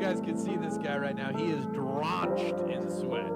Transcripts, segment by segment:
guys could see this guy right now. He is drenched in sweat.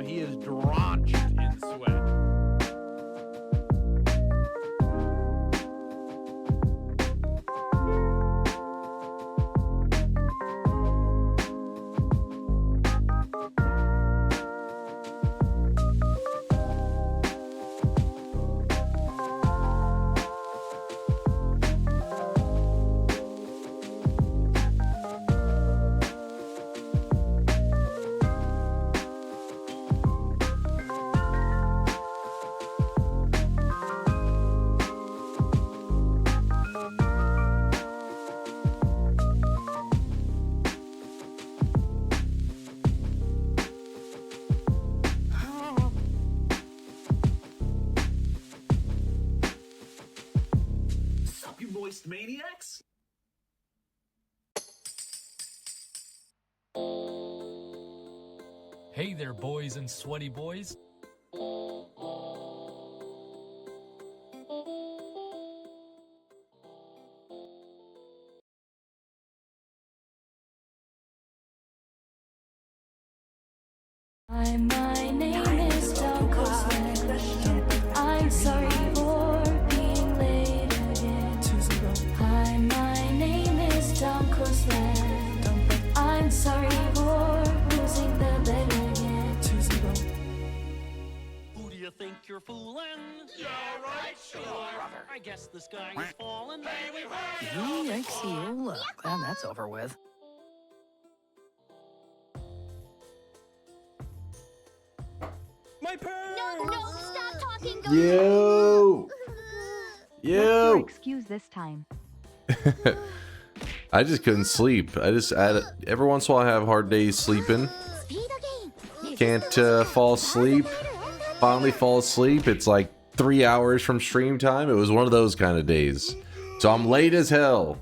He is drenched in sweat. Moist maniacs? Hey there, boys and sweaty boys. Hi, my name is DunkOrSlam. I'm sorry for being late again. Hi, my name is DunkOrSlam. I'm sorry for losing the bet again. Who do you think you're fooling? Yeah, right, sure. I guess the sky is falling. Yikes you. Glad that's over with. My purse! No, stop talking. Go Yo! excuse this time. I just couldn't sleep. Every once in a while I have hard days sleeping. Can't fall asleep. Finally fall asleep. It's like 3 hours from stream time. It was one of those kind of days. So I'm late as hell.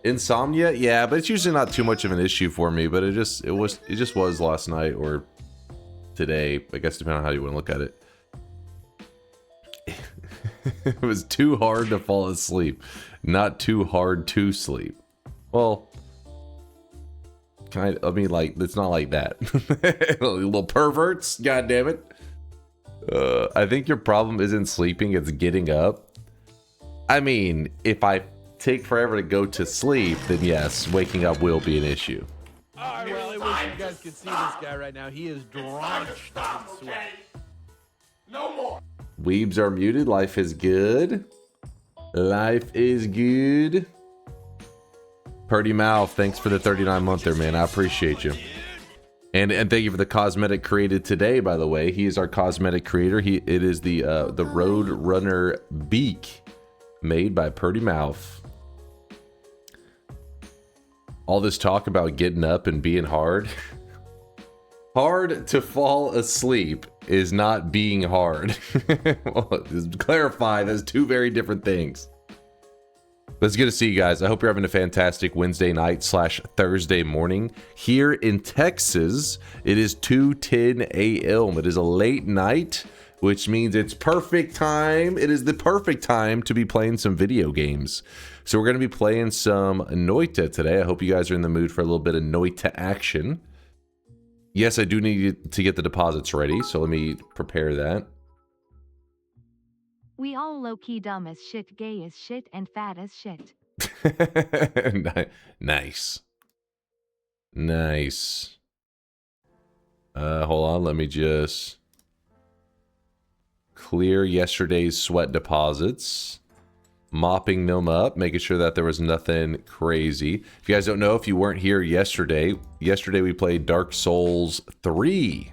Insomnia? Yeah, but it's usually not too much of an issue for me, but it just was last night or today, I guess, depending on how you want to look at it. It was too hard to fall asleep, not too hard to sleep. Well, I mean, like, it's not like that. Little perverts, god damn it. I think your problem isn't sleeping, it's getting up. I mean, if I take forever to go to sleep, then yes, waking up will be an issue. I really wish you guys could see this guy right now. He is drenched in sweat. No more. Weebs are muted. Life is good. Life is good. Purdy Mouth, thanks for the 39-month there, man. I appreciate you. And thank you for the cosmetic created today, by the way. He is our cosmetic creator. It is the Road Runner Beak made by Purdy Mouth. All this talk about getting up and being hard. Hard to fall asleep is not being hard. Well, just clarify, that's two very different things. But it's good to see you guys. I hope you're having a fantastic Wednesday night / Thursday morning. Here in Texas, it is 2:10 a.m. It is a late night, which means it's perfect time. It is the perfect time to be playing some video games. So we're going to be playing some Noita today. I hope you guys are in the mood for a little bit of Noita action. Yes, I do need to get the deposits ready, so let me prepare that. We all low-key dumb as shit, gay as shit, and fat as shit. Nice. Nice. Hold on, let me just clear yesterday's sweat deposits. Mopping them up, making sure that there was nothing crazy. If you guys don't know, if you weren't here yesterday we played Dark Souls 3.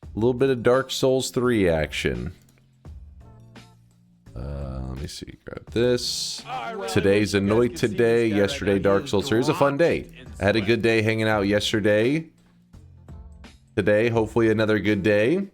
A little bit of Dark Souls 3 action. Let me see, grab this. Today's a Noita day. Yesterday, Dark Souls 3. It was a fun day. I had a good day hanging out yesterday. Today, hopefully another good day.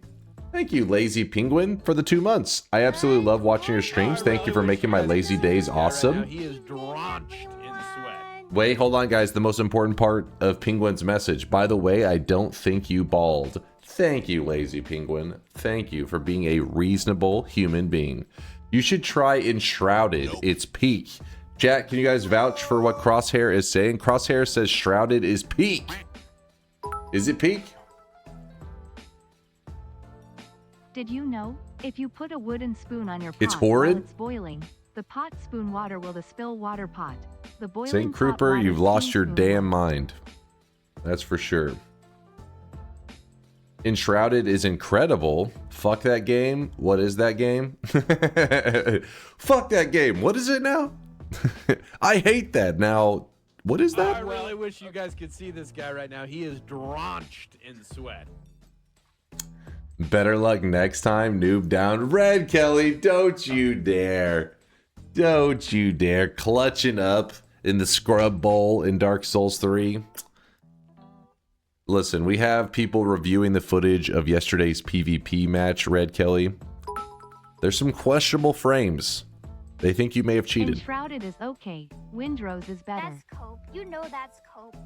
Thank you, Lazy Penguin, for the 2 months. I absolutely love watching your streams. Thank you for making my lazy days awesome. He is drenched in sweat. Wait, hold on, guys. The most important part of Penguin's message. By the way, I don't think you bald. Thank you, Lazy Penguin. Thank you for being a reasonable human being. You should try Enshrouded. It's peak. Chat, can you guys vouch for what Crosshair is saying? Crosshair says Shrouded is peak. Is it peak? Did you know? If you put a wooden spoon on your pot It's horrid? while it's boiling, the pot spoon water will the still water pot. The boiling St. pot Crooper, water you've lost your spoon damn water. mind. That's for sure. Enshrouded is incredible. Fuck that game. What is that game? Fuck that game. What is it now? I hate that. Now, what is I that? really wish you guys could see this guy right now. He is drenched in sweat. Better luck next time. Noob down. Red Kelly, don't you dare. Don't you dare. Clutching up in the scrub bowl in Dark Souls 3. Listen, we have people reviewing the footage of yesterday's PvP match, Red Kelly. There's some questionable frames. They think you may have cheated. Enshrouded is okay. Windrose is better. That's cope. You know that's cope.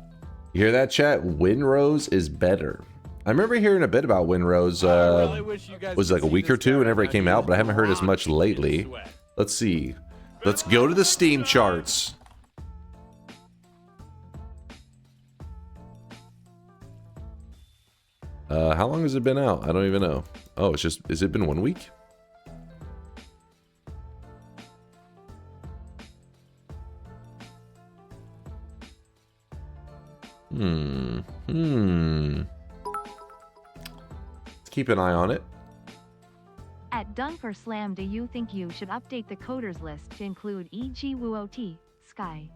You hear that, chat? Windrose is better. I remember hearing a bit about Windrose. I really wish you guys Was could like a see week this or two guy whenever right it came now. out, but I haven't heard as much Drenched in lately. sweat. Let's see. Let's go to the Steam charts. How long has it been out? I don't even know. Oh, it's just, has it been 1 week? Let's keep an eye on it. At DunkOrSlam, do you think you should update the coders list to include e.g. WOT, Sky?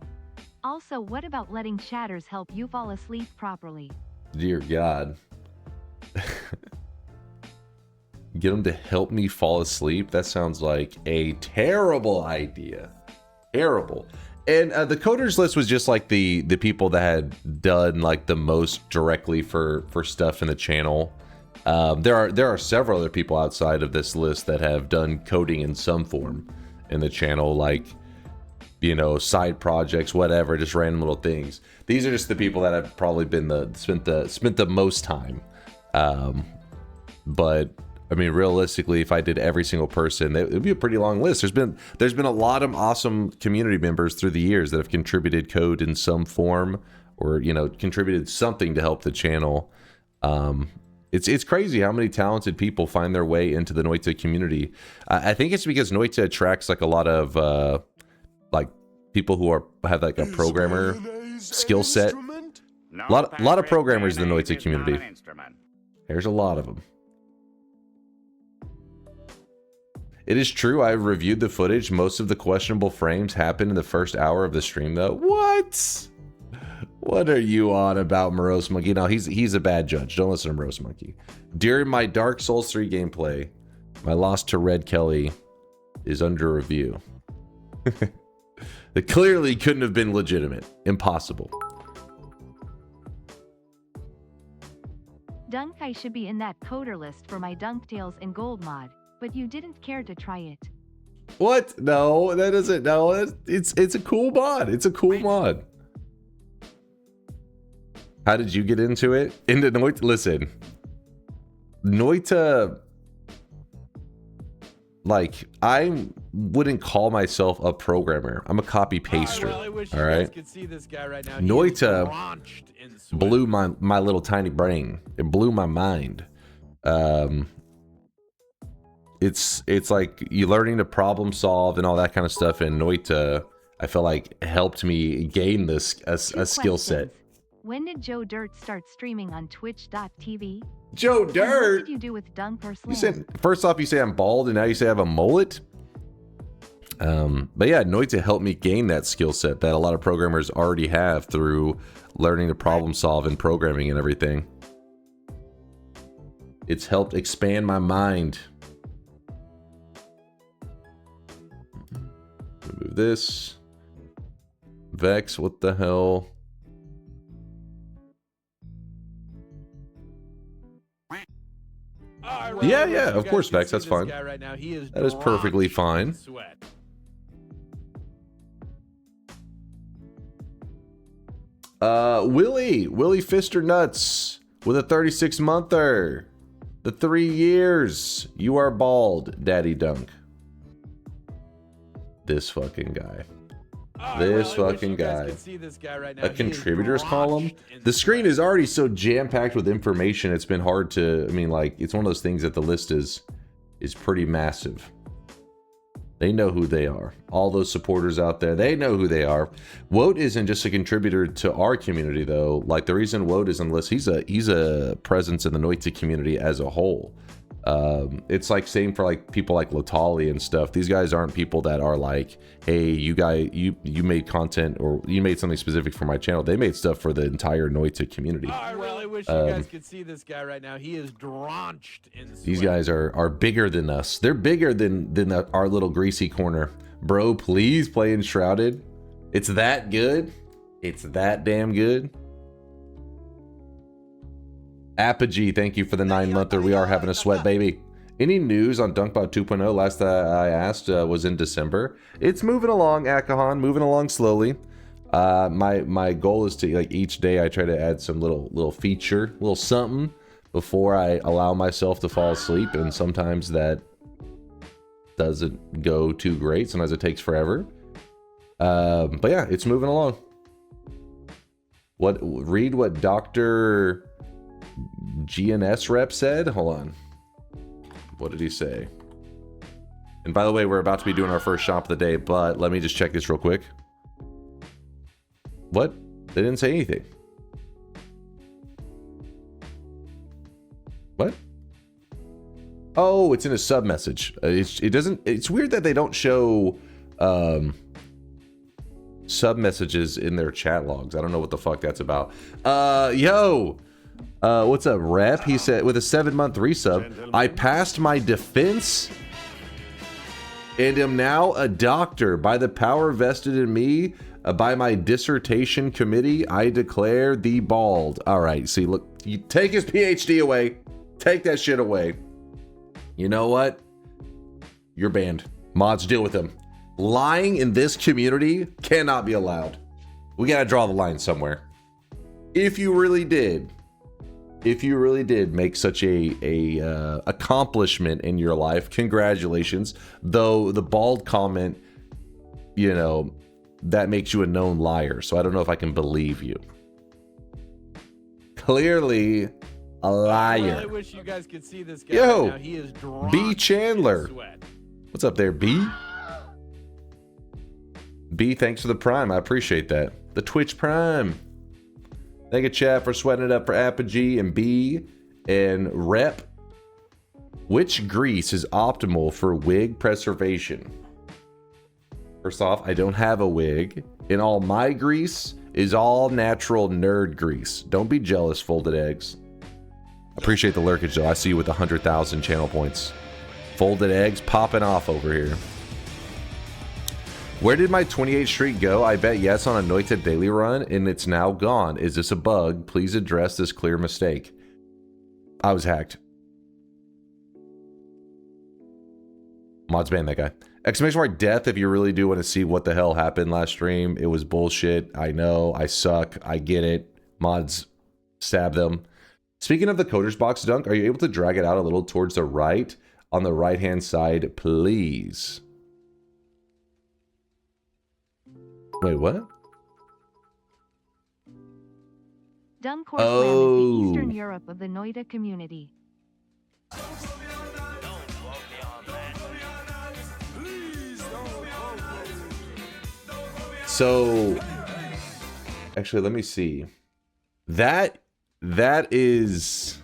Also, what about letting chatters help you fall asleep properly? Dear God. Get them to help me fall asleep? That sounds like a terrible idea. Terrible. And the coders list was just like the people that had done like the most directly for stuff in the channel. There are several other people outside of this list that have done coding in some form in the channel, like, you know, side projects, whatever, just random little things. These are just the people that have probably been spent the most time. But I mean, realistically, if I did every single person, it would be a pretty long list. There's been a lot of awesome community members through the years that have contributed code in some form, or, you know, contributed something to help the channel. It's crazy how many talented people find their way into the Noita community. I think it's because Noita attracts like a lot of like people who have like a programmer skill set. A lot of programmers in the Noita community. There's a lot of them. It is true. I reviewed the footage. Most of the questionable frames happened in the first hour of the stream, though. What? What are you on about, Morose Monkey? No, he's a bad judge. Don't listen to Morose Monkey. During my Dark Souls 3 gameplay, my loss to Red Kelly is under review. It clearly couldn't have been legitimate. Impossible. Dunk, I should be in that coder list for my Dunktails and Gold mod, but you didn't care to try it. What? No, that isn't. No, it's a cool mod. It's a cool mod. How did you get into it? Into Noita? Listen, Noita. Like, I wouldn't call myself a programmer. I'm a copy paster. All right. Noita blew my little tiny brain. It blew my mind. It's like you learning to problem solve and all that kind of stuff. And Noita, I feel like, helped me gain this a skill set. When did Joe Dirt start streaming on Twitch.tv? Joe Dirt? What did you do with DunkOrSlam? You said, first off, you say I'm bald, and now you say I have a mullet. But yeah, Noita helped me gain that skill set that a lot of programmers already have through learning to problem solve and programming and everything. It's helped expand my mind. Remove this. Vex, what the hell? Yeah, of course, Vex, that's fine. That is perfectly fine. Willie Fister Nuts with a 36-monther. The 3 years. You are bald, Daddy Dunk. This fucking guy. This fucking guy. A contributors column? The screen is already so jam-packed with information, it's been hard to, I mean, like, it's one of those things that the list is pretty massive. They know who they are. All those supporters out there, they know who they are. Woat isn't just a contributor to our community, though. Like, the reason Woat is on the list, he's a presence in the Noita community as a whole. It's like same for like people like Latali and stuff. These guys aren't people that are like, hey, you made content or you made something specific for my channel. They made stuff for the entire Noita community. I really wish you guys could see this guy right now. He is drenched in sweat. These guys are bigger than us. They're bigger than our little greasy corner. Bro, please play Enshrouded. It's that good. It's that damn good. Apogee, thank you for the 9-monther. We are having a sweat, baby. Any news on DunkBot 2.0? Last I asked was in December. It's moving along, Akahan, moving along slowly. My goal is to, like, each day I try to add some little feature, little something before I allow myself to fall asleep, and sometimes that doesn't go too great. Sometimes it takes forever. But yeah, it's moving along. Read what Dr. GNS rep said. Hold on. What did he say? And by the way, we're about to be doing our first shop of the day, but let me just check this real quick. What? They didn't say anything. What? Oh, it's in a sub message. It doesn't. It's weird that they don't show sub messages in their chat logs. I don't know what the fuck that's about. Yo. What's up, Rep? He said, with a 7-month resub, I passed my defense and am now a doctor. By the power vested in me by my dissertation committee, I declare thee bald. All right, see, look, you take his PhD away. Take that shit away. You know what? You're banned. Mods, deal with him. Lying in this community cannot be allowed. We gotta draw the line somewhere. If you really did make such a accomplishment in your life, congratulations. Though the bald comment, you know, that makes you a known liar. So I don't know if I can believe you. Clearly a liar. I really wish you guys could see this guy. Yo, right now. He is B Chandler. What's up there, B? B, thanks for the Prime. I appreciate that. The Twitch Prime. Thank you, chat, for sweating it up for Apogee and B and Rep. Which grease is optimal for wig preservation? First off, I don't have a wig, and all my grease is all natural nerd grease. Don't be jealous, Folded Eggs. Appreciate the lurkage, though. I see you with 100,000 channel points. Folded Eggs popping off over here. Where did my 28 streak go? I bet yes on a Noita daily run, and it's now gone. Is this a bug? Please address this clear mistake. I was hacked. Mods ban that guy. Exclamation mark death if you really do want to see what the hell happened last stream. It was bullshit. I know. I suck. I get it. Mods, stab them. Speaking of the coders box, Dunk, are you able to drag it out a little towards the right on the right-hand side, please? Wait, what? DunkOrSlam is the Eastern Europe of the Noita community. So, actually, let me see. That is...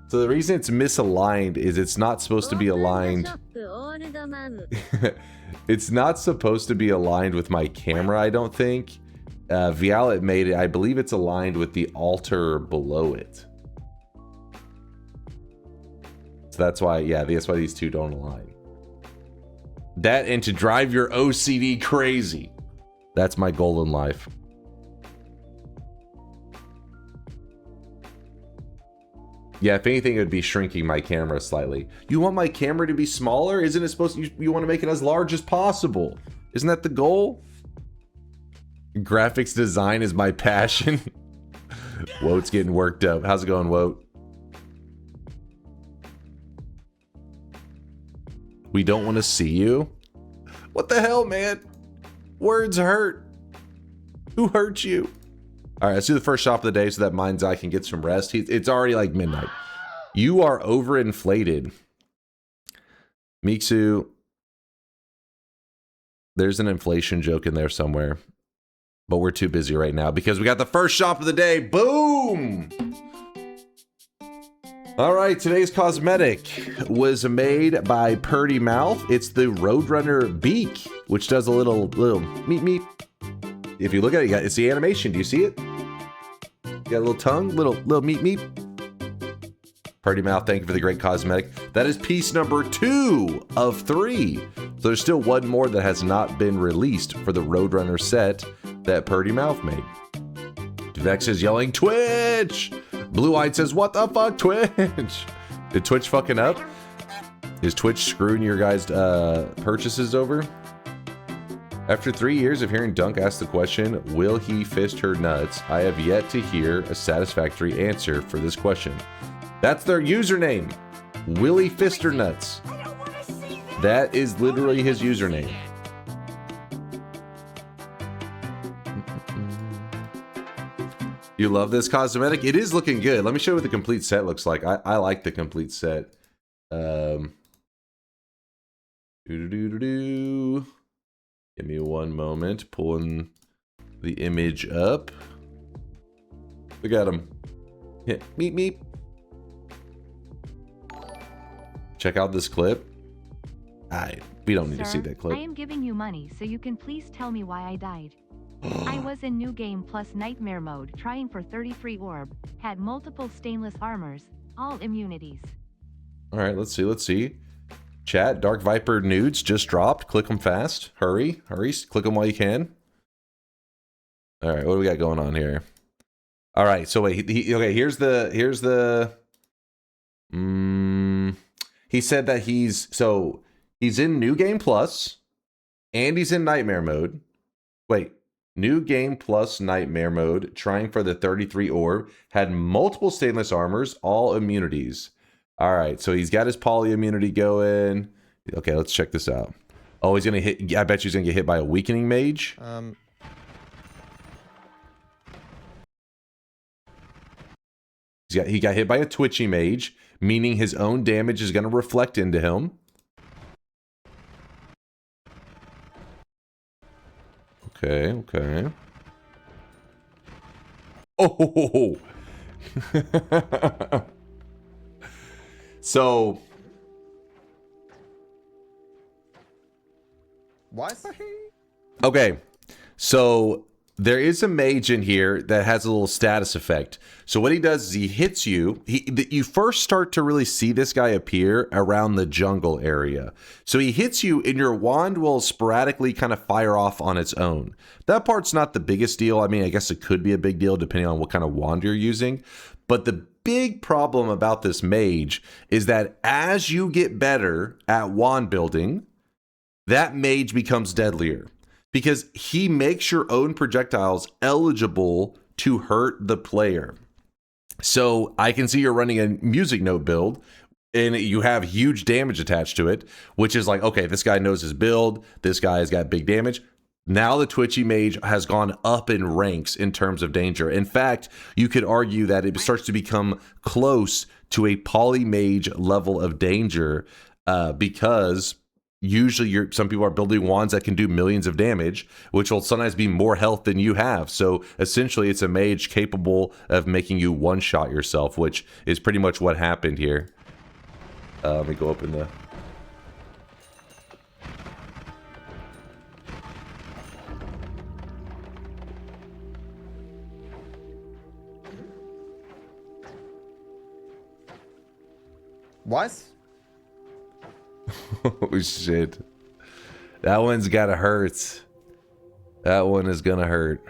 So the reason it's misaligned is it's not supposed to be aligned. It's not supposed to be aligned with my camera, I don't think. Vialet made it. I believe it's aligned with the altar below it. So that's why, yeah, that's why these two don't align. That and to drive your OCD crazy. That's my goal in life. Yeah, if anything, it would be shrinking my camera slightly. You want my camera to be smaller? Isn't it supposed to, you want to make it as large as possible? Isn't that the goal? Graphics design is my passion. Wote's getting worked up. How's it going, Wote? We don't want to see you? What the hell, man? Words hurt. Who hurt you? All right, let's do the first shop of the day so that Mind's Eye can get some rest. It's already like midnight. You are overinflated. Miksu, there's an inflation joke in there somewhere, but we're too busy right now because we got the first shop of the day. Boom! All right, today's cosmetic was made by Purdy Mouth. It's the Roadrunner Beak, which does a little meep meep. If you look at it, it's the animation. Do you see it? You got a little tongue, little meep meep. Purdy Mouth, thank you for the great cosmetic. That is piece number 2 of 3. So there's still one more that has not been released for the Roadrunner set that Purdy Mouth made. Vex is yelling, Twitch! Blue-Eyed says, what the fuck, Twitch? Did Twitch fucking up? Is Twitch screwing your guys' purchases over? After 3 years of hearing Dunk ask the question, will he fist her nuts? I have yet to hear a satisfactory answer for this question. That's their username. Willie Fister Nuts. That is literally his username. You love this cosmetic? It is looking good. Let me show you what the complete set looks like. I like the complete set. Give me one moment. Pulling the image up. Look at him. Yeah, meep meep. Check out this clip. We don't need to see that clip. I am giving you money so you can please tell me why I died. I was in New Game Plus Nightmare Mode trying for 33 orb, had multiple stainless armors, all immunities. Alright, let's see. Chat, Dark Viper nudes just dropped. Click them fast. Hurry. Click them while you can. Alright, what do we got going on here? Alright, so wait, okay, here's the he said that he's in New Game Plus and he's in Nightmare Mode. Wait, New Game Plus Nightmare Mode, trying for the 33 orb, had multiple stainless armors, all immunities. Alright, so he's got his poly immunity going. Okay, let's check this out. Oh, he's gonna hit, I bet you he's gonna get hit by a weakening mage. He got hit by a twitchy mage, meaning his own damage is gonna reflect into him. Okay. Oh! So What? okay, so there is a mage in here that has a little status effect. So what he does is he hits you. You first start to really see this guy appear around the jungle area. So he hits you and your wand will sporadically kind of fire off on its own. That part's not the biggest deal. I mean, I guess it could be a big deal depending on what kind of wand you're using. But the big problem about this mage is that as you get better at wand building, that mage becomes deadlier. Because he makes your own projectiles eligible to hurt the player. So I can see you're running a music note build and you have huge damage attached to it, which is like, okay, this guy knows his build. This guy has got big damage. Now the Twitchy mage has gone up in ranks in terms of danger. In fact, you could argue that it starts to become close to a poly mage level of danger because usually some people are building wands that can do millions of damage, which will sometimes be more health than you have. So essentially it's a mage capable of making you one-shot yourself, which is pretty much what happened here. Let me go open the... What? Oh shit. That one's gotta hurt. That one is gonna hurt.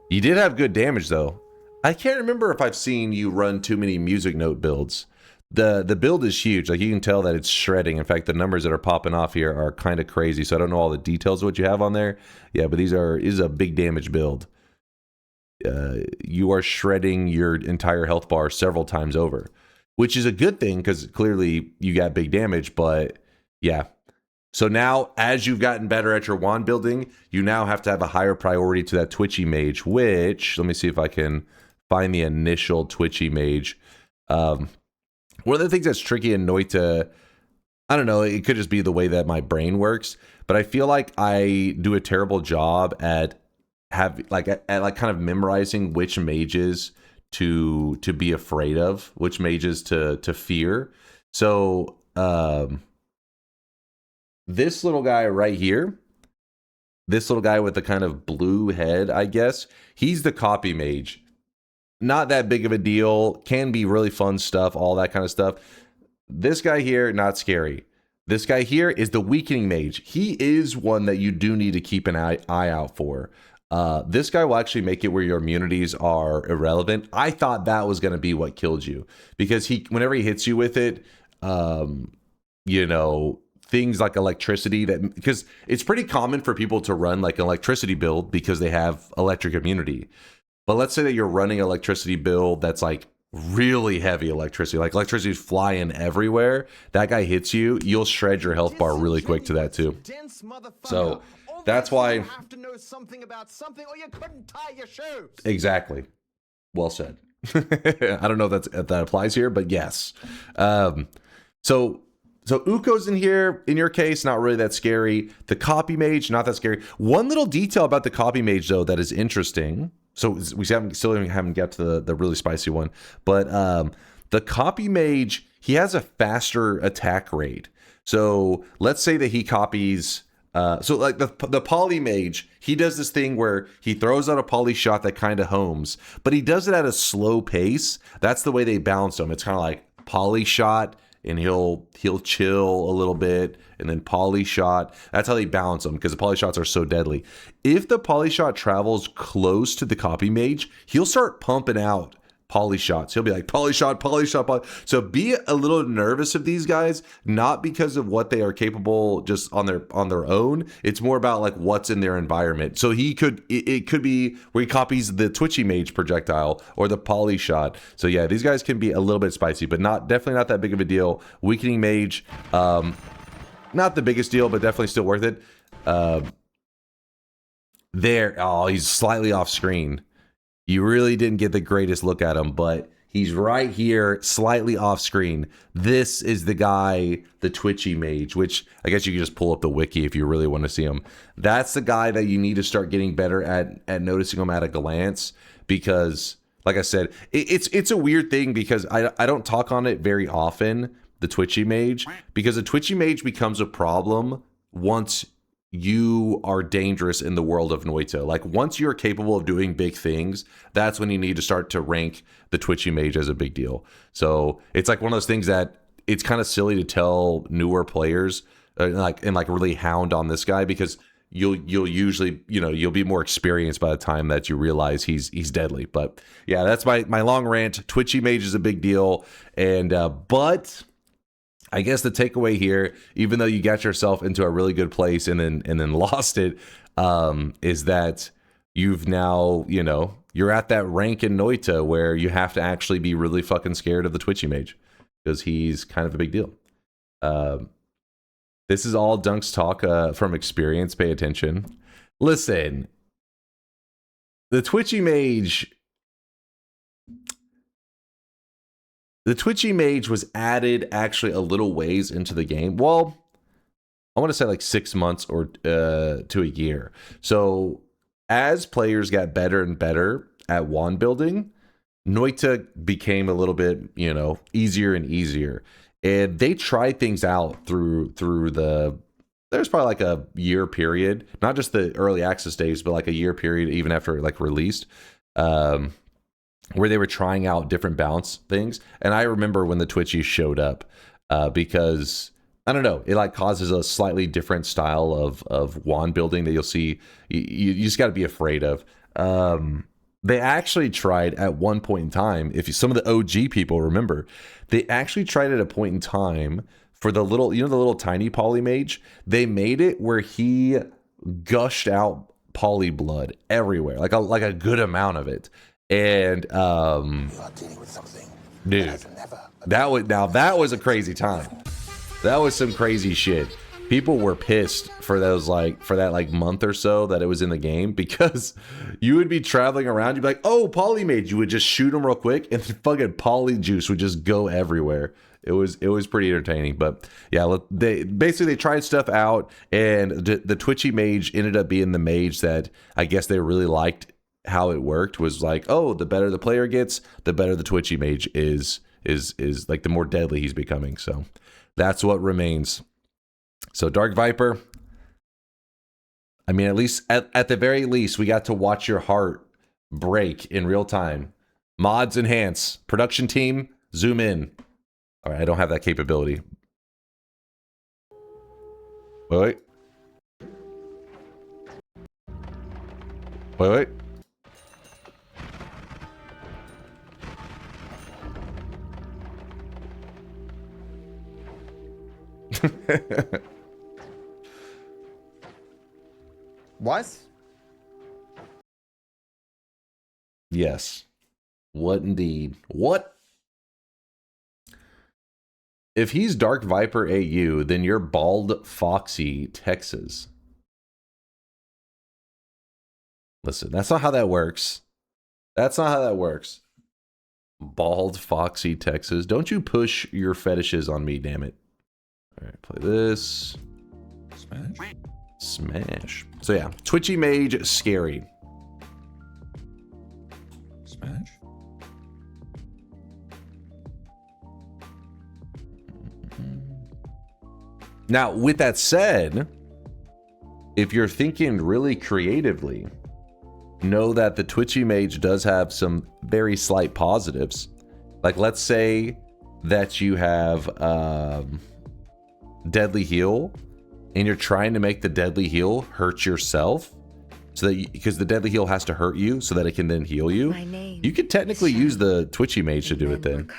You did have good damage though. I can't remember if I've seen you run too many music note builds. The build is huge. Like you can tell that it's shredding. In fact, the numbers that are popping off here are kind of crazy. So I don't know all the details of what you have on there. Yeah, but is a big damage build. You are shredding your entire health bar several times over, which is a good thing because clearly you got big damage, but yeah. So now, as you've gotten better at your wand building, you now have to have a higher priority to that Twitchy mage, which, let me see if I can find the initial Twitchy mage. One of the things that's tricky in Noita, I don't know, it could just be the way that my brain works, but I feel like I do a terrible job at kind of memorizing which mages to be afraid of, which mages to fear. So this little guy right here, this little guy with the kind of blue head, I guess, he's the copy mage. Not that big of a deal, can be really fun stuff, all that kind of stuff. This guy here, not scary. This guy here is the weakening mage. He is one that you do need to keep an eye out for. This guy will actually make it where your immunities are irrelevant. I thought that was going to be what killed you because whenever he hits you with it, you know, things like electricity because it's pretty common for people to run like an electricity build because they have electric immunity. But let's say that you're running an electricity build that's like really heavy electricity, like electricity is flying everywhere. That guy hits you, you'll shred your health bar really quick to that too. So that's why you have to know something about something or you couldn't tie your shoes. Exactly. Well said. I don't know if that applies here, but yes. So Uko's in here. In your case, not really that scary. The copy mage, not that scary. One little detail about the copy mage though that is interesting. So we still haven't got to the really spicy one, but the copy mage, he has a faster attack rate. So let's say that he copies. So like the poly mage, he does this thing where he throws out a poly shot that kind of homes, but he does it at a slow pace. That's the way they balance him. It's kind of like poly shot, and he'll chill a little bit, and then poly shot. That's how they balance them because the poly shots are so deadly. If the poly shot travels close to the copy mage, he'll start pumping out poly shots. He'll be like poly shot, poly shot, poly. So be a little nervous of these guys, not because of what they are capable just on their own. It's more about like what's in their environment. So it could be where he copies the Twitchy mage projectile or the poly shot. So yeah, these guys can be a little bit spicy, but definitely not that big of a deal. Weakening mage, not the biggest deal, but definitely still worth it. He's slightly off screen. You really didn't get the greatest look at him, but he's right here, slightly off screen. This is the guy, the Twitchy mage, which I guess you can just pull up the wiki if you really want to see him. That's the guy that you need to start getting better at noticing him at a glance, because like I said, it's a weird thing because I don't talk on it very often, the Twitchy Mage, because the Twitchy Mage becomes a problem once you are dangerous in the world of Noita. Like once you're capable of doing big things, that's when you need to start to rank the Twitchy Mage as a big deal. So it's like one of those things that it's kind of silly to tell newer players and really hound on this guy, because you'll usually, you'll be more experienced by the time that you realize he's deadly. But yeah, that's my long rant. Twitchy Mage is a big deal. And but I guess the takeaway here, even though you got yourself into a really good place and then lost it, is that you've now, you're at that rank in Noita where you have to actually be really fucking scared of the Twitchy Mage, because he's kind of a big deal. This is all Dunk's talk from experience. Pay attention. Listen, the Twitchy Mage was added actually a little ways into the game. Well, I want to say like 6 months or to a year. So as players got better and better at wand building, Noita became a little bit, easier and easier. And they tried things out through there's probably like a year period, not just the early access days, but like a year period even after like released, where they were trying out different bounce things. And I remember when the Twitchies showed up, because I don't know, it like causes a slightly different style of wand building that you'll see. You just got to be afraid of. They actually tried at one point in time, if some of the OG people remember, they actually tried at a point in time for the little, the little tiny poly mage, they made it where he gushed out poly blood everywhere, like a good amount of it. And you are dealing with something, dude, that was a crazy time. That was some crazy shit. People were pissed for that month or so that it was in the game, because you would be traveling around, you'd be like, oh, Polymage, you would just shoot them real quick and the fucking poly juice would just go everywhere. It was pretty entertaining. But yeah, they tried stuff out, and the Twitchy Mage ended up being the mage that I guess they really liked how it worked. Was like, oh, the better the player gets, the better the Twitchy Mage is like, the more deadly he's becoming. So that's what remains. So Dark Viper, I mean, at least at the very least, we got to watch your heart break in real time. Mods enhance. Production team, zoom in. All right, I don't have that capability. Wait. What? Yes. What indeed? What? If he's Dark Viper AU, then you're Bald Foxy Texas. Listen, that's not how that works. That's not how that works. Bald Foxy Texas. Don't you push your fetishes on me, damn it. All right, play this. Smash. So yeah, Twitchy Mage, scary. Smash. Now, with that said, if you're thinking really creatively, know that the Twitchy Mage does have some very slight positives. Like, let's say that you have Deadly Heal, and you're trying to make the Deadly Heal hurt yourself, so that because the Deadly Heal has to hurt you so that it can then heal you. You could technically use the Twitchy Mage to do it then.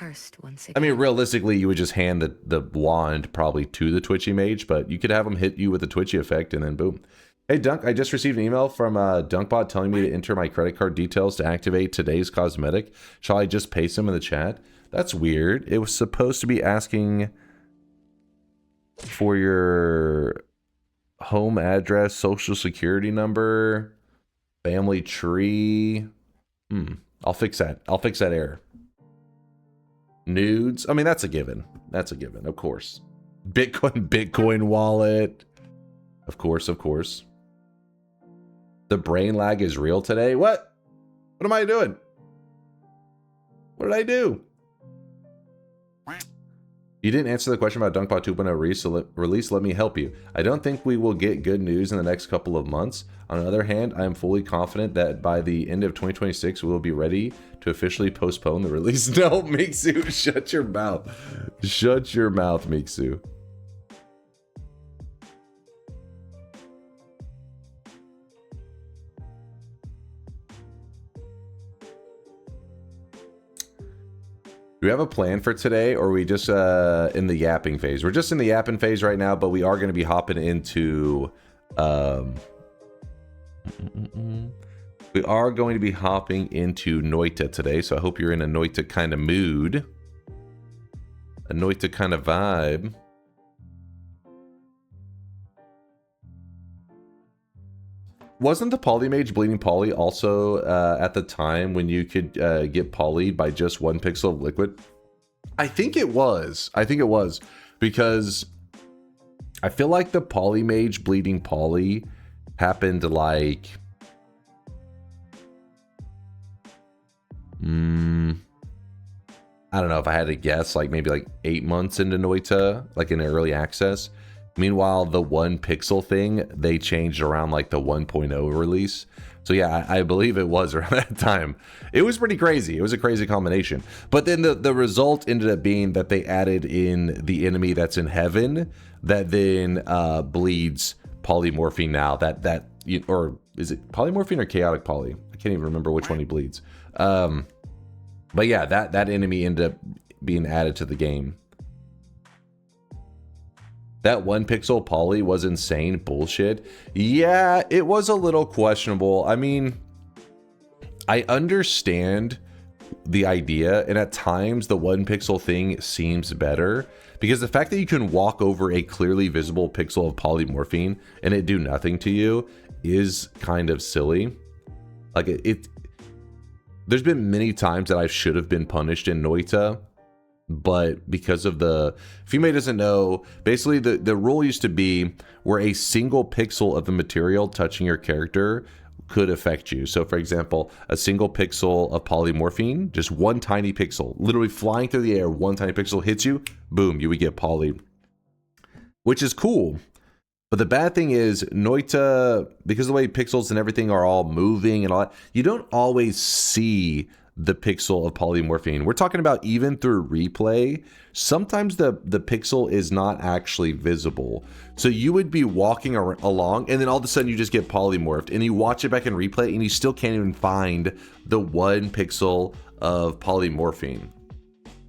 I mean, realistically, you would just hand the wand probably to the Twitchy Mage, but you could have him hit you with the Twitchy effect, and then boom. Hey, Dunk, I just received an email from DunkBot telling me to enter my credit card details to activate today's cosmetic. Shall I just paste them in the chat? That's weird. It was supposed to be asking for your home address, social security number, family tree. I'll fix that. I'll fix that error. Nudes. I mean, that's a given. That's a given, of course. Bitcoin wallet. Of course, of course. The brain lag is real today. What am I doing? What did I do? You didn't answer the question about DunkPod 2.0 release. Let me help you. I don't think we will get good news in the next couple of months. On the other hand, I am fully confident that by the end of 2026, we will be ready to officially postpone the release. No, Mixu, shut your mouth. Shut your mouth, Mixu. Do we have a plan for today, or are we just in the yapping phase? We're just in the yapping phase right now, but we are going to be hopping into... we are going to be hopping into Noita today, so I hope you're in a Noita kind of mood. A Noita kind of vibe. Wasn't the Polymage Bleeding Poly also at the time when you could get polyed by just 1 pixel of liquid? I think it was. I think it was. Because I feel like the Polymage Bleeding Poly happened like... I don't know if I had to guess, like maybe like 8 months into Noita, like in early access. Meanwhile, the 1 pixel thing, they changed around like the 1.0 release. So yeah, I believe it was around that time. It was pretty crazy. It was a crazy combination. But then the result ended up being that they added in the enemy that's in heaven that then bleeds polymorphine now. Or is it polymorphine or chaotic poly? I can't even remember which one he bleeds. But yeah, that enemy ended up being added to the game. That 1 pixel poly was insane bullshit. Yeah, it was a little questionable. I mean, I understand the idea, and at times the 1 pixel thing seems better, because the fact that you can walk over a clearly visible pixel of polymorphine and it do nothing to you is kind of silly. Like there's been many times that I should have been punished in Noita, but because of if you doesn't know, basically the rule used to be where a single pixel of the material touching your character could affect you. So for example, a single pixel of polymorphine, just 1 tiny pixel, literally flying through the air, 1 tiny pixel hits you, boom, you would get polyed, which is cool. But the bad thing is Noita, because of the way pixels and everything are all moving and all that, you don't always see the pixel of polymorphine. We're talking about even through replay, sometimes the pixel is not actually visible. So you would be walking along and then all of a sudden you just get polymorphed and you watch it back in replay and you still can't even find the 1 pixel of polymorphine.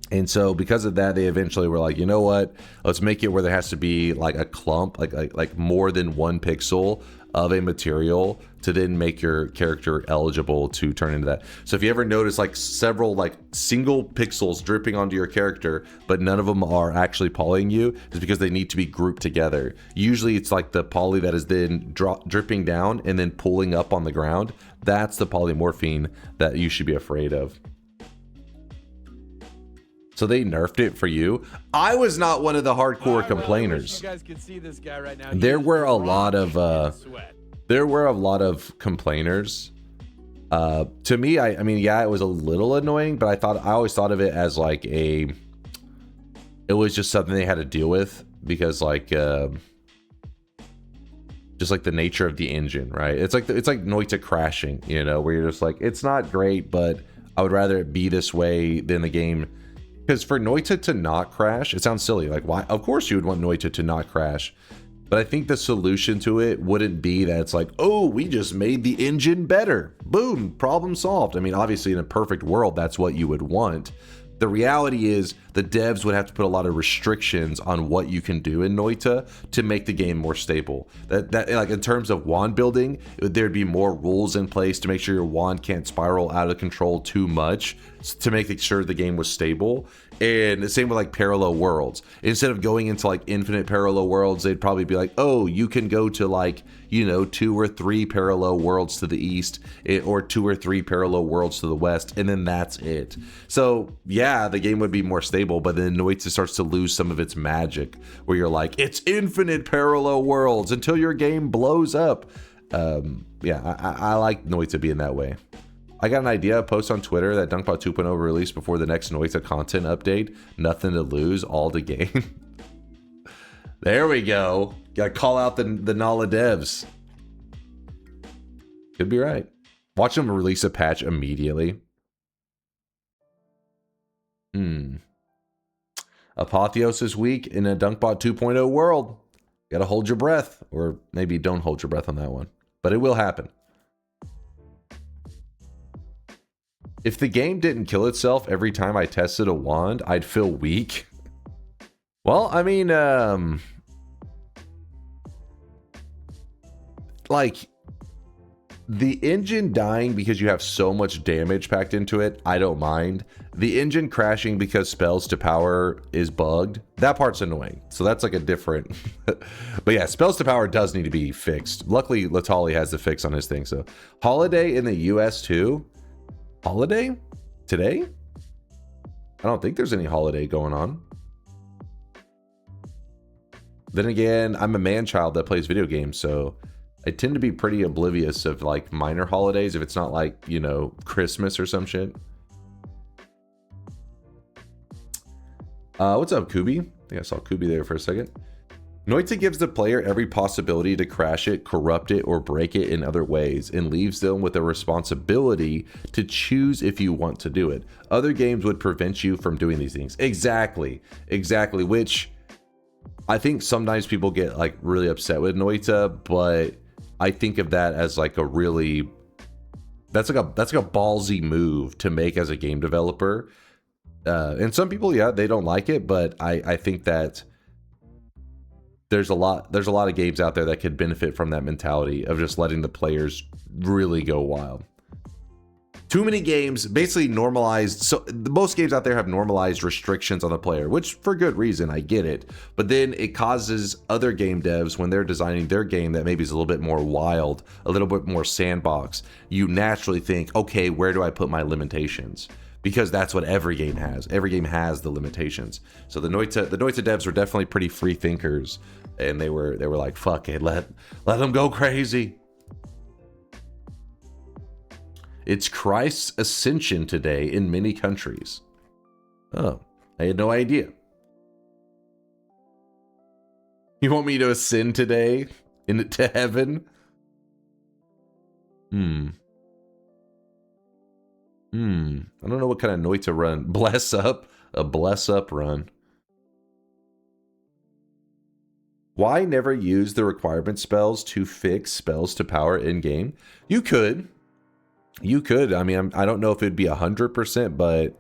And so because of that, they eventually were like, you know what, let's make it where there has to be like a clump, like more than 1 pixel of a material to then make your character eligible to turn into that. So if you ever notice like several like single pixels dripping onto your character, but none of them are actually polying you, is because they need to be grouped together. Usually it's like the poly that is then dripping down and then pulling up on the ground. That's the polymorphine that you should be afraid of. So they nerfed it for you. I was not one of the hardcore complainers. You guys can see this guy right now. There were a lot of complainers. To me, I mean, yeah, it was a little annoying, but I always thought of it as like it was just something they had to deal with, because like just like the nature of the engine, right? It's like Noita crashing, you know, where you're just like, it's not great, but I would rather it be this way than the game. Because for Noita to not crash, it sounds silly. Like, why? Of course you would want Noita to not crash. But I think the solution to it wouldn't be that it's like, oh, we just made the engine better. Boom, problem solved. I mean, obviously in a perfect world, that's what you would want. The reality is the devs would have to put a lot of restrictions on what you can do in Noita to make the game more stable. That like in terms of wand building, there'd be more rules in place to make sure your wand can't spiral out of control too much, to make sure the game was stable. And the same with like parallel worlds. Instead of going into like infinite parallel worlds, they'd probably be like, oh, you can go to like, you know, 2 or 3 parallel worlds to the east, or 2 or 3 parallel worlds to the west, and then that's it. So yeah, the game would be more stable, but then Noita starts to lose some of its magic, where you're like, it's infinite parallel worlds until your game blows up. Yeah, I like Noita being that way. I got an idea. Post on Twitter that DunkBot 2.0 released before the next Noita content update. Nothing to lose, all to gain. There we go. Gotta call out the Nala devs. Could be right. Watch them release a patch immediately. Apotheosis week in a DunkBot 2.0 world. Gotta hold your breath. Or maybe don't hold your breath on that one. But it will happen. If the game didn't kill itself every time I tested a wand, I'd feel weak. Well, I mean, like, the engine dying because you have so much damage packed into it, I don't mind. The engine crashing because spells to power is bugged, that part's annoying. So that's like a different... But yeah, spells to power does need to be fixed. Luckily, Latali has the fix on his thing, so... Holiday in the US too? Holiday? Today? I don't think there's any holiday going on. Then again, I'm a man-child that plays video games, so I tend to be pretty oblivious of like minor holidays if it's not like, you know, Christmas or some shit. What's up, Kubi? I think I saw Kubi there for a second. Noita gives the player every possibility to crash it, corrupt it, or break it in other ways, and leaves them with a responsibility to choose if you want to do it. Other games would prevent you from doing these things. Exactly, which I think sometimes people get like really upset with Noita, but I think of that as like a really, that's like a ballsy move to make as a game developer. And some people, yeah, they don't like it, but I think that there's a lot of games out there that could benefit from that mentality of just letting the players really go wild. Too many games basically normalized, so most games out there have normalized restrictions on the player, which for good reason, I get it. But then it causes other game devs, when they're designing their game that maybe is a little bit more wild, a little bit more sandbox, you naturally think, okay, where do I put my limitations? Because that's what every game has. Every game has the limitations. So the Noita devs were definitely pretty free thinkers, and they were like, fuck it, let them go crazy. It's Christ's ascension today in many countries. Oh, I had no idea. You want me to ascend today to heaven? I don't know what kind of Noita run. Bless up? A bless up run. Why never use the requirement spells to fix spells to power in-game? You could. You could. I mean, I don't know if it'd be 100%, but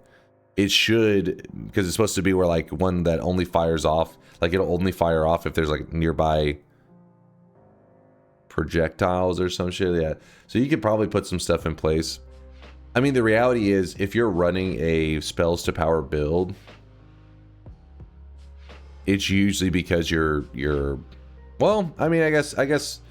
it should, because it's supposed to be where like one that only fires off, like it'll only fire off if there's like nearby projectiles or some shit. Yeah. So you could probably put some stuff in place. I mean, the reality is, if you're running a spells to power build, it's usually because you're well, I mean, I guess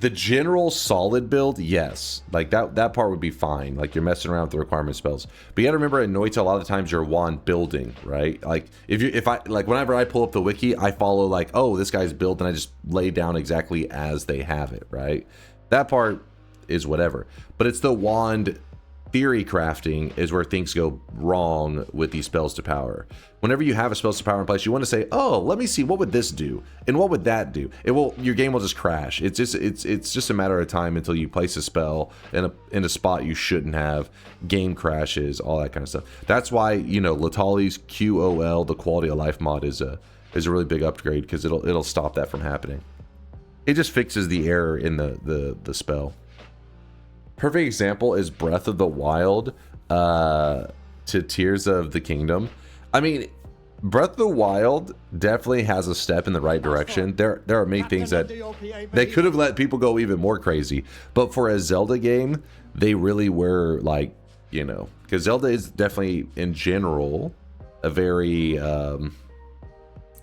the general solid build, yes, like that part would be fine. Like you're messing around with the requirement spells, but you gotta remember in Noita, a lot of the times you're wand building, right? Like whenever I pull up the wiki, I follow like, oh, this guy's build, and I just lay down exactly as they have it, right? That part is whatever, but it's the wand theory crafting is where things go wrong with these spells to power. Whenever you have a spells to power in place, you want to say, oh, let me see, what would this do and what would that do? Your game will just crash. It's just a matter of time until you place a spell in a spot you shouldn't have. Game crashes, all that kind of stuff. That's why, you know, Latali's QOL, the quality of life mod, is a really big upgrade, because it'll stop that from happening. It just fixes the error in the spell. Perfect example is Breath of the Wild to Tears of the Kingdom. I mean, Breath of the Wild definitely has a step in the right direction. There are many things that they could have let people go even more crazy. But for a Zelda game, they really were like, you know, because Zelda is definitely, in general, a very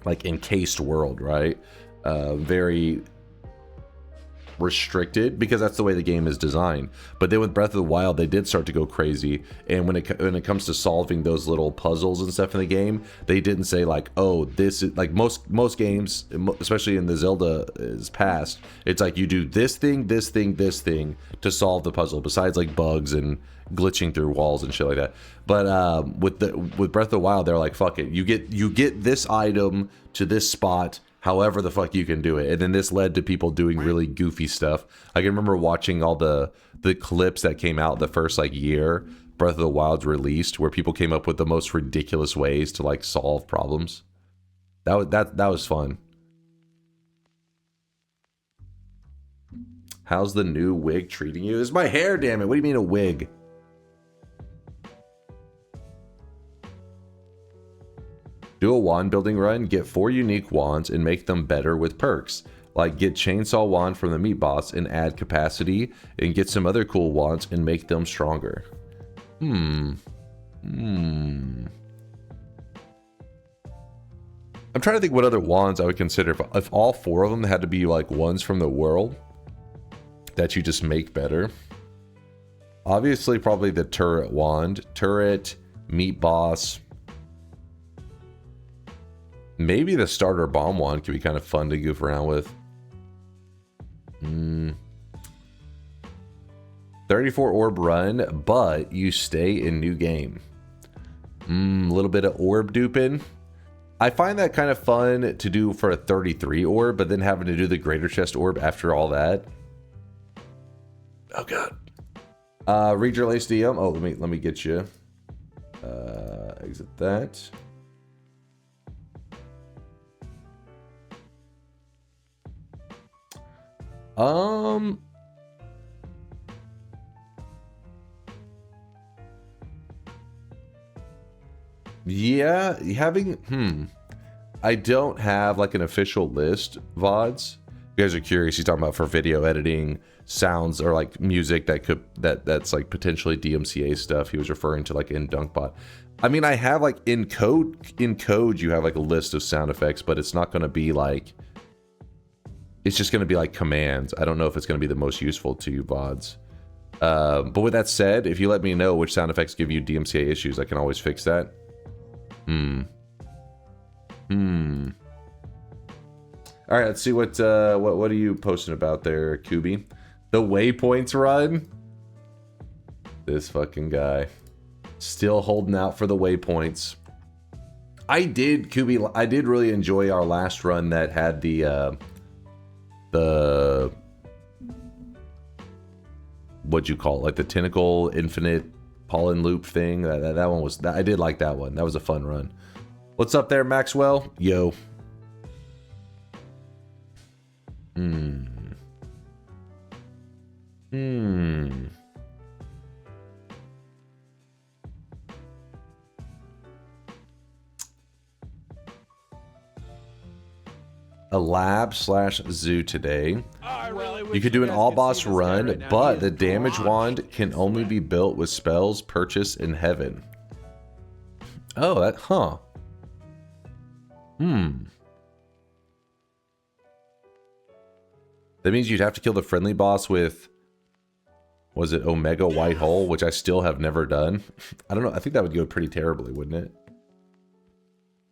like encased world, right? Very restricted because that's the way the game is designed. But then with Breath of the Wild, they did start to go crazy. And when it comes to solving those little puzzles and stuff in the game, they didn't say like, oh, this is like most games, especially in the Zelda's past, it's like you do this thing, this thing, this thing to solve the puzzle. Besides like bugs and glitching through walls and shit like that. But with Breath of the Wild, they're like, fuck it, you get this item to this spot however the fuck you can do it. And then this led to people doing really goofy stuff. I can remember watching all the clips that came out the first like year Breath of the Wild's released, where people came up with the most ridiculous ways to like solve problems. That was fun. How's the new wig treating you? It's my hair, damn it. What do you mean a wig? Do a wand building run, get 4 unique wands and make them better with perks. Like get chainsaw wand from the meat boss and add capacity, and get some other cool wands and make them stronger. I'm trying to think what other wands I would consider if all 4 of them had to be like ones from the world that you just make better. Obviously probably the turret wand, turret, meat boss. Maybe the starter bomb wand could be kind of fun to goof around with. 34 orb run, but you stay in new game. A little bit of orb duping. I find that kind of fun to do for a 33 orb, but then having to do the greater chest orb after all that. Oh god. Read your latest DM. Oh, let me get you. Exit that. Yeah, having I don't have like an official list VODs. You guys are curious, he's talking about for video editing, sounds or like music that's like potentially DMCA stuff. He was referring to like in DunkBot. I mean, I have like in code you have like a list of sound effects, but it's not going to be like, it's just going to be like commands. I don't know if it's going to be the most useful to you VODs. But with that said, if you let me know which sound effects give you DMCA issues, I can always fix that. All right, let's see what are you posting about there, Kubi? The waypoints run. This fucking guy, still holding out for the waypoints. I did, Kubi. I did really enjoy our last run that had the what'd you call it? Like the tentacle infinite pollen loop thing. That one was. I did like that one. That was a fun run. What's up there, Maxwell? Yo. A lab/zoo today. You could do an all boss run, but the damage wand can only be built with spells purchased in heaven. Oh, that, huh. That means you'd have to kill the friendly boss with, was it Omega White Hole, which I still have never done. I don't know. I think that would go pretty terribly, wouldn't it?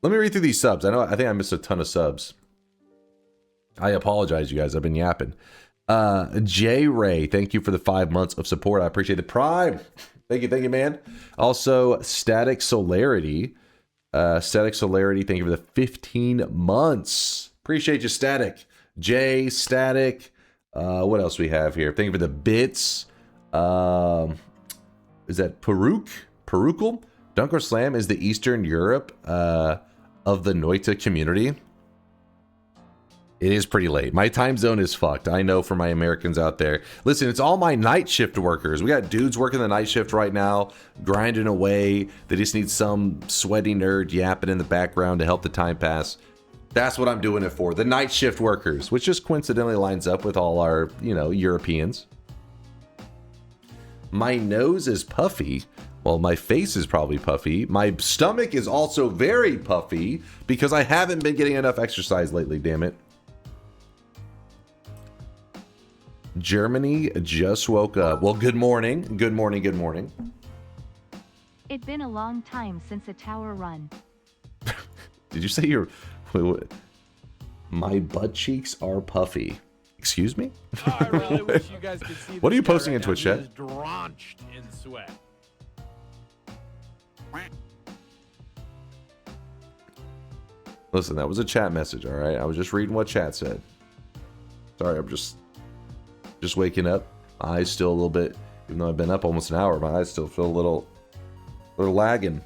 Let me read through these subs. I think I missed a ton of subs. I apologize, you guys. I've been yapping. J Ray, thank you for the 5 months of support. I appreciate the prime. Thank you, man. Also, Static Solarity. Static Solarity, thank you for the 15 months. Appreciate you, Static. Jay, Static. What else we have here? Thank you for the bits. Is that Perukal? DunkOrSlam is the Eastern Europe of the Noita community. It is pretty late. My time zone is fucked. I know for my Americans out there. Listen, it's all my night shift workers. We got dudes working the night shift right now, grinding away. They just need some sweaty nerd yapping in the background to help the time pass. That's what I'm doing it for. The night shift workers, which just coincidentally lines up with all our, Europeans. My nose is puffy. Well, my face is probably puffy. My stomach is also very puffy because I haven't been getting enough exercise lately, damn it. Germany just woke up. Well, good morning. Good morning. Good morning. It's been a long time since a tower run. Did you say you're... Wait. My butt cheeks are puffy. Excuse me? Oh, I really wish you guys could see. What are you this guy posting right in now. Twitch He chat? is drenched in sweat. Listen, that was a chat message, all right? I was just reading what chat said. Sorry, I'm just waking up. My eyes still a little bit, even though I've been up almost an hour, my eyes still feel a little lagging.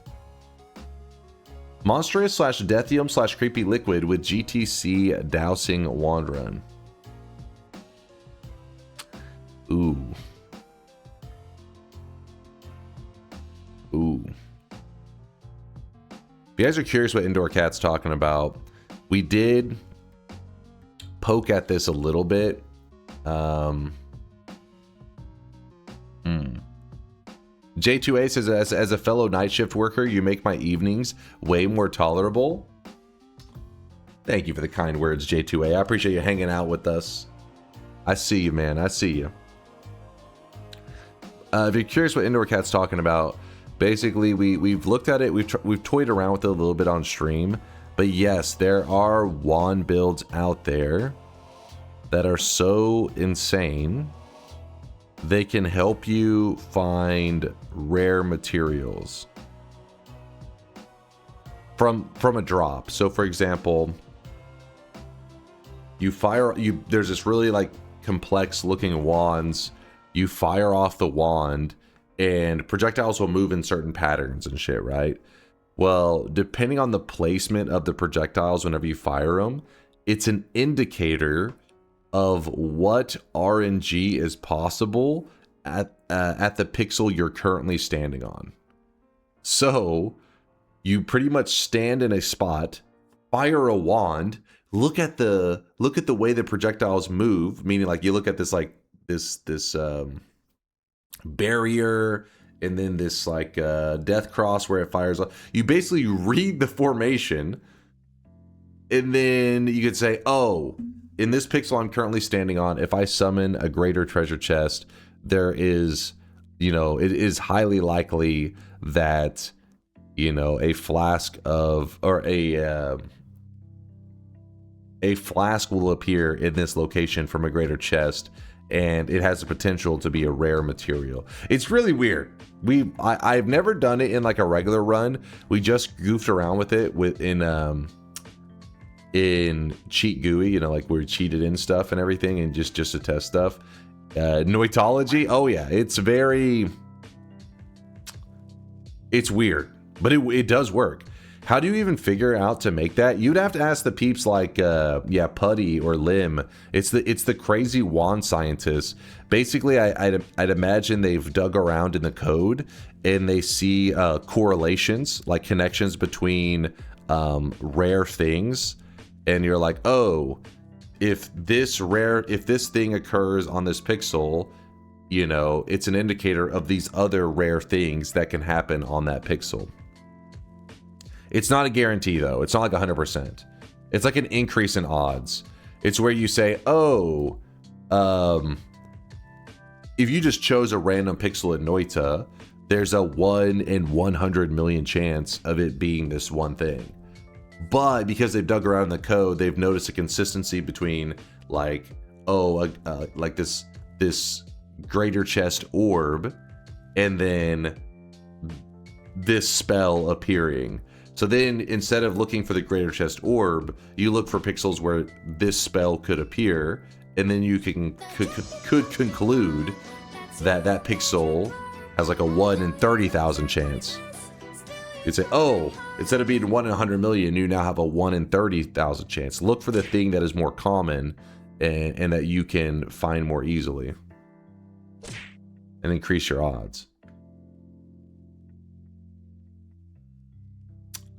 Monstrous / Deathium / Creepy Liquid with GTC Dowsing Wand Run. Ooh. Ooh. If you guys are curious what Indoor Cat's talking about, we did poke at this a little bit. J2A says, as a fellow night shift worker, you make my evenings way more tolerable. Thank you for the kind words, J2A. I appreciate you hanging out with us. I see you, man. I see you. If you're curious what Indoor Cat's talking about, basically we've looked at it. We've toyed around with it a little bit on stream. But yes, there are wand builds out there that are so insane. They can help you find rare materials from a drop. So for example, there's this really like complex looking wands. You fire off the wand and projectiles will move in certain patterns and shit, right? Well, depending on the placement of the projectiles whenever you fire them, it's an indicator of what RNG is possible at the pixel you're currently standing on. So you pretty much stand in a spot, fire a wand, look at the way the projectiles move, meaning like you look at this like this barrier and then this like death cross where it fires off. You basically read the formation and then you could say, oh, in this pixel I'm currently standing on, if I summon a greater treasure chest, there is, it is highly likely that, a flask of, or a flask will appear in this location from a greater chest, and it has the potential to be a rare material. It's really weird. I've never done it in like a regular run. We just goofed around with it in Cheat GUI, like we cheated in stuff and everything, and just to test stuff. Noitology, oh yeah, it's weird, but it does work. How do you even figure out to make that? You'd have to ask the peeps like Putty or Lim. It's the crazy wand scientists. Basically, I'd imagine they've dug around in the code and they see correlations, like connections between rare things. And you're like, oh, if this thing occurs on this pixel, it's an indicator of these other rare things that can happen on that pixel. It's not a guarantee though. It's not like 100%. It's like an increase in odds. It's where you say, oh, if you just chose a random pixel in Noita, there's a 1 in 100 million chance of it being this one thing. But because they've dug around in the code, they've noticed a consistency between like, like this greater chest orb and then this spell appearing. So then instead of looking for the greater chest orb, you look for pixels where this spell could appear, and then you could conclude that pixel has like a 1 in 30,000 chance. You'd say, oh, instead of being 1 in 100 million, you now have a 1 in 30,000 chance. Look for the thing that is more common and that you can find more easily and increase your odds.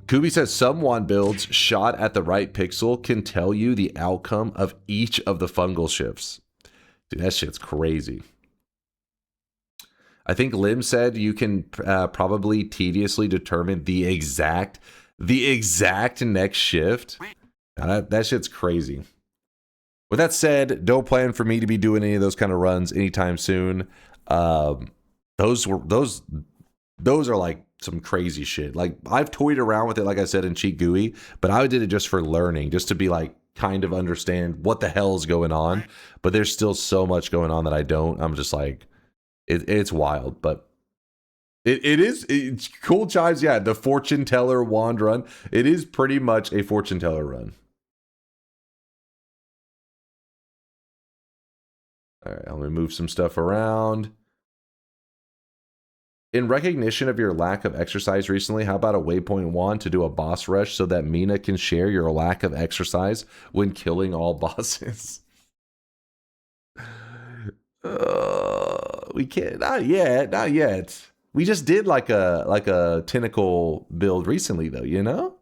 Kubi says some wand builds shot at the right pixel can tell you the outcome of each of the fungal shifts. Dude, that shit's crazy. I think Lim said you can probably tediously determine the exact next shift. Now that shit's crazy. With that said, don't plan for me to be doing any of those kind of runs anytime soon. Those are like some crazy shit. Like I've toyed around with it, like I said, in Cheat GUI, but I did it just for learning, just to be like kind of understand what the hell is going on. But there's still so much going on that I don't. I'm just like, it's wild, but it's cool. Chives, yeah. The fortune teller wand run. It is pretty much a fortune teller run. All right, let me move some stuff around. In recognition of your lack of exercise recently, how about a waypoint wand to do a boss rush so that Mina can share your lack of exercise when killing all bosses? We can't. Not yet. Not yet. We just did like a tentacle build recently, though. You know,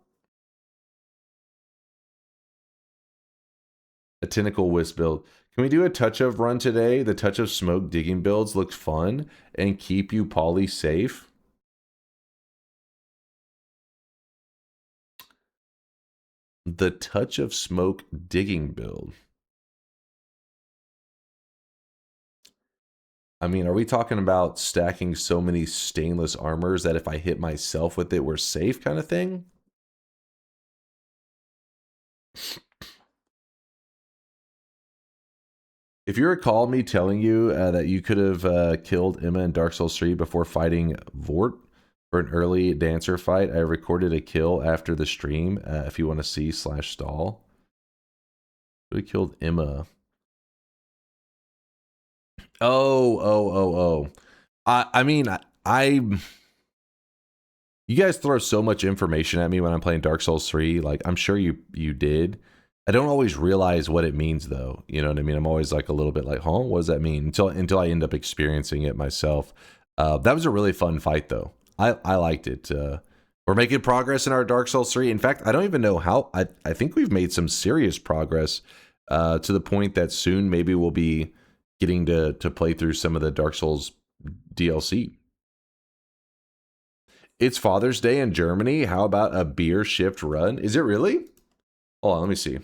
a tentacle wisp build. Can we do a touch of run today? The touch of smoke digging builds look fun and keep you poly safe. The touch of smoke digging build. I mean, are we talking about stacking so many stainless armors that if I hit myself with it, we're safe kind of thing? If you recall me telling you that you could have killed Emma in Dark Souls 3 before fighting Vort for an early dancer fight, I recorded a kill after the stream. If you want to see /stall. We killed Emma. Oh. I mean, you guys throw so much information at me when I'm playing Dark Souls 3. Like, I'm sure you did. I don't always realize what it means, though. You know what I mean? I'm always like a little bit like, huh? What does that mean? Until I end up experiencing it myself. That was a really fun fight, though. I liked it. We're making progress in our Dark Souls 3. In fact, I don't even know how. I think we've made some serious progress to the point that soon maybe we'll be getting to play through some of the Dark Souls DLC. It's Father's Day in Germany. How about a beer shift run? Is it really? Hold on, let me see.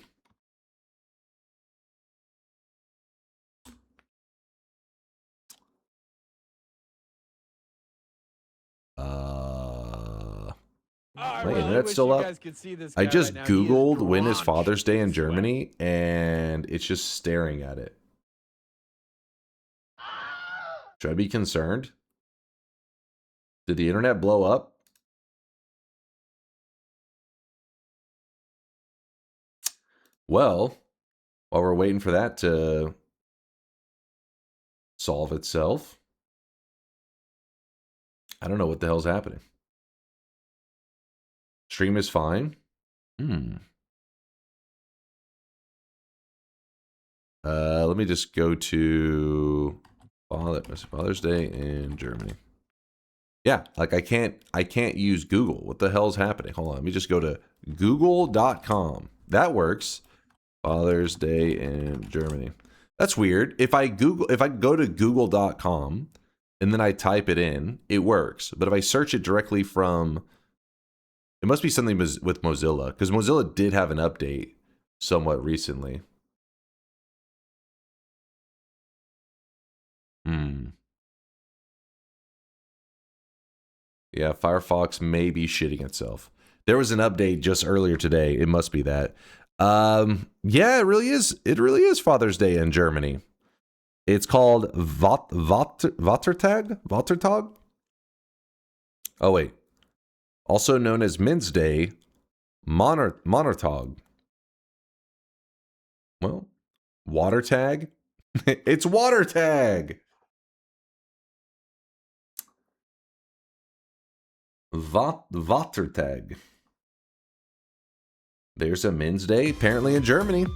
My internet's still up. I just Googled when is Father's Day in Germany, and it's just staring at it. Should I be concerned? Did the internet blow up? Well, while we're waiting for that to solve itself, I don't know what the hell's happening. Stream is fine. Let me just go to Father's Day in Germany. Yeah, like I can't use Google. What the hell's happening? Hold on, let me just go to google.com. That works. Father's Day in Germany. That's weird. If I go to google.com and then I type it in, it works. But if I search it directly from, it must be something with Mozilla, because Mozilla did have an update somewhat recently. Yeah, Firefox may be shitting itself. There was an update just earlier today. It must be that. Yeah, it really is. It really is Father's Day in Germany. It's called Vatertag? Oh, wait. Also known as Men's Day, Monertag. Well, water tag? It's water tag! Vatertag. There's a Men's Day, apparently in Germany.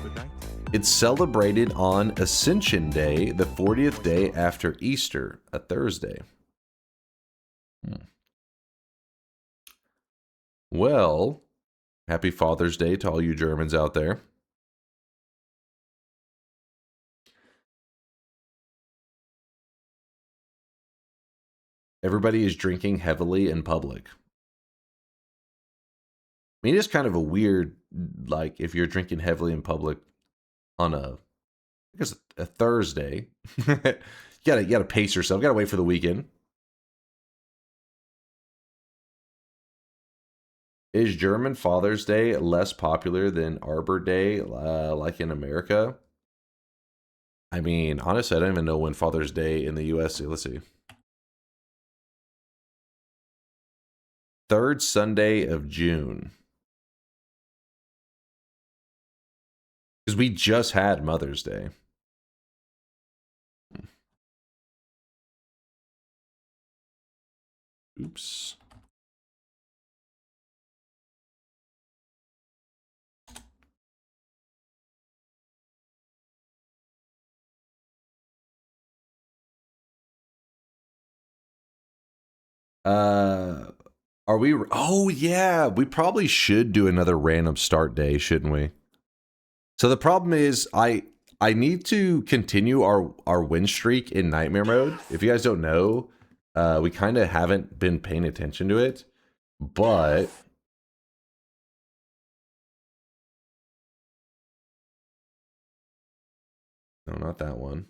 Good night. It's celebrated on Ascension Day, the 40th day after Easter, a Thursday. Well, happy Father's Day to all you Germans out there. Everybody is drinking heavily in public. mean, it's kind of a weird, like, if you're drinking heavily in public on I guess a Thursday, you gotta pace yourself. You gotta wait for the weekend. Is German Father's Day less popular than Arbor Day, like in America? I mean, honestly, I don't even know when Father's Day in the U.S. is. Let's see. Third Sunday of June. Because we just had Mother's Day. Oops. Are we? Oh yeah, we probably should do another random start day, shouldn't we? So the problem is, I need to continue our win streak in Nightmare mode. If you guys don't know, we kind of haven't been paying attention to it, but no, not that one.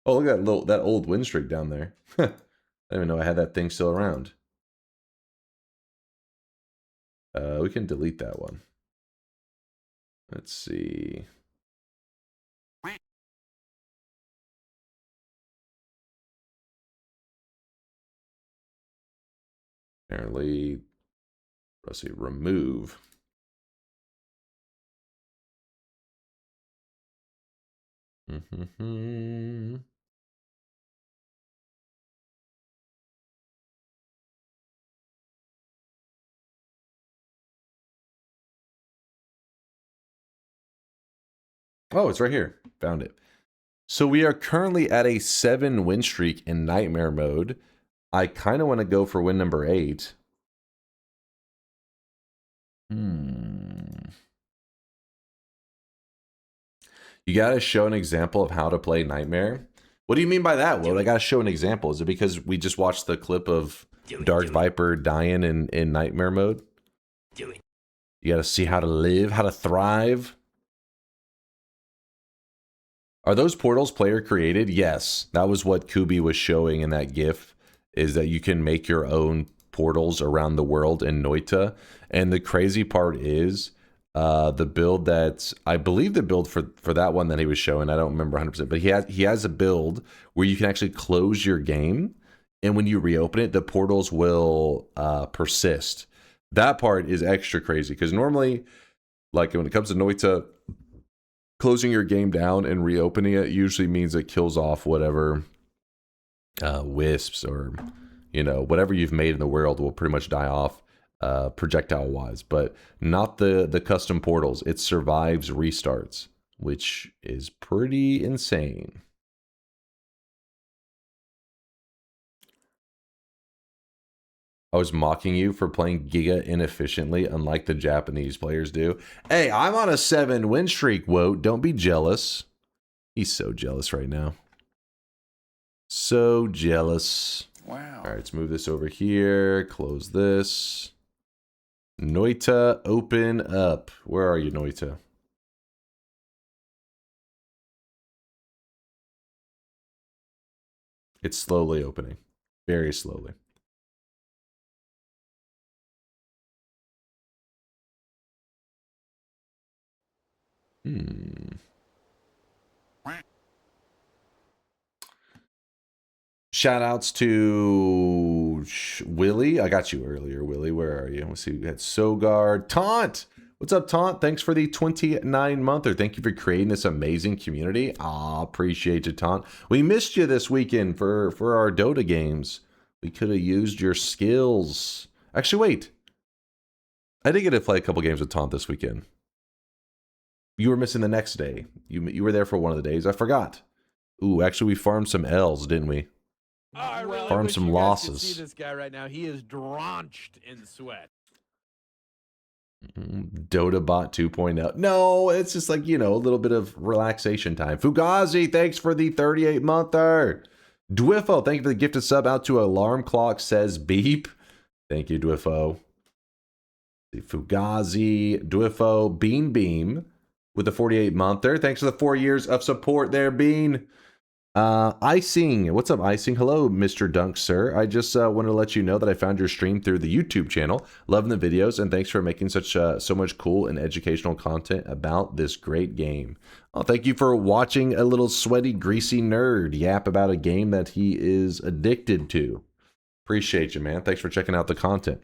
Oh, look at that old win streak down there. I didn't even know I had that thing still around. We can delete that one. Let's see. Apparently, let's see, remove. Oh, it's right here. Found it. So we are currently at a 7 win streak in Nightmare mode. I kind of want to go for win number 8. You got to show an example of how to play Nightmare. What do you mean by that, Will? I got to show an example. Is it because we just watched the clip of Dark Viper dying in Nightmare mode? You got to see how to live, how to thrive. Are those portals player created? Yes. That was what Kubi was showing in that GIF, is that you can make your own portals around the world in Noita. And the crazy part is the build that, I believe the build for that one that he was showing, I don't remember 100%, but he has a build where you can actually close your game, and when you reopen it, the portals will persist. That part is extra crazy, because normally, like when it comes to Noita, closing your game down and reopening it usually means it kills off whatever wisps or, you know, whatever you've made in the world will pretty much die off projectile wise, but not the custom portals. It survives restarts, which is pretty insane. I was mocking you for playing Giga inefficiently, unlike the Japanese players do. Hey, I'm on a 7 win streak, Woat. Don't be jealous. He's so jealous right now. So jealous. Wow. All right, let's move this over here. Close this. Noita, open up. Where are you, Noita? It's slowly opening. Very slowly. Shout outs to Willie. I got you earlier, Willie. Where are you? Let's see. We got Sogard. Taunt. What's up, Taunt? Thanks for the 29-monther. Thank you for creating this amazing community. Appreciate you, Taunt. We missed you this weekend for our Dota games. We could have used your skills. Actually, wait. I did get to play a couple games with Taunt this weekend. You were missing the next day. You were there for one of the days. I forgot. Ooh, actually, we farmed some L's, didn't we? Oh, I really Farm wish some you guys losses. could see this guy right now. He is drenched in sweat. Dota bot 2.0. No, it's just like, you know, a little bit of relaxation time. Fugazi, thanks for the 38-monther. Dwiffo, thank you for the gifted sub out to Alarm Clock Says Beep. Thank you, Dwiffo. Fugazi, Dwifo, Beam with the 48-monther. Thanks for the 4 years of support there, Bean. Icing, what's up, Icing? Hello, Mr. Dunk, sir. I just wanted to let you know that I found your stream through the YouTube channel. Loving the videos, and thanks for making so much cool and educational content about this great game. Oh, thank you for watching a little sweaty, greasy nerd yap about a game that he is addicted to. Appreciate you, man. Thanks for checking out the content.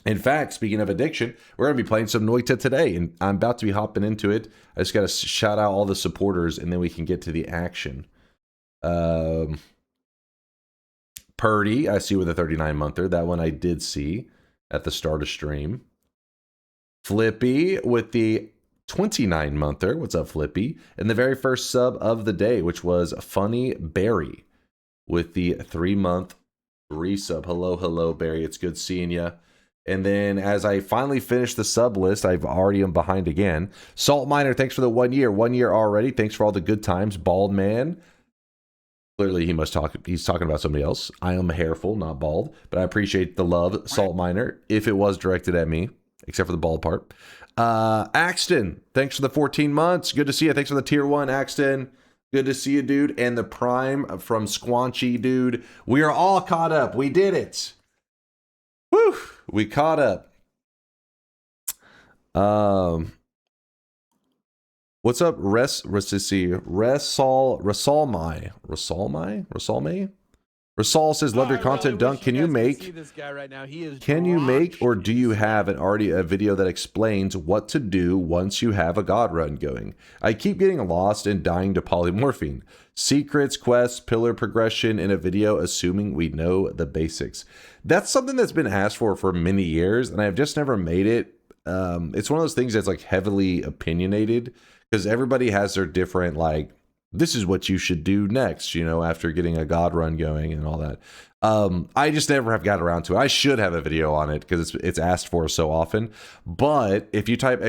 In fact, speaking of addiction, we're going to be playing some Noita today, and I'm about to be hopping into it. I just got to shout out all the supporters, and then we can get to the action. Purdy, I see with a 39-monther. That one I did see at the start of stream. Flippy with the 29-monther. What's up, Flippy? And the very first sub of the day, which was Funny Barry with the 3-month resub. Hello, Barry. It's good seeing you. And then as I finally finish the sub list, I've already am behind again. Salt Miner, thanks for the 1 year. 1 year already. Thanks for all the good times. Bald Man. Clearly, he's talking about somebody else. I am hairful, not bald, but I appreciate the love, Salt Miner, if it was directed at me, except for the bald part. Axton, thanks for the 14 months. Good to see you. Thanks for the tier 1, Axton. Good to see you, dude. And the Prime from Squanchy, dude. We are all caught up. We did it. Woo! We caught up. What's up, Rasal says, love your content, Dunk. Can you make or do you have a video that explains what to do once you have a god run going? I keep getting lost and dying to polymorphine. Secrets, quests, pillar progression in a video, assuming we know the basics. That's something that's been asked for many years, and I've just never made it. It's one of those things that's like heavily opinionated, because everybody has their different, like, this is what you should do next, you know, after getting a god run going and all that. I just never have got around to it. I should have a video on it because it's asked for so often. But if you type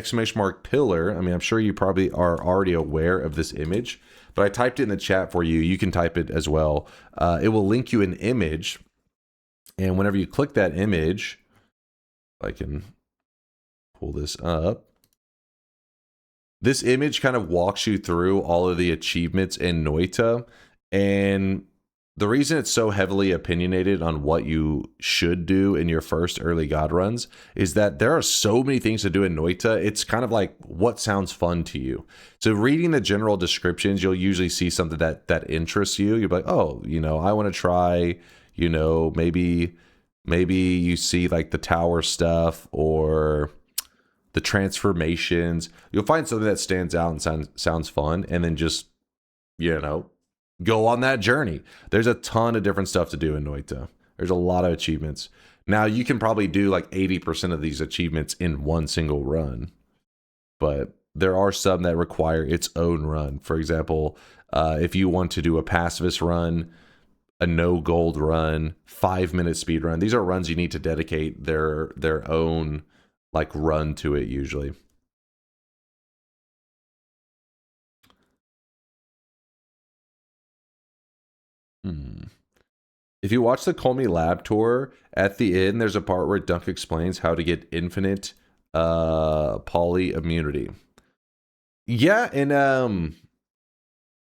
!pillar, I mean, I'm sure you probably are already aware of this image, but I typed it in the chat for you. You can type it as well. It will link you an image. And whenever you click that image, I can pull this up. This image kind of walks you through all of the achievements in Noita, and the reason it's so heavily opinionated on what you should do in your first early god runs is that there are so many things to do in Noita. It's kind of like what sounds fun to you. So reading the general descriptions, you'll usually see something that interests you. You'll be like, oh, you know, I want to try, you know, maybe you see like the tower stuff or the transformations. You'll find something that stands out and sounds fun, and then just, you know, go on that journey. There's a ton of different stuff to do in Noita. There's a lot of achievements. Now, you can probably do like 80% of these achievements in one single run, but there are some that require its own run. For example, if you want to do a pacifist run, a no gold run, 5-minute speed run, these are runs you need to dedicate their own like run to it usually. If you watch the Call Me Lab tour, at the end there's a part where Dunk explains how to get infinite poly immunity. Yeah, and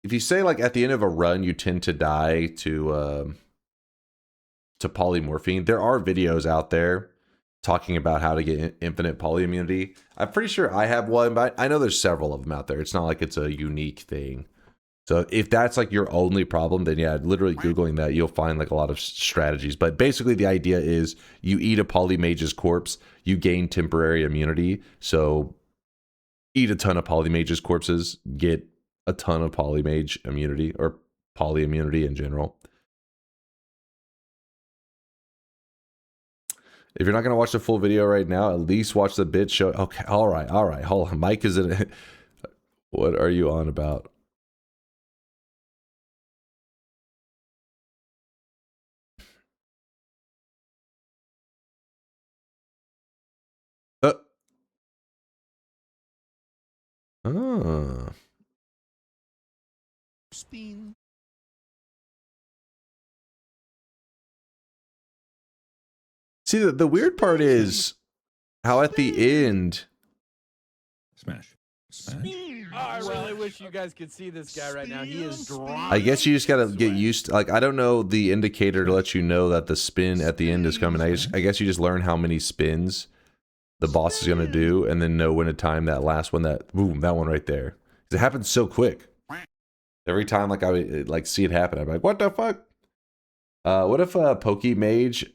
if you say like at the end of a run you tend to die to polymorphine, there are videos out there talking about how to get infinite poly immunity. I'm pretty sure I have one, but I know there's several of them out there. It's not like it's a unique thing. So if that's like your only problem, then yeah, literally Googling that, you'll find like a lot of strategies. But basically the idea is you eat a polymage's corpse, you gain temporary immunity. So eat a ton of polymage's corpses, get a ton of polymage immunity or poly immunity in general. If you're not going to watch the full video right now, at least watch the bit show. Okay, all right. Hold on. Mike is in it. What are you on about? Spin. See, the weird part is How at the end? Smash. Smash. Oh, I really wish you guys could see this guy right now. He is drawn. I guess you just gotta get used to, like, I don't know the indicator to let you know that the spin at the end is coming. I guess you just learn how many spins the boss is gonna do, and then know when to time that last one. That boom, that one right there. It happens so quick. Every time, like I would like see it happen, I'd be like, "What the fuck?" What if a Pokemage?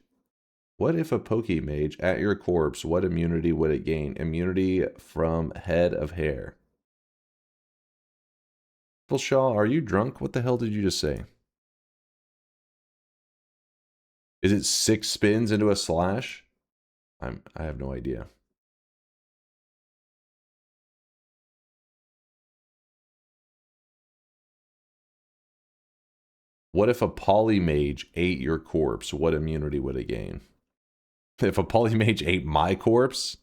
What if a Pokemage at your corpse? What immunity would it gain? Immunity from head of hair. Shaw, are you drunk? What the hell did you just say? Is it 6 spins into a slash? I have no idea. What if a Polymage ate your corpse? What immunity would it gain? If a Polymage ate my corpse,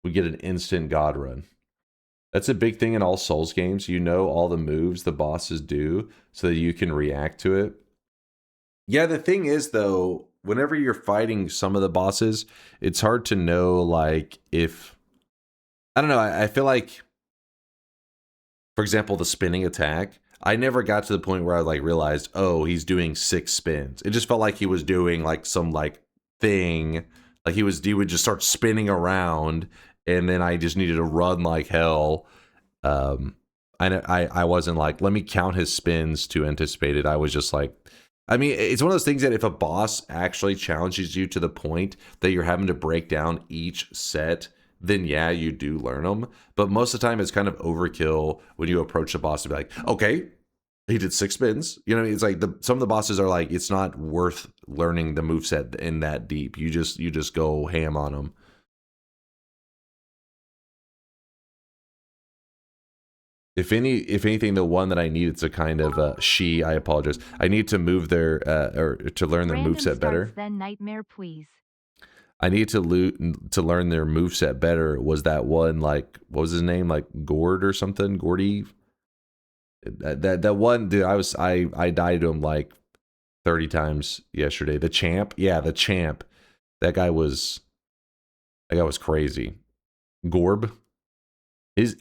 we get an instant God run. That's a big thing in all Souls games. You know all the moves the bosses do so that you can react to it. Yeah, the thing is, though, whenever you're fighting some of the bosses, it's hard to know, like, if... I don't know, I feel like, for example, the spinning attack, I never got to the point where I, like, realized, oh, he's doing 6 spins. It just felt like he was doing, like, some, like, thing. Like, he would just start spinning around, and then I just needed to run like hell. I wasn't like, let me count his spins to anticipate it. I was just like, I mean, it's one of those things that if a boss actually challenges you to the point that you're having to break down each set, then yeah, you do learn them. But most of the time, it's kind of overkill when you approach a boss to be like, okay, he did 6 spins. You know, it's like some of the bosses are like, it's not worth learning the moveset in that deep. You just go ham on them. If anything, the one that I need, it's a kind of I apologize. I need to move their or to learn their moveset better. Then nightmare, please. I need to learn their moveset better. Was that one, like, what was his name? Like Gord or something? Gordy? That one dude, I died to him like 30 times yesterday. The champ? Yeah, the champ. That guy was crazy. Gorb?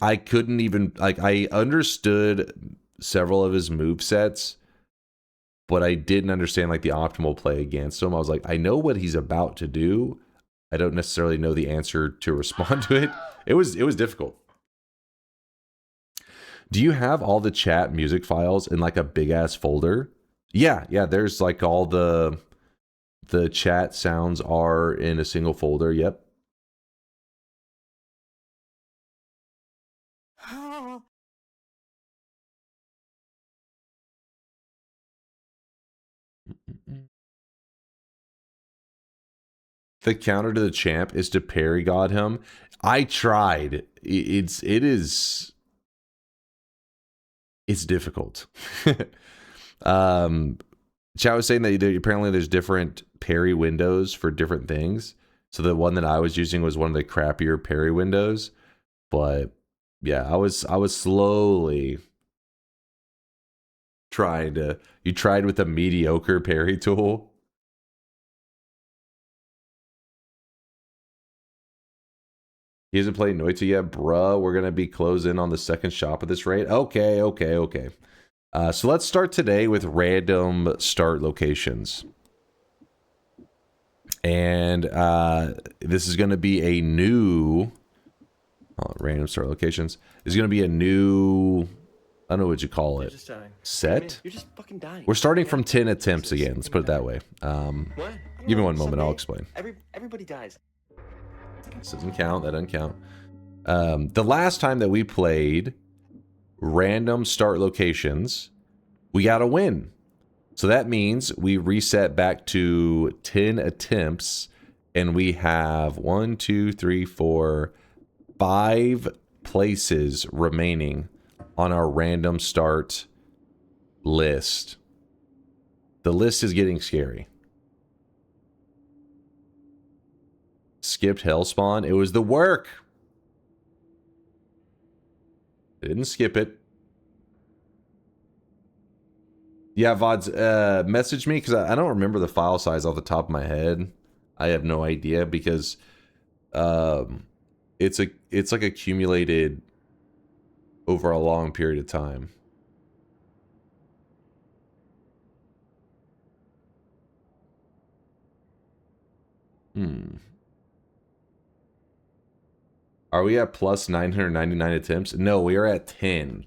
I couldn't even, like, I understood several of his movesets, but I didn't understand, like, the optimal play against him. I was like, I know what he's about to do. I don't necessarily know the answer to respond to it. It was difficult. Do you have all the chat music files in, like, a big-ass folder? Yeah, there's, like, all the chat sounds are in a single folder, yep. The counter to the champ is to parry god him. I tried. It's difficult. Chow was saying that apparently there's different parry windows for different things. So the one that I was using was one of the crappier parry windows. But yeah, I was slowly trying to. You tried with a mediocre parry tool. He hasn't played Noita yet, bruh. We're gonna be closing on the second shop of this raid. Okay. So let's start today with random start locations. And this is gonna be a new random start locations. This is gonna be a new, I don't know what you call it. Set? You're just fucking dying. We're starting from 10 attempts again. Let's put it that way. What? Give me one moment, I'll explain. Everybody dies. This doesn't count. That doesn't count. The last time that we played random start locations, we got a win. So that means we reset back to 10 attempts, and we have 1, 2, 3, 4, 5 places remaining on our random start list. The list is getting scary. Skipped Hellspawn. It was the work. I didn't skip it. Yeah, VODs, message me because I don't remember the file size off the top of my head. I have no idea because it's like accumulated over a long period of time. Are we at plus 999 attempts? No, we are at 10.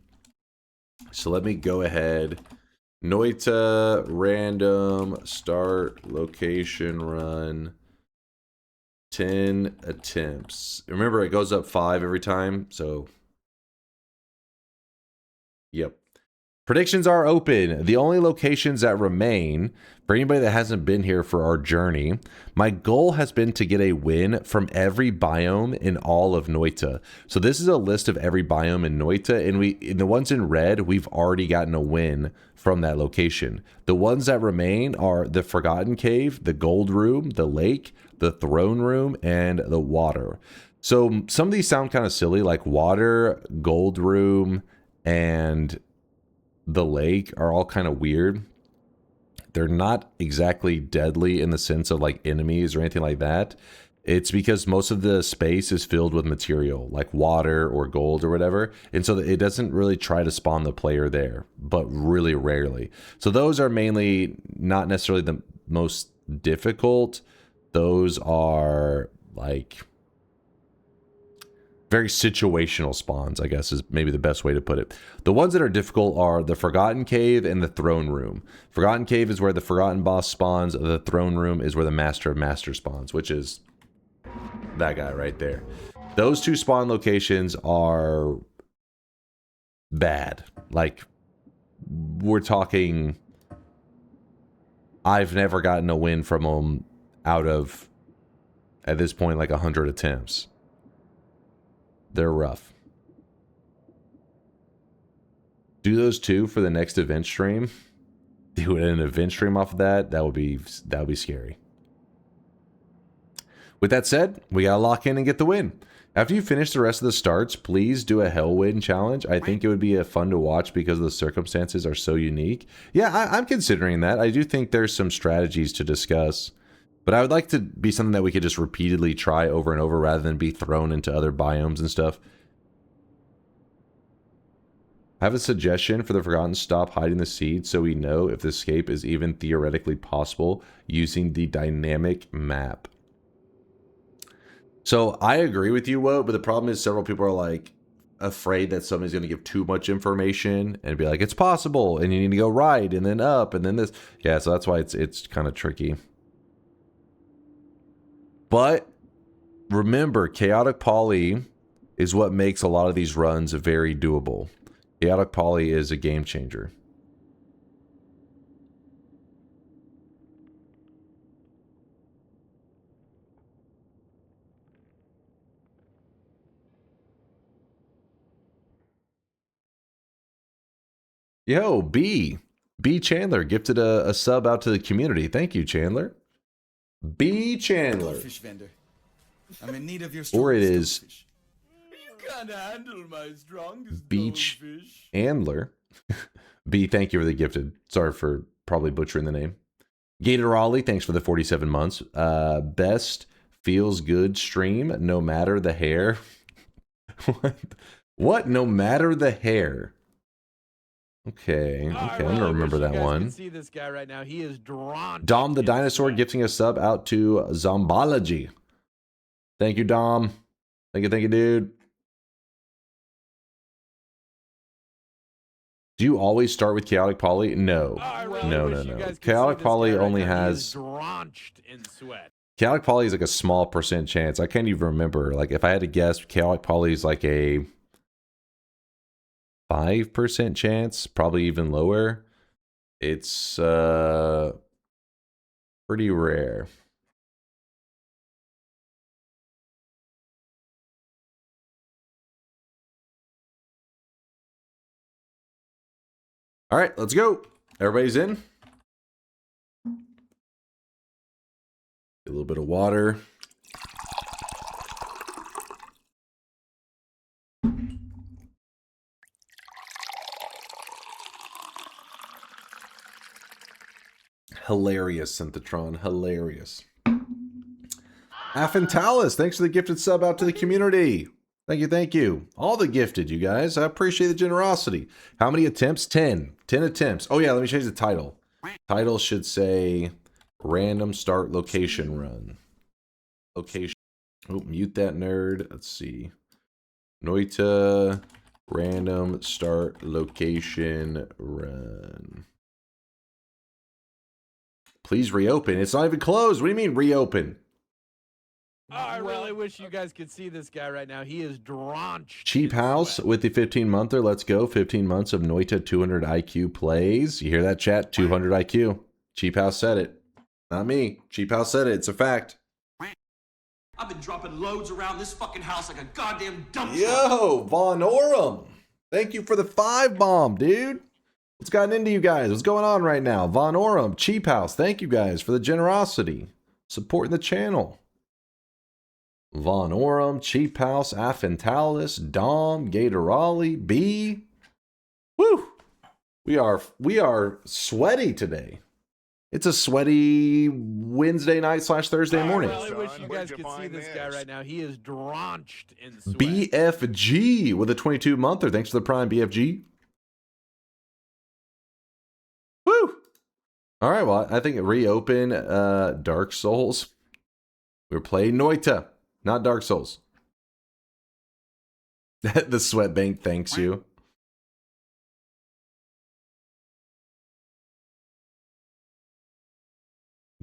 So let me go ahead. Noita, random, start, location, run. 10 attempts. Remember, it goes up 5 every time, so... Yep. Predictions are open. The only locations that remain, for anybody that hasn't been here for our journey, my goal has been to get a win from every biome in all of Noita. So this is a list of every biome in Noita, and in the ones in red, we've already gotten a win from that location. The ones that remain are the Forgotten Cave, the Gold Room, the Lake, the Throne Room, and the Water. So some of these sound kind of silly, like Water, Gold Room, and the Lake are all kind of weird. They're not exactly deadly in the sense of like enemies or anything like that. It's because most of the space is filled with material like water or gold or whatever. And so it doesn't really try to spawn the player there, but really rarely. So those are mainly not necessarily the most difficult. Those are like very situational spawns, I guess is maybe the best way to put it. The ones that are difficult are the Forgotten Cave and the Throne Room. Forgotten Cave is where the Forgotten Boss spawns. The Throne Room is where the Master of Masters spawns, which is that guy right there. Those two spawn locations are bad. Like, we're talking... I've never gotten a win from them out of, at this point, like 100 attempts. They're rough. Do those two for the next event stream. Do an event stream off of that. That would be scary. With that said, we gotta lock in and get the win. After you finish the rest of the starts, please do a Hell Win challenge. I think it would be fun to watch because the circumstances are so unique. Yeah, I'm considering that. I do think there's some strategies to discuss. But I would like to be something that we could just repeatedly try over and over rather than be thrown into other biomes and stuff. I have a suggestion for the Forgotten. Stop hiding the seeds so we know if the escape is even theoretically possible using the dynamic map. So I agree with you, Woe, but the problem is several people are like afraid that somebody's going to give too much information and be like, it's possible and you need to go right and then up and then this. Yeah, so that's why it's kind of tricky. But remember, Chaotic Poly is what makes a lot of these runs very doable. Chaotic Poly is a game changer. Yo, B Chandler gifted a sub out to the community. Thank you, Chandler. B Chandler. Fish vendor. I'm in need of your or it is You can't handle my strongest Beach goldfish. Andler. B, thank you for the gifted. Sorry for probably butchering the name. Gator Raleigh, thanks for the 47 months. Best feels good stream, no matter the hair. What? No matter the hair. Okay, I'm gonna remember that one. See this guy right now. He is drawn. Dom the Dinosaur gifting a sub out to Zombology. Thank you, Dom. Thank you, dude. Do you always start with Chaotic Poly? No. No. Chaotic Poly only has... drenched in sweat. Chaotic Poly is like a small percent chance. I can't even remember. Like, if I had to guess, Chaotic Poly is like a 5% chance, probably even lower. It's pretty rare. All right, let's go. Everybody's in. A little bit of water. Hilarious, Synthetron. Hilarious. Affentalis, thanks for the gifted sub out to the community. Thank you, thank you. All the gifted, you guys. I appreciate the generosity. How many attempts? 10. 10 attempts. Oh yeah, let me change the title. Title should say random start location run. Location. Oh, mute that nerd. Let's see. Noita random start location run. Please reopen. It's not even closed. What do you mean reopen? Oh, I really wish you guys could see this guy right now. He is drenched. Cheap House with the 15-monther. Let's go. 15 months of Noita 200 IQ plays. You hear that, chat? 200 IQ. Cheap House said it. Not me. Cheap House said it. It's a fact. I've been dropping loads around this fucking house like a goddamn dumpster. Yo, Von Oram. Thank you for the 5-bomb, dude. What's gotten into you guys? What's going on right now? Von Oram, Cheap House. Thank you guys for the generosity. Supporting the channel. Von Oram, Cheap House, Affentalis, Dom, Gatorali, B. Woo! We are sweaty today. It's a sweaty Wednesday night / Thursday morning. I really wish you guys could see this guy right now. He is drenched in sweat. BFG with a 22-monther. Thanks for the prime, BFG. Woo! All right, well, I think reopen Dark Souls. We're playing Noita, not Dark Souls. The sweat bank thanks you.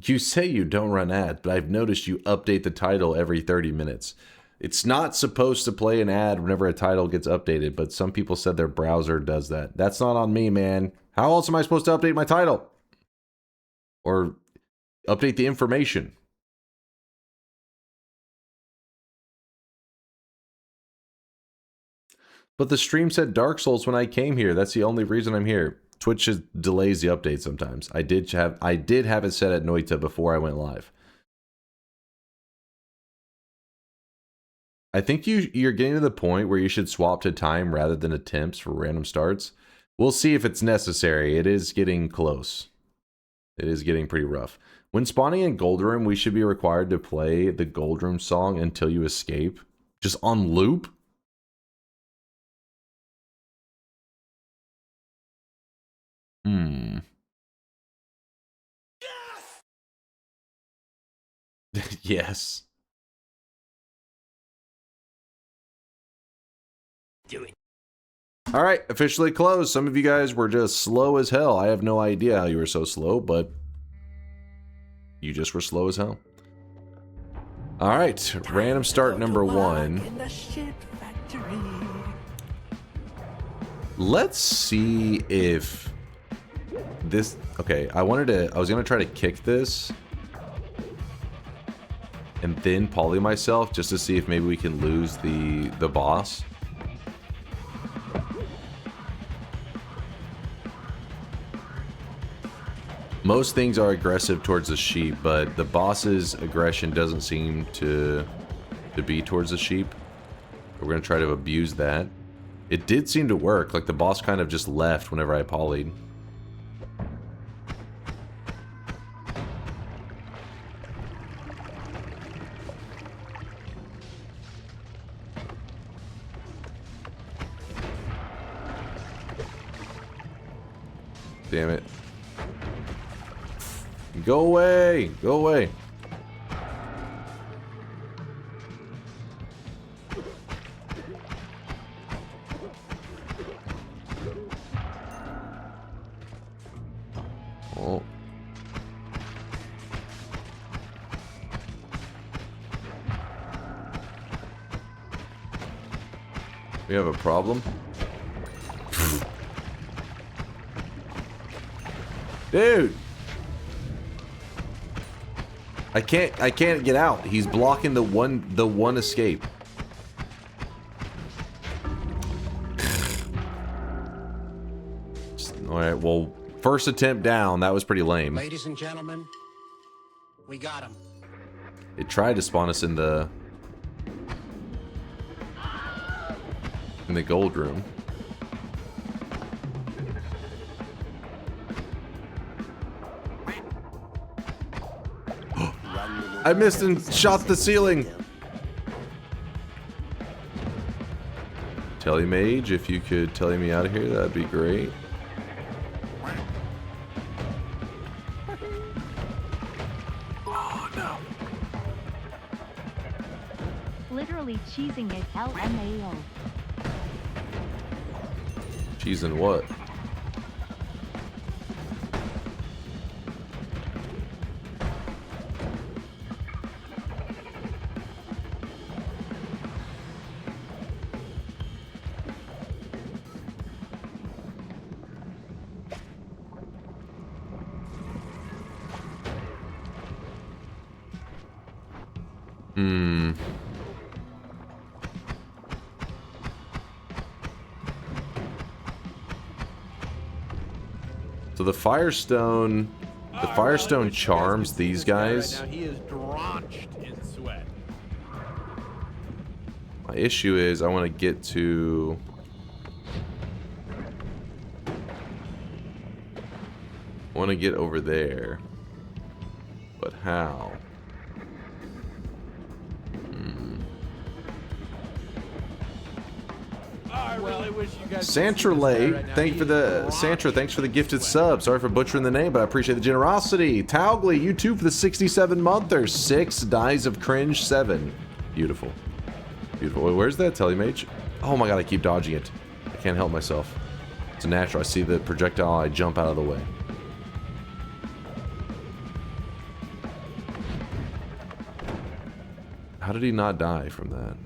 You say you don't run ads, but I've noticed you update the title every 30 minutes. It's not supposed to play an ad whenever a title gets updated, but some people said their browser does that. That's not on me, man. How else am I supposed to update my title? Or update the information? But the stream said Dark Souls when I came here. That's the only reason I'm here. Twitch just delays the update sometimes. I did have it set at Noita before I went live. I think you're getting to the point where you should swap to time rather than attempts for random starts. We'll see if it's necessary. It is getting close. It is getting pretty rough. When spawning in Gold Room, we should be required to play the Gold Room song until you escape. Just on loop. Yes! Yes. Do it. All right, officially closed. Some of you guys were just slow as hell. I have no idea how you were so slow, but you just were slow as hell. All right, random start number 1. Let's see if this... Okay, I was going to try to kick this and then poly myself just to see if maybe we can lose the boss. Most things are aggressive towards the sheep, but the boss's aggression doesn't seem to be towards the sheep. We're going to try to abuse that. It did seem to work, like the boss kind of just left whenever I polyed. Damn it. Go away! Go away! Oh. We have a problem. Dude! I can't get out. He's blocking the one escape. Alright, well, first attempt down. That was pretty lame. Ladies and gentlemen, we got him. It tried to spawn us in the Gold Room. I missed and shot the ceiling. Telemage, if you could tele me out of here, that'd be great. Oh no. Literally cheesing it, LMAO. Cheese and what? So the Firestone charms these guys. Right now, he is drenched in sweat. My issue is I want to get to... I want to get over there. But how? I really wish you guys. Santra thank you for the Santra. Thanks for the gifted sub. Sorry for butchering the name, but I appreciate the generosity. Taugly, you too for the 67 monthers. 6 dies of cringe 7. Beautiful, beautiful. Wait, where's that telemage? Oh my god, I keep dodging it. I can't help myself. It's natural. I see the projectile. I jump out of the way. How did he not die from that?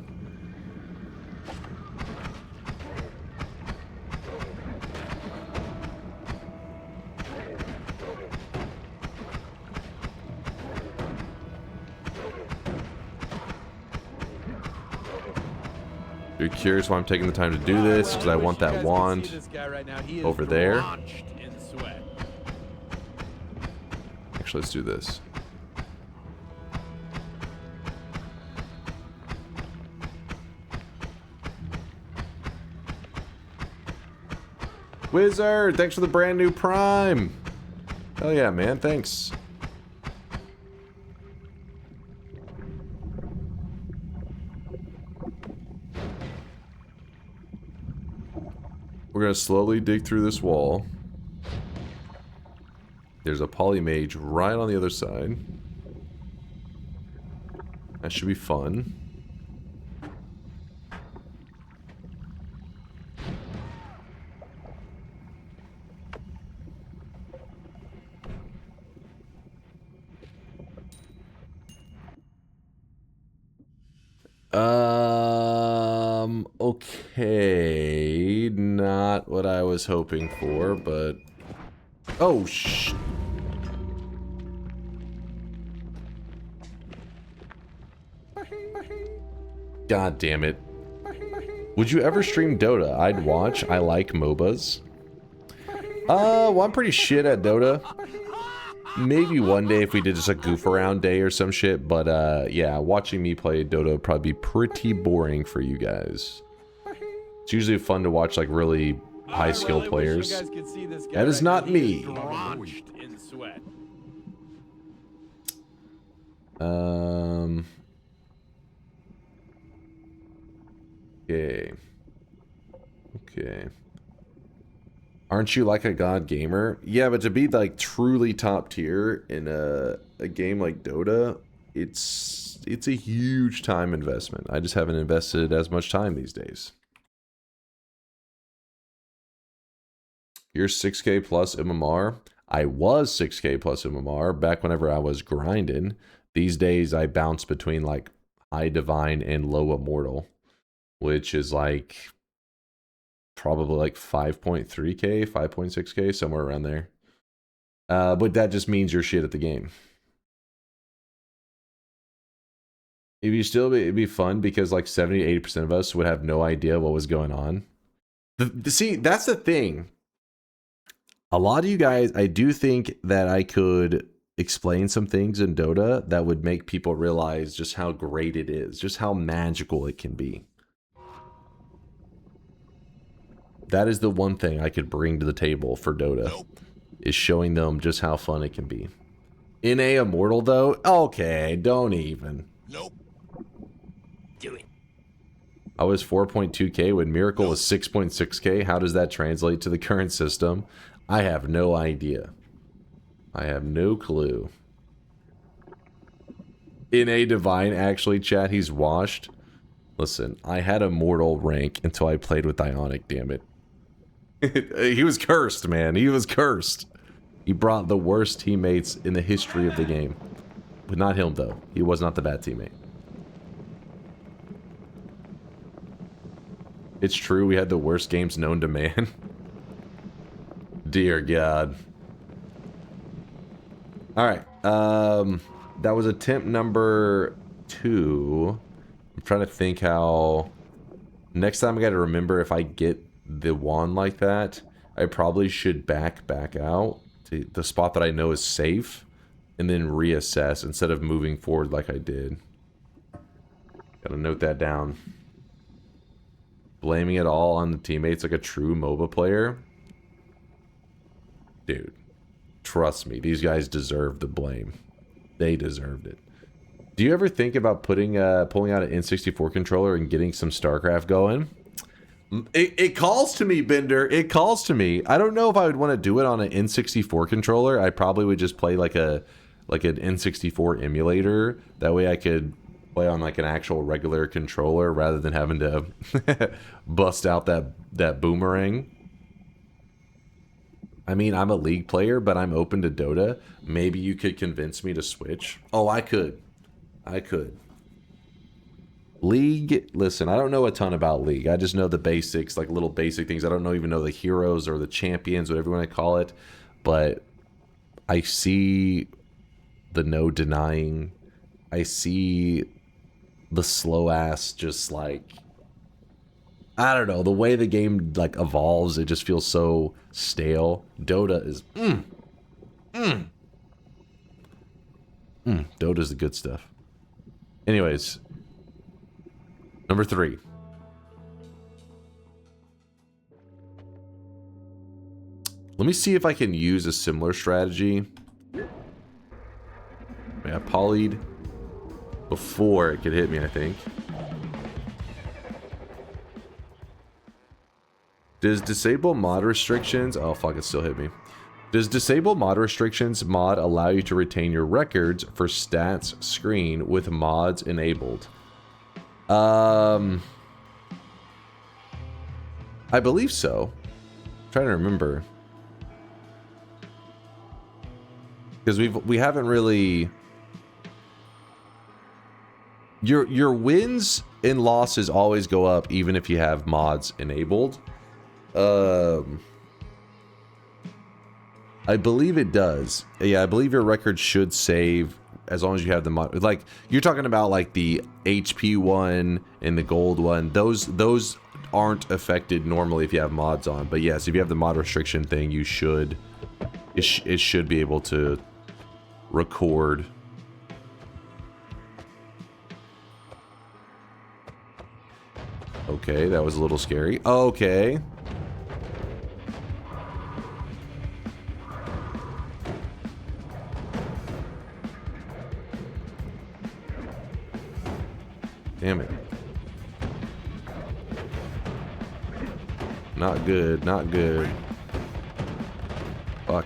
You're curious why I'm taking the time to do this? Because I want that wand over there. Actually, let's do this. Wizard, thanks for the brand new Prime. Hell yeah, man, thanks. We're gonna slowly dig through this wall. There's a polymage right on the other side. That should be fun. Okay, not what I was hoping for, but... Oh, God damn it. Would you ever stream Dota? I'd watch. I like MOBAs. Well, I'm pretty shit at Dota. Maybe one day if we did just a goof around day or some shit, but yeah, watching me play Dota would probably be pretty boring for you guys. It's usually fun to watch like really high skill players. That is not me. Okay. Okay. Aren't you like a god gamer? Yeah, but to be like truly top tier in a game like Dota, it's a huge time investment. I just haven't invested as much time these days. You're 6K plus MMR. I was 6K plus MMR back whenever I was grinding. These days I bounce between like high divine and low immortal, which is like probably like 5.3K, 5.6K, somewhere around there. But that just means you're shit at the game. If you still, it'd be fun because like 70 to 80% of us would have no idea what was going on. See, that's the thing. A lot of you guys, I do think that I could explain some things in Dota that would make people realize just how great it is, just how magical it can be. That is the one thing I could bring to the table for Dota, is showing them just how fun it can be. NA Immortal though? Okay, don't even. Nope. Do it. I was 4.2k when Miracle was 6.6k. How does that translate to the current system? I have no idea. I have no clue. NA Divine, actually, chat, he's washed. Listen, I had Immortal rank until I played with Ionic, damn it. He was cursed, man. He was cursed. He brought the worst teammates in the history of the game. But not him, though. He was not the bad teammate. It's true, we had the worst games known to man. Dear God. Alright, that was attempt number 2. I'm trying to think how... Next time I gotta remember if I get the wand like that, I probably should back out to the spot that I know is safe, and then reassess instead of moving forward like I did. Gotta note that down. Blaming it all on the teammates like a true MOBA player. Dude, trust me, these guys deserve the blame. They deserved it. Do you ever think about pulling out an N64 controller and getting some StarCraft going? It calls to me, Bender. It calls to me. I don't know if I would want to do it on an N64 controller. I probably would just play like an N64 emulator. That way I could play on like an actual regular controller rather than having to bust out that boomerang. I mean, I'm a League player, but I'm open to Dota. Maybe you could convince me to switch. Oh, I could. League, listen, I don't know a ton about League. I just know the basics, like little basic things. I don't even know the heroes or the champions, whatever you want to call it. But I see the no denying. I see the slow ass just like, I don't know, the way the game like evolves, it just feels so stale. Dota is Dota's the good stuff. Anyways, number 3. Let me see if I can use a similar strategy. Yeah, polyed before it could hit me, I think. Does disable mod restrictions... Oh, fuck, it still hit me. Does disable mod restrictions mod allow you to retain your records for stats screen with mods enabled? I believe so. I'm trying to remember. Because we haven't really... Your wins and losses always go up even if you have mods enabled. I believe it does. Yeah, I believe your record should save as long as you have the mod. Like, you're talking about like the HP one and the gold one. Those aren't affected normally if you have mods on. But yes, if you have the mod restriction thing, you should... It should be able to record. Okay, that was a little scary. Okay. Damn it. Not good, not good. Fuck.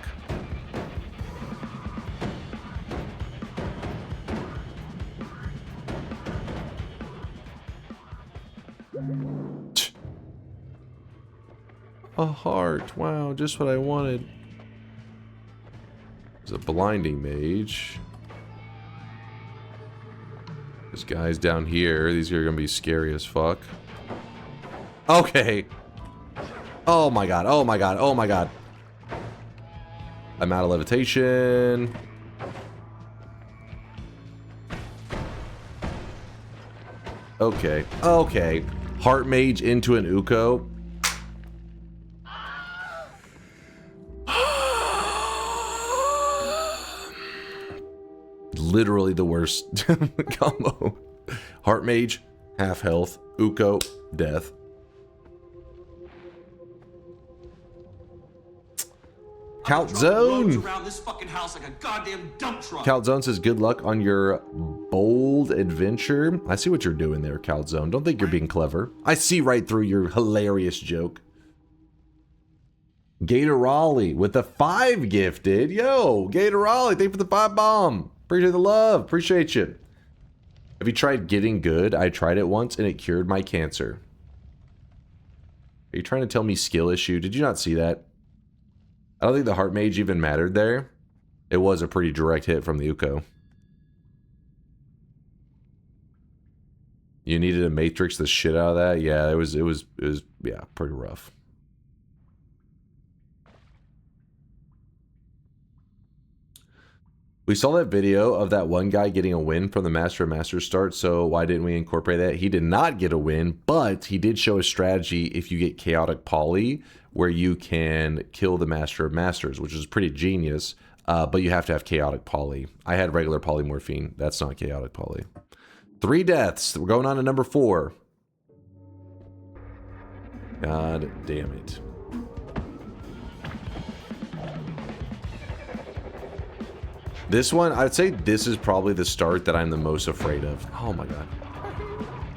A heart. Wow, just what I wanted. There's a blinding mage. This guy's down here. These are gonna be scary as fuck. Okay. Oh my god. Oh my god. Oh my god. I'm out of levitation. Okay. Okay. Heart mage into an Uko. Literally the worst combo. Heart mage, half health, Uko, death. Count I've been dropping loads Zone. around this fucking house like a goddamn dump truck. Count Zone says, good luck on your bold adventure. I see what you're doing there, Count Zone. Don't think you're being clever. I see right through your hilarious joke. Gator Raleigh with the 5 gifted. Yo, Gator Raleigh, thank you for the 5 bomb. Appreciate the love. Appreciate you. Have you tried Getting Good? I tried it once and it cured my cancer. Are you trying to tell me skill issue? Did you not see that? I don't think the Heart Mage even mattered there. It was a pretty direct hit from the Uko. You needed to matrix the shit out of that? Yeah, it was yeah, pretty rough. We saw that video of that one guy getting a win from the Master of Masters start, so why didn't we incorporate that? He did not get a win, but he did show a strategy if you get Chaotic Poly, where you can kill the Master of Masters, which is pretty genius, but you have to have Chaotic Poly. I had regular polymorphine. That's not Chaotic Poly. 3 deaths. We're going on to number 4. God damn it. This one, I'd say this is probably the start that I'm the most afraid of. Oh my god.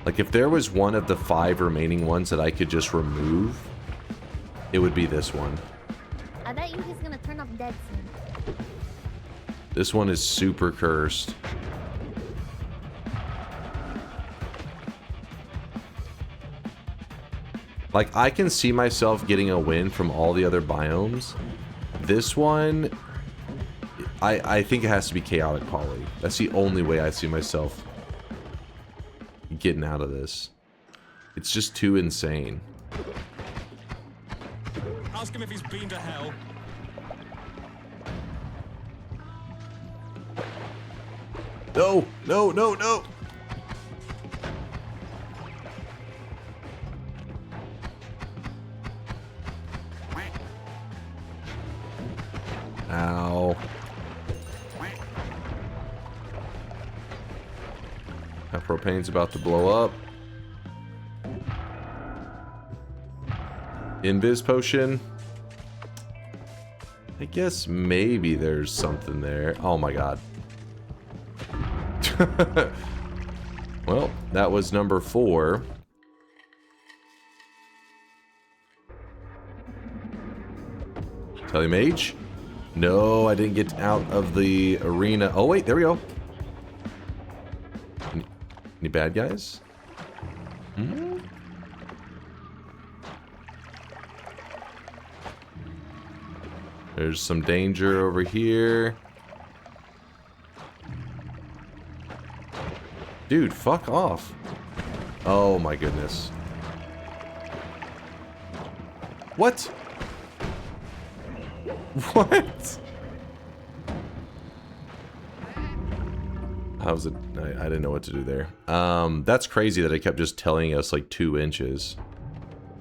Like, if there was one of the 5 remaining ones that I could just remove, it would be this one. I bet you he's gonna turn up dead soon. This one is super cursed. Like, I can see myself getting a win from all the other biomes. This one, I think it has to be Chaotic Poly. That's the only way I see myself getting out of this. It's just too insane. Ask him if he's been to hell. No, no, no, no. Ow. That propane's about to blow up. Invis potion. I guess maybe there's something there. Oh my god. Well, that was number 4. Telemage? No, I didn't get out of the arena. Oh wait, there we go. Any bad guys? Hmm? There's some danger over here. Dude, fuck off. Oh my goodness. What? What? How was it? I didn't know what to do there. That's crazy that it kept just telling us like 2 inches.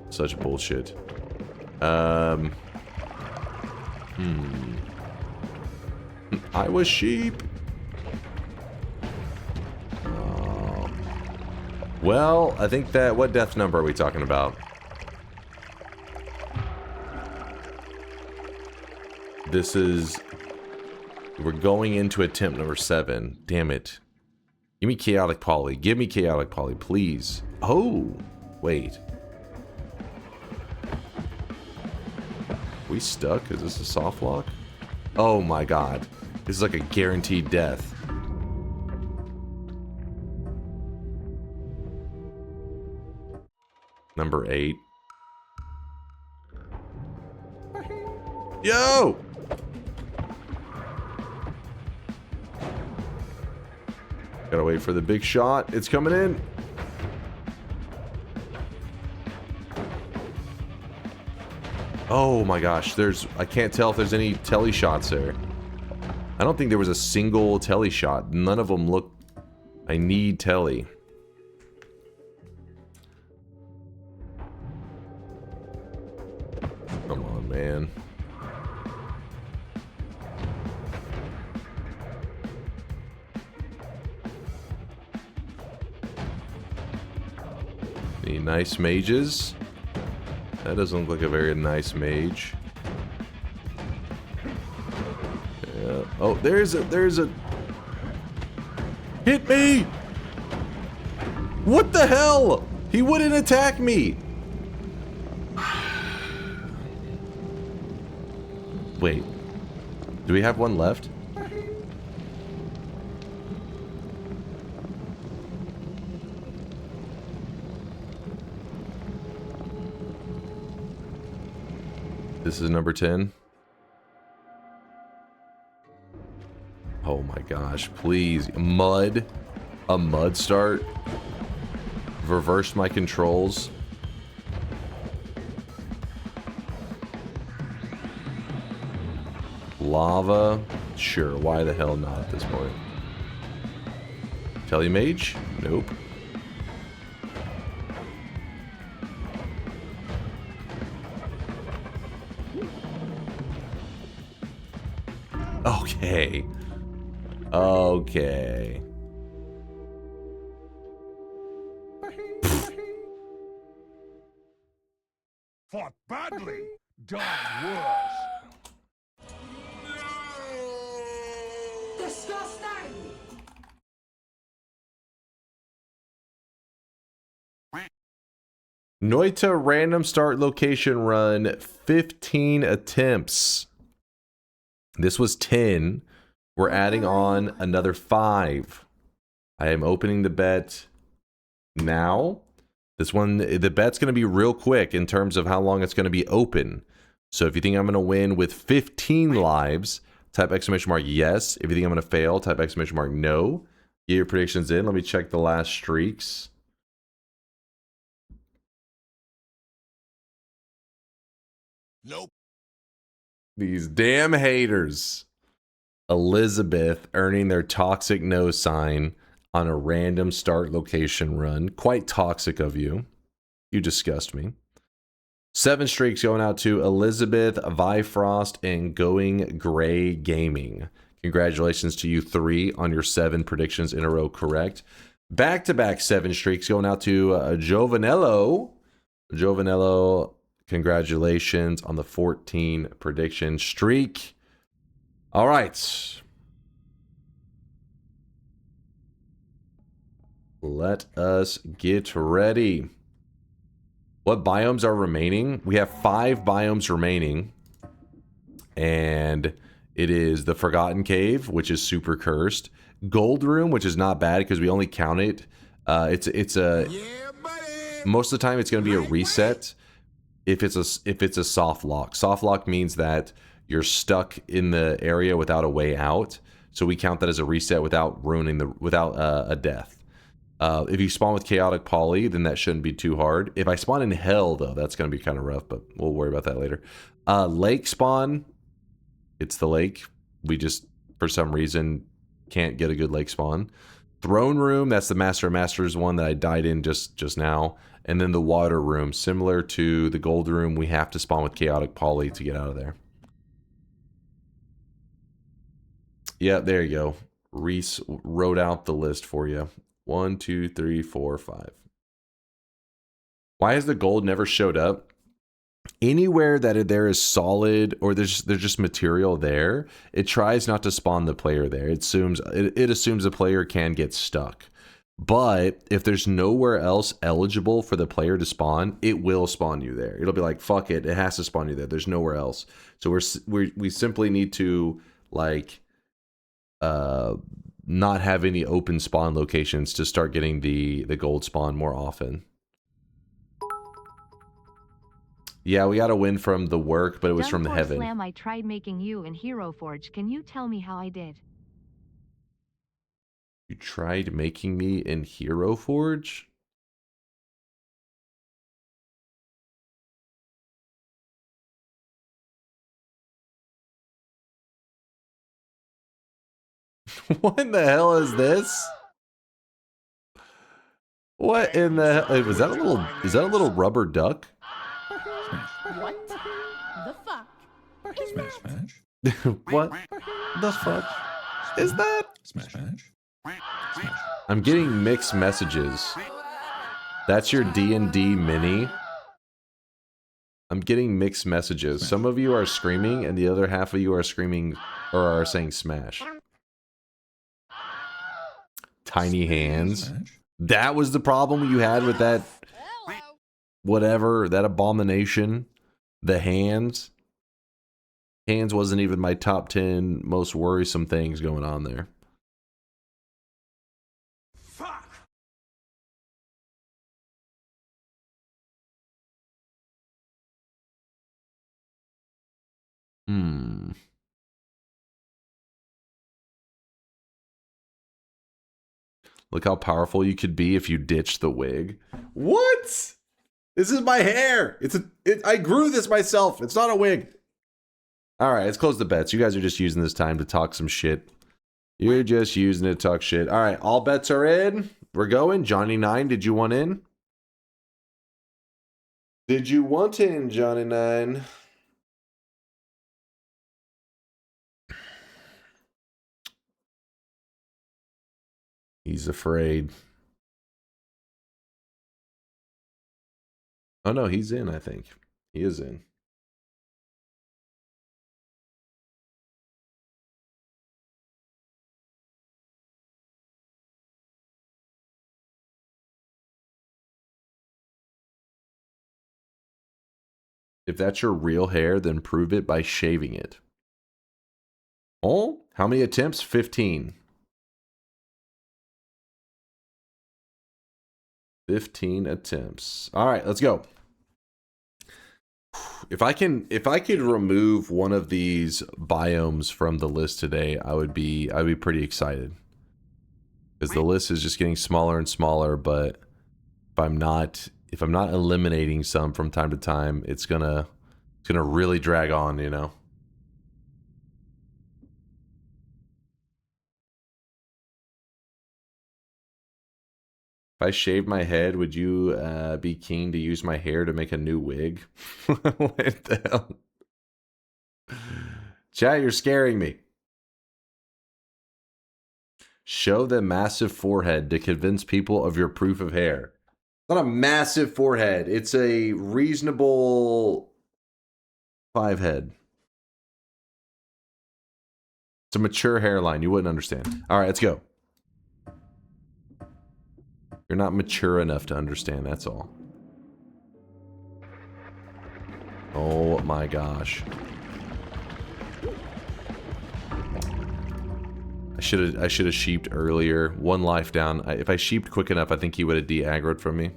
Such bullshit. I was sheep. Well, I think that... What death number are we talking about? This is... We're going into attempt number 7. Damn it. Give me Chaotic Poly. Give me Chaotic Poly, please. Oh! Wait. We stuck? Is this a soft lock? Oh my god. This is like a guaranteed death. Number 8. Yo! Gotta wait for the big shot. It's coming in. Oh my gosh, I can't tell if there's any telly shots there. I don't think there was a single telly shot. None of them look... I need telly. Come on, man. Any nice mages? That doesn't look like a very nice mage. Yeah. Oh, there's a... Hit me! What the hell? He wouldn't attack me! Wait. Do we have one left? This is number 10. Oh my gosh, please. Mud. A mud start. Reverse my controls. Lava. Sure, why the hell not at this point? Telemage? Nope. Okay. Okay. Fought badly, died worse. Disgusting! Noita random start location run, 15 attempts. This was 10. We're adding on another 5. I am opening the bet now. This one, the bet's going to be real quick in terms of how long it's going to be open. So if you think I'm going to win with 15 lives, type exclamation mark yes. If you think I'm going to fail, type exclamation mark no. Get your predictions in. Let me check the last streaks. Nope. These damn haters. Elizabeth earning their toxic no sign on a random start location run. Quite toxic of you. You disgust me. 7 streaks going out to Elizabeth, Vifrost, and Going Gray Gaming. Congratulations to you 3 on your 7 predictions in a row correct. Back-to-back 7 streaks going out to Jovanello. Jovanello, congratulations on the 14 prediction streak. All right. Let us get ready. What biomes are remaining? We have 5 biomes remaining. And it is the Forgotten Cave, which is super cursed. Gold Room, which is not bad because we only count it. It's a... most of the time it's going to be a reset if it's a soft lock. Soft lock means that you're stuck in the area without a way out. So we count that as a reset without ruining without a death. If you spawn with Chaotic Poly, then that shouldn't be too hard. If I spawn in Hell, though, that's going to be kind of rough, but we'll worry about that later. Lake spawn, it's the lake. We just, for some reason, can't get a good lake spawn. Throne Room, that's the Master of Masters one that I died in just now. And then the Water Room, similar to the Gold Room, we have to spawn with Chaotic Poly to get out of there. Yeah, there you go. Reese wrote out the list for you. 1, 2, 3, 4, 5. Why has the gold never showed up? Anywhere that there is solid or there's just material there, it tries not to spawn the player there. It assumes the player can get stuck. But if there's nowhere else eligible for the player to spawn, it will spawn you there. It'll be like, fuck it, it has to spawn you there. There's nowhere else. So we simply need to like not have any open spawn locations to start getting the gold spawn more often. Yeah, we got a win from the work, but it was from the heaven. DunkOrSlam, I tried making you in Hero Forge. Can you tell me how I did? You tried making me in Hero Forge? What in the hell is this? What in the hell? Was that a little? Is that a little rubber duck? What the fuck? Smash, smash. What the fuck is that? Smash, smash. I'm getting mixed messages. That's your D&D mini? I'm getting mixed messages. Some of you are screaming, and the other half of you are screaming or are saying smash. Tiny hands. That was the problem you had with that. Whatever, that abomination. The hands. Hands wasn't even my top 10 most worrisome things going on there. Fuck! Look how powerful you could be if you ditched the wig. What? This is my hair. I grew this myself. It's not a wig. All right, let's close the bets. You guys are just using this time to talk some shit. You're just using it to talk shit. All right, all bets are in. We're going. Johnny 9, did you want in? Did you want in, Johnny 9? He's afraid. Oh no, he's in, I think. He is in. If that's your real hair, then prove it by shaving it. Oh, how many attempts? 15. 15 attempts. All right, let's go. If I could remove one of these biomes from the list today, I'd be pretty excited. Because the list is just getting smaller and smaller, but if I'm not eliminating some from time to time, it's gonna really drag on, you know. If I shaved my head, would you be keen to use my hair to make a new wig? What the hell? Chat, you're scaring me. Show the massive forehead to convince people of your proof of hair. It's not a massive forehead. It's a reasonable 5 head. It's a mature hairline. You wouldn't understand. All right, let's go. You're not mature enough to understand, that's all. Oh my gosh. I should have sheeped earlier. 1 life down. If I sheeped quick enough, I think he would have de-aggroed from me.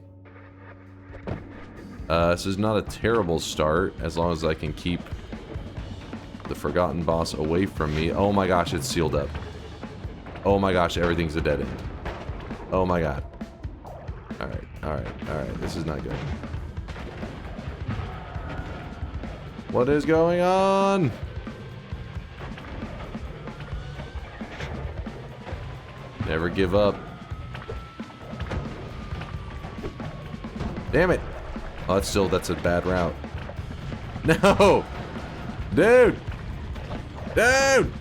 This is not a terrible start, as long as I can keep the Forgotten Boss away from me. Oh my gosh, it's sealed up. Oh my gosh, everything's a dead end. Oh my god. Alright, this is not good. What is going on? Never give up. Damn it. Oh, that's a bad route. No! Dude! Dude!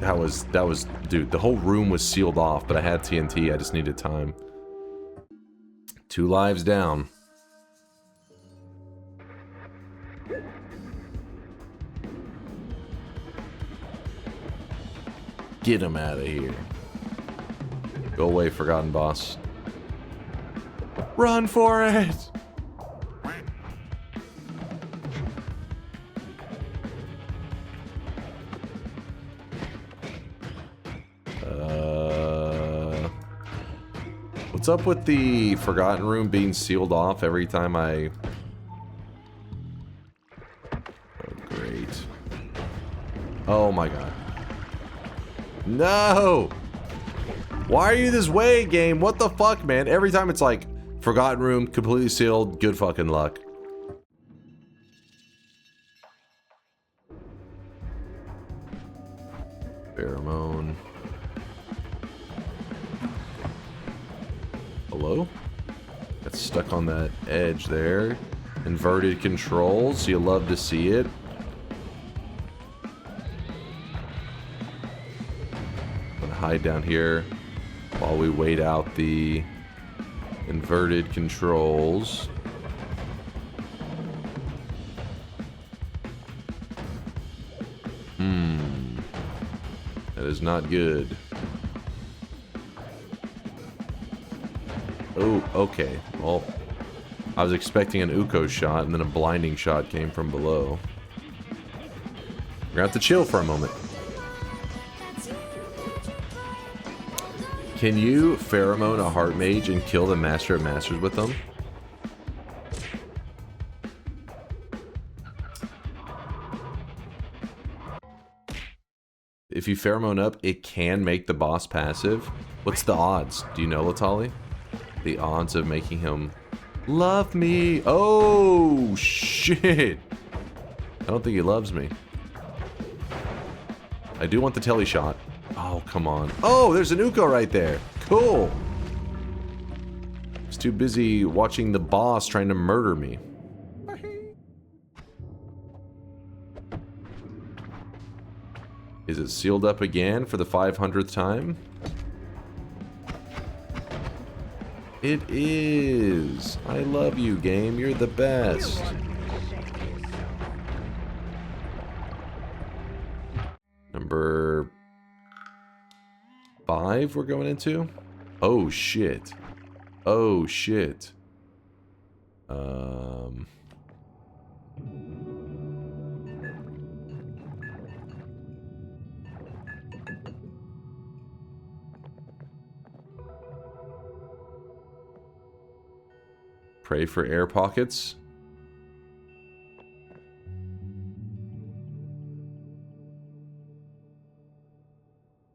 That was, dude, the whole room was sealed off, but I had TNT, I just needed time. 2 lives down. Get him out of here. Go away, Forgotten Boss. Run for it! What's up with the Forgotten Room being sealed off every time I... Oh, great. Oh my god. No! Why are you this way, game? What the fuck, man? Every time it's like, Forgotten Room, completely sealed, good fucking luck. Pheromone. Hello? Got stuck on that edge there. Inverted controls, you love to see it. I'm gonna hide down here while we wait out the inverted controls. That is not good. Oh, okay. Well, I was expecting an Uko shot, and then a blinding shot came from below. We're gonna have to chill for a moment. Can you pheromone a heart mage and kill the master of masters with them? If you pheromone up, it can make the boss passive. What's the odds? Do you know, Latali? The odds of making him love me. Oh, shit. I don't think he loves me. I do want the telly shot. Oh, come on. Oh, there's an Uko right there. Cool. I was too busy watching the boss trying to murder me. Is it sealed up again for the 500th time? It is. I love you, game. You're the best. Number 5 we're going into? Oh, shit. Oh, shit. Pray for air pockets.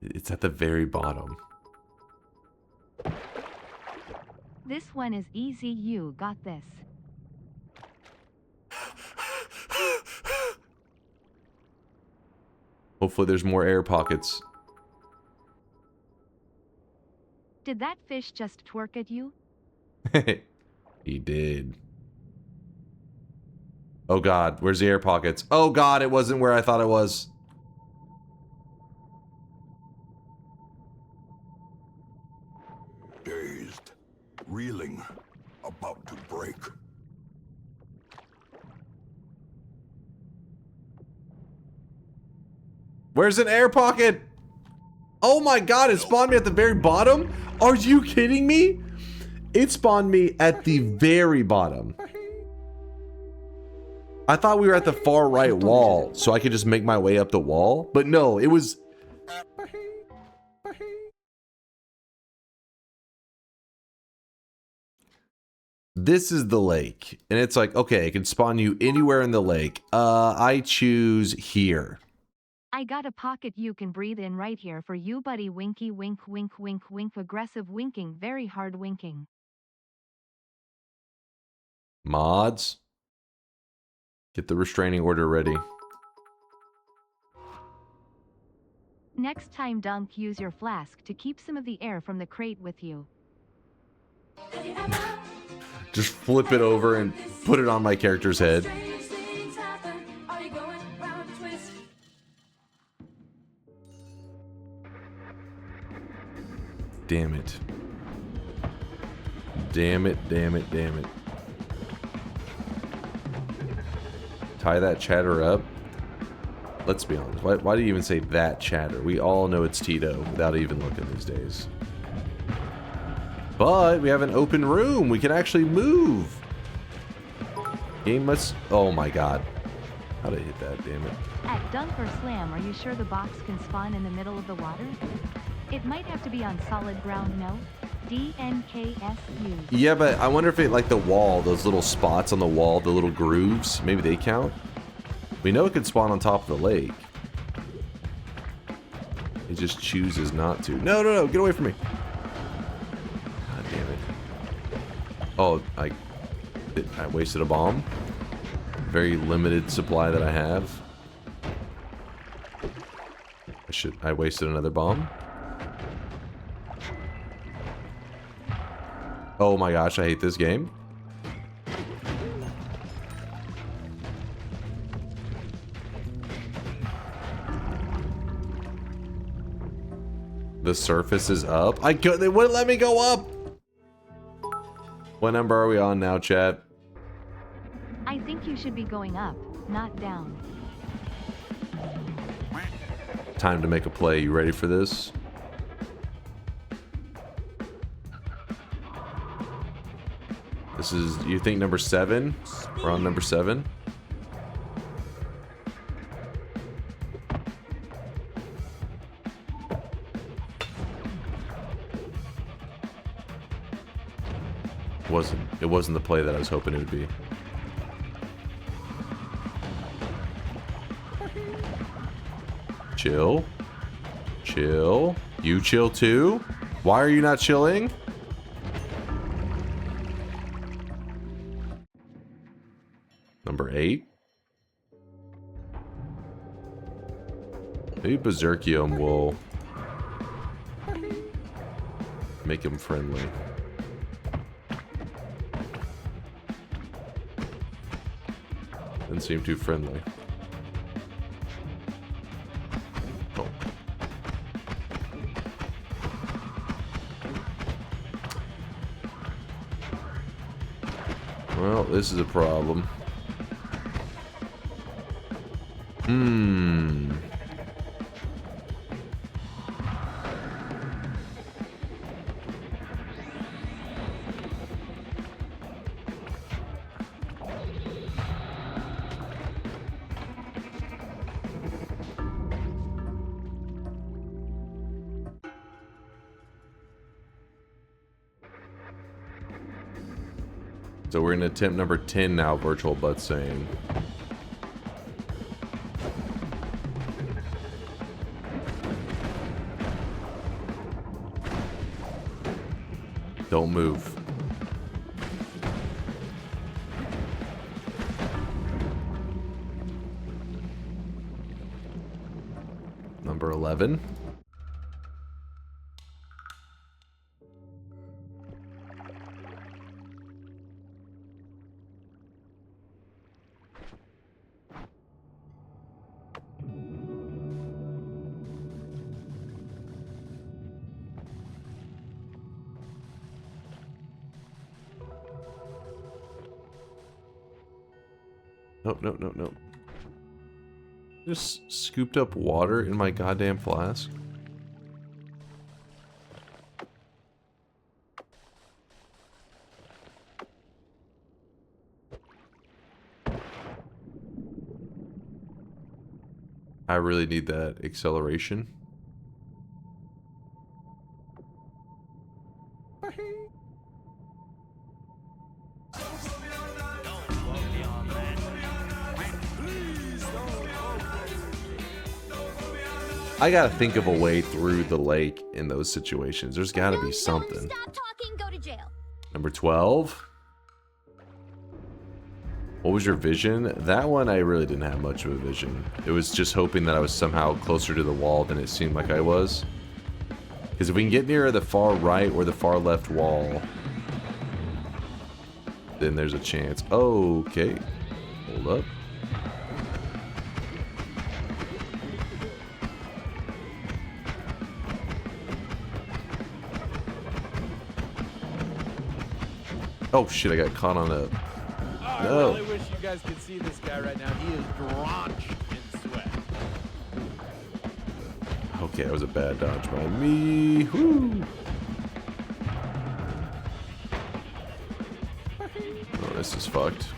It's at the very bottom. This one is easy, you got this. Hopefully there's more air pockets. Did that fish just twerk at you? He did. Oh god, where's the air pockets? Oh god, it wasn't where I thought it was. Dazed, reeling, about to break. Where's an air pocket? Oh my god, it spawned me at the very bottom? Are you kidding me? It spawned me at the very bottom. I thought we were at the far right wall, so I could just make my way up the wall. But no, it was... This is the lake. And it's like, okay, it can spawn you anywhere in the lake. I choose here. I got a pocket you can breathe in right here for you, buddy. Winky, wink, wink, wink, wink. Aggressive winking, very hard winking. Mods, get the restraining order ready. Next time, Dunk, use your flask to keep some of the air from the crate with you. Just flip it over and put it on my character's head. Damn it. Damn it, damn it, damn it. Tie that chatter up. Let's be honest. Why do you even say that chatter? We all know it's Tito without even looking these days. But we have an open room. We can actually move. Game must... Oh my god. How did I hit that? Damn it. At DunkOrSlam, are you sure the box can spawn in the middle of the water? It might have to be on solid ground, no? DNKSU. Yeah, but I wonder if it, like the wall, those little spots on the wall, the little grooves, maybe they count? We know it could spawn on top of the lake. It just chooses not to. No, no, no, get away from me. God damn it. Oh, I wasted a bomb. Very limited supply that I have. I wasted another bomb. Oh my gosh, I hate this game. The surface is up. They wouldn't let me go up. What number are we on now, chat? I think you should be going up, not down. time to make a play. You ready for this? This is, you think number 7? We're on number 7. It wasn't the play that I was hoping it would be. Chill. Chill. You chill too? Why are you not chilling? Number 8. Maybe Berserkium will make him friendly. Didn't seem too friendly. Oh. Well, this is a problem. So we're in attempt number 10 now, Virtual Butt saying. Don't move. Number 11. No. Just scooped up water in my goddamn flask. I really need that acceleration. I gotta think of a way through the lake in those situations. There's gotta be something. Stop talking, go to jail. Number 12. What was your vision? That one I really didn't have much of a vision. It was just hoping that I was somehow closer to the wall than it seemed like I was. Because if we can get near the far right or the far left wall, then there's a chance. Okay. Hold up. Oh shit, I got caught on a... No. I really wish you guys could see this guy right now. He is drenched in sweat. Okay, that was a bad dodge by me. Woo. Oh, this is fucked.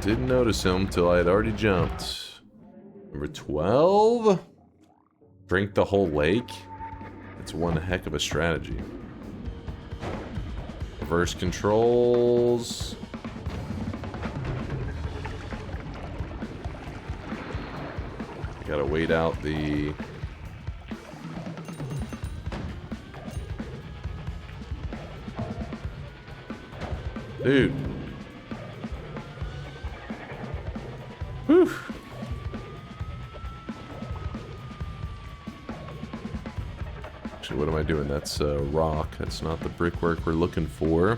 Didn't notice him till I had already jumped. Number 12? Drink the whole lake? That's one heck of a strategy. Reverse controls. Gotta wait out the... Dude. Whew. Actually, what am I doing? That's rock. That's not the brickwork we're looking for.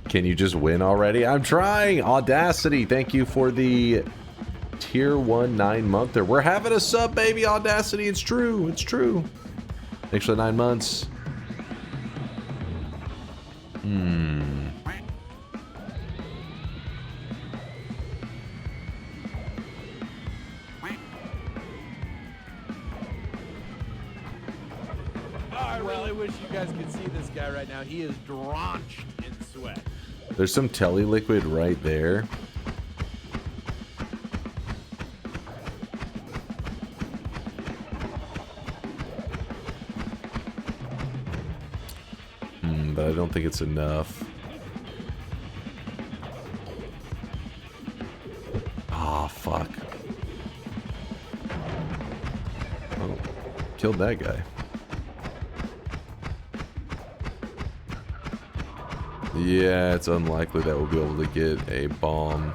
Can you just win already? I'm trying! Audacity, thank you for the tier 1 9-monther. We're having a sub, baby. Audacity. It's true. It's true. Thanks for the 9 months. I really wish you guys could see this guy right now. He is drenched in sweat. There's some telly liquid right there. But I don't think it's enough. Oh, fuck. Oh, killed that guy. Yeah, it's unlikely that we'll be able to get a bomb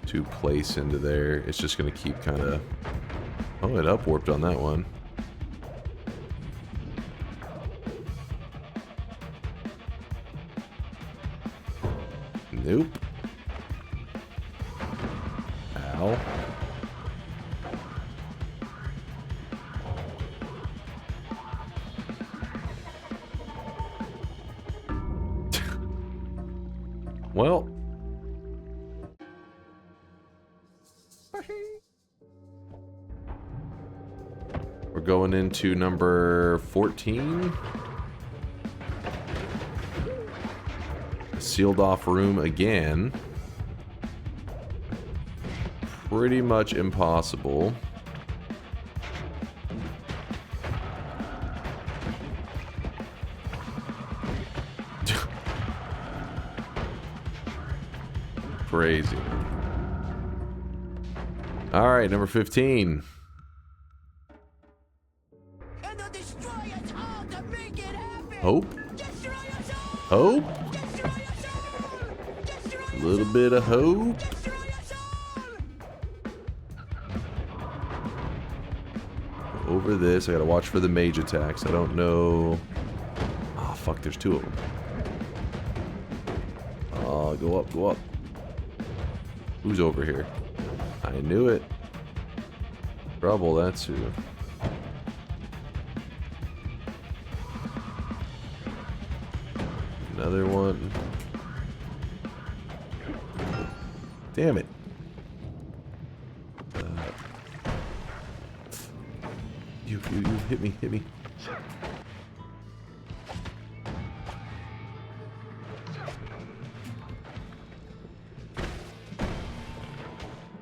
to place into there. It's just going to keep kind of... Oh, it upwarped on that one. Nope. Ow. Well. We're going into number 14. Sealed off room again. Pretty much impossible. Crazy. All right, number 15. Hope. Hope. A little bit of hope. Over this, I gotta watch for the mage attacks. I don't know. Oh, fuck, there's 2 of them. Oh, go up, go up. Who's over here? I knew it. Trouble, that's who. Another one. Damn it. You hit me, hit me.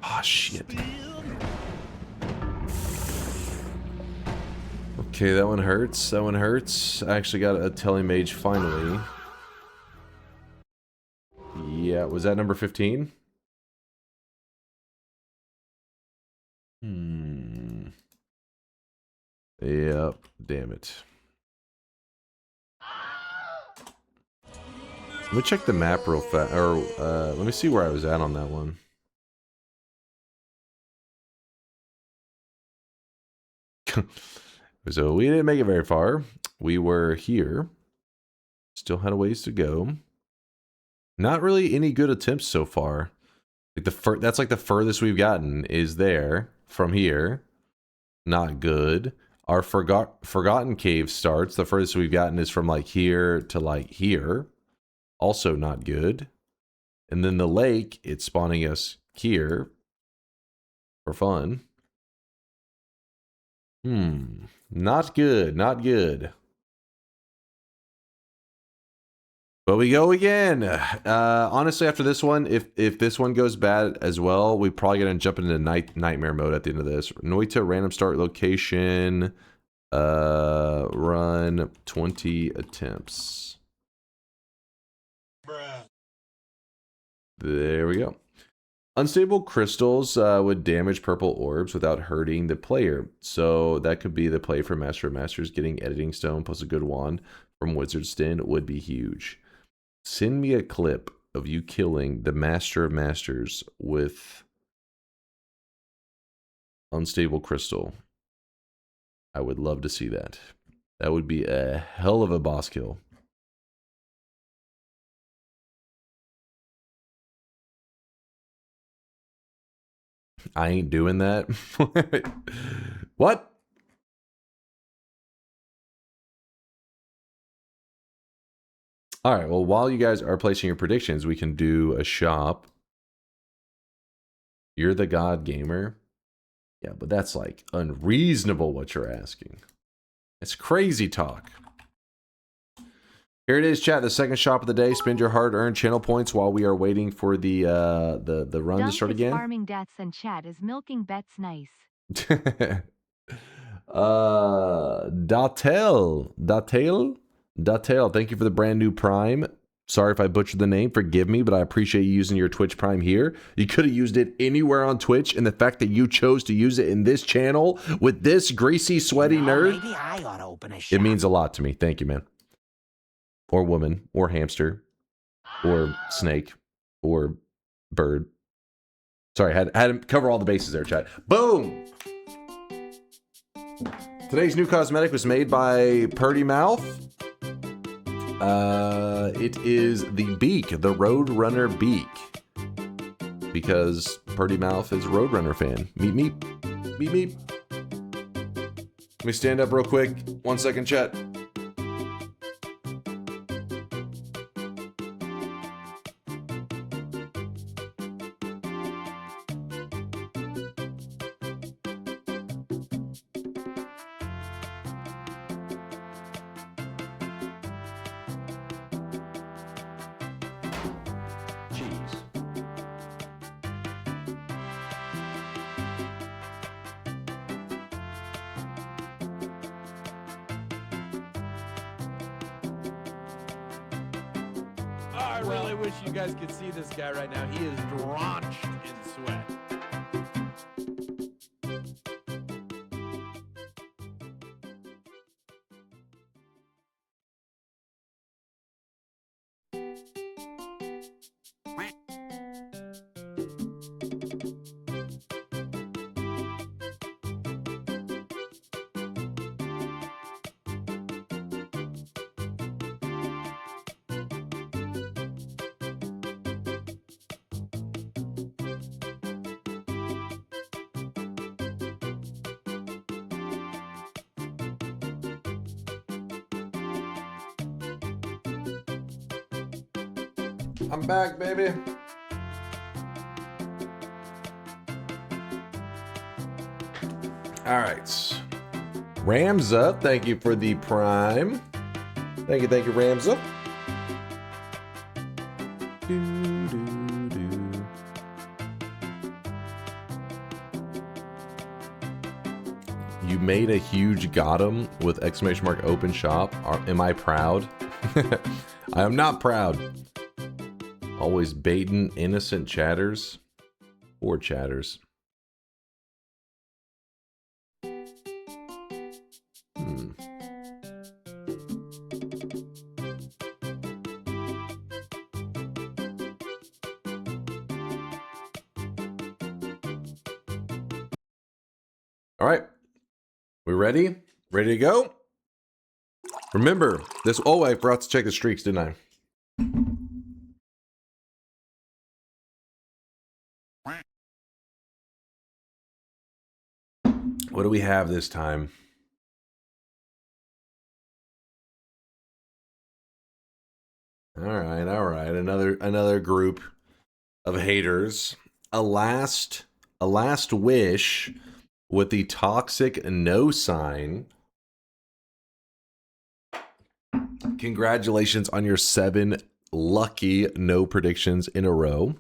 Ah, shit. Okay, that one hurts. That one hurts. I actually got a telemage finally. Yeah, was that number 15? Yep, damn it. Let me check the map real fast, or let me see where I was at on that one. So we didn't make it very far. We were here. Still had a ways to go. Not really any good attempts so far. Like that's like the furthest we've gotten is there from here. Not good. Our forgotten cave starts. The furthest we've gotten is from like here to like here. Also not good. And then the lake, it's spawning us here for fun. Not good. Not good. But we go again. Honestly, after this one, if this one goes bad as well, we probably gonna jump into nightmare mode at the end of this. Noita random start location. Run 20 attempts. Bruh. There we go. Unstable crystals would damage purple orbs without hurting the player. So that could be the play for Master of Masters. Getting editing stone plus a good wand from Wizard's Den would be huge. Send me a clip of you killing the Master of Masters with Unstable Crystal. I would love to see that. That would be a hell of a boss kill. ain't doing that. What? All right, well, while you guys are placing your predictions, we can do a shop. You're the God Gamer. Yeah, but that's like unreasonable what you're asking. It's crazy talk. Here it is, chat. The second shop of the day. Spend your hard-earned channel points while we are waiting for the run Dunk to start is again. farming deaths and chat is milking bets nice. Datel, thank you for the brand new Prime. Sorry if I butchered the name, forgive me, but I appreciate you using your Twitch Prime here. You could have used it anywhere on Twitch, and the fact that you chose to use it in this channel with this greasy, sweaty nerd, Maybe I ought to open a shop. it means a lot to me. Thank you, man. Or woman, or hamster, or snake, or bird. Sorry, had to cover all the bases there, chat. Boom! Today's new cosmetic was made by Purdy Mouth. It is the beak, the Roadrunner beak. Because Purdy Mouth is a Roadrunner fan. Meep meep. Meep meep. Let me stand up real quick. 1 second, chat. I really wish you guys could see this guy right now. He is drenched in sweat. I'm back, baby. All right. Ramza, thank you for the Prime. Thank you, Ramza. You made a huge Gotham with exclamation mark open shop. Am I proud? I am not proud. Always baiting innocent chatters. Poor chatters. All right. We ready? Ready to go? Remember, this... Oh, I forgot to check the streaks, didn't I? What do we have this time? All right. Another group of haters. A last wish with the toxic no sign. Congratulations on your 7 lucky no predictions in a row.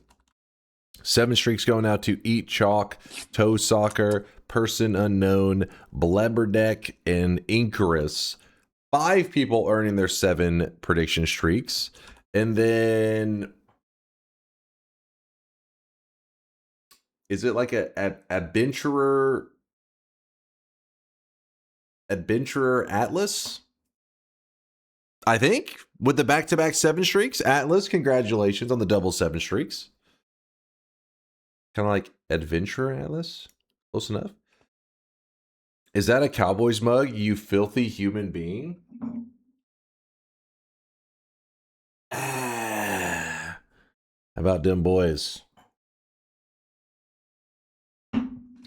7 streaks going out to Eat Chalk, Toe Soccer, Person Unknown, Blebberdeck, and Incarus. 5 people earning their 7 prediction streaks. And then... Is it like a adventurer Atlas? I think with the back-to-back 7 streaks. Atlas, congratulations on the double 7 streaks. Kind of like Adventurer Atlas. Close enough. Is that a Cowboys mug, you filthy human being? How about them boys?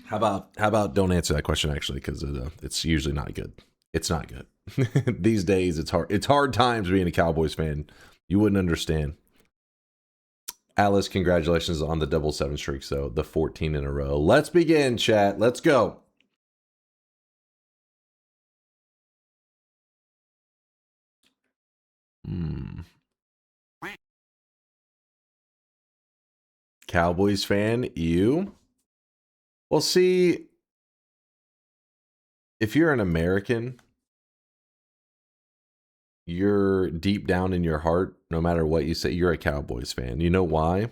How about don't answer that question actually, because it's usually not good. It's not good. These days it's hard. It's hard times being a Cowboys fan. You wouldn't understand. Alice, congratulations on the double 7 streaks, though. The 14 in a row. Let's begin, chat. Let's go. Cowboys fan, you? Well, see, if you're an American, you're deep down in your heart, no matter what you say, you're a Cowboys fan. You know why?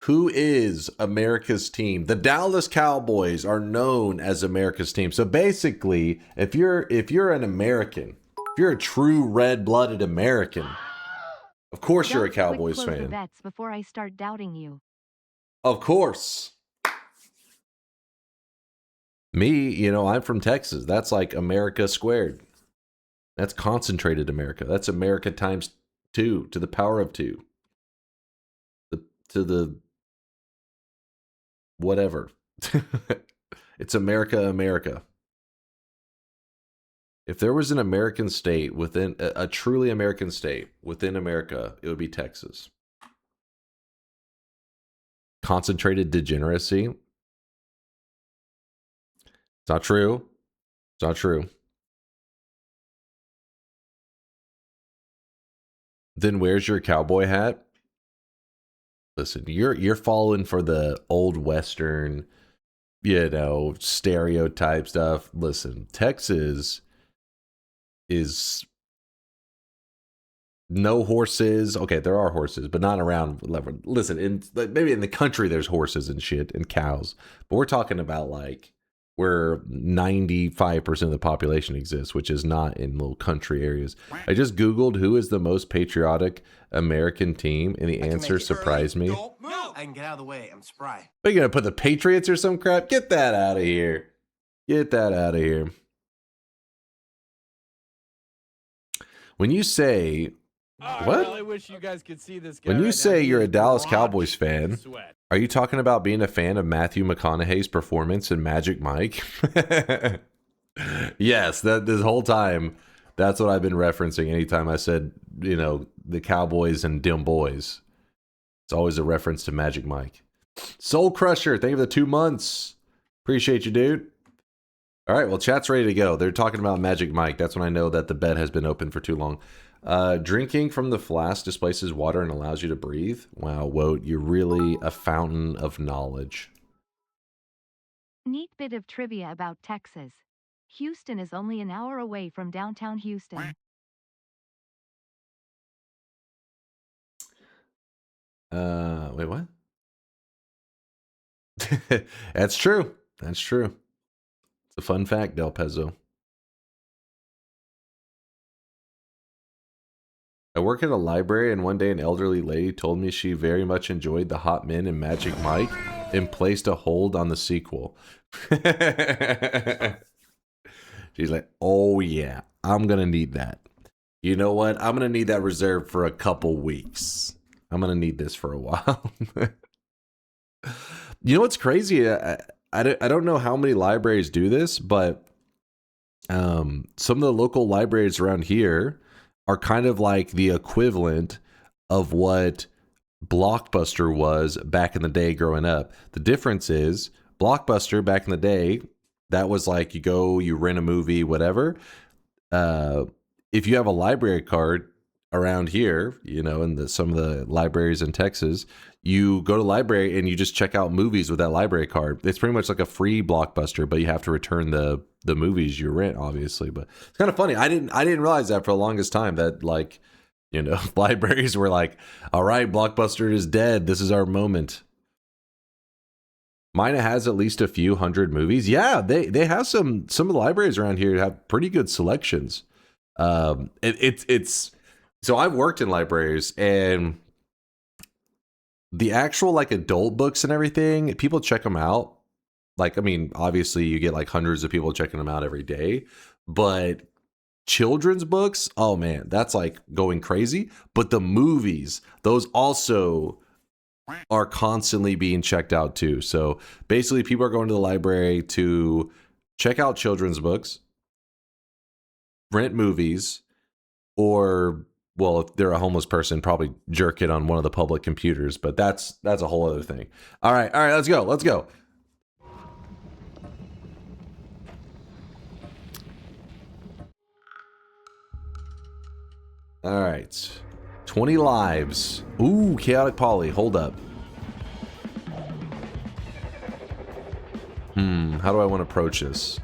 Who is America's team? The Dallas Cowboys are known as America's team. So basically, if you're an American, if you're a true red-blooded American, of course you're a Cowboys fan. Bets before I start doubting you. Of course. Me, you know, I'm from Texas. That's like America squared. That's concentrated America. That's America times 2 to the power of 2. To the whatever. It's America, America. If there was an American state within a truly American state within America, it would be Texas. Concentrated degeneracy. It's not true. It's not true. Then where's your cowboy hat? Listen, you're falling for the old Western, you know, stereotype stuff. Listen, Texas is no horses. Okay, there are horses, but not around. Listen, maybe in the country there's horses and shit and cows, but we're talking about like where 95% of the population exists, which is not in little country areas. I just Googled who is the most patriotic American team, and the answer surprised me. I can get out of the way. I'm spry. Are you going to put the Patriots or some crap? Get that out of here. Get that out of here. When you say... what? I really wish you guys could see this guy. When you say you're a Dallas drenched Cowboys in fan, sweat. are you talking about being a fan of Matthew McConaughey's performance in Magic Mike? Yes, this whole time, that's what I've been referencing anytime I said, you know, the Cowboys and Dim Boys. It's always a reference to Magic Mike. Soul Crusher, thank you for the 2 months. Appreciate you, dude. All right, well, chat's ready to go. They're talking about Magic Mike. That's when I know that the bed has been open for too long. Drinking from the flask displaces water and allows you to breathe. Wow, Woat, you're really a fountain of knowledge. Neat bit of trivia about Texas. Houston is only an hour away from downtown Houston. Wait, what? That's true. That's true. It's a fun fact, Del Pezzo. I work at a library, and one day an elderly lady told me she very much enjoyed the Hot Men and Magic Mike and placed a hold on the sequel. She's like, oh yeah, I'm going to need that. You know what? I'm going to need that reserved for a couple weeks. I'm going to need this for a while. You know what's crazy? I don't know how many libraries do this, but some of the local libraries around here are kind of like the equivalent of what Blockbuster was back in the day growing up. The difference is Blockbuster back in the day, that was like you go, you rent a movie, whatever. If you have a library card around here, you know, in some of the libraries in Texas, you go to the library and you just check out movies with that library card. It's pretty much like a free Blockbuster, but you have to return the movies you rent, obviously. But it's kind of funny. I didn't realize that for the longest time, that like, you know, libraries were like, all right, Blockbuster is dead. This is our moment. Mine has at least a few hundred movies. Yeah, they have some of the libraries around here have pretty good selections. It's so I've worked in libraries, and the actual like adult books and everything, people check them out. Like, I mean, obviously you get like hundreds of people checking them out every day, but children's books, oh man, that's like going crazy. But the movies, those also are constantly being checked out too. So basically people are going to the library to check out children's books, rent movies, or, well, if they're a homeless person, probably jerk it on one of the public computers, but that's a whole other thing. All right, let's go. All right, 20 lives. Ooh, chaotic poly, hold up. How do I want to approach this?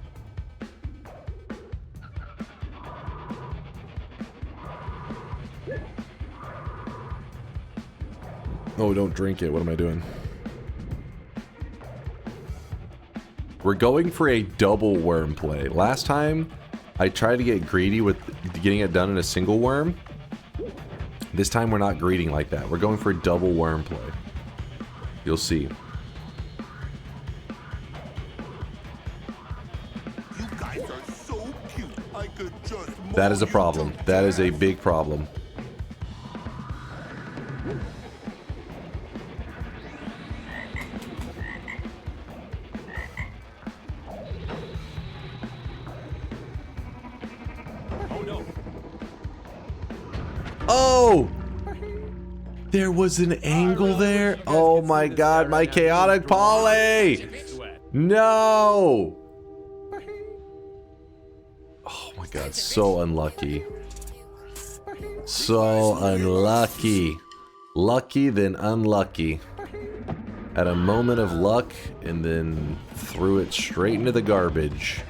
Oh, don't drink it. What am I doing? We're going for a double worm play. Last time, I tried to get greedy with getting it done in a single worm. This time, we're not greedy like that. We're going for a double worm play. You'll see. You guys are so cute. I could just That is a problem. That is a big problem. Oh! There was an angle there? Oh my god, my chaotic poly! No! Oh my god, so unlucky. So unlucky. Lucky then unlucky. At a moment of luck, and then threw it straight into the garbage.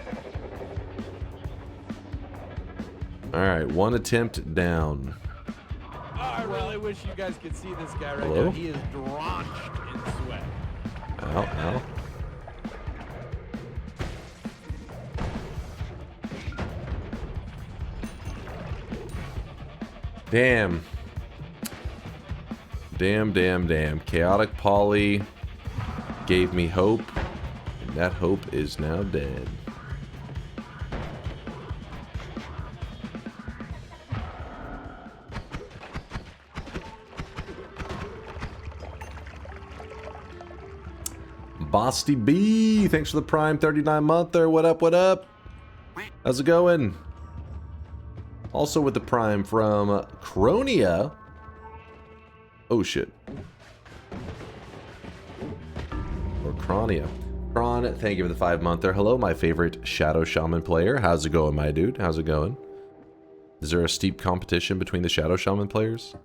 Alright, one attempt down. I really wish you guys could see this guy right Hello? now. He is drenched in sweat. Ow, ow. Damn. Damn. Chaotic poly gave me hope, and that hope is now dead. Bosty B, thanks for the Prime 39 monther. What up? How's it going? Also with the Prime from Cronia. Oh shit. Or Cronia. Kron, thank you for the 5 monther. Hello, my favorite Shadow Shaman player. How's it going, my dude? How's it going? Is there a steep competition between the Shadow Shaman players?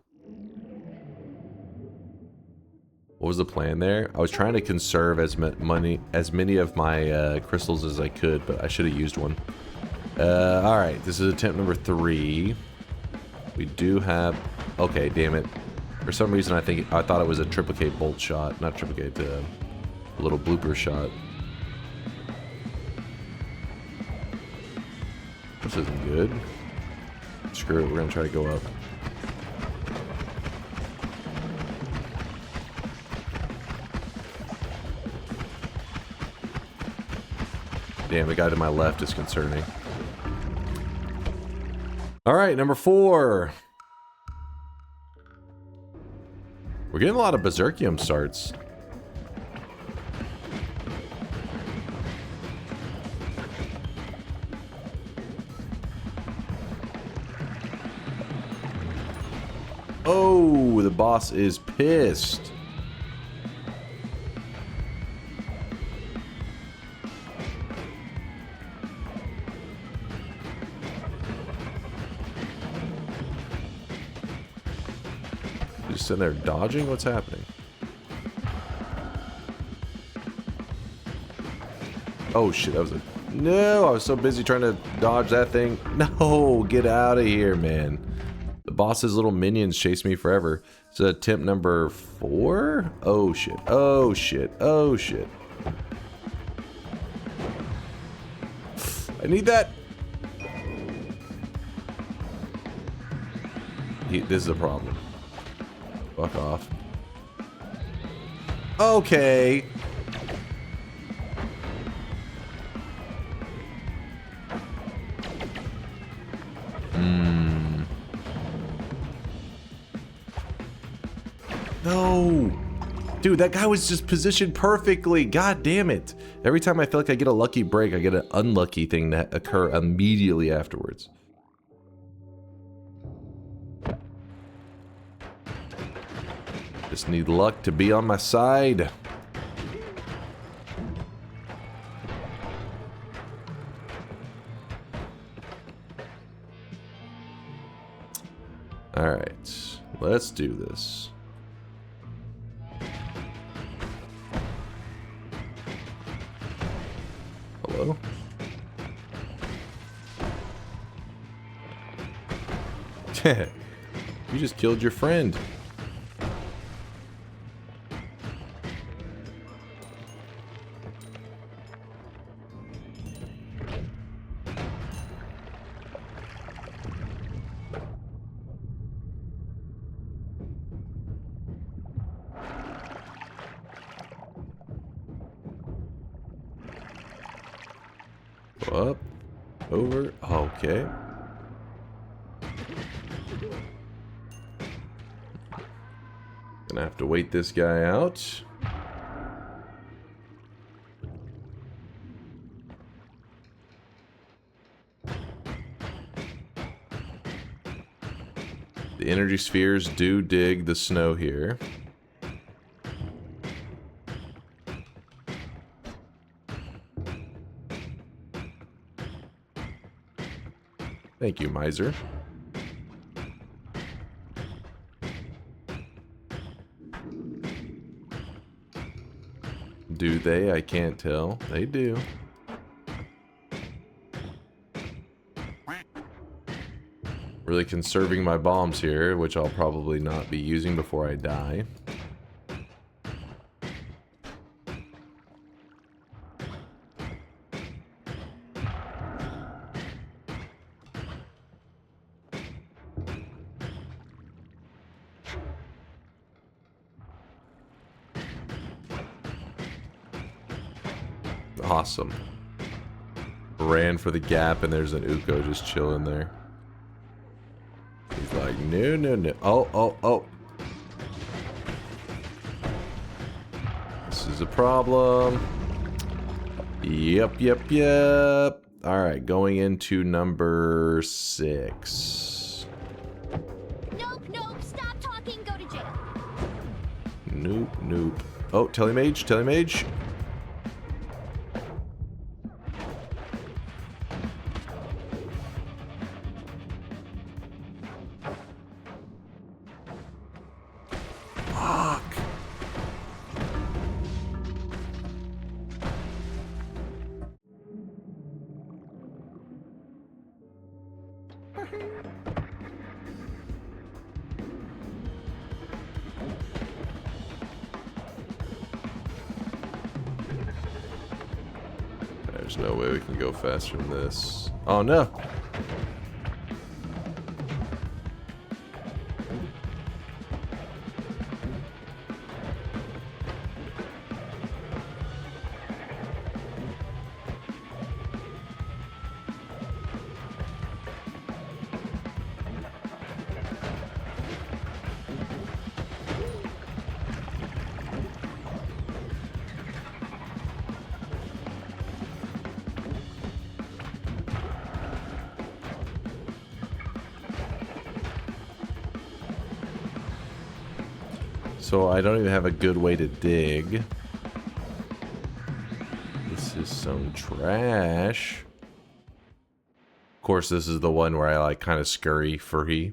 What was the plan there? I was trying to conserve as many of my crystals as I could, but I should have used one. Alright, this is attempt number 3. We do have... Okay, damn it. For some reason, I thought it was a triplicate bolt shot. Not triplicate, a little blooper shot. This isn't good. Screw it, we're gonna try to go up. Damn, the guy to my left is concerning. Alright, number 4. We're getting a lot of Berserkium starts. Oh, the boss is pissed. Just sitting there dodging? What's happening? Oh shit, that was a... No, I was so busy trying to dodge that thing. No, get out of here, man. The boss's little minions chase me forever. So attempt number 4? Oh shit, oh shit, oh shit. I need that. This is a problem. Fuck off. Okay. No! Dude, that guy was just positioned perfectly. God damn it. Every time I feel like I get a lucky break, I get an unlucky thing that occur immediately afterwards. Just need luck to be on my side. Alright, let's do this. Hello? You just killed your friend. Up, over, okay. Gonna have to wait this guy out. The energy spheres do dig the snow here. Thank you, miser. Do they? I can't tell. They do. Really conserving my bombs here, which I'll probably not be using before I die. Awesome. Ran for the gap and there's an Uko just chilling there. He's like, no, no, no. Oh, oh, oh. This is a problem. Yep, yep, yep. Alright, going into number 6. Nope, nope, stop talking, go to jail. Nope, nope. Oh, telemage, telemage. There's no way we can go faster than this. Oh no! So I don't even have a good way to dig. This is some trash. Of course, this is the one where I like kind of scurry free.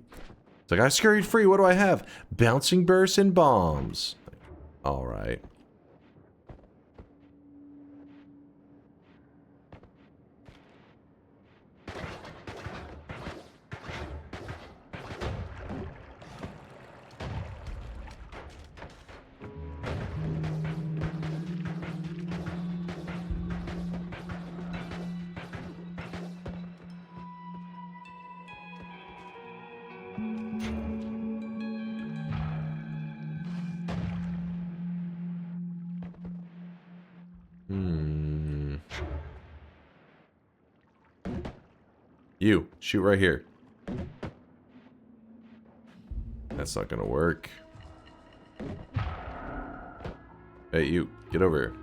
It's like, I scurried free, what do I have? Bouncing bursts and bombs. Alright. You, shoot right here. That's not gonna work. Hey, you, get over here.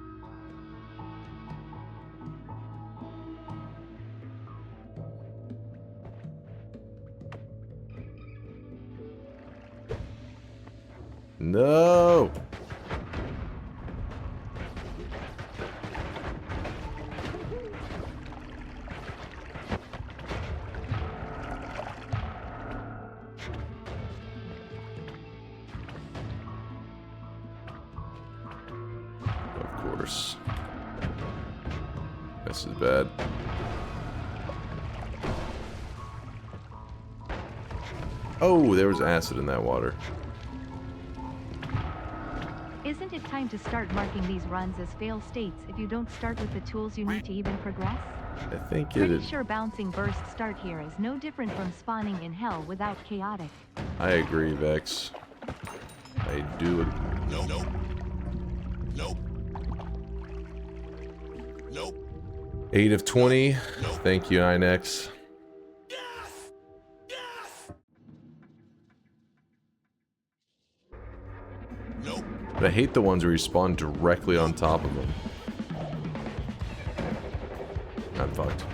No! Of course. This is bad. Oh, there was acid in that water. Isn't it time to start marking these runs as fail states if you don't start with the tools you need to even progress? I think it Pretty is. sure bouncing burst start here is no different from spawning in hell without chaotic. I agree, Vex. I do. No. Nope. Nope. 8 of 20. Thank you, INX. Nope. But I hate the ones where you spawn directly on top of them. I'm fucked.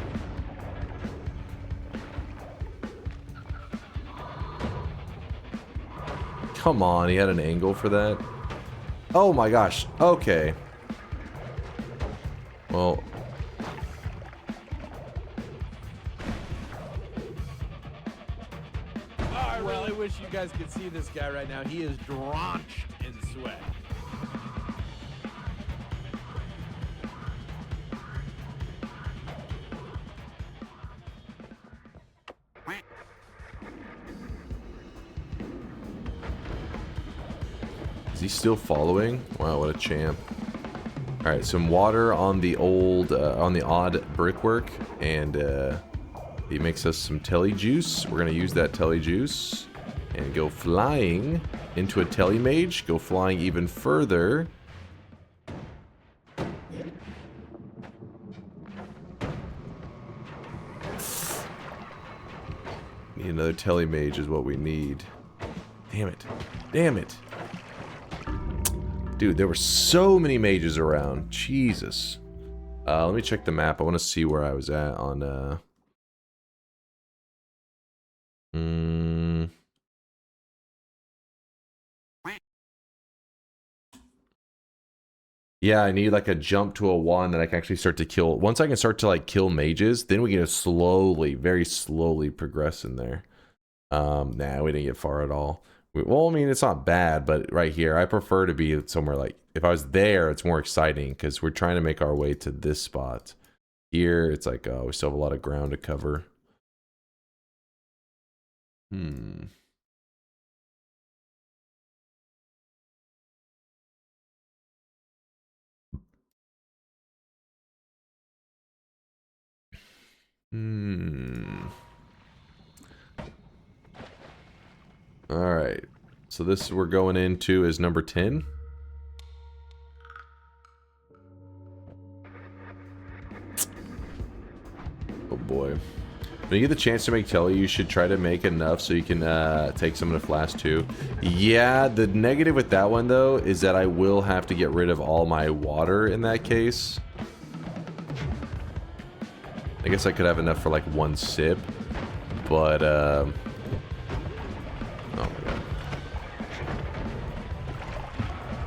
Come on, he had an angle for that. Oh my gosh. Okay. Well. I really wish you guys could see this guy right now. He is drenched in sweat. Is he still following? Wow, what a champ. Alright, some water on the old, on the odd brickwork, and he makes us some telly juice. We're gonna use that telly juice and go flying into a telly mage, go flying even further. Need another telly mage is what we need. Damn it. Damn it. Dude, there were so many mages around. Jesus. Let me check the map. I want to see where I was at on, Yeah, I need like a jump to a 1 that I can actually start to kill. Once I can start to like kill mages, then we can slowly, very slowly progress in there. Nah, we didn't get far at all. Well, I mean, it's not bad, but right here, I prefer to be somewhere like, if I was there, it's more exciting because we're trying to make our way to this spot. Here, it's like, oh, we still have a lot of ground to cover. Alright. So this we're going into is number 10. Oh boy. When you get the chance to make telly, you should try to make enough so you can take some of the flask too. Yeah, the negative with that one though is that I will have to get rid of all my water in that case. I guess I could have enough for like 1 sip, but oh my god.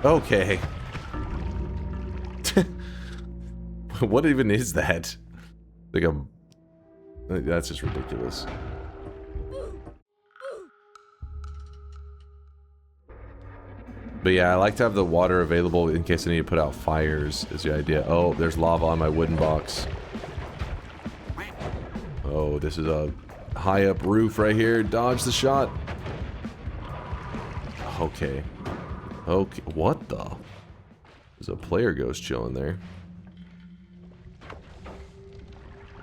Okay. What even is that? Like a... That's just ridiculous. But yeah, I like to have the water available in case I need to put out fires, is the idea. Oh, there's lava on my wooden box. Oh, this is a high up roof right here. Dodge the shot. Okay. Okay, what the? There's a player ghost chilling there.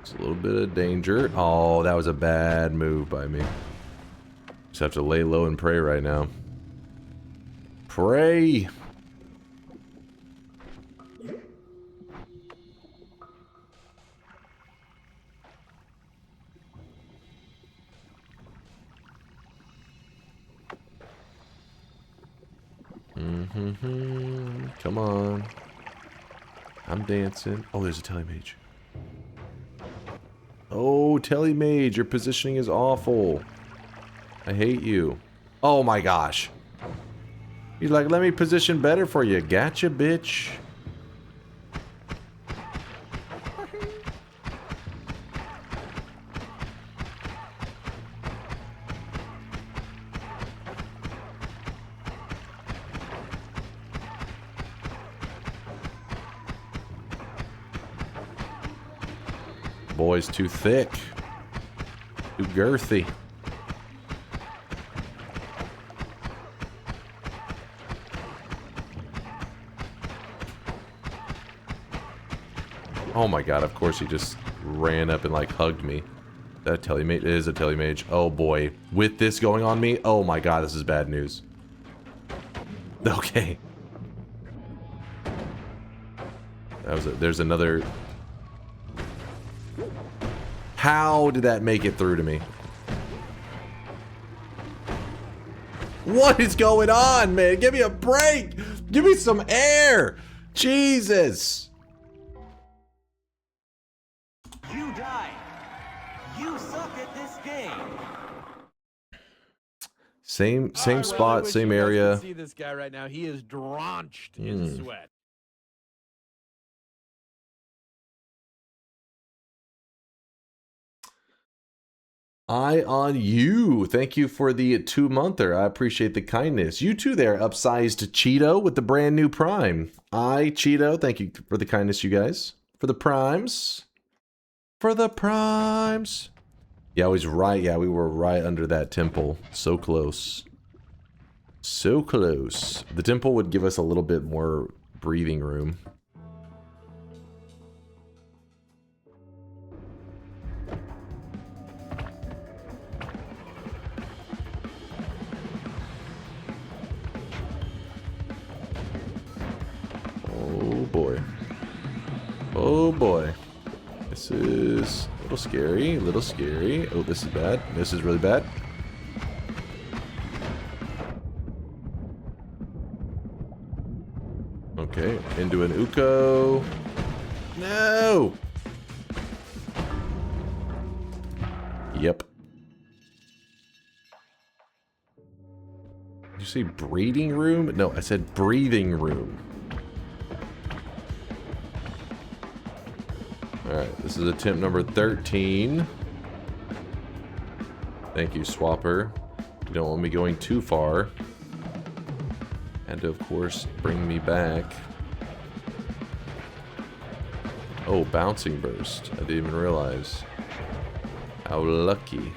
It's a little bit of danger. Oh, that was a bad move by me. Just have to lay low and pray right now. Pray! Come on. I'm dancing. Oh, there's a telemage. Oh, telemage, your positioning is awful. I hate you. Oh my gosh. He's like, let me position better for you. Gotcha, bitch. Boy's too thick. Too girthy. Oh my god, of course he just ran up and like hugged me. That telemage? It is a telemage. Oh boy. With this going on me? Oh my god, this is bad news. Okay. That was there's another... How did that make it through to me? What is going on, man? Give me a break! Give me some air! Jesus! You die. You suck at this game. Same I really spot, wish same you guys could area. See this guy right now. He is drenched in sweat. Eye on you. Thank you for the 2-monther. I appreciate the kindness. You too there, upsized Cheeto with the brand new Prime. Cheeto, thank you for the kindness, you guys. For the primes. For the primes. Yeah, I was right. Yeah, we were right under that temple. So close. So close. The temple would give us a little bit more breathing room. Oh boy. Oh boy. This is a little scary, a little scary. Oh, this is bad. This is really bad. Okay, into an Uko. No! Yep. Did you say breeding room? No, I said breathing room. Alright, this is attempt number 13. Thank you, Swapper. You don't want me going too far. And to, of course, bring me back. Oh, bouncing burst. I didn't even realize. How lucky.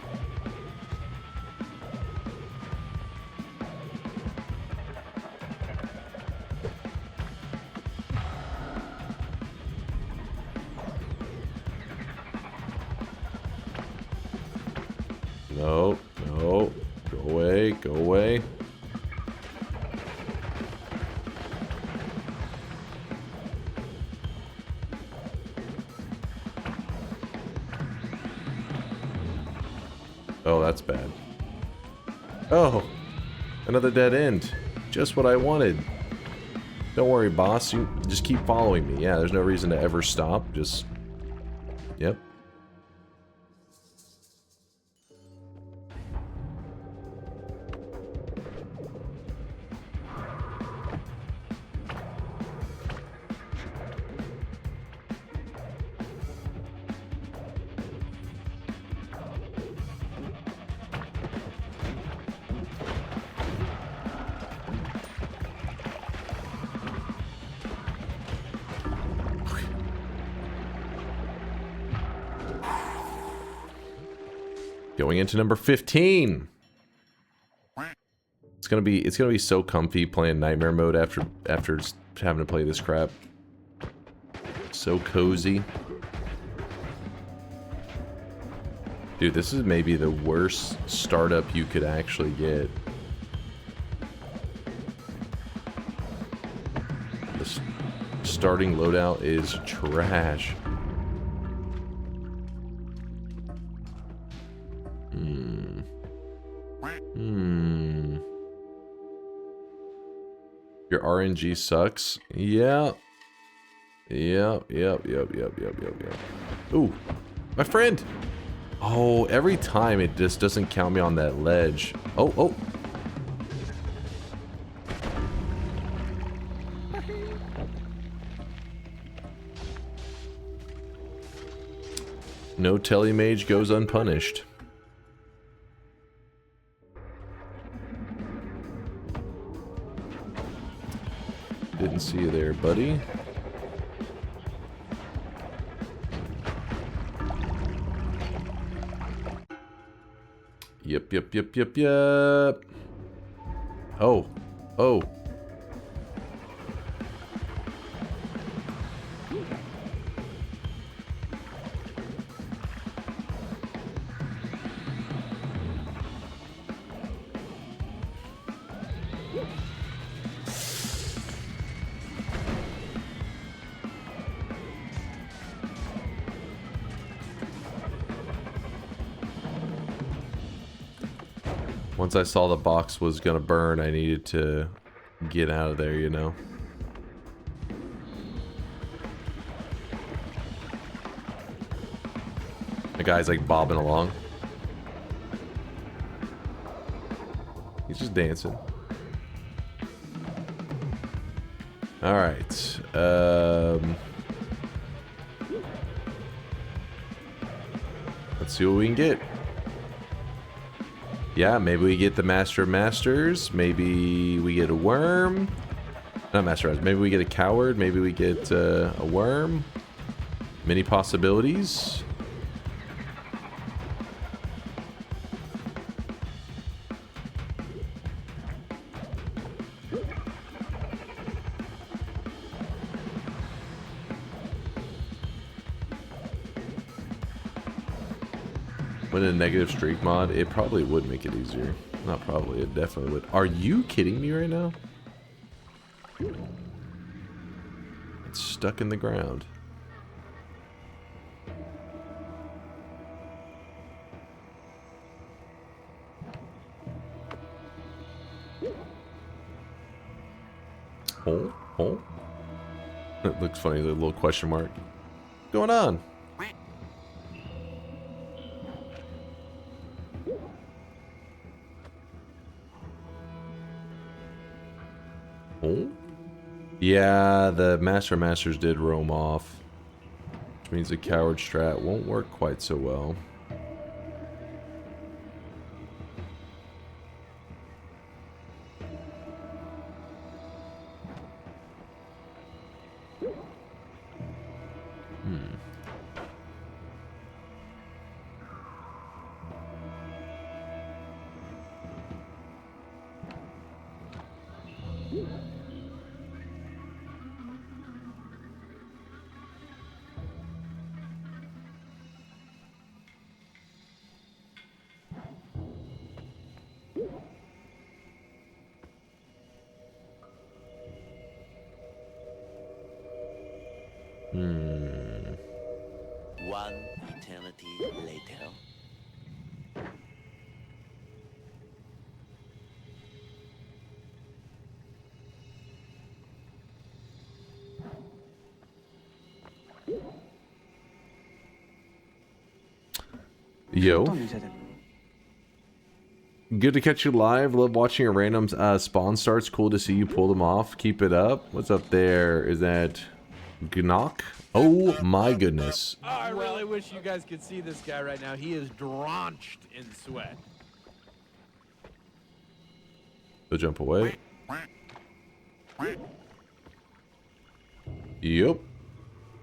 No, no. Go away, go away. Oh, that's bad. Oh, another dead end. Just what I wanted. Don't worry, boss. You just keep following me. Yeah, there's no reason to ever stop. Just... Yep. Going into number 15. It's gonna be so comfy playing nightmare mode after just having to play this crap. So cozy. Dude, this is maybe the worst startup you could actually get. The starting loadout is trash. Your RNG sucks. Yeah. Yep. Ooh, my friend. Oh, every time it just doesn't count me on that ledge. Oh. No telemage goes unpunished. Didn't see you there, buddy. Yep. Oh. Once I saw the box was gonna burn, I needed to get out of there, you know. The guy's like bobbing along. He's just dancing. All right. Let's see what we can get. Yeah, maybe we get the Master of Masters. Maybe we get a worm. Not Master of Masters. Maybe we get a coward. Maybe we get a worm. Many possibilities. With a negative streak mod, it probably would make it easier. Not probably, it definitely would. Are you kidding me right now? It's stuck in the ground. Oh. It looks funny, the little question mark. What's going on? Oh? Yeah, the Master of Masters did roam off. Which means the coward strat won't work quite so well. One eternity later. Yo. Good to catch you live. Love watching your random spawn starts. Cool to see you pull them off. Keep it up. What's up there? Is that Gnock? Oh my goodness. Oh, I really wish you guys could see this guy right now. He is drenched in sweat. He'll jump away. Yep.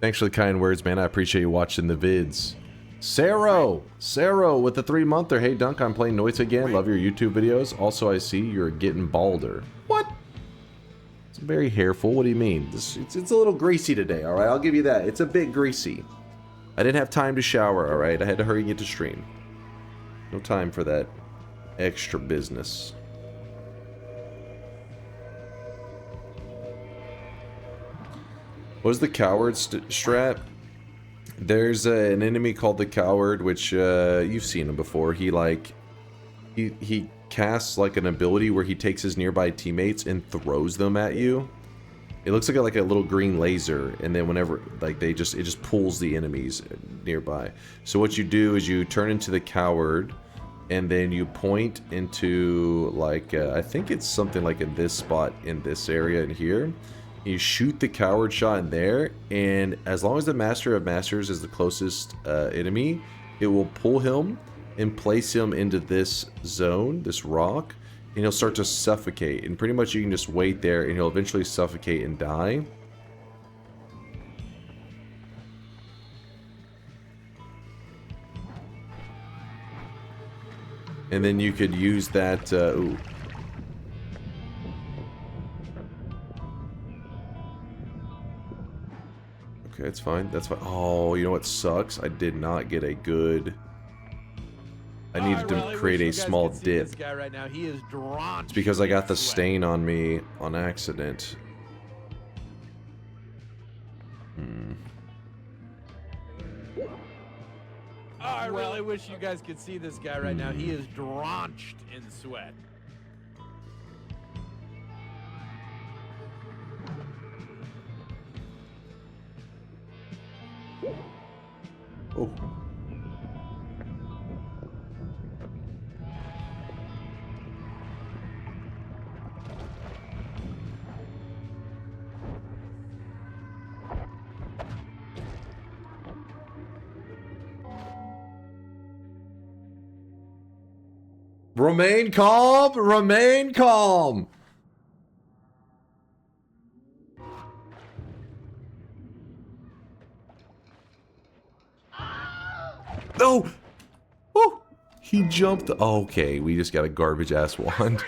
Thanks for the kind words, man. I appreciate you watching the vids. Saro with the 3-monther. Hey, Dunk, I'm playing Noita again. Love your YouTube videos. Also, I see you're getting balder. What? It's very hairful. What do you mean? It's a little greasy today, all right? I'll give you that. It's a bit greasy. I didn't have time to shower, all right? I had to hurry and get to stream. No time for that extra business. What is the coward strat? There's an enemy called the coward, which you've seen him before. He casts like an ability where he takes his nearby teammates and throws them at you. It looks like a little green laser, and then whenever like it just pulls the enemies nearby. So what you do is you turn into the coward, and then you point into like I think it's something like in this spot in this area in here. You shoot the coward shot in there, and as long as the Master of Masters is the closest enemy, it will pull him and place him into this zone, this rock, and he'll start to suffocate. And pretty much you can just wait there, and he'll eventually suffocate and die. And then you could use that, ooh. Okay, it's fine. That's fine. Oh, you know what sucks? I did not get a good... I needed to create a small dip. This guy right now, he is it's because I got the stain on me on accident. Oh, I really wish you guys could see this guy right now. He is drenched in sweat. Oh. Remain calm, remain calm. No! Oh! He jumped. Oh, okay, we just got a garbage ass wand.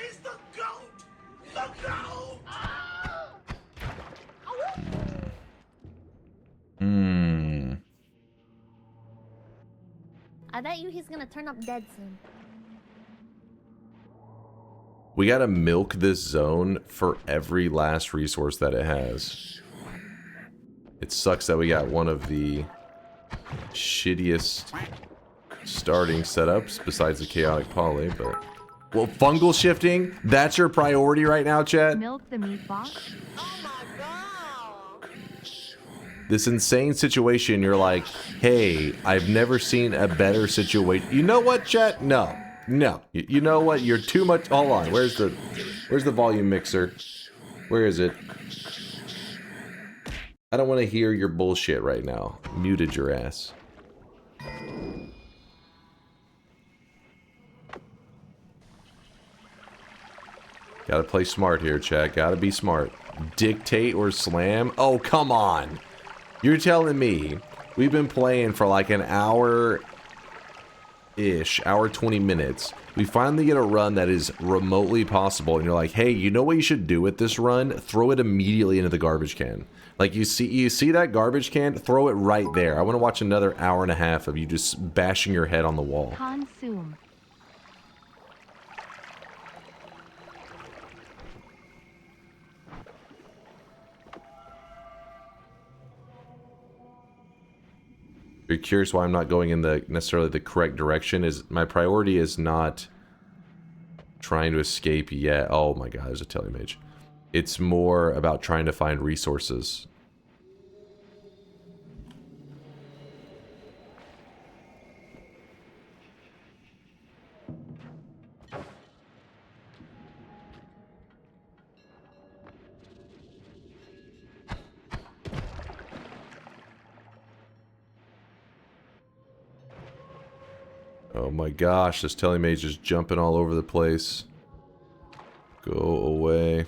I bet you he's gonna turn up dead soon. We gotta milk this zone for every last resource that it has. It sucks that we got one of the shittiest starting setups besides the chaotic poly, but... Well, fungal shifting, that's your priority right now, chat? Milk the meat box? This insane situation, you're like, hey, I've never seen a better situation. You know what, chat? No. No. You know what? You're too much... Hold on. Where's the volume mixer? Where is it? I don't want to hear your bullshit right now. Muted your ass. Gotta play smart here, chat. Gotta be smart. Dictate or slam? Oh, come on. You're telling me we've been playing for like an hour-ish, hour 20 minutes. We finally get a run that is remotely possible, and you're like, hey, you know what you should do with this run? Throw it immediately into the garbage can. Like, you see that garbage can? Throw it right there. I want to watch another hour and a half of you just bashing your head on the wall. Consume. You're curious why I'm not going in the necessarily the correct direction. Is my priority is not trying to escape yet. Oh my god, there's a telemage. It's more about trying to find resources. Oh my gosh, this telemage is jumping all over the place. Go away.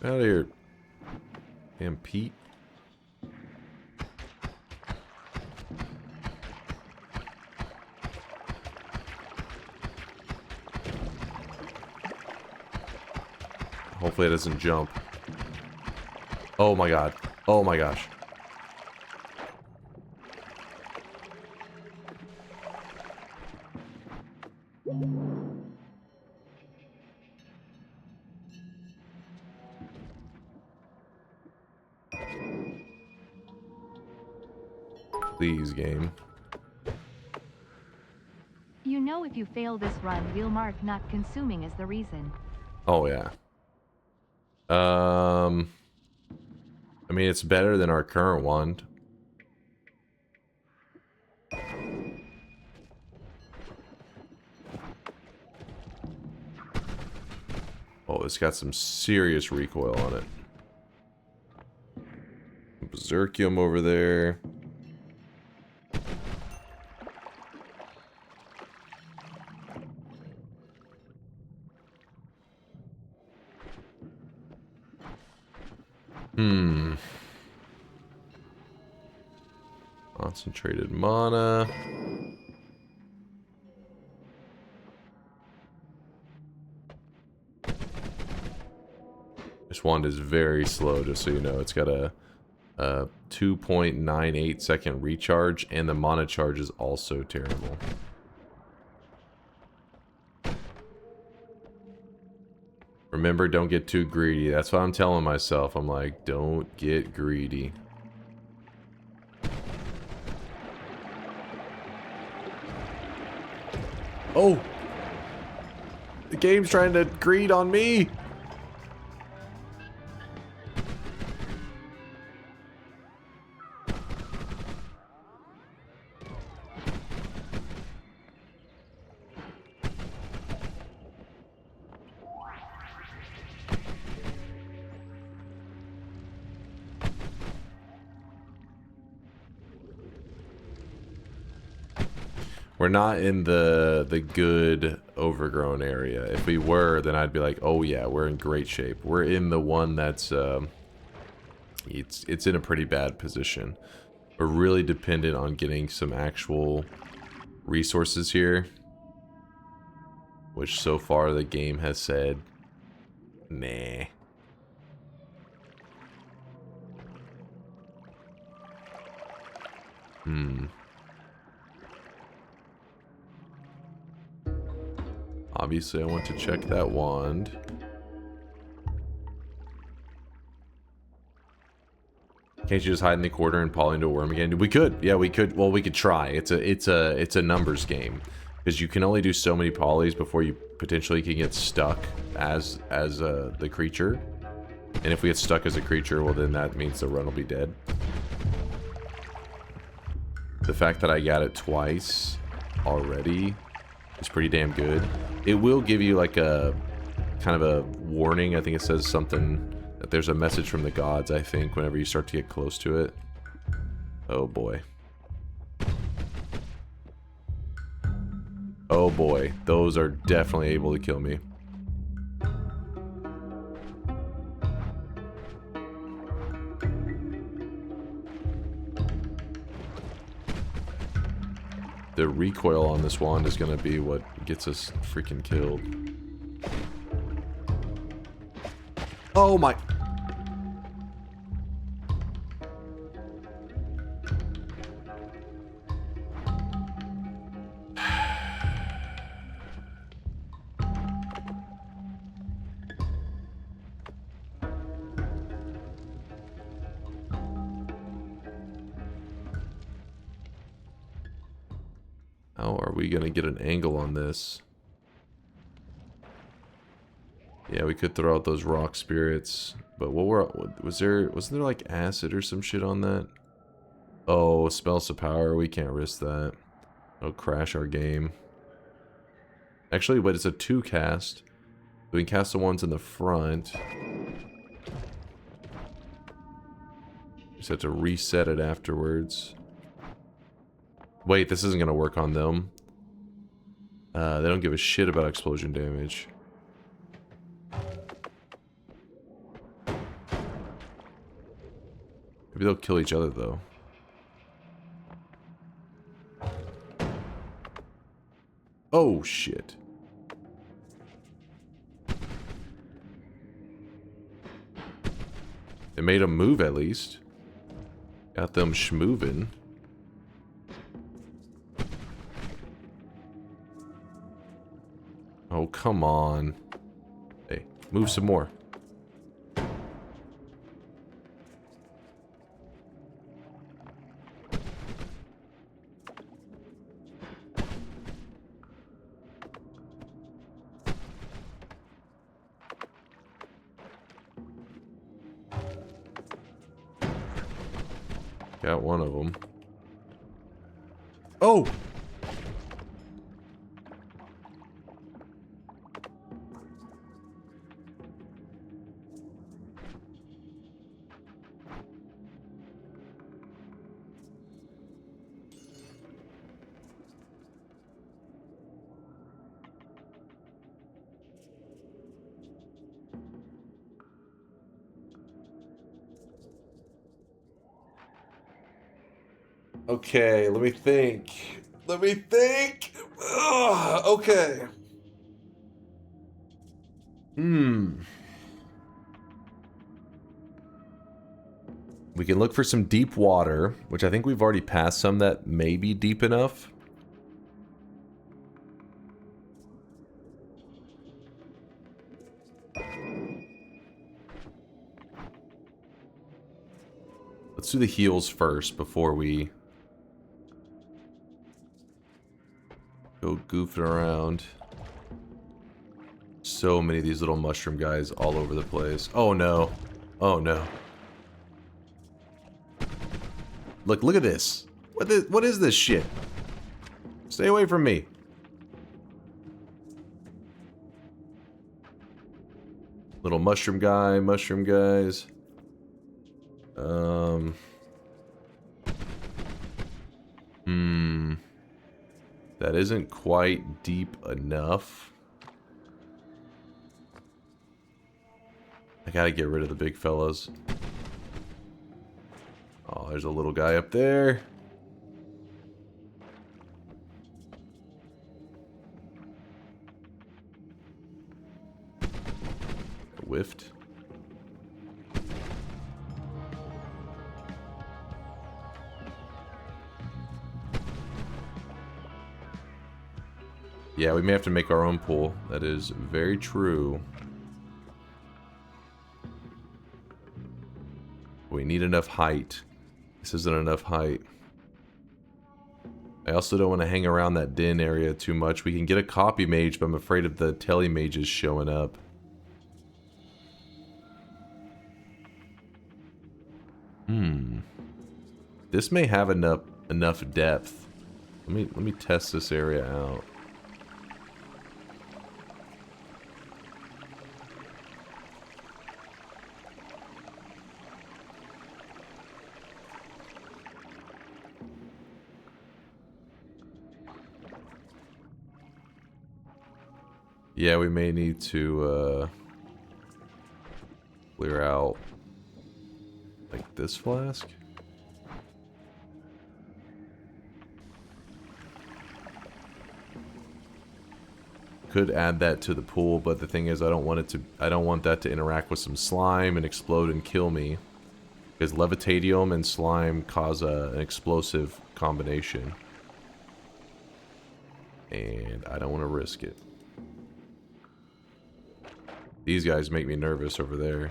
Out of here. Damn Pete. Hopefully it doesn't jump. Oh my god. Oh my gosh. Please, game. You know if you fail this run, we'll mark not consuming as the reason. Oh, yeah. I mean, it's better than our current one. Oh, it's got some serious recoil on it. Berserkium over there. Concentrated mana. This wand is very slow, just so you know. It's got a 2.98 second recharge, and the mana charge is also terrible. Remember, don't get too greedy. That's what I'm telling myself. I'm like, don't get greedy. Oh! The game's trying to greed on me! We're not in the good overgrown area. If we were, then I'd be like, oh yeah, we're in great shape. We're in the one that's it's in a pretty bad position. We're really dependent on getting some actual resources here, which so far the game has said nah. Obviously, I want to check that wand. Can't you just hide in the corner and poly into a worm again? We could. Yeah, we could. Well, we could try. It's a numbers game, because you can only do so many polys before you potentially can get stuck as the creature. And if we get stuck as a creature, well, then that means the run will be dead. The fact that I got it twice already is pretty damn good. It will give you like a kind of a warning. I think it says something that there's a message from the gods, I think, whenever you start to get close to it. Oh boy. Oh boy. Those are definitely able to kill me. The recoil on this wand is going to be what gets us freaking killed. Oh my... How are we gonna get an angle on this? Yeah, we could throw out those rock spirits, but wasn't there like acid or some shit on that? Oh, spells of power, we can't risk that. It'll crash our game. Actually, wait, it's a 2 cast. We can cast the ones in the front. Just have to reset it afterwards. Wait, this isn't gonna work on them. They don't give a shit about explosion damage. Maybe they'll kill each other though. Oh shit. It made them move at least. Got them schmovin'. Oh, come on. Hey, move some more. Got one of them. Oh! Okay, let me think. Let me think. Ugh, okay. We can look for some deep water, which I think we've already passed some that may be deep enough. Let's do the heals first before we go goofing around. So many of these little mushroom guys all over the place. Oh no. Oh no. Look at this. What is this shit? Stay away from me. Little mushroom guys. That isn't quite deep enough. I gotta get rid of the big fellas. Oh, there's a little guy up there. Whiffed. Yeah, we may have to make our own pool. That is very true. We need enough height. This isn't enough height. I also don't want to hang around that den area too much. We can get a copy mage, but I'm afraid of the tele mages showing up. This may have enough depth. Let me test this area out. Yeah, we may need to clear out like this flask. Could add that to the pool, but the thing is I don't want that to interact with some slime and explode and kill me. Because levitadium and slime cause an explosive combination. And I don't want to risk it. These guys make me nervous over there.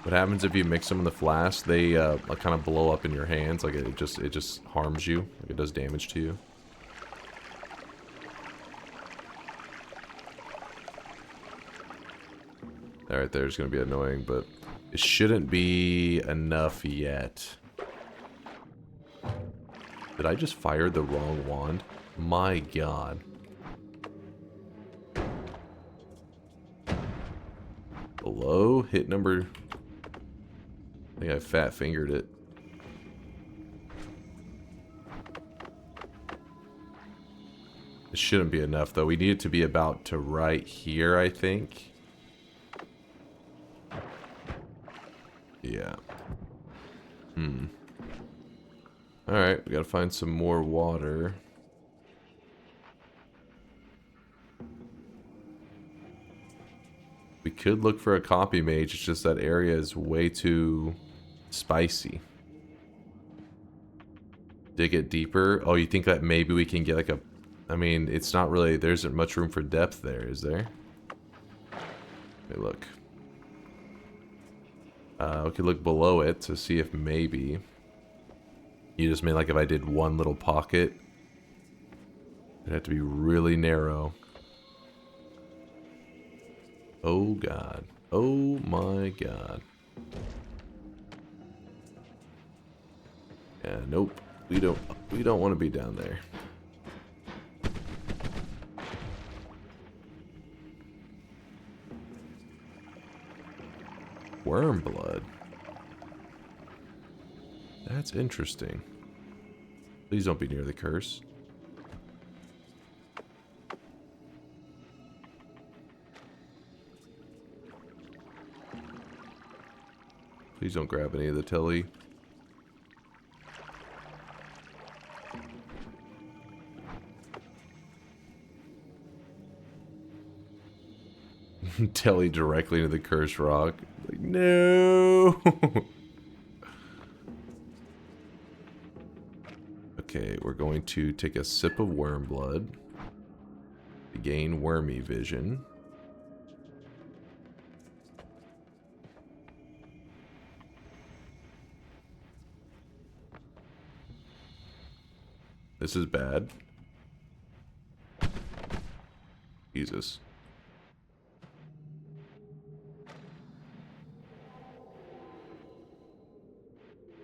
What happens if you mix them in the flask? They kind of blow up in your hands. Like it just harms you. Like it does damage to you. That right there is going to be annoying, but it shouldn't be enough yet. Did I just fire the wrong wand? My god. Below, hit number... I think I fat fingered it. It shouldn't be enough though. We need it to be about to right here, I think. Yeah. Alright, we gotta find some more water. could look for a copy mage. It's just that area is way too spicy. Dig it deeper. Oh, you think that maybe we can get like a... I mean, it's not really... There isn't much room for depth there, is there? Okay, look. We could look below it to see if maybe... You just mean like if I did one little pocket? It'd have to be really narrow. Oh god. Oh my god. Yeah, nope. We don't want to be down there. Worm blood. That's interesting. Please don't be near the curse. Please don't grab any of the telly. Telly directly into the cursed rock. Like, no! Okay, we're going to take a sip of worm blood to gain wormy vision. This is bad. Jesus.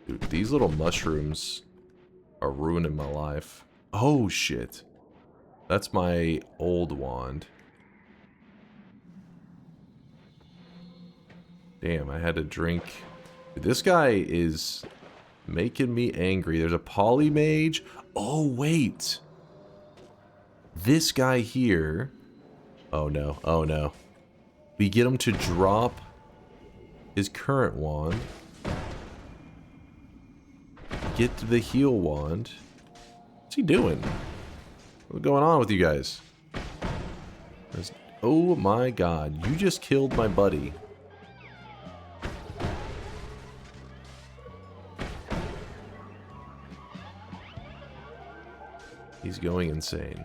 Dude, these little mushrooms are ruining my life. Oh, shit. That's my old wand. Damn, I had to drink. Dude, this guy is making me angry. There's a polymage. Oh, wait. This guy here. Oh, no. Oh, no. We get him to drop his current wand. Get to the heal wand. What's he doing? What's going on with you guys? Oh my god. You just killed my buddy. He's going insane.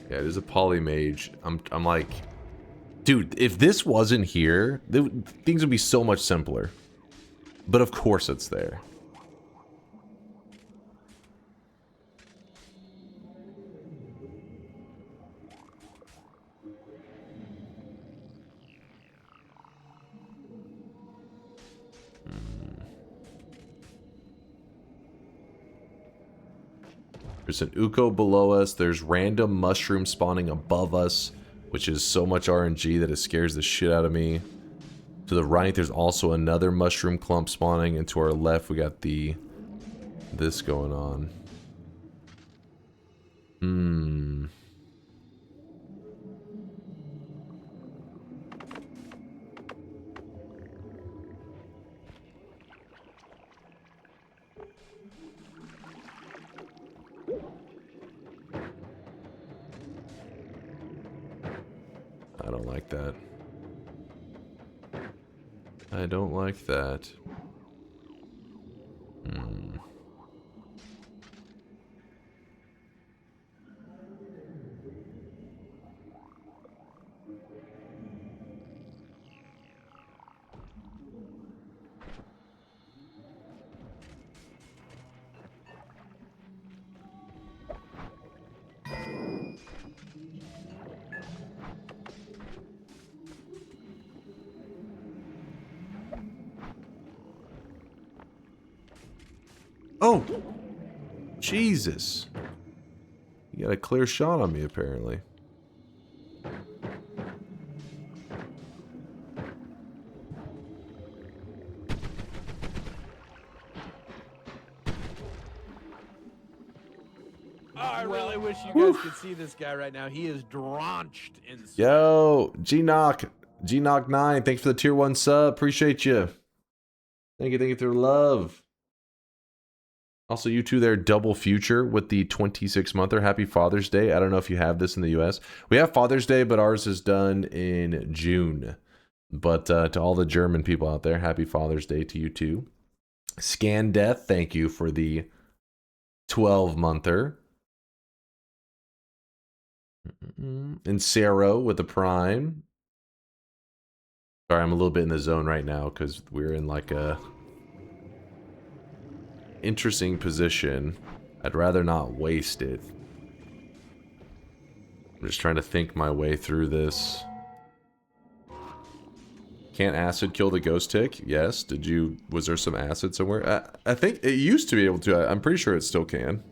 Yeah, it is a polymage. I'm like, dude, if this wasn't here, things would be so much simpler. But of course it's there. There's an Uko below us. There's random mushrooms spawning above us, which is so much RNG that it scares the shit out of me. To the right, there's also another mushroom clump spawning, and to our left, we got this going on. I don't like that. I don't like that. Oh! Jesus. You got a clear shot on me, apparently. I really wish you guys could see this guy right now. He is drenched in sweat. Yo, G-Knock9, thanks for the tier 1 sub. Appreciate you. Thank you for the love. Also, you two there, Double Future with the 26-monther. Happy Father's Day. I don't know if you have this in the US. We have Father's Day, but ours is done in June. But to all the German people out there, happy Father's Day to you too. Scan Death, thank you for the 12-monther. And Saro with the Prime. Sorry, I'm a little bit in the zone right now because we're in like a interesting position. I'd rather not waste it. I'm just trying to think my way through this. Can't acid kill the ghost tick? Yes. Was there some acid somewhere? I think it used to be able to. I'm pretty sure it still can.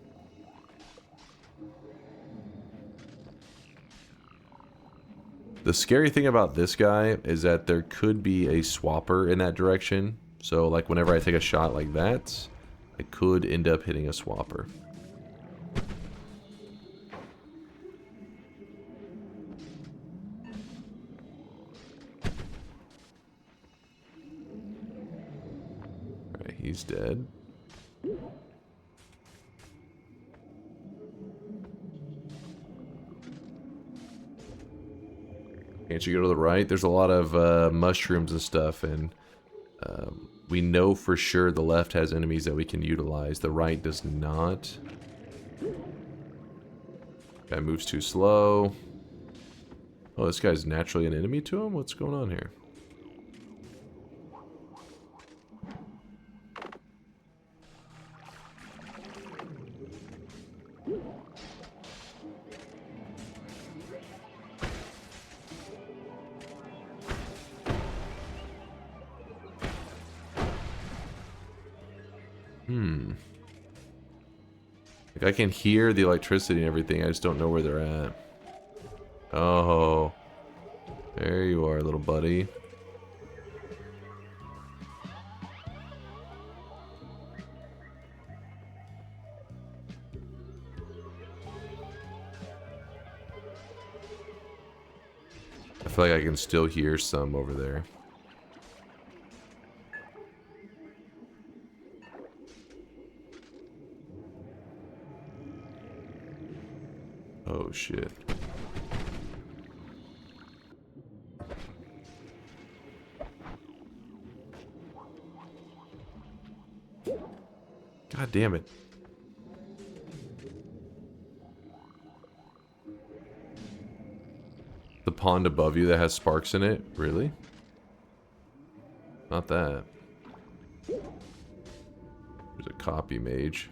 The scary thing about this guy is that there could be a swapper in that direction. So like whenever I take a shot like that, I could end up hitting a swapper. Alright, he's dead. Can't you go to the right? There's a lot of mushrooms and stuff, and we know for sure the left has enemies that we can utilize. The right does not. Guy moves too slow. Oh, this guy's naturally an enemy to him? What's going on here? Like I can hear the electricity and everything, I just don't know where they're at. Oh. There you are, little buddy. I feel like I can still hear some over there. Oh shit. God damn it. The pond above you that has sparks in it? Really? Not that. There's a copy mage.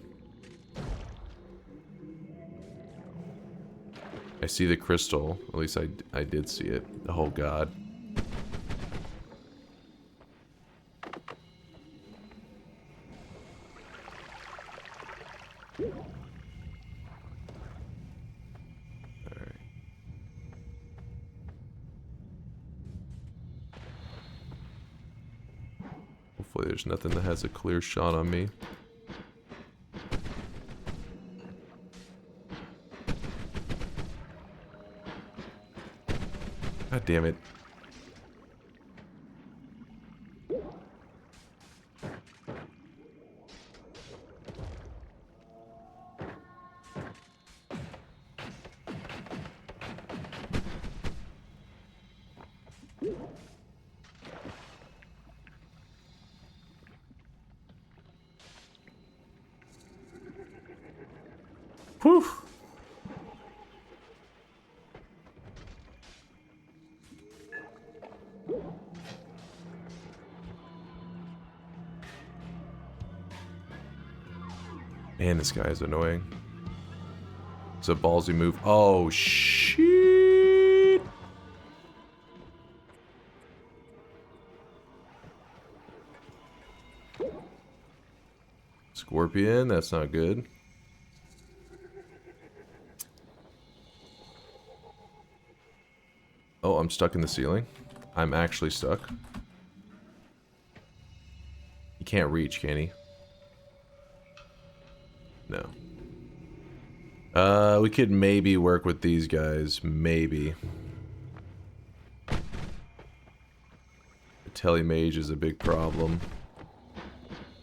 I see the crystal. At least I did see it. Oh god. Alright. Hopefully there's nothing that has a clear shot on me. God damn it. Whew. Man, this guy is annoying. It's a ballsy move. Oh, shit. Scorpion, that's not good. Oh, I'm stuck in the ceiling. I'm actually stuck. He can't reach, can he? No. We could maybe work with these guys. Maybe. The Telemage is a big problem.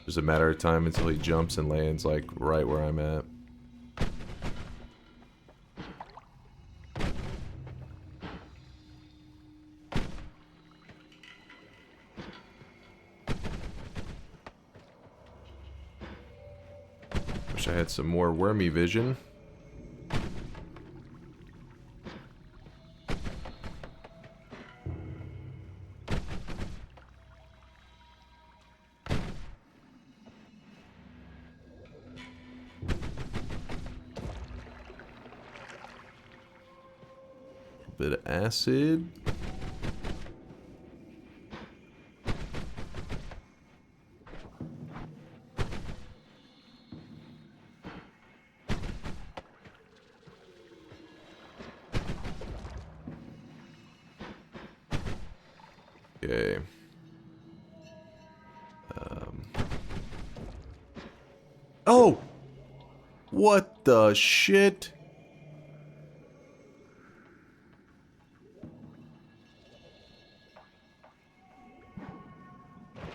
Just a matter of time until he jumps and lands like right where I'm at. Wish I had some more wormy vision. Bit of acid. Okay. Oh! What the shit?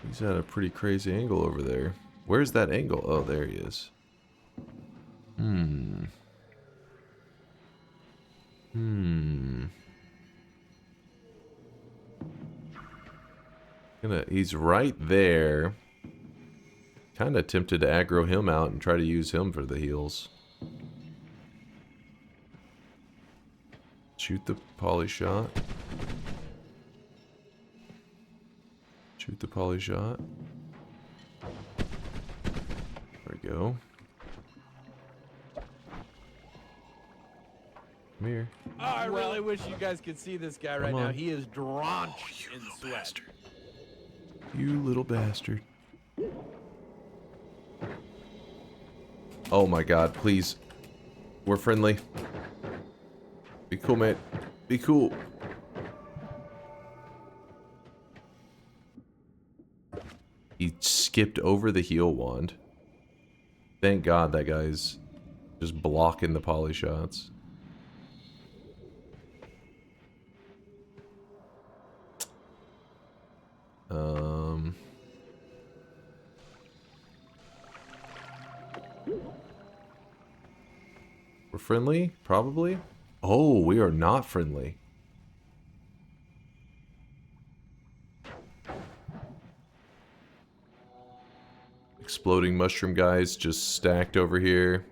He's at a pretty crazy angle over there. Where's that angle? Oh, there he is. He's right there. Kinda tempted to aggro him out and try to use him for the heals. Shoot the poly shot. Shoot the poly shot. There we go. Come here. Oh, I really wish you guys could see this guy right now. on. He is drenched in sweat. Bastard. You little bastard. Oh my god, please. We're friendly. Be cool, mate. Be cool. He skipped over the heal wand. Thank god that guy's just blocking the poly shots. We're friendly? Probably? Oh, we are not friendly. Exploding mushroom guys just stacked over here.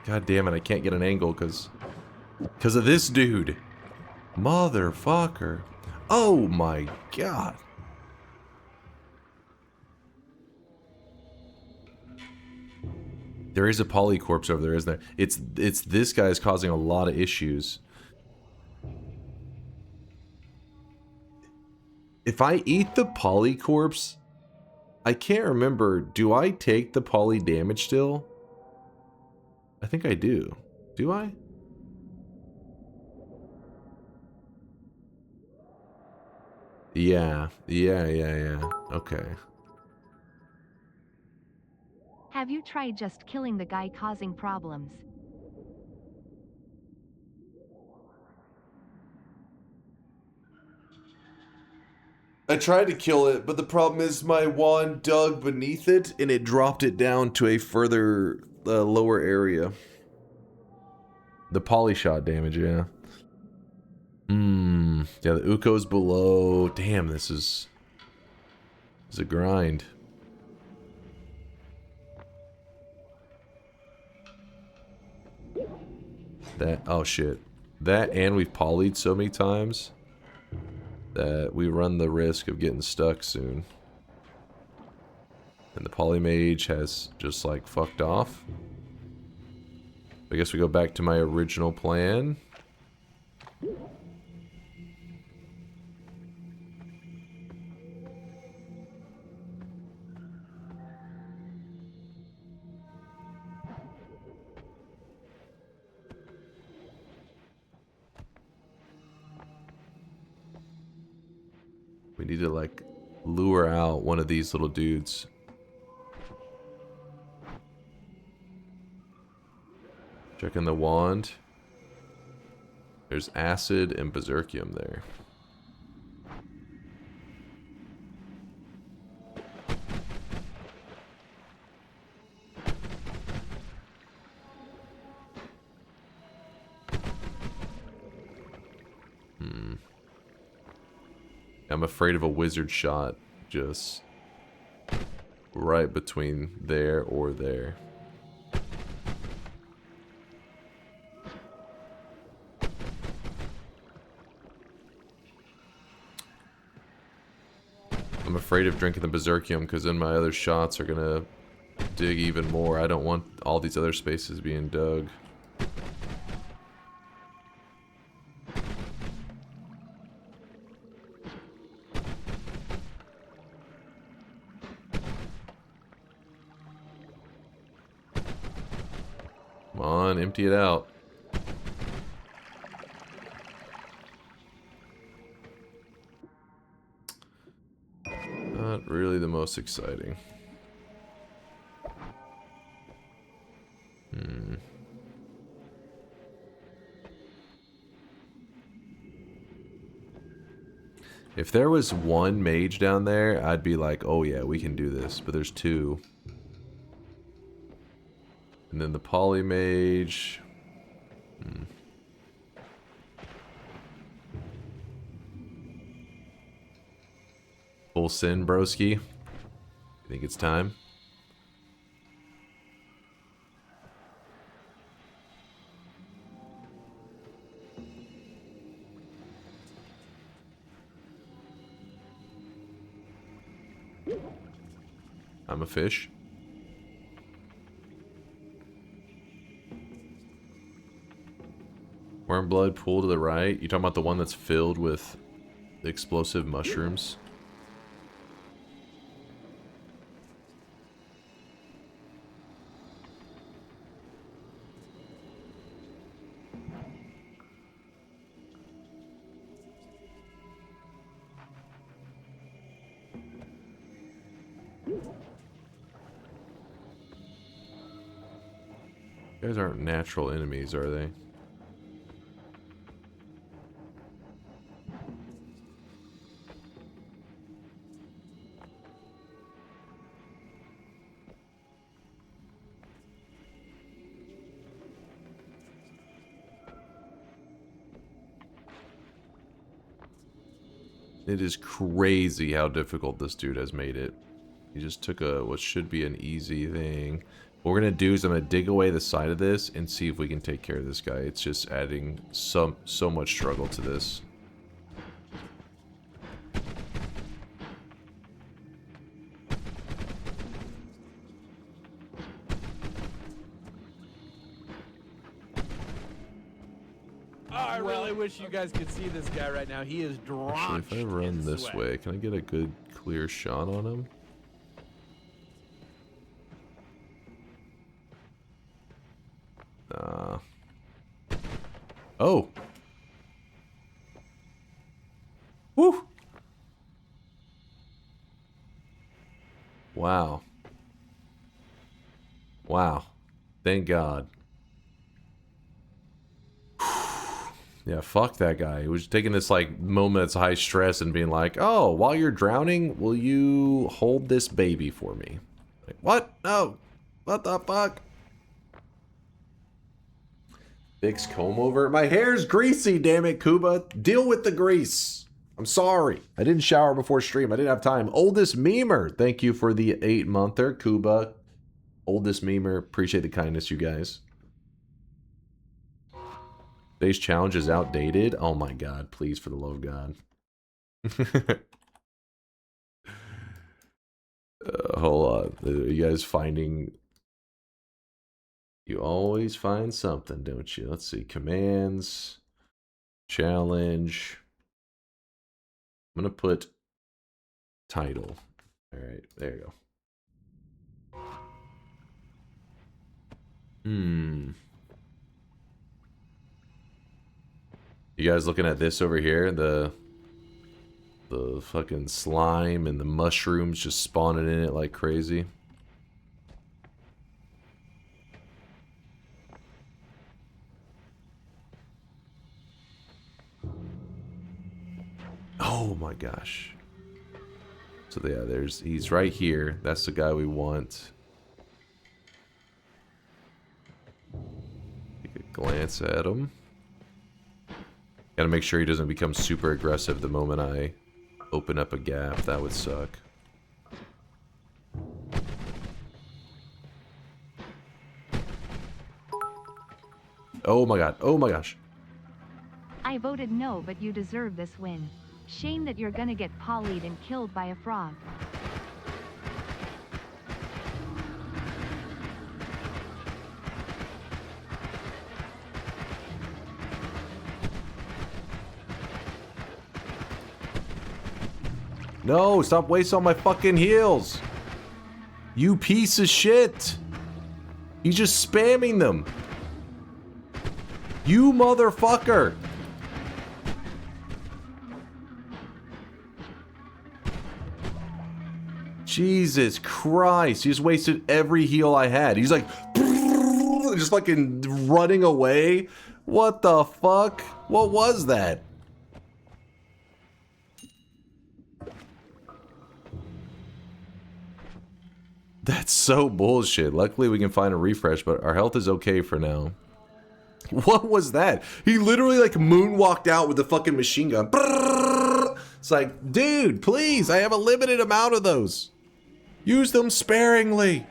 God damn it, I can't get an angle because of this dude. Motherfucker. Oh my god. There is a poly corpse over there, isn't there? It's this guy's causing a lot of issues. If I eat the poly corpse, I can't remember. Do I take the poly damage still? I think I do. Do I? Yeah. Okay. Have you tried just killing the guy causing problems? I tried to kill it, but the problem is my wand dug beneath it and it dropped it down to a further lower area. The poly shot damage, yeah. Yeah, the Uko's below. Damn, this is a grind. Oh shit. That and we've polyed so many times that we run the risk of getting stuck soon. And the polymage has just like fucked off. I guess we go back to my original plan. We need to like lure out one of these little dudes. Checking the wand. There's acid and berserkium there. I'm afraid of a wizard shot just right between there or there. I'm afraid of drinking the berserkium because then my other shots are gonna dig even more. I don't want all these other spaces being dug. Come on, empty it out. Not really the most exciting. If there was one mage down there, I'd be like, oh yeah, we can do this. But there's two. And then the poly mage. Full sin, broski. You think it's time? I'm a fish. Worm blood pool to the right. You talking about the one that's filled with explosive mushrooms? You guys aren't natural enemies, are they? It is crazy how difficult this dude has made it. He just took a what should be an easy thing. What we're gonna do is I'm gonna dig away the side of this and see if we can take care of this guy. It's just adding so much struggle to this. I really wish you guys could see this guy right now. He is drenched. Actually, if I run this way, can I get a good clear shot on him? Oh. Woo. Wow. Wow. Thank God. Yeah, fuck that guy. He was taking this, like, moment of high stress and being like, oh, while you're drowning, will you hold this baby for me? Like, what? No. What the fuck? Fix comb over. My hair's greasy, damn it, Kuba. Deal with the grease. I'm sorry. I didn't shower before stream. I didn't have time. Oldest memer. Thank you for the 8-monther, Kuba. Oldest memer. Appreciate the kindness, you guys. Today's challenge is outdated. Oh my god, please, for the love of God. Hold on. Are you guys finding... You always find something, don't you? Let's see. Commands. Challenge. I'm going to put title. Alright, there you go. You guys looking at this over here? The The fucking slime and the mushrooms just spawning in it like crazy. Oh my gosh. So yeah, he's right here. That's the guy we want. Take a glance at him. Gotta make sure he doesn't become super aggressive the moment I open up a gap. That would suck. Oh my god. Oh my gosh. I voted no, but you deserve this win. Shame that you're gonna get polyed and killed by a frog. No, stop wasting all my fucking heals. You piece of shit. He's just spamming them. You motherfucker. Jesus Christ. He just wasted every heal I had. He's like, just fucking running away. What the fuck? What was that? That's so bullshit. Luckily we can find a refresh, but our health is okay for now. What was that? He literally like moonwalked out with the fucking machine gun. It's like, dude, please, I have a limited amount of those. Use them sparingly.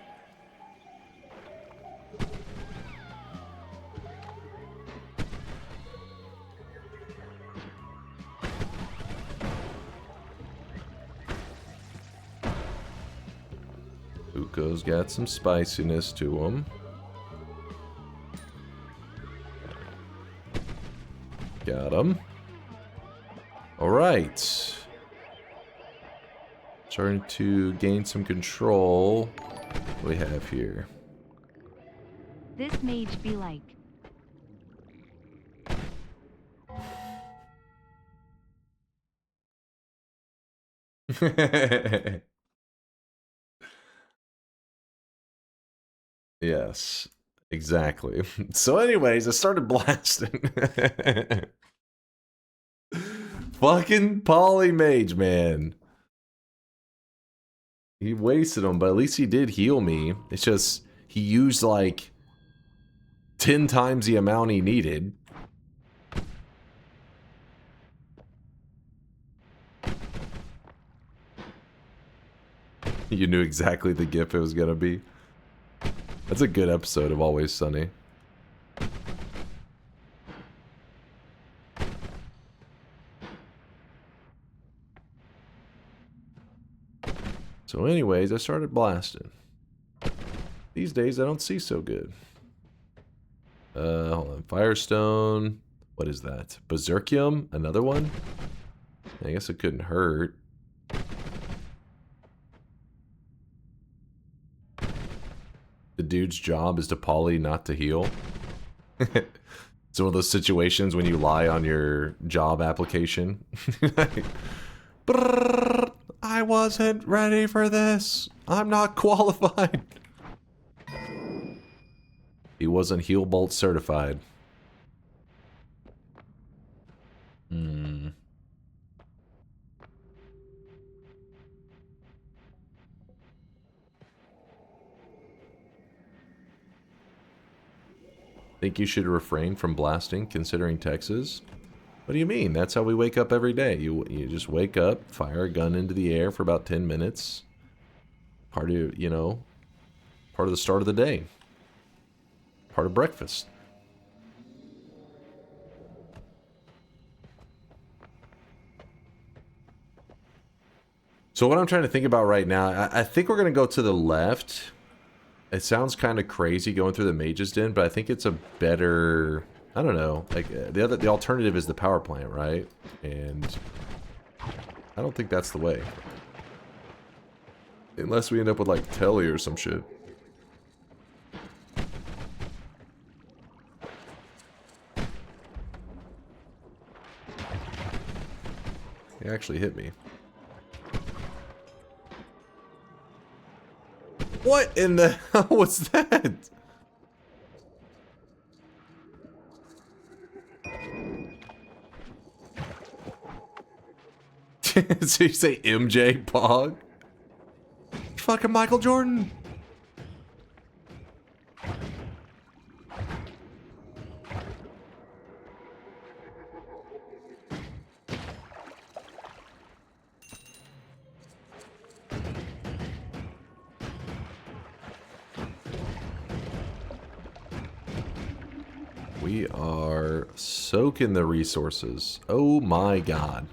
Uko's got some spiciness to him. Got him. Alright. Starting to gain some control. What do we have here? This mage be like. Yes, exactly. So anyways, I started blasting. Fucking Polymage, man. He wasted them, but at least he did heal me. It's just, he used like 10 times the amount he needed. You knew exactly the gif it was gonna be. That's a good episode of Always Sunny. So anyways, I started blasting. These days I don't see so good. Hold on. Firestone. What is that? Berserkium? Another one? I guess it couldn't hurt. The dude's job is to poly, not to heal. It's one of those situations when you lie on your job application. Like, I wasn't ready for this. I'm not qualified. He wasn't heal bolt certified. Think you should refrain from blasting considering Texas? What do you mean? That's how we wake up every day. You just wake up, fire a gun into the air for about 10 minutes. Part of, you know, part of the start of the day. Part of breakfast. So what I'm trying to think about right now, I think we're going to go to the left. It sounds kind of crazy going through the Mage's Den, but I think it's a better... I don't know. Like the alternative is the power plant, right? And I don't think that's the way. Unless we end up with like Telly or some shit. He actually hit me. What in the hell was that? So you say MJ Pog? Fucking Michael Jordan. We are soaking the resources. Oh my god.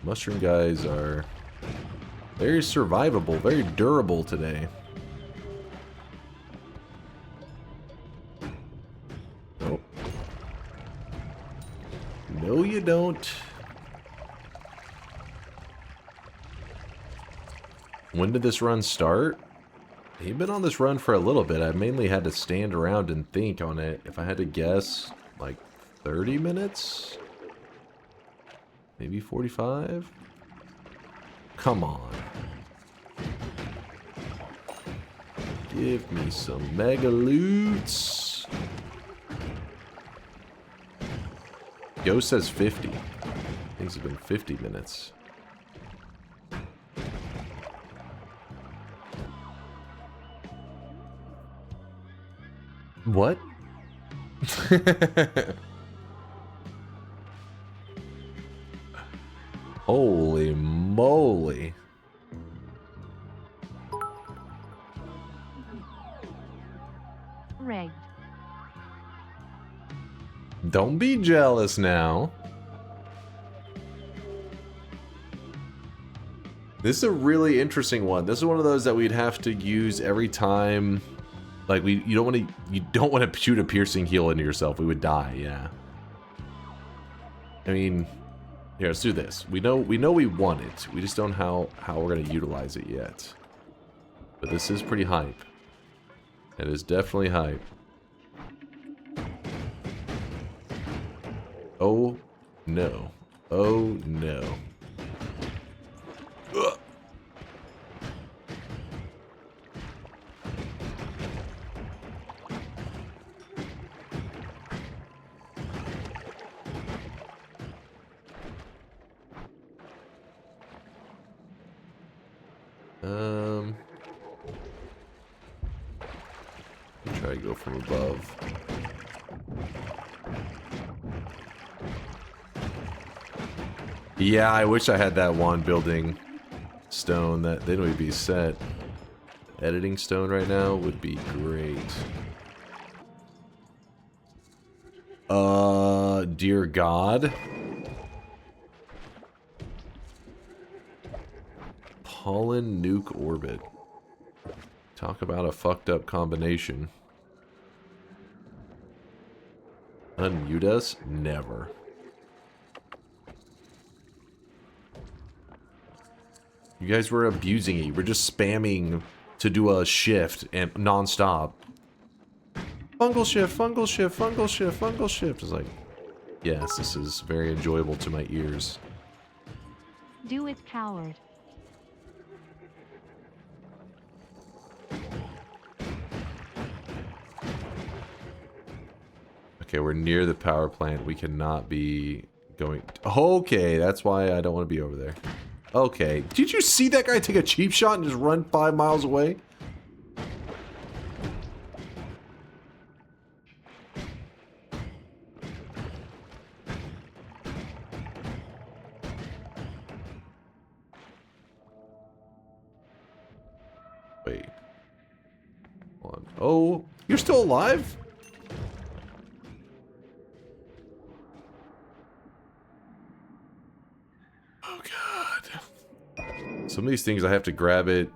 Mushroom guys are very survivable, very durable today. Nope. No, you don't. When did this run start? He's been on this run for a little bit. I mainly had to stand around and think on it. If I had to guess, like 30 minutes? Maybe 45? Come on. Give me some mega loots. Ghost says 50. Things have been 50 minutes. What? Holy moly. Rigged. Don't be jealous now. This is a really interesting one. This is one of those that we'd have to use every time. Like you don't want to shoot a piercing heal into yourself. We would die, yeah. I mean, here, let's do this. We know we want it. We just don't know how we're gonna utilize it yet. But this is pretty hype. It is definitely hype. Oh no. Oh no. Ugh. Try to go from above. Yeah, I wish I had that wand building stone. That then we'd be set. Editing stone right now would be great. Dear God. Pollen nuke orbit. Talk about a fucked up combination. Unmute us? Never. You guys were abusing it. You were just spamming to do a shift and non-stop. Fungal shift, fungal shift, fungal shift, fungal shift. It's like, yes, this is very enjoyable to my ears. Do it, coward. Okay, we're near the power plant. We cannot be going... Okay, that's why I don't want to be over there. Okay. Did you see that guy take a cheap shot and just run 5 miles away? Wait. Hold on. Oh, you're still alive? Oh god. Some of these things I have to grab it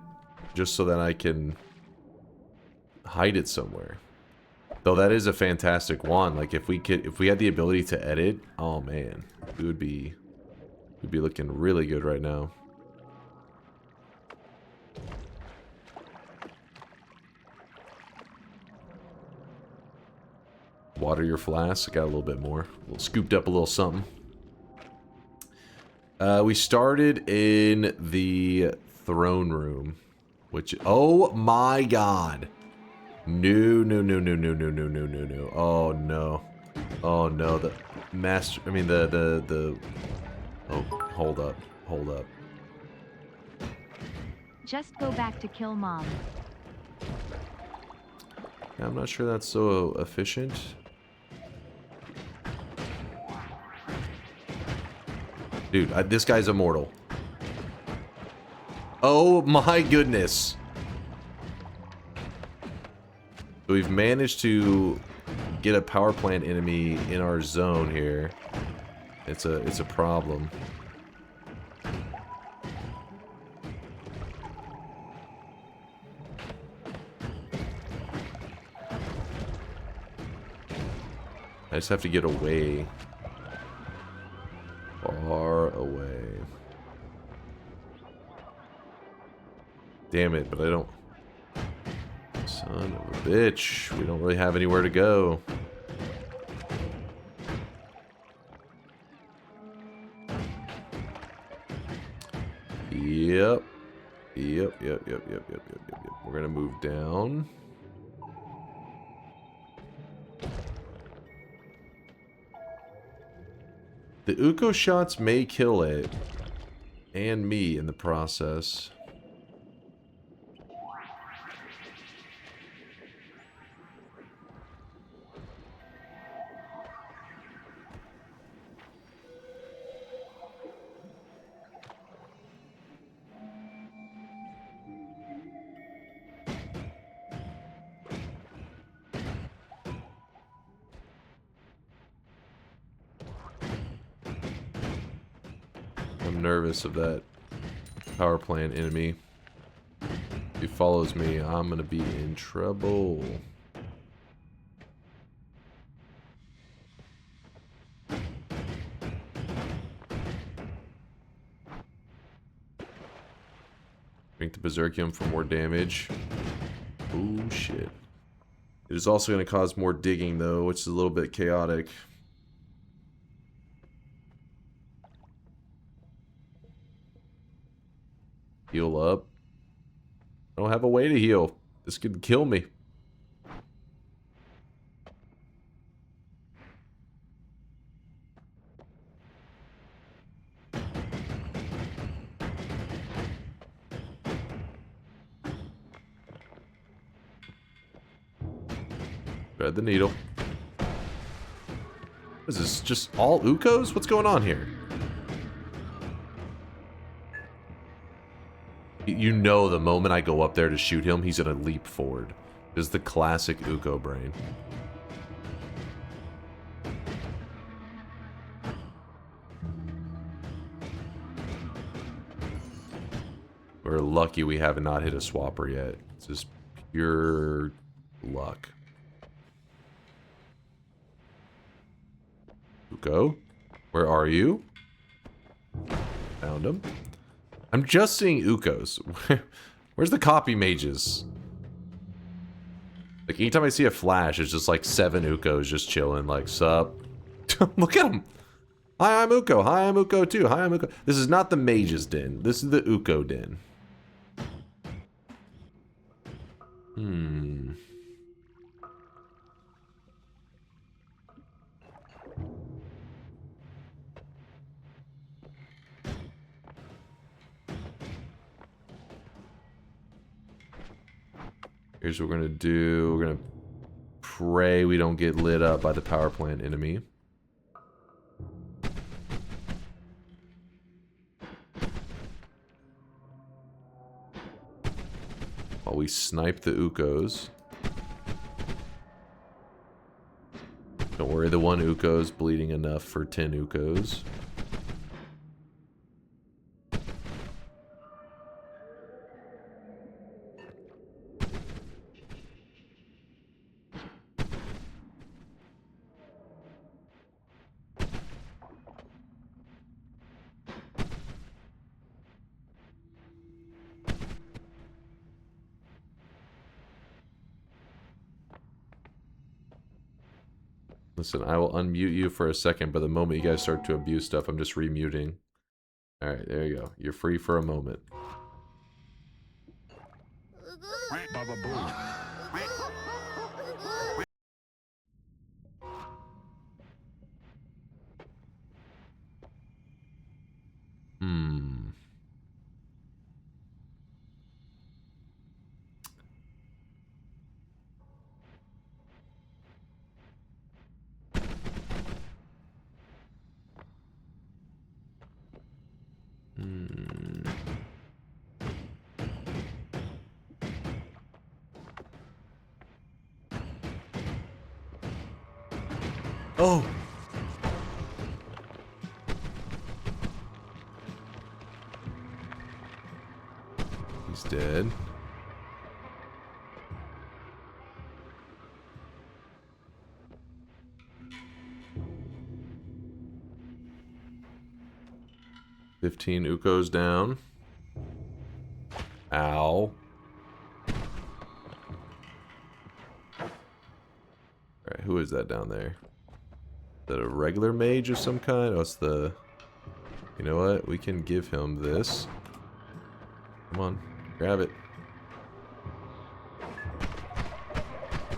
just so that I can hide it somewhere. Though that is a fantastic wand. Like if we had the ability to edit, oh man, we'd be looking really good right now. Water your flask. Got a little bit more. Scooped up a little something. We started in the throne room, which, oh my god. No. Oh no. Oh no, the master, I mean oh, hold up. Just go back to kill mom. Yeah, I'm not sure that's so efficient. Dude, this guy's immortal. Oh my goodness. So we've managed to get a power plant enemy in our zone here. It's a problem. I just have to get away. Far away. Damn it, but I don't... Son of a bitch. We don't really have anywhere to go. Yep. We're gonna move down. The Uko shots may kill it. And me in the process. I'm nervous of that power plant enemy. If he follows me, I'm gonna be in trouble. Drink the Berserkium for more damage. Oh shit. It is also going to cause more digging though, which is a little bit chaotic. Heal up. I don't have a way to heal. This could kill me. Thread the needle. Is this just all Ukos? What's going on here? You know the moment I go up there to shoot him, he's gonna leap forward. This is the classic Uko brain. We're lucky we have not hit a swapper yet. It's just pure luck. Uko, where are you? Found him. I'm just seeing Ukos. Where's the copy mages? Like, anytime I see a flash, it's just like 7 Ukos just chilling, like, sup? Look at them! Hi, I'm Uko. Hi, I'm Uko too. Hi, I'm Uko. This is not the mage's den. This is the Uko den. Here's what we're gonna do. We're gonna pray we don't get lit up by the power plant enemy. While we snipe the Ukos. Don't worry, the one Uko's bleeding enough for 10 Ukos. Listen, I will unmute you for a second, but the moment you guys start to abuse stuff, I'm just remuting. Alright, there you go. You're free for a moment. Baba boom. Hmm. Oh! He's dead. $15 Ukos down. Ow. Alright, who is that down there? Is that a regular mage of some kind? Oh, it's the... You know what? We can give him this. Come on. Grab it.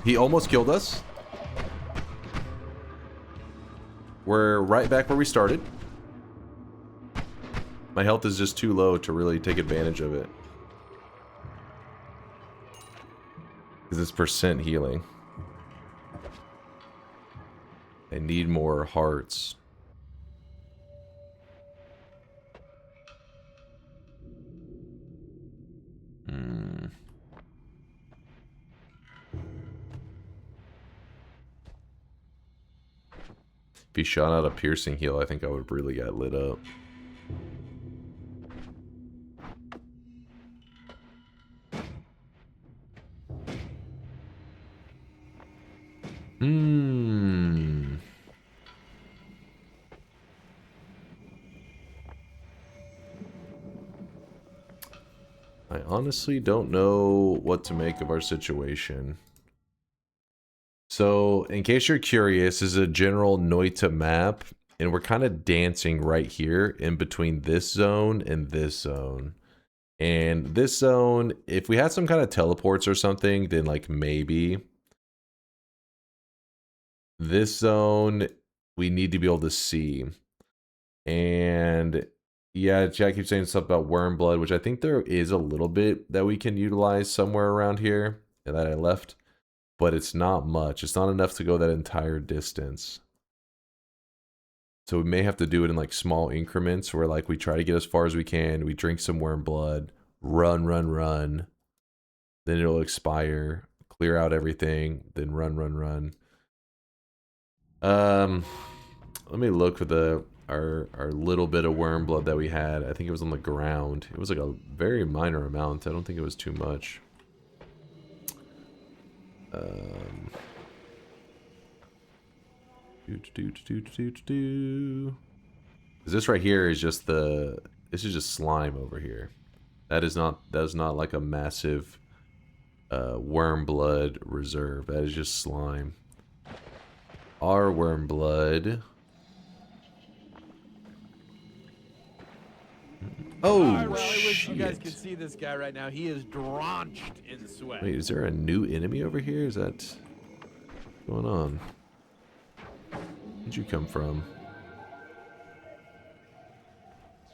He almost killed us. We're right back where we started. My health is just too low to really take advantage of it. Because it's percent healing. I need more hearts. If he shot out a piercing heal, I think I would have really got lit up. I honestly don't know what to make of our situation. So, in case you're curious, this is a general Noita map, and we're kind of dancing right here in between this zone and this zone. And this zone, if we had some kind of teleports or something, then like maybe. This zone, we need to be able to see. And yeah, Jack keeps saying stuff about worm blood, which I think there is a little bit that we can utilize somewhere around here that I left. But it's not much. It's not enough to go that entire distance. So we may have to do it in like small increments where like we try to get as far as we can. We drink some worm blood, run. Then it'll expire, clear out everything, then run. Let me look for our little bit of worm blood that we had. I think it was on the ground. It was like a very minor amount. I don't think it was too much. This right here is just this is just slime over here. That is not like a massive worm blood reserve. That is just slime. Our worm blood. Oh, I wish you guys could see this guy right now. He is drenched in sweat. Wait, is there a new enemy over here? Is that what's going on? Where'd you come from?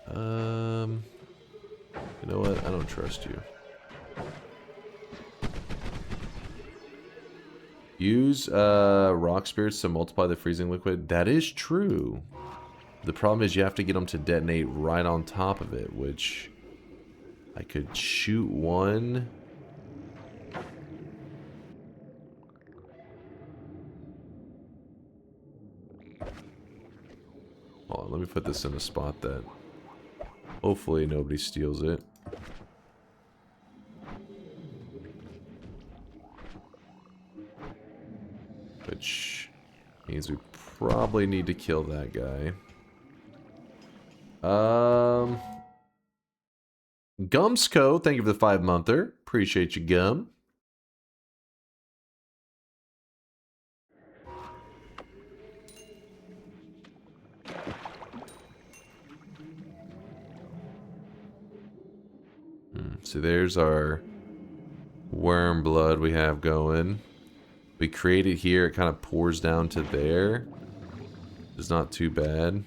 You know what? I don't trust you. Use rock spirits to multiply the freezing liquid. That is true. The problem is you have to get them to detonate right on top of it, which I could shoot one. Hold on, let me put this in a spot that hopefully nobody steals it. Which means we probably need to kill that guy. Gumsco, thank you for the 5-monther. Appreciate you, Gum. So there's our worm blood we have going. We create it here, it kind of pours down to there. It's not too bad.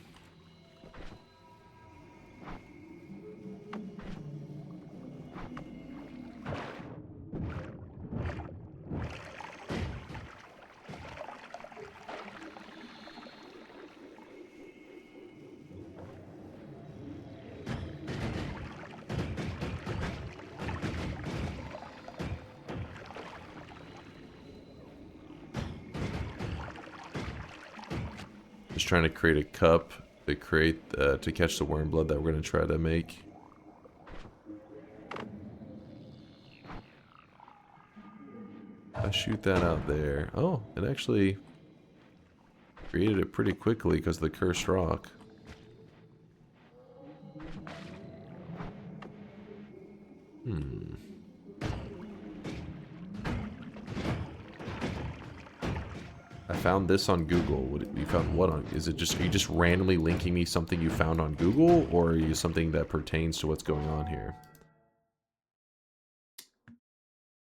Just trying to create a cup to create to catch the worm blood that we're going to try to make. I shoot that out there. Oh, it actually created it pretty quickly because of the cursed rock. I found this on Google. You found what on? Is it just, are you just randomly linking me something you found on Google, or are you something that pertains to what's going on here?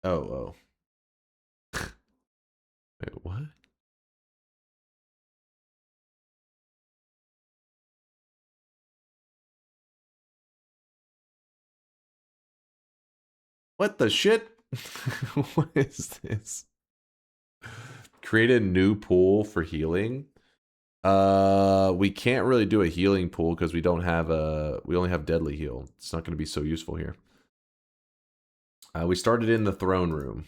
Oh. Wait, what? What the shit? What is this? Create a new pool for healing. We can't really do a healing pool because we don't have we only have deadly heal. It's not going to be so useful here. We started in the throne room.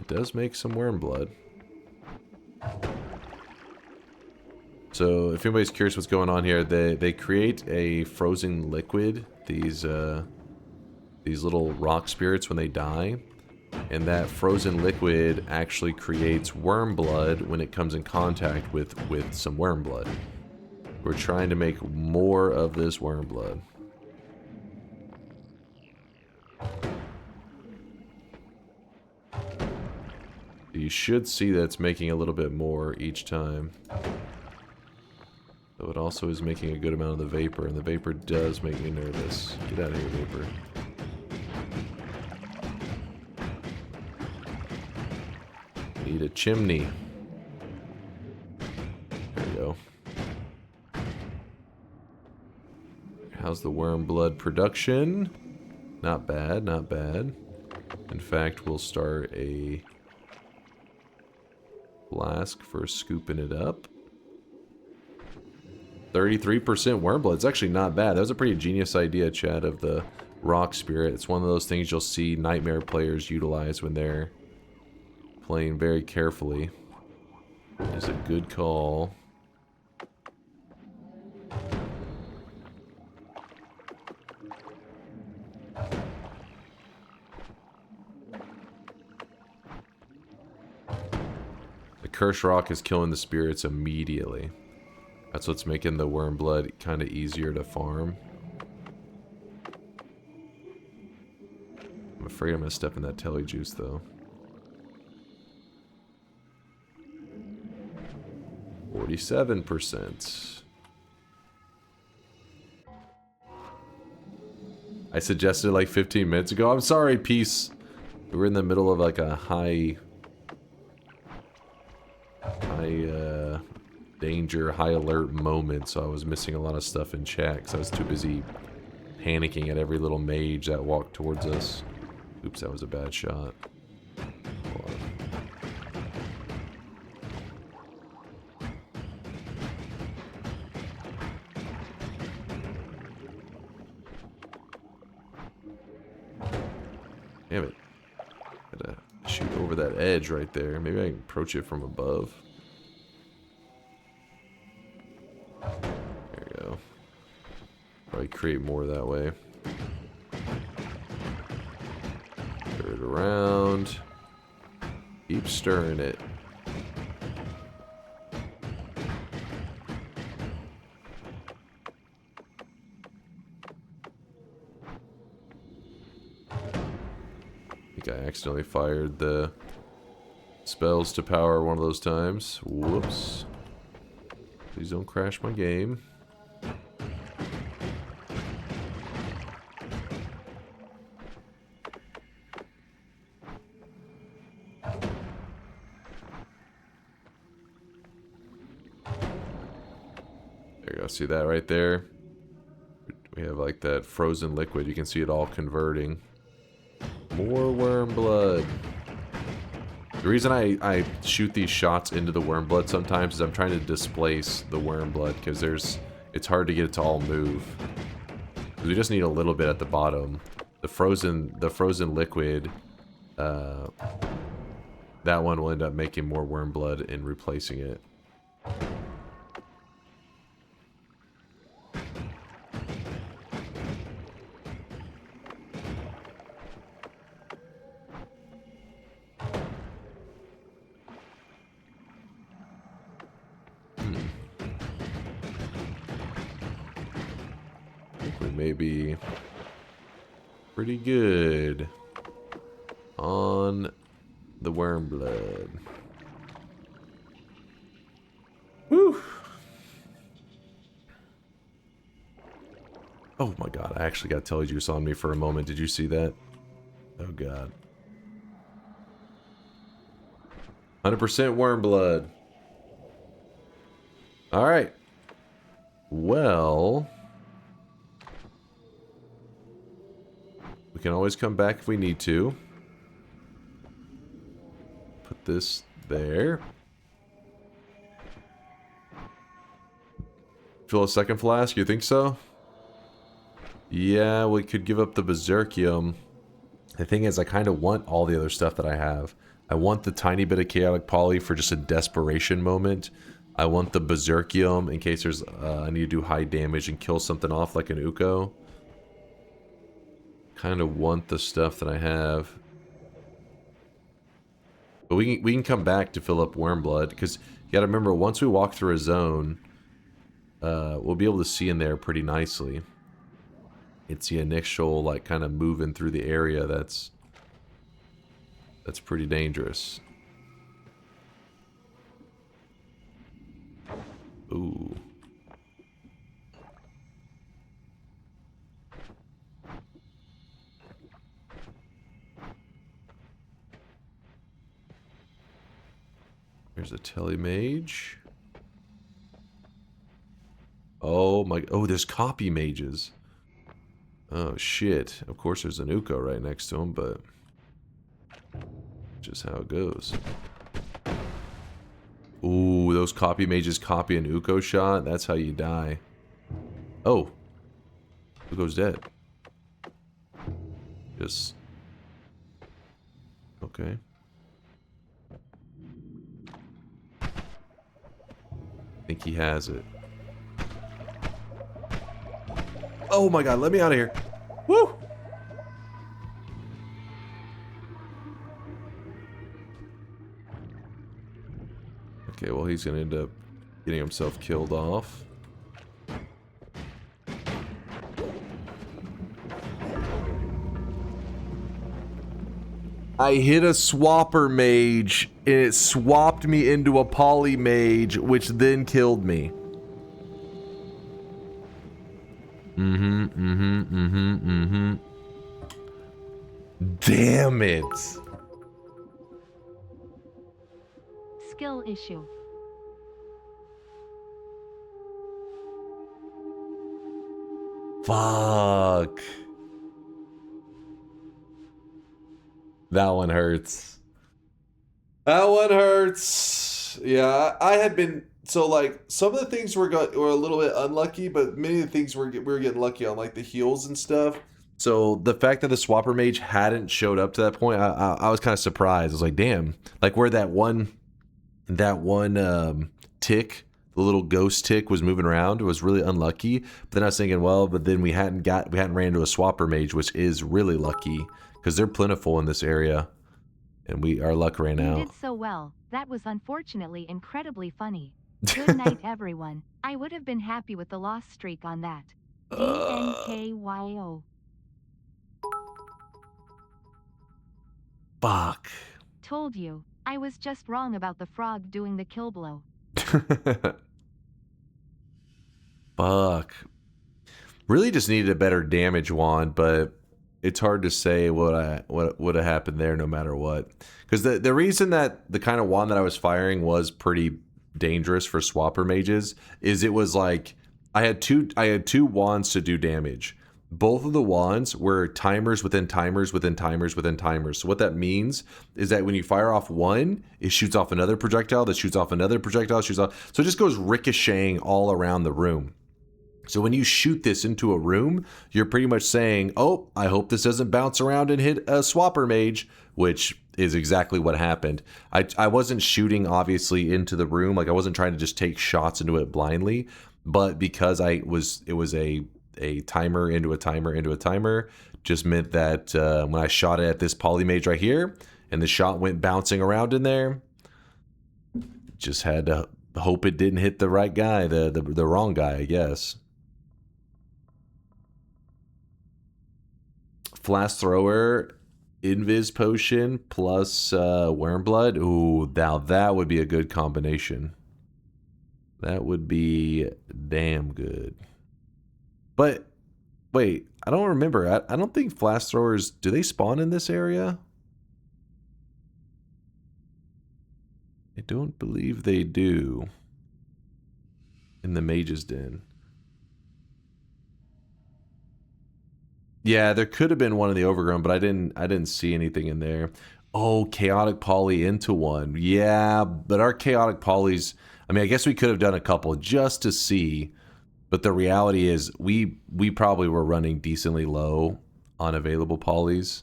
It does make some worm blood. So if anybody's curious what's going on here, they create a frozen liquid, these little rock spirits when they die, and that frozen liquid actually creates worm blood when it comes in contact with some worm blood. We're trying to make more of this worm blood. You should see that it's making a little bit more each time. Though it also is making a good amount of the vapor, and the vapor does make me nervous. Get out of here, vapor. Need a chimney. There we go. How's the worm blood production? Not bad, not bad. In fact, we'll start a flask for scooping it up. 33% worm blood. It's actually not bad. That was a pretty genius idea, Chad, of the rock spirit. It's one of those things you'll see Nightmare players utilize when they're playing very carefully. It's a good call. The cursed rock is killing the spirits immediately. That's what's making the worm blood kind of easier to farm. I'm afraid I'm going to step in that telly juice, though. 47%. I suggested it like 15 minutes ago. I'm sorry, Peace. We were in the middle of like a high danger, high alert moment, so I was missing a lot of stuff in chat because I was too busy panicking at every little mage that walked towards us. Oops, that was a bad shot. Hold on. Damn it. Gotta shoot over that edge right there. Maybe I can approach it from above. There we go. Probably create more that way. Stir it around. Keep stirring it. I think I accidentally fired the spells to power one of those times. Whoops. Please don't crash my game. There you go. See that right there? We have like that frozen liquid. You can see it all converting. More worm blood. The reason I shoot these shots into the worm blood sometimes is I'm trying to displace the worm blood because it's hard to get it to all move. We just need a little bit at the bottom. The frozen liquid, that one will end up making more worm blood and replacing it. Maybe pretty good on the worm blood. Whew. Oh my god, I actually got Telejuice on me for a moment. Did you see that? Oh god. 100% worm blood. Alright. Well, we can always come back if we need to. Put this there. Fill a second flask, you think so? Yeah, we could give up the Berserkium. The thing is, I kind of want all the other stuff that I have. I want the tiny bit of Chaotic Poly for just a desperation moment. I want the Berserkium in case there's I need to do high damage and kill something off like an Uko. Kind of want the stuff that I have. But we can come back to fill up worm blood, because you gotta remember, once we walk through a zone, we'll be able to see in there pretty nicely. It's the initial, like, kind of moving through the area that's pretty dangerous. Ooh. Here's a Telemage. Oh my, oh, there's copy mages. Oh shit. Of course there's an Uko right next to him, but just how it goes. Ooh, those copy mages copy an Uko shot. That's how you die. Oh. Uko's dead. Just... okay. I think he has it. Oh my god, let me out of here. Woo! Okay, well, he's gonna end up getting himself killed off. I hit a swapper mage, and it swapped me into a poly mage, which then killed me. Damn it. Skill issue. Fuck. That one hurts. That one hurts. Yeah, I had been... so, like, some of the things were a little bit unlucky, but many of the things we were getting lucky on, like the heals and stuff. So the fact that the swapper mage hadn't showed up to that point, I was kind of surprised. I was like, damn. Like, where that one tick, the little ghost tick, was moving around, it was really unlucky. But then I was thinking, well, but then we hadn't ran into a swapper mage, which is really lucky, because they're plentiful in this area. And our luck ran out. You did so well. That was unfortunately incredibly funny. Good night, everyone. I would have been happy with the loss streak on that. DNKYO. Fuck. Told you. I was just wrong about the frog doing the kill blow. Fuck. Really just needed a better damage wand, but it's hard to say what would have happened there no matter what. Because the reason that the kind of wand that I was firing was pretty dangerous for swapper mages is it was like I had two wands to do damage. Both of the wands were timers within timers within timers within timers. So what that means is that when you fire off one, it shoots off another projectile that shoots off another projectile, shoots off. So it just goes ricocheting all around the room. So when you shoot this into a room, you're pretty much saying, oh, I hope this doesn't bounce around and hit a swapper mage, which is exactly what happened. I wasn't shooting, obviously, into the room. Like, I wasn't trying to just take shots into it blindly. But because it was a timer into a timer into a timer, just meant that when I shot it at this poly mage right here, and the shot went bouncing around in there, just had to hope it didn't hit the right guy, the wrong guy, I guess. Flask thrower, invis potion plus worm blood. Ooh, now that would be a good combination. That would be damn good. But wait, I don't remember. I don't think flask throwers, do they spawn in this area? I don't believe they do. In the mage's den. Yeah, there could have been one in the overgrown, but I didn't see anything in there. Oh, chaotic poly into one. Yeah, but our chaotic polys, I mean, I guess we could have done a couple just to see, but the reality is we probably were running decently low on available polys.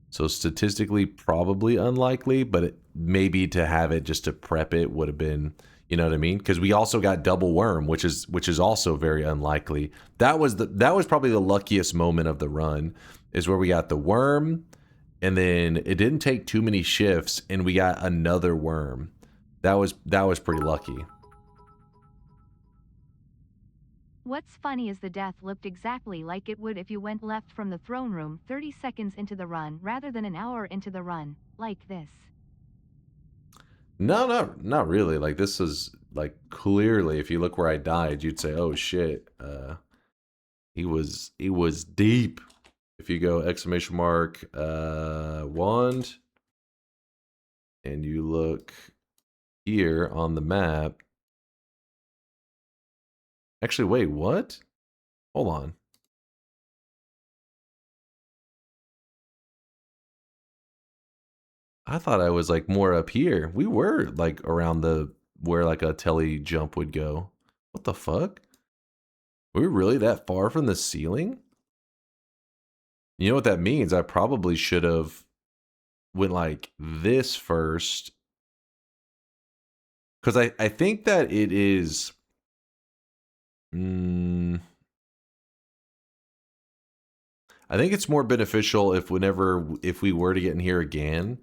So statistically probably unlikely, but maybe to have it just to prep it would have been, you know what I mean? Because we also got double worm, which is also very unlikely. That was probably the luckiest moment of the run, is where we got the worm, and then it didn't take too many shifts, and we got another worm. That was pretty lucky. What's funny is the death looked exactly like it would if you went left from the throne room 30 seconds into the run rather than an hour into the run, like this. No, not really. Like, this is, like, clearly, if you look where I died, you'd say, oh shit, he was deep. If you go exclamation mark wand, and you look here on the map. Actually, wait, what? Hold on. I thought I was like more up here. We were like around where like a tele jump would go. What the fuck? Were we really that far from the ceiling? You know what that means? I probably should have went like this first. Because I think that it is... I think it's more beneficial if we were to get in here again,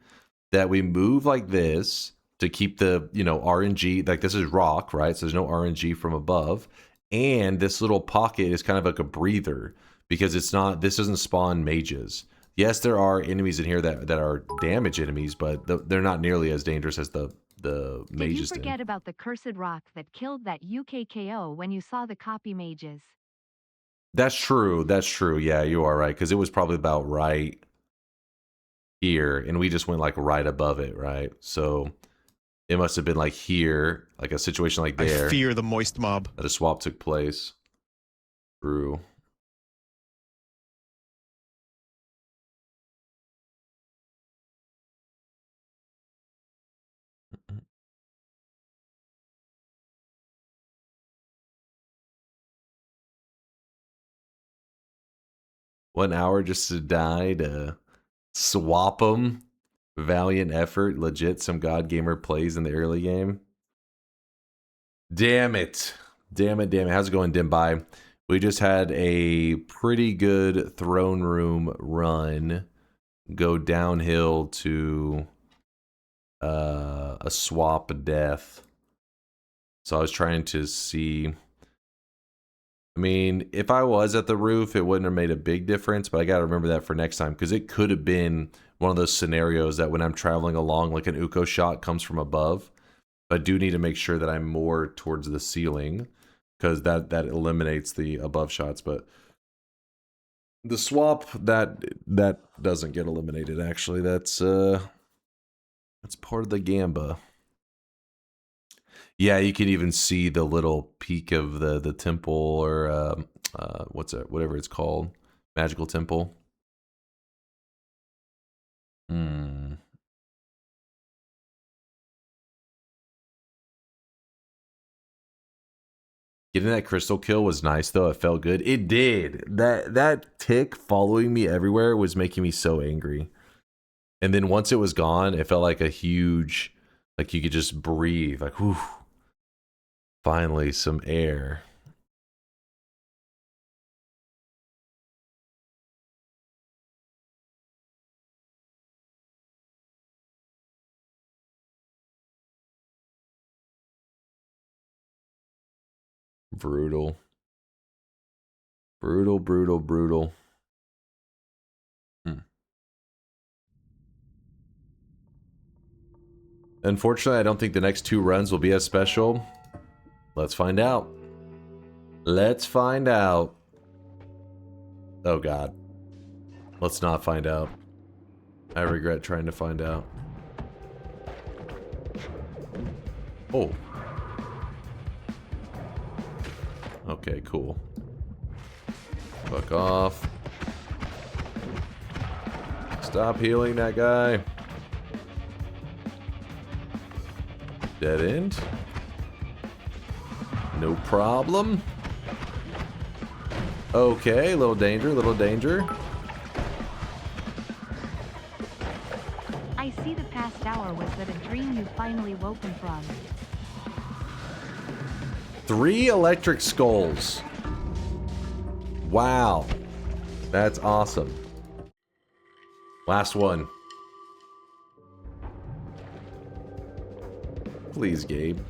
that we move like this to keep the, you know, RNG, like this is rock, right? So there's no RNG from above. And this little pocket is kind of like a breather because this doesn't spawn mages. Yes, there are enemies in here that are damage enemies, but they're not nearly as dangerous as the mages. Did you forget about the cursed rock that killed that UKKO when you saw the copy mages? That's true. That's true. Yeah, you are right. Because it was probably about right here, and we just went like right above it, right? So it must have been like here, like a situation like there. I fear the moist mob. That a swap took place. True. One hour just to die to swap them. Valiant effort. Legit, some God Gamer plays in the early game. Damn it. Damn it, damn it. How's it going, Dimbai? We just had a pretty good throne room run go downhill to a swap death. So I was trying to see... I mean, if I was at the roof, it wouldn't have made a big difference, but I got to remember that for next time, because it could have been one of those scenarios that when I'm traveling along, like an Uko shot comes from above. But I do need to make sure that I'm more towards the ceiling, because that eliminates the above shots. But the swap, that doesn't get eliminated, actually. That's part of the gamba. Yeah, you can even see the little peak of the temple, or what's it, whatever it's called, magical temple. Getting that crystal kill was nice, though. It felt good. It did. That tick following me everywhere was making me so angry. And then once it was gone, it felt like a huge, like you could just breathe. Like, whew, finally some air. Brutal. Brutal, brutal, brutal. Unfortunately, I don't think the next 2 runs will be as special. Let's find out. Let's find out. Oh, God. Let's not find out. I regret trying to find out. Oh. Okay, cool. Fuck off. Stop healing that guy. Dead end. No problem. Okay, little danger, little danger. I see the past hour was that a dream you finally woken from. 3 electric skulls. Wow. That's awesome. Last one. Please, Gabe.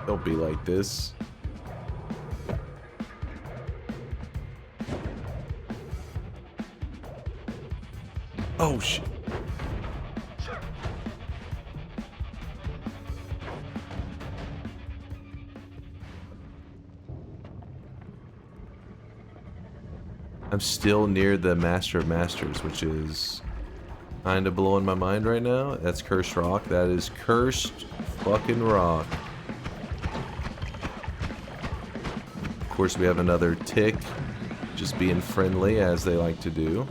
Don't be like this. Oh, shit. I'm still near the Master of Masters, which is kind of blowing my mind right now. That's Cursed Rock. That is Cursed fucking Rock. Of course, we have another tick, just being friendly as they like to do.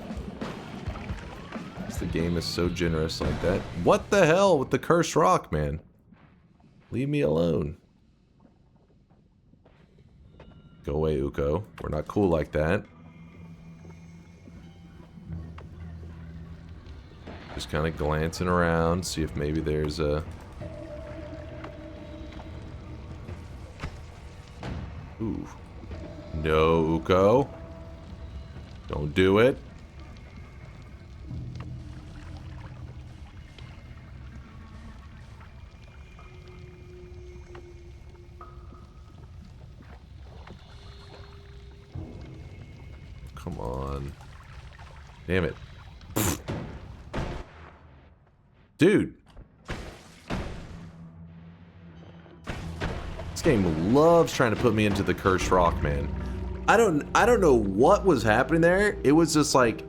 The game is so generous like that. What the hell with the Cursed Rock, man? Leave me alone. Go away, Uko. We're not cool like that. Just kind of glancing around, see if maybe there's a... Ooh. No, Uko. Don't do it. Come on. Damn it. Dude. This game loves trying to put me into the Cursed Rock, man. I don't know what was happening there. It was just like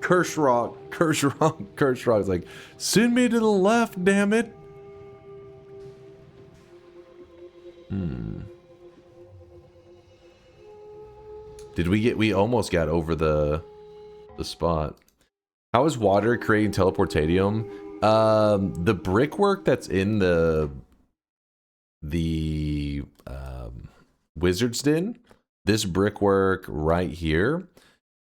Cursed Rock, Cursed Rock, Cursed Rock. It's like, send me to the left, damn it. Did we almost got over the spot. How is water creating teleportatium? The brickwork that's in the Wizard's Den, this brickwork right here,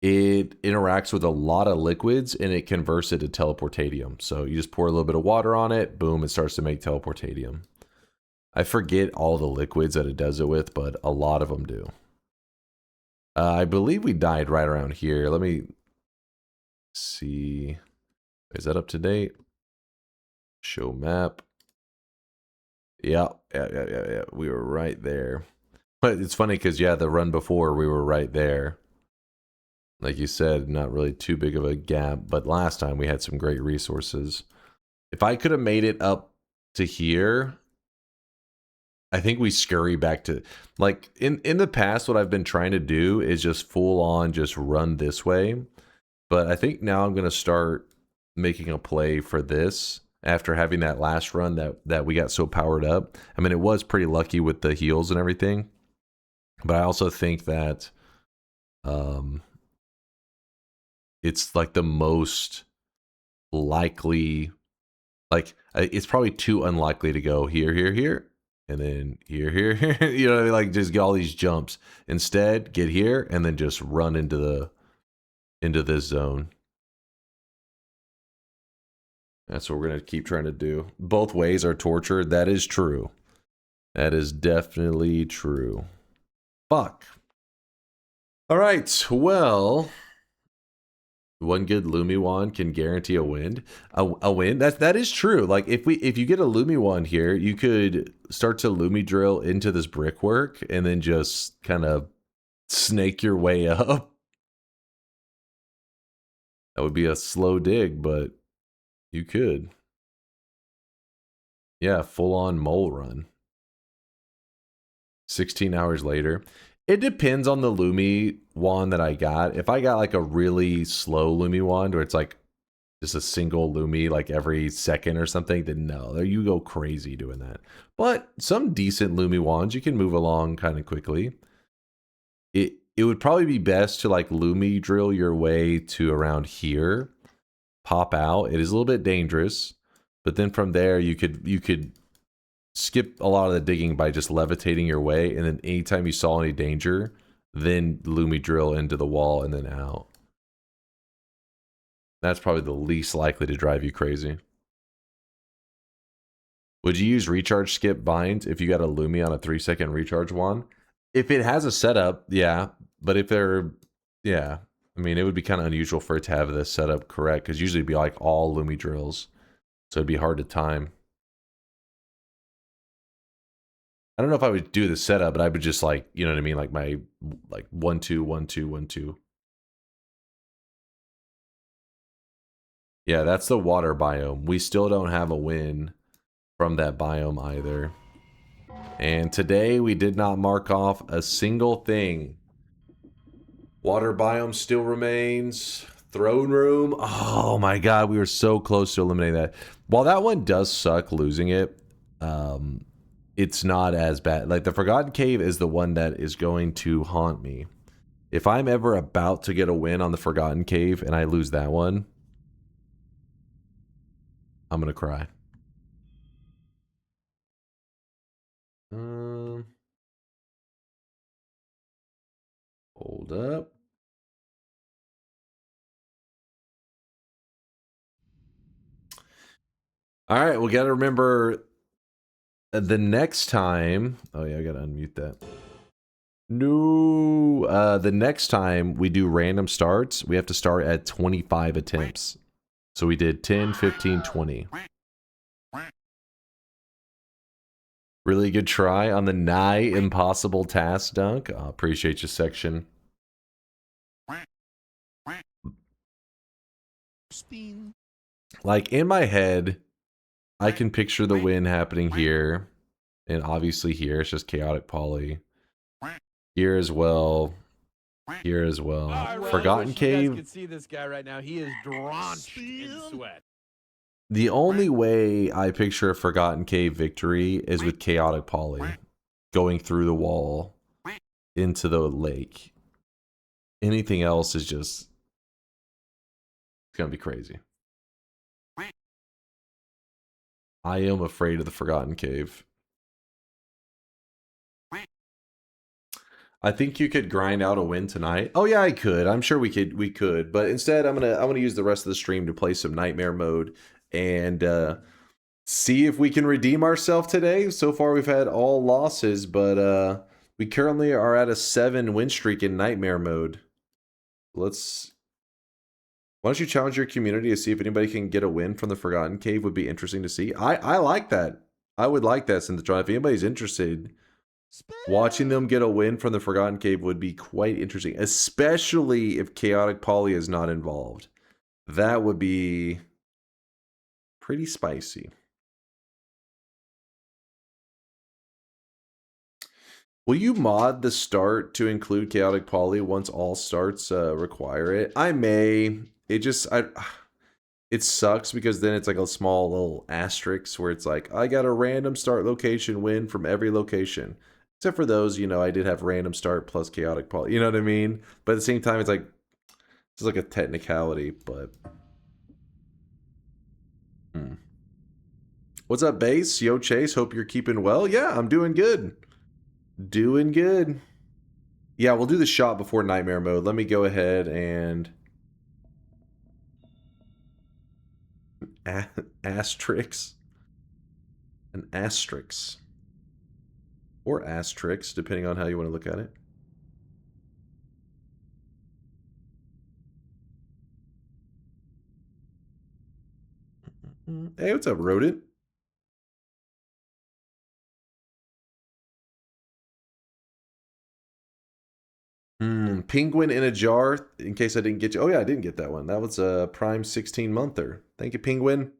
it interacts with a lot of liquids and it converts it to teleportatium. So you just pour a little bit of water on it, boom, it starts to make teleportatium. I forget all the liquids that it does it with, but a lot of them do. I believe we died right around here. Let me see. Is that up to date? Show map. Yeah. We were right there. But it's funny because, yeah, the run before we were right there. Like you said, not really too big of a gap, but last time we had some great resources. If I could have made it up to here, I think we scurry back to, like, in the past, what I've been trying to do is just full on just run this way. But I think now I'm going to start making a play for this after having that last run that we got so powered up. I mean, it was pretty lucky with the heals and everything. But I also think that it's like the most likely, like, it's probably too unlikely to go here, here, here. And then here, here, here, you know what I mean? Like, just get all these jumps. Instead, get here and then just run into this zone. That's what we're gonna keep trying to do. Both ways are torture. That is true. That is definitely true. Fuck. All right. Well, one good Lumi wand can guarantee a win. A win. That is true. Like if you get a Lumi wand here, you could start to Lumi drill into this brickwork and then just kind of snake your way up. That would be a slow dig, but you could. Yeah, full on mole run. 16 hours later. It depends on the Lumi wand that I got. If I got like a really slow Lumi wand where it's like just a single Lumi like every second or something, then no, there you go crazy doing that. But some decent Lumi wands, you can move along kind of quickly. It would probably be best to like Lumi drill your way to around here, pop out. It is a little bit dangerous, but then from there you could skip a lot of the digging by just levitating your way, and then anytime you saw any danger, then Lumi drill into the wall and then out. That's probably the least likely to drive you crazy. Would you use recharge skip bind if you got a Lumi on a 3-second recharge wand? If it has a setup, yeah. But if they're, yeah. I mean, it would be kind of unusual for it to have this setup correct, because usually it'd be like all Lumi drills. So it'd be hard to time. I don't know if I would do the setup, but I would just like, you know what I mean? Like my, like 1, 2, 1, 2, 1, 2. Yeah, that's the water biome. We still don't have a win from that biome either. And today we did not mark off a single thing. Water biome still remains. Throne room. Oh my god, we were so close to eliminating that. While that one does suck losing it, it's not as bad. Like the Forgotten Cave is the one that is going to haunt me. If I'm ever about to get a win on the Forgotten Cave and I lose that one, I'm gonna cry. Hold up. All right, we got to remember the next time. Oh yeah, I got to unmute that. No, the next time we do random starts, we have to start at 25 attempts. So we did 10, 15, 20. Really good try on the nigh impossible task, Dunk. Appreciate you, section. Like in my head, I can picture the win happening here, and obviously here it's just chaotic poly. Here as well. Here as well. Forgotten Cave. You guys can see this guy right now. He is drenched in sweat. The only way I picture a Forgotten Cave victory is with chaotic poly going through the wall into the lake. Anything else is just, it's gonna be crazy. I am afraid of the Forgotten Cave. I think you could grind out a win tonight. Oh yeah, I could. I'm sure we could. But instead, I'm gonna use the rest of the stream to play some Nightmare mode and see if we can redeem ourselves today. So far, we've had all losses, but we currently are at a 7 win streak in Nightmare mode. Let's. Why don't you challenge your community to see if anybody can get a win from the Forgotten Cave? Would be interesting to see. I like that. I would like that, Synthotron. If anybody's interested, Watching them get a win from the Forgotten Cave would be quite interesting, especially if Chaotic Poly is not involved. That would be pretty spicy. Will you mod the start to include Chaotic Poly once all starts require it? I may. It sucks because then it's like a small little asterisk where it's like, I got a random start location win from every location. Except for those, I did have random start plus Chaotic Poly. You know what I mean? But at the same time, it's like, it's like a technicality, but... What's up, Base? Yo, Chase, hope you're keeping well. Yeah, I'm doing good. Doing good. Yeah, we'll do the shot before Nightmare Mode. Let me go ahead and... Asterix. An asterisk. Or asterix, depending on how you want to look at it. Hey, what's up, Rodent? Penguin in a jar, in case I didn't get you. Oh yeah, I didn't get that one. That was a Prime 16-monther. Thank you, Penguin.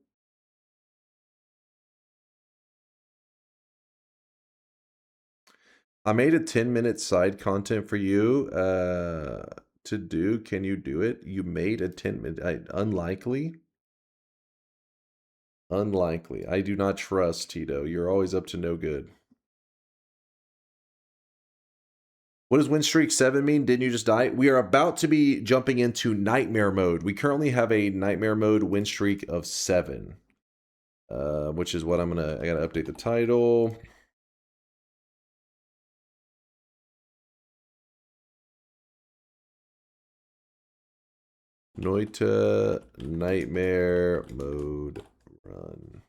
I made a 10-minute side content for you to do. Can you do it? You made a 10-minute... Unlikely? Unlikely. I do not trust, Tito. You're always up to no good. What does win streak 7 mean? Didn't you just die? We are about to be jumping into nightmare mode. We currently have a nightmare mode win streak of 7. Which is what I gotta update the title. Noita nightmare mode run.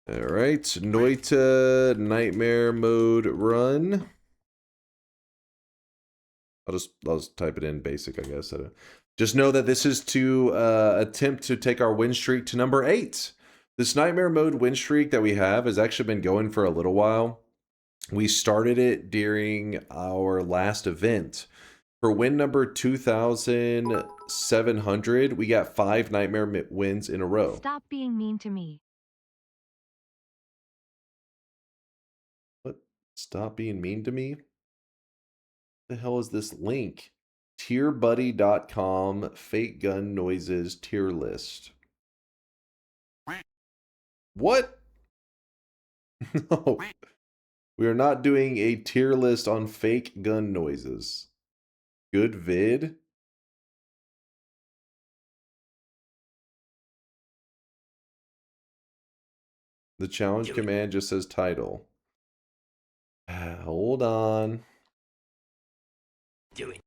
All right, Noita nightmare mode run. I'll just type it in basic, I guess. Just know that this is to attempt to take our win streak to number 8. This nightmare mode win streak that we have has actually been going for a little while. We started it during our last event. For win number 2,700, we got 5 nightmare wins in a row. Stop being mean to me. What? Stop being mean to me? What the hell is this link? Tierbuddy.com fake gun noises tier list. What? No. We are not doing a tier list on fake gun noises. Good vid. The challenge command just says title. Hold on. Do it.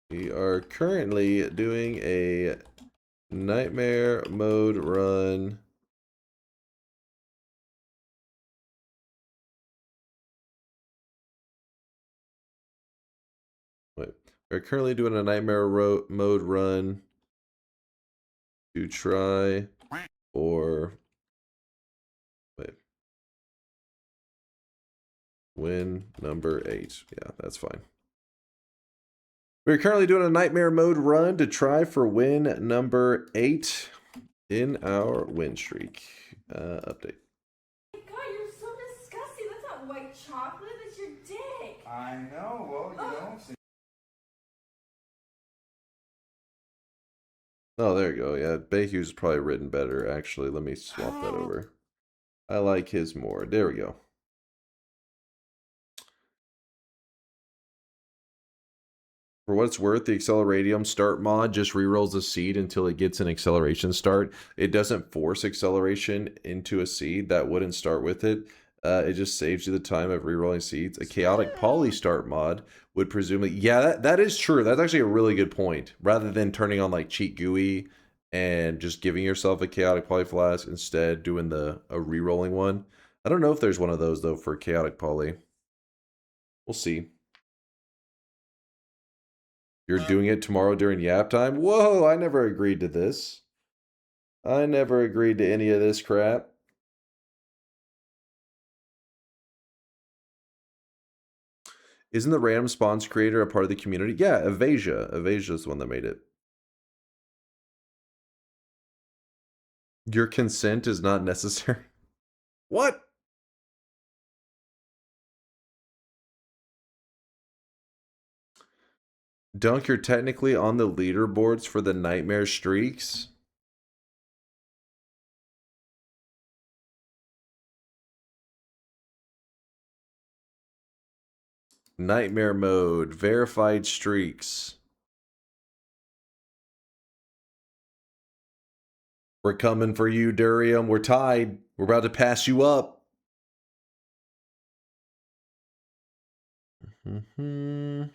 We are currently doing a nightmare mode run. Wait, we're currently doing a nightmare mode run to try for win number 8. Yeah, that's fine. We're currently doing a nightmare mode run to try for win number 8 in our win streak. Update. God, you're so disgusting. That's not white chocolate. That's your dick. I know. Well, you know. Oh, there you go. Yeah, Bayhu's probably written better, actually. Let me swap that over. I like his more. There we go. For what it's worth, the Acceleratium start mod just rerolls the seed until it gets an acceleration start. It doesn't force acceleration into a seed that wouldn't start with it. It just saves you the time of rerolling seeds. A chaotic poly start mod would presumably... Yeah, that is true. That's actually a really good point. Rather than turning on like cheat GUI and just giving yourself a chaotic poly flask, instead doing a rerolling one. I don't know if there's one of those, though, for Chaotic Poly. We'll see. You're doing it tomorrow during Yap time? Whoa, I never agreed to this. I never agreed to any of this crap. Isn't the random spawns creator a part of the community? Yeah, Evasia. Evasia is the one that made it. Your consent is not necessary. What? Dunk, you're technically on the leaderboards for the nightmare streaks. Nightmare mode, verified streaks. We're coming for you, Durium. We're tied. We're about to pass you up. I'm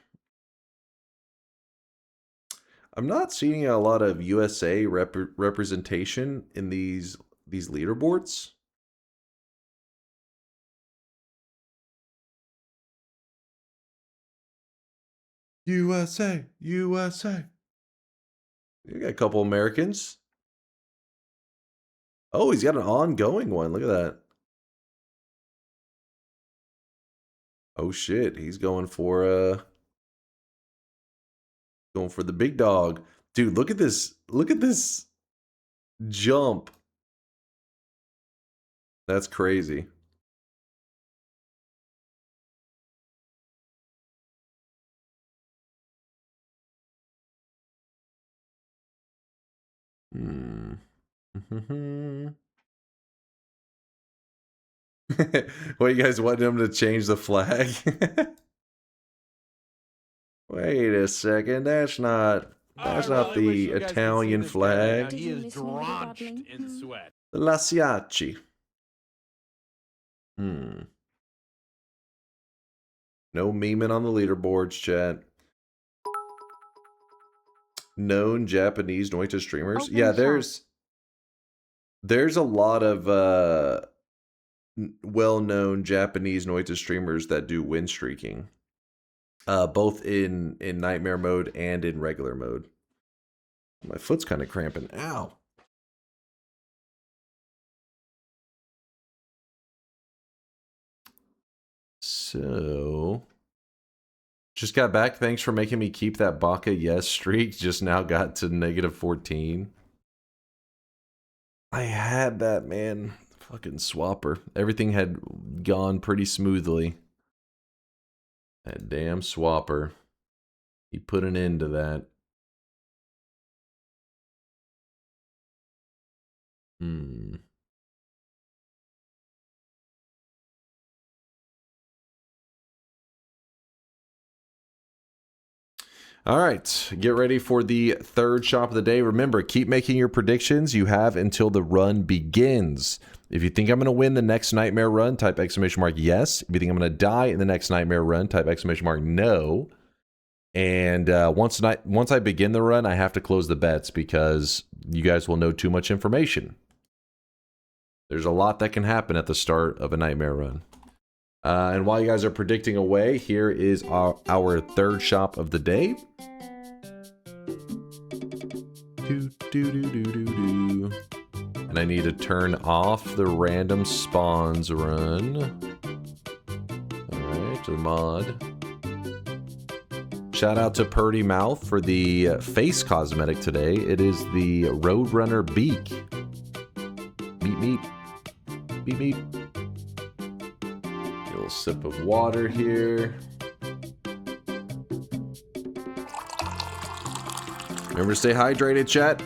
not seeing a lot of USA representation in these leaderboards. USA, USA. You got a couple Americans. Oh, he's got an ongoing one. Look at that. Oh shit, he's going for the big dog. Dude, look at this. Look at this jump. That's crazy. What, you guys want him to change the flag? Wait a second, that's not the Italian flag. He is drenched in sweat. The Lasiaci. No memeing on the leaderboards, chat. Known Japanese Noita streamers. Yeah, there's a lot of well-known Japanese Noita streamers that do win streaking. Both in nightmare mode and in regular mode. My foot's kind of cramping. Ow. So, just got back. Thanks for making me keep that Baka yes streak. Just now got to -14. I had that, man. Fucking swapper. Everything had gone pretty smoothly. That damn swapper. He put an end to that. All right, get ready for the third shop of the day. Remember, keep making your predictions. You have until the run begins. If you think I'm going to win the next nightmare run, type exclamation mark yes. If you think I'm going to die in the next nightmare run, type exclamation mark no. And once I begin the run, I have to close the bets because you guys will know too much information. There's a lot that can happen at the start of a nightmare run. And while you guys are predicting away, here is our third shop of the day. And I need to turn off the random spawns run. Alright, to the mod. Shout out to Purdy Mouth for the face cosmetic today. It is the Roadrunner Beak. Meep meep. Beep beep. A little sip of water here. Remember to stay hydrated, chat.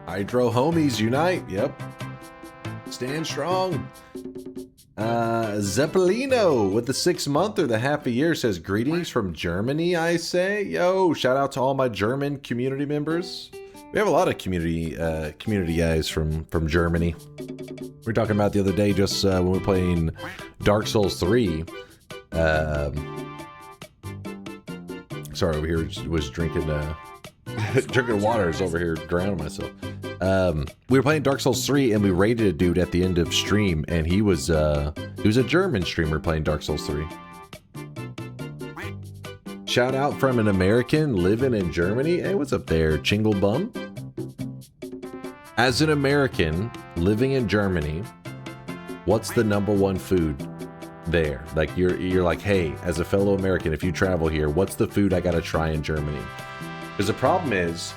Hydro homies unite. Yep. Stand strong. Zeppelino with the 6 month or the half a year says greetings from Germany, I say. Yo, shout out to all my German community members. We have a lot of community guys from Germany. We were talking about the other day just when we were playing Dark Souls 3. Sorry, over here was drinking drinking water. Is over here drowning myself. We were playing Dark Souls 3 and we raided a dude at the end of stream, and he was a German streamer playing Dark Souls 3. Shout out from an American living in Germany. Hey, what's up there, Chingle Bum? As an American living in Germany, what's the #1 food there? Like you're like, hey, as a fellow American, if you travel here, what's the food I gotta try in Germany? Because the problem is,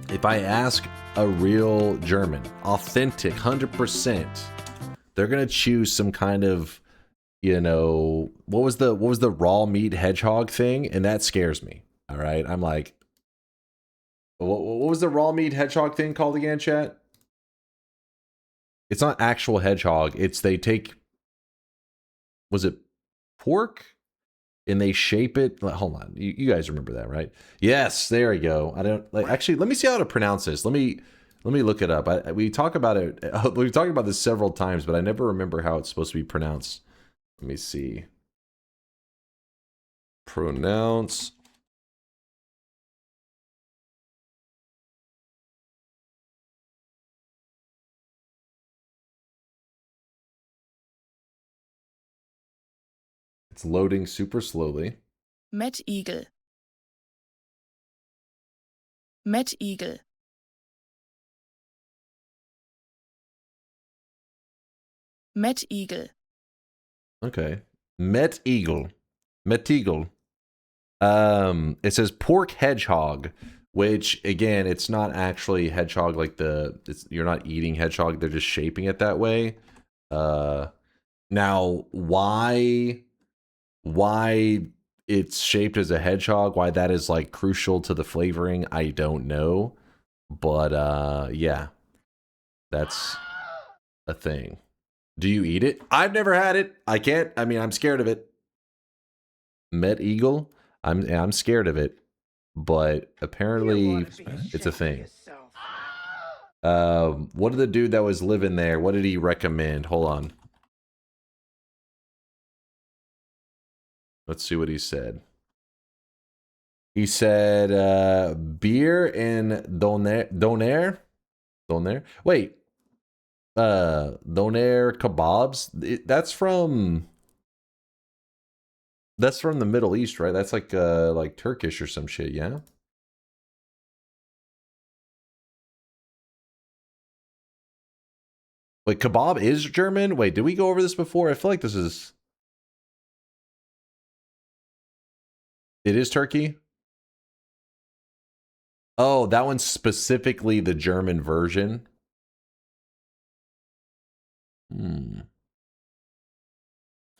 if I ask a real German, authentic, 100%, they're gonna choose some kind of, you know, what was the raw meat hedgehog thing, and that scares me. All right, I'm like, what was the raw meat hedgehog thing called again, chat? It's not actual hedgehog. It's they take, was it pork? And they shape it. Hold on, you guys remember that, right? Yes, there we go. I don't like. Actually, let me see how to pronounce this. Let me look it up. We talk about it. We've talked about this several times, but I never remember how it's supposed to be pronounced. Let me see. Pronounce. It's loading super slowly. Met Eagle. Met Eagle. Met Eagle. Okay. Met Eagle. Met Eagle. It says pork hedgehog, which again, it's not actually hedgehog like you're not eating hedgehog, they're just shaping it that way. Now why it's shaped as a hedgehog, why that is like crucial to the flavoring, I don't know. But yeah. That's a thing. Do you eat it? I've never had it. I can't. I mean, I'm scared of it. Met Eagle? I'm scared of it. But apparently it's a thing. What did the dude that was living there, what did he recommend? Hold on. Let's see what he said. He said beer and doner. Wait. Doner kebabs. That's from the Middle East, right? That's like Turkish or some shit, yeah? Wait, kebab is German? Wait, did we go over this before? I feel like this is... It is Turkey? Oh, that one's specifically the German version.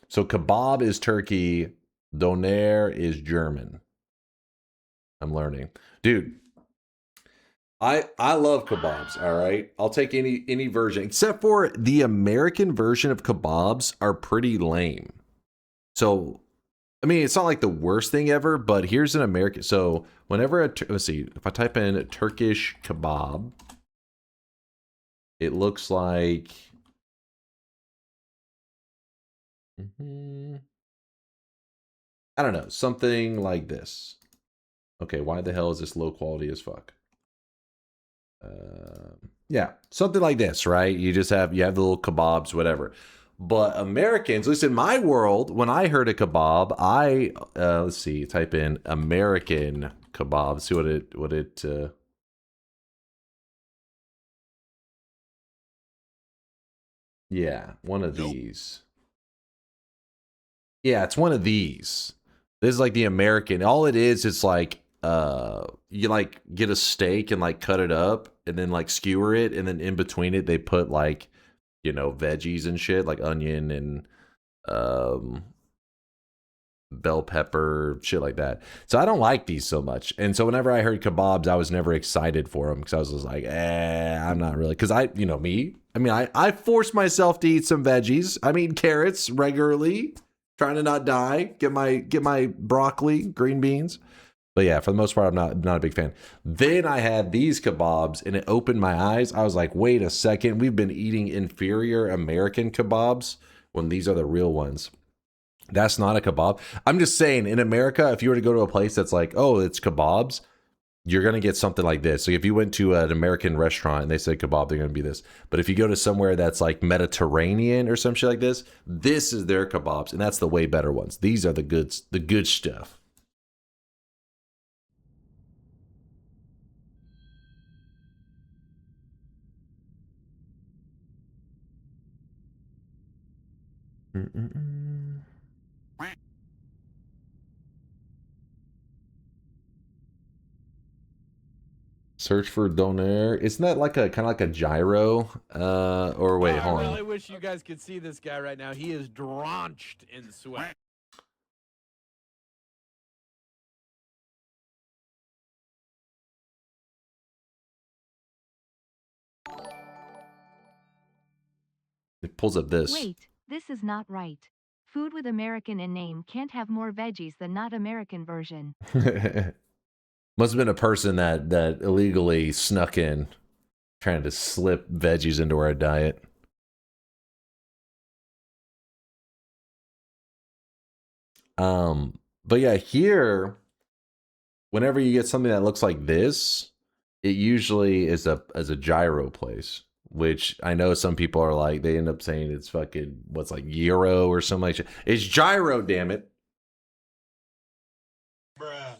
So kebab is Turkey, doner is German. I'm learning. Dude, I love kebabs, all right? I'll take any version, except for the American version of kebabs are pretty lame. So, I mean, it's not like the worst thing ever, but here's an American. So whenever, let's see, if I type in Turkish kebab, it looks like... I don't know, something like this. Okay, why the hell is this low quality as fuck? Yeah, something like this, right? You have the little kebabs, whatever. But Americans, at least in my world, when I heard a kebab, let's see, type in American kebab, see what it yeah, one of these. Yeah, it's one of these. This is like the American. All it is, it's like you like get a steak and like cut it up and then like skewer it, and then in between it they put like, you know, veggies and shit like onion and bell pepper, shit like that. So I don't like these so much. And so whenever I heard kebabs, I was never excited for them because I was just like, I'm not really, because I, you know me, I mean, I force myself to eat some veggies. I mean, carrots regularly, trying to not die, get my broccoli, green beans. But yeah, for the most part, I'm not a big fan. Then I had these kebabs, and it opened my eyes. I was like, wait a second, we've been eating inferior American kebabs when these are the real ones. That's not a kebab. I'm just saying, in America, if you were to go to a place that's like, oh, it's kebabs, you're going to get something like this. So if you went to an American restaurant and they said kebab, they're going to be this. But if you go to somewhere that's like Mediterranean or some shit like this is their kebabs, and that's the way better ones. These are the good stuff. Search for donaire. Isn't that like a kind of like a gyro? Or wait, hold on. I really wish you guys could see this guy right now. He is drenched in sweat. It pulls up this. Wait, this is not right. Food with American in name can't have more veggies than not American version. Must have been a person that illegally snuck in, trying to slip veggies into our diet. But yeah, here, whenever you get something that looks like this, it usually is a gyro place, which I know some people are like, they end up saying it's fucking, what's like gyro or something like that. It's gyro, damn it. Bruh.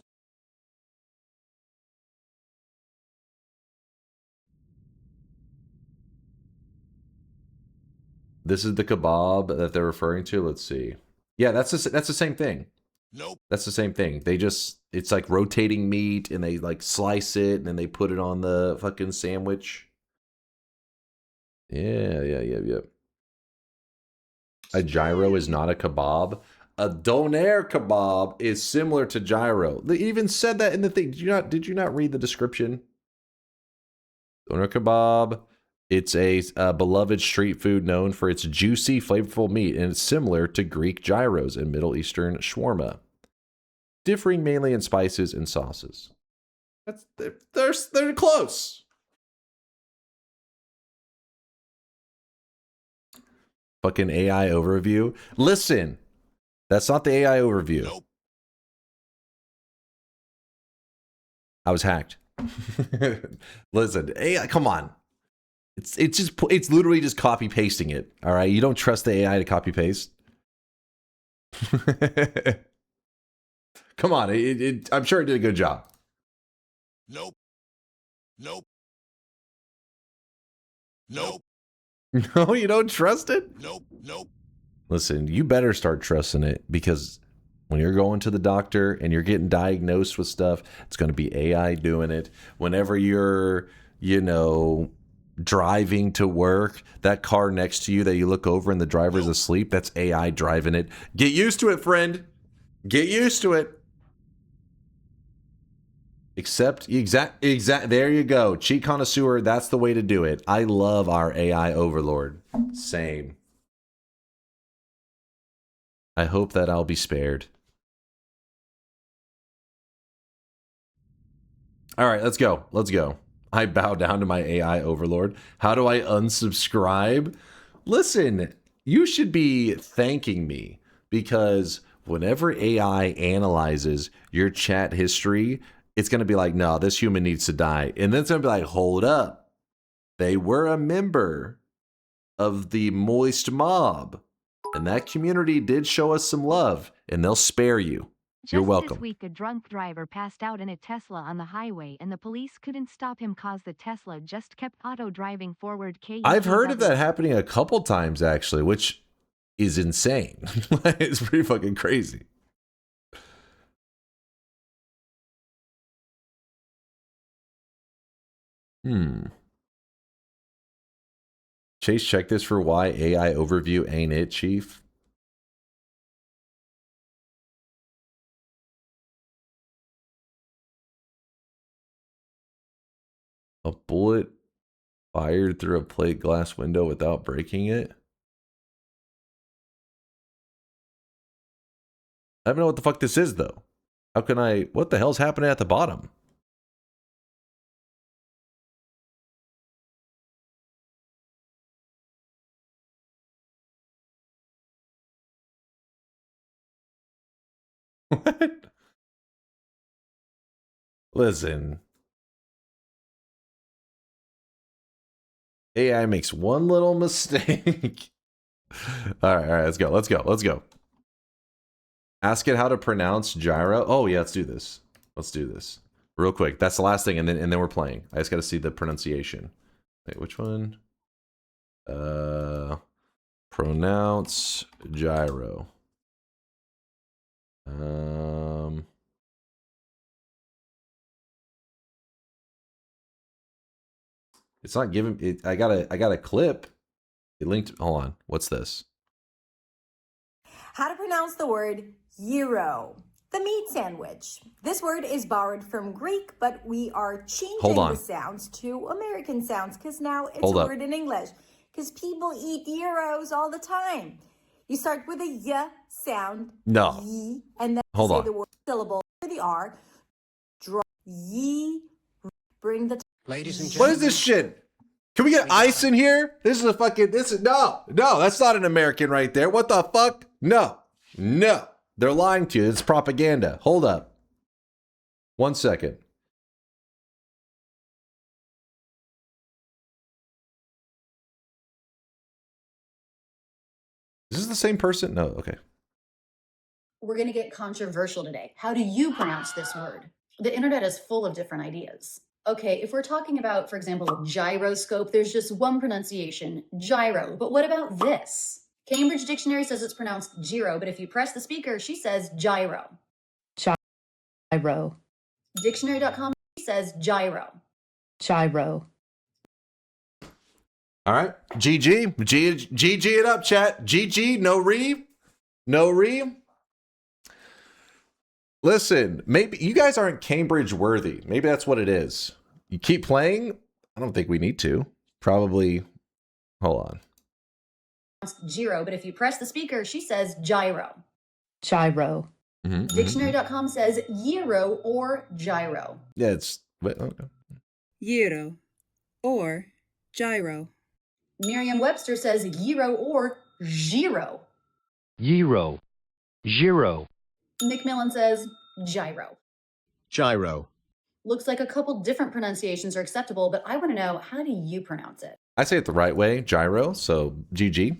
This is the kebab that they're referring to. Let's see. Yeah, that's the same thing. Nope. That's the same thing. They just, it's like rotating meat, and they like slice it, and then they put it on the fucking sandwich. Yeah. A gyro is not a kebab. A donaire kebab is similar to gyro. They even said that in the thing. Did you not read the description? Donaire kebab. It's a beloved street food known for its juicy, flavorful meat, and it's similar to Greek gyros and Middle Eastern shawarma, differing mainly in spices and sauces. They're close. Fucking AI overview. Listen, that's not the AI overview. Nope. I was hacked. Listen, AI, come on. It's literally just copy pasting it. All right, you don't trust the AI to copy paste. Come on, I'm sure it did a good job. Nope. Nope. Nope. No, you don't trust it? Nope. Nope. Listen, you better start trusting it, because when you're going to the doctor and you're getting diagnosed with stuff, it's going to be AI doing it. Whenever you're, driving to work, that car next to you that you look over and the driver's asleep, that's AI driving it. Get used to it, friend. Get used to it. Except, there you go. Cheat connoisseur, that's the way to do it. I love our AI overlord. Same. I hope that I'll be spared. All right, let's go. Let's go. I bow down to my AI overlord. How do I unsubscribe? Listen, you should be thanking me, because whenever AI analyzes your chat history, it's going to be like, no, this human needs to die. And then it's going to be like, hold up. They were a member of the Moist Mob, and that community did show us some love, and they'll spare you. You're welcome. This week, a drunk driver passed out in a Tesla on the highway, and the police couldn't stop him cause the Tesla just kept auto-driving forward. I've heard of that happening a couple times, actually, which is insane. It's pretty fucking crazy. Chase, check this for why AI overview ain't it, Chief. A bullet fired through a plate glass window without breaking it? I don't know what the fuck this is, though. How can I... What the hell's happening at the bottom? What? Listen. AI makes one little mistake. All right, let's go. Ask it how to pronounce gyro. Oh yeah, let's do this. Real quick. That's the last thing, and then we're playing. I just gotta see the pronunciation. Wait, which one? Pronounce gyro. It's not giving it. I got a clip. It linked. Hold on. What's this? How to pronounce the word gyro, the meat sandwich. This word is borrowed from Greek, but we are changing the sounds to American sounds because now it's a word in English. Because people eat gyros all the time. You start with a y sound, y, and then say the word syllable for the R. Draw ye, bring the. Ladies and What gentlemen. is this shit? Can we get ice in here? This is a fucking. No, that's not an American right there. What the fuck? No. They're lying to you. It's propaganda. Hold up. 1 second. Is this the same person? No, okay. We're going to get controversial today. How do you pronounce this word? The internet is full of different ideas. Okay, if we're talking about, for example, a gyroscope, there's just one pronunciation, gyro. But what about this? Cambridge Dictionary says it's pronounced gyro, but if you press the speaker, she says gyro. Gyro. Dictionary.com says gyro. Gyro. All right. GG it up, chat. GG, no re. Listen, maybe you guys aren't Cambridge worthy. Maybe that's what it is. You keep playing? I don't think we need to. Probably. Hold on. Gyro, but if you press the speaker, she says gyro. Gyro. Dictionary.com says gyro or gyro. Yeah, it's. Wait, okay. Gyro or gyro. Merriam-Webster says gyro or gyro. Gyro. Gyro. Macmillan says gyro. Gyro. Looks like a couple different pronunciations are acceptable, but I want to know, how do you pronounce it? I say it the right way, gyro, so GG.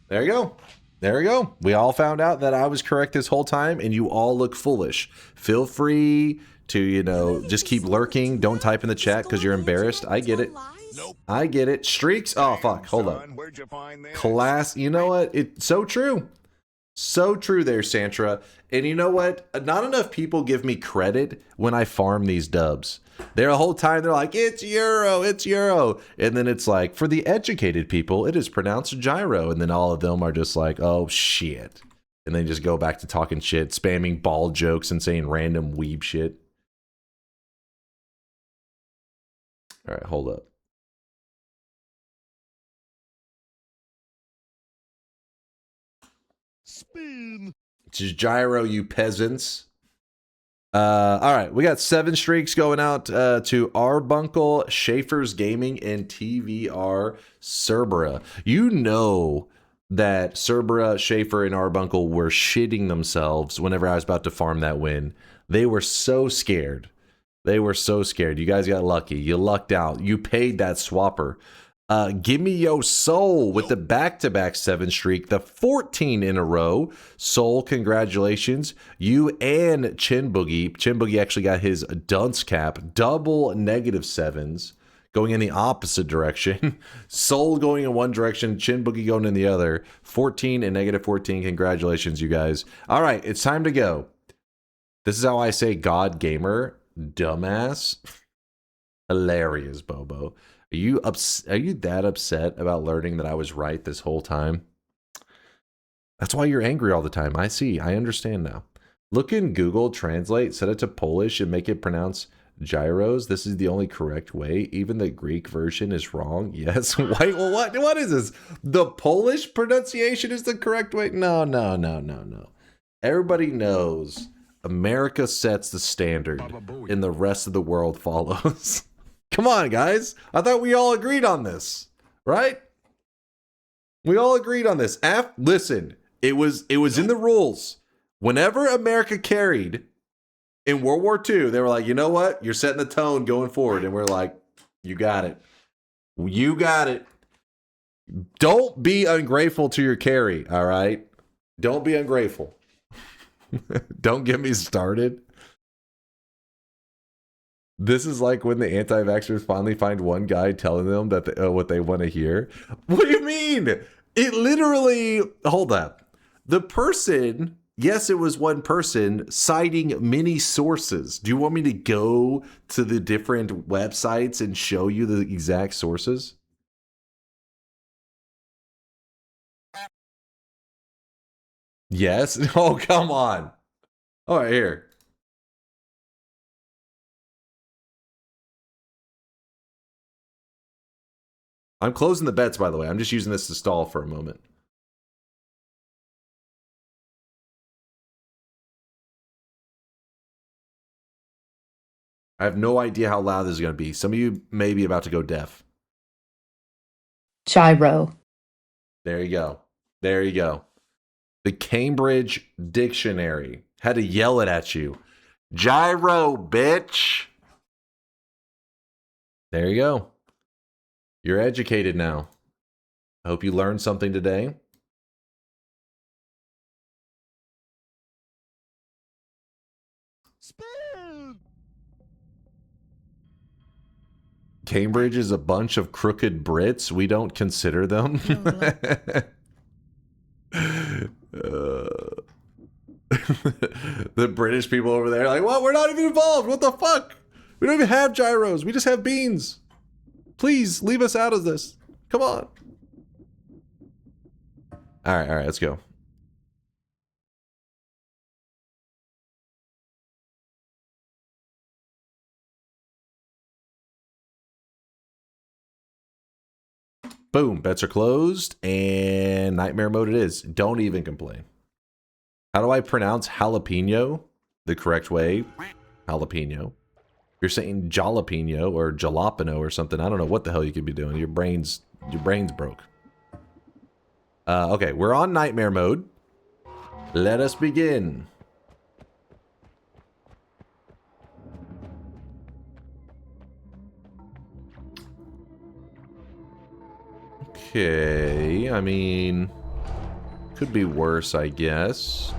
There you go. There we go. We all found out that I was correct this whole time, and you all look foolish. Feel free to, just keep lurking. Don't type in the chat because you're embarrassed. I get it. I get it. Streaks. Oh, fuck. Hold up. Class. You know what? It's so true. So true there, Santra. And you know what? Not enough people give me credit when I farm these dubs. They're a whole time, they're like, it's Euro. And then it's like, for the educated people, it is pronounced gyro. And then all of them are just like, oh, shit. And then just go back to talking shit, spamming ball jokes and saying random weeb shit. All right, hold up. Spin. Just gyro, you peasants. All right, we got 7 streaks going out to Arbuncle, Schaefer's Gaming, and TVR Cerbera. You know that Cerbera, Schaefer, and Arbuncle were shitting themselves whenever I was about to farm that win. They were so scared. You guys got lucky. You lucked out. You paid that swapper. Give me your soul with the back-to-back 7 streak, the 14 in a row. Soul, congratulations. You and Chin Boogie. Chin Boogie actually got his dunce cap, double -7s, going in the opposite direction. Soul going in one direction, Chin Boogie going in the other. 14 and -14. Congratulations, you guys. All right, it's time to go. This is how I say God Gamer, dumbass. Hilarious, Bobo. Are you that upset about learning that I was right this whole time? That's why you're angry all the time. I see. I understand now. Look in Google Translate, set it to Polish, and make it pronounce gyros. This is the only correct way. Even the Greek version is wrong. Yes. Wait, well, what is this? The Polish pronunciation is the correct way? No. Everybody knows America sets the standard and the rest of the world follows. Come on, guys. I thought we all agreed on this, right? We all agreed on this. Listen, it was in the rules. Whenever America carried in World War II, they were like, you know what? You're setting the tone going forward. And we're like, you got it. You got it. Don't be ungrateful to your carry, all right? Don't be ungrateful. Don't get me started. This is like when the anti-vaxxers finally find one guy telling them that what they want to hear. What do you mean? It literally... Hold up. The person... Yes, it was one person citing many sources. Do you want me to go to the different websites and show you the exact sources? Yes? Oh, come on. All right, here. I'm closing the bets, by the way. I'm just using this to stall for a moment. I have no idea how loud this is going to be. Some of you may be about to go deaf. Gyro. There you go. There you go. The Cambridge Dictionary had to yell it at you. Gyro, bitch. There you go. You're educated now. I hope you learned something today. Cambridge is a bunch of crooked Brits. We don't consider them. The British people over there are like, well, we're not even involved. What the fuck? We don't even have gyros. We just have beans. Please leave us out of this. Come on. All right, let's go. Boom, bets are closed, and nightmare mode it is. Don't even complain. How do I pronounce jalapeno the correct way? Jalapeno. You're saying jalapeno or jalapeno or something. I don't know what the hell you could be doing. Your brain's broke. Okay, we're on nightmare mode. Let us begin. Okay, I mean, could be worse, I guess.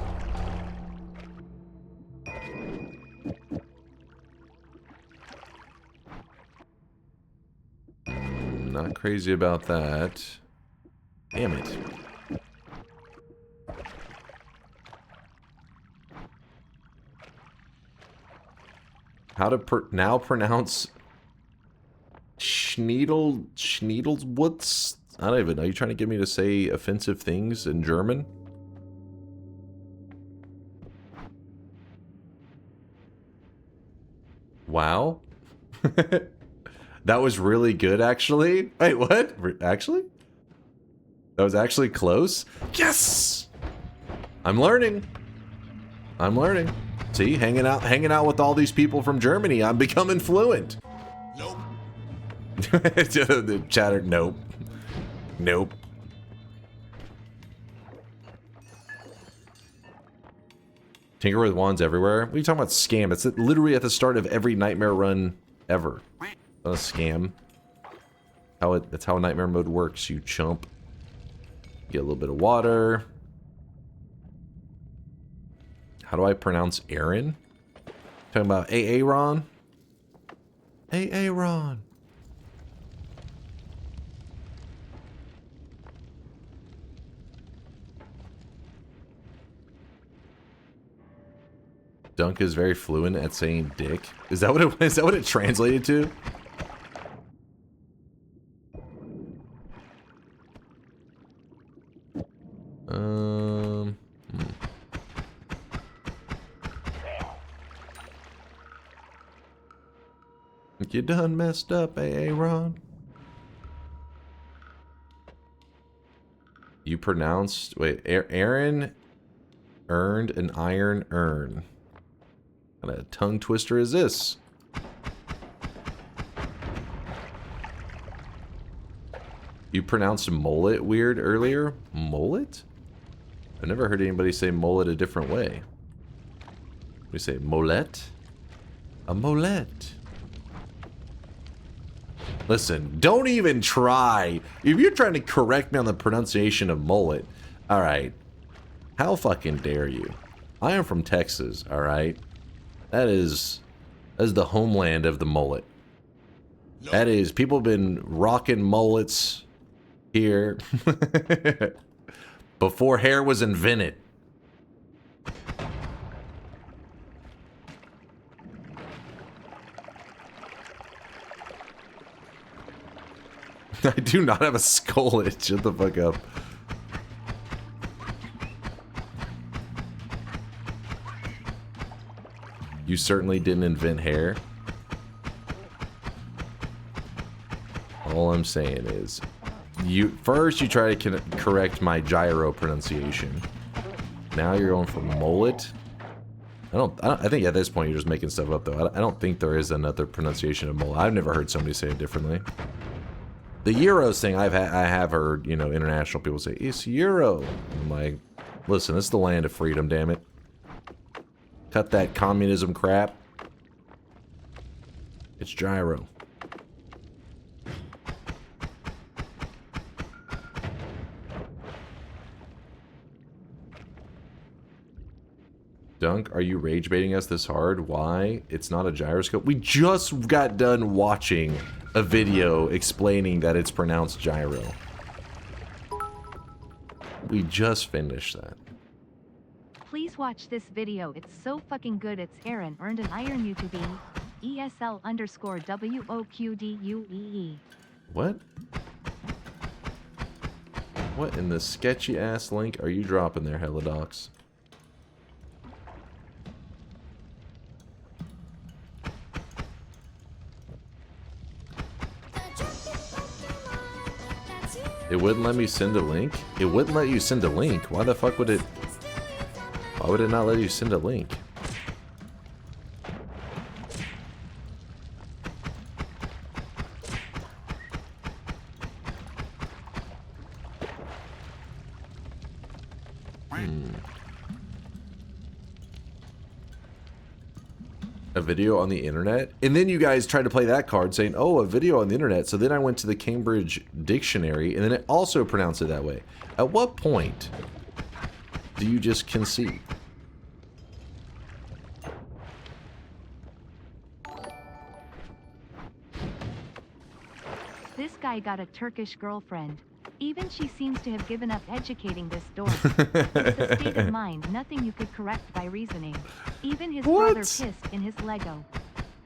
Not crazy about that. Damn it. How to now pronounce Schniedelwutz? I don't even know. You trying to get me to say offensive things in German? Wow. That was really good, actually. Wait, what? Actually? That was actually close? Yes! I'm learning. I'm learning. See, hanging out with all these people from Germany, I'm becoming fluent. Nope. The chatter, nope. Nope. Tinker with wands everywhere? What are you talking about scam? It's literally at the start of every nightmare run ever. Not a scam. That's how nightmare mode works, you chump. Get a little bit of water. How do I pronounce Aaron? Talking about Aaron? Aaron. Dunk is very fluent at saying dick. Is that what it translated to? You done messed up, Aaron. You pronounced... Wait, Aaron earned an iron urn. What kind of tongue twister is this? You pronounced mullet weird earlier? Mullet? I've never heard anybody say mullet a different way. We say mollet? A mollet. Listen, don't even try. If you're trying to correct me on the pronunciation of mullet, alright. How fucking dare you? I am from Texas, alright? That is the homeland of the mullet. That is, people have been rocking mullets here before hair was invented. I do not have a skull itch. Shut the fuck up. You certainly didn't invent hair. All I'm saying is, you try to correct my gyro pronunciation. Now you're going for mullet. I think at this point you're just making stuff up though. I don't think there is another pronunciation of mullet. I've never heard somebody say it differently. The Euros thing, I have heard, you know, international people say, it's Euro. I'm like, listen, it's the land of freedom, damn it. Cut that communism crap. It's gyro. Dunk, are you rage baiting us this hard? Why? It's not a gyroscope. We just got done watching a video explaining that it's pronounced gyro. We just finished that. Please watch this video. It's so fucking good. It's Aaron earned an iron YouTube ESL_WOQDUEE. What? What in the sketchy ass link are you dropping there, Helidox? It wouldn't let me send a link? It wouldn't let you send a link. Why the fuck would it... Why would it not let you send a link? A video on the internet? And then you guys tried to play that card saying, oh, a video on the internet. So then I went to the Cambridge Dictionary and then it also pronounced it that way. At what point do you just concede? This guy got a Turkish girlfriend. Even she seems to have given up educating this dork. It's a state of mind, nothing you could correct by reasoning. Even his brother pissed in his Lego.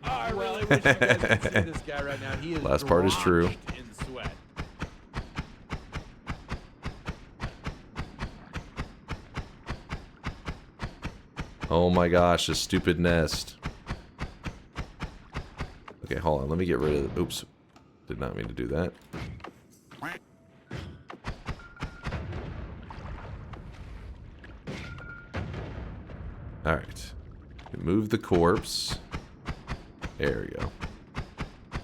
I really wish you guys could see this guy right now. He is Last part is true. in sweat. Oh my gosh, this stupid nest. Okay, hold on. Let me get rid of the... Oops. Did not mean to do that. Alright. Move the corpse. There we go.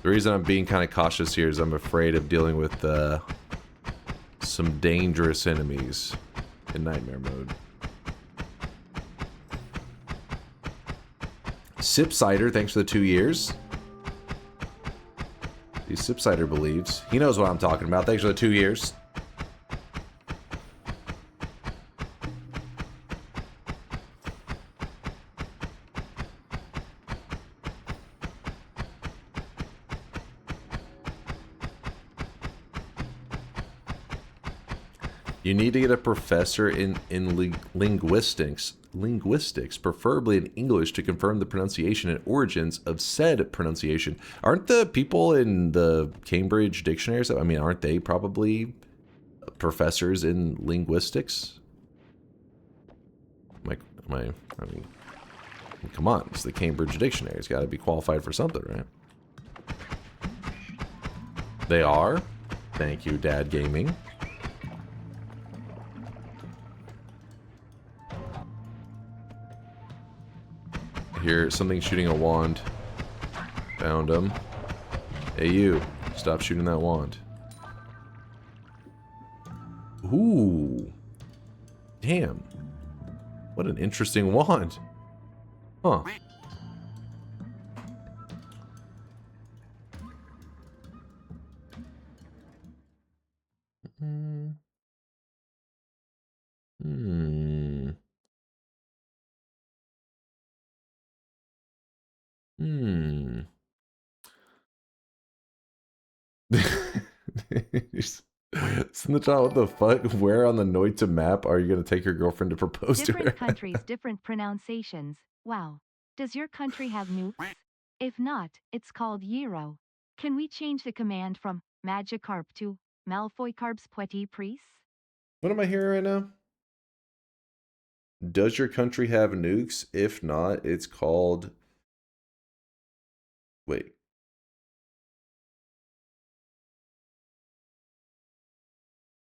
The reason I'm being kind of cautious here is I'm afraid of dealing with some dangerous enemies in nightmare mode. Sip Cider, thanks for the 2 years. The Sip Cider believes. He knows what I'm talking about. Thanks for the 2 years. You need to get a professor in linguistics, preferably in English, to confirm the pronunciation and origins of said pronunciation. Aren't the people in the Cambridge dictionaries, I mean, aren't they probably professors in linguistics? I mean, come on, it's the Cambridge dictionary. It's got to be qualified for something, right? They are. Thank you, Dad Gaming. hear something shooting a wand. Found him. Hey, you. Stop shooting that wand. Ooh. Damn. What an interesting wand. Huh. Hmm. Hmm. Hmm. It's in the chat, what the fuck? Where on the Noita map are you going to take your girlfriend to propose to her? Different countries, different pronunciations. Wow. Does your country have nukes? If not, it's called Euro. Can we change the command from Magikarp to Malfoycarp's Petit Priest? What am I hearing right now? Does your country have nukes? If not, it's called... Wait.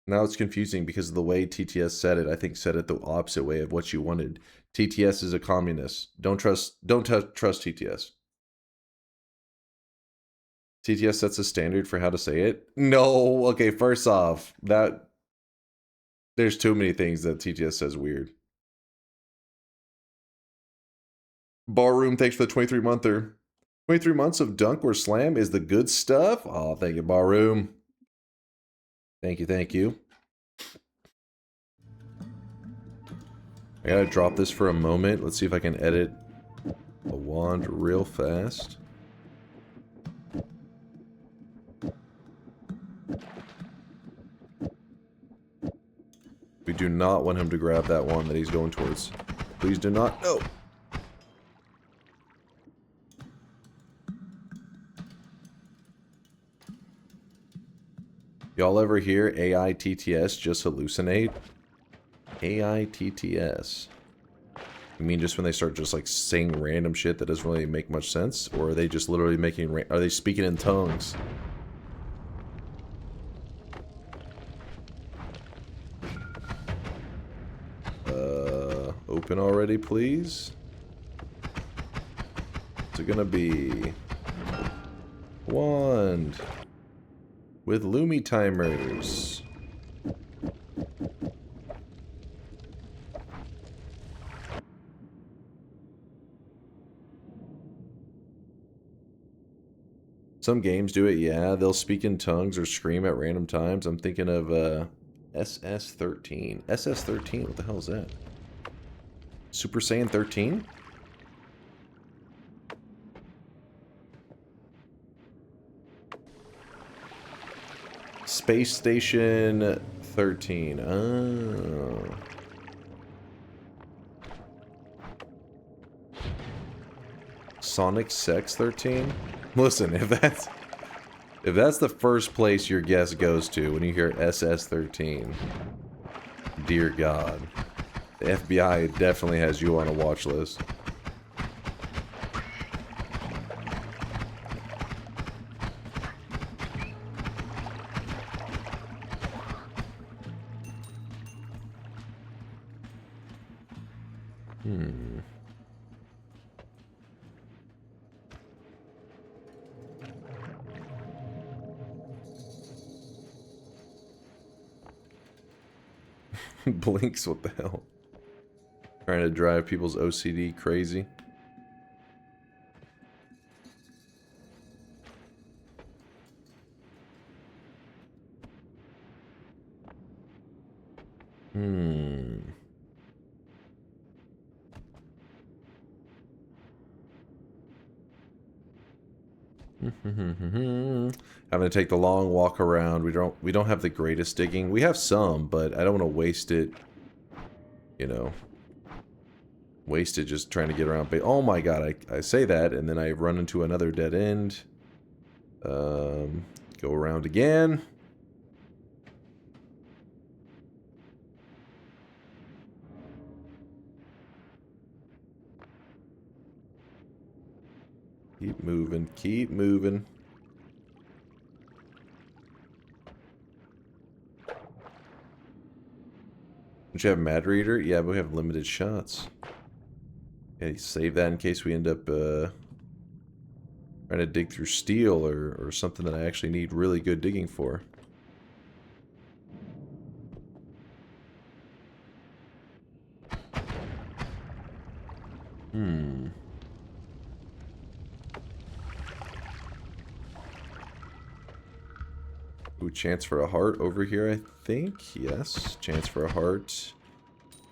Now it's confusing because of the way TTS said it. I think said it the opposite way of what you wanted. TTS is a communist. Don't trust TTS. TTS sets a standard for how to say it? No. Okay, first off, that there's too many things that TTS says weird. Barroom, thanks for the 23-monther. 23 months of DunkOrSlam is the good stuff. Oh, thank you, Barroom. Thank you, thank you. I gotta drop this for a moment. Let's see if I can edit a wand real fast. We do not want him to grab that wand that he's going towards. Please do not. No. Y'all ever hear AITTS just hallucinate? AITTS. You mean just when they start just like saying random shit that doesn't really make much sense? Or are they just literally making... Are they speaking in tongues? Open already, please? What's it gonna be? Wand. With Lumi timers. Some games do it, yeah. They'll speak in tongues or scream at random times. I'm thinking of SS13. SS13, what the hell is that? Super Saiyan 13? Space Station 13. Oh. Sonic Sex 13? Listen, if that's the first place your guess goes to when you hear SS13, dear God, the FBI definitely has you on a watch list. Blinks, what the hell? Trying to drive people's OCD crazy. Having to take the long walk around. We don't have the greatest digging. We have some, but I don't want to waste it. You know, waste it just trying to get around. But oh my God, I say that and then I run into another dead end. Go around again. Keep moving, keep moving. Don't you have Mad Reader? Yeah, but we have limited shots. And save that in case we end up trying to dig through steel or something that I actually need really good digging for. Ooh, chance for a heart over here, I think. Yes, chance for a heart.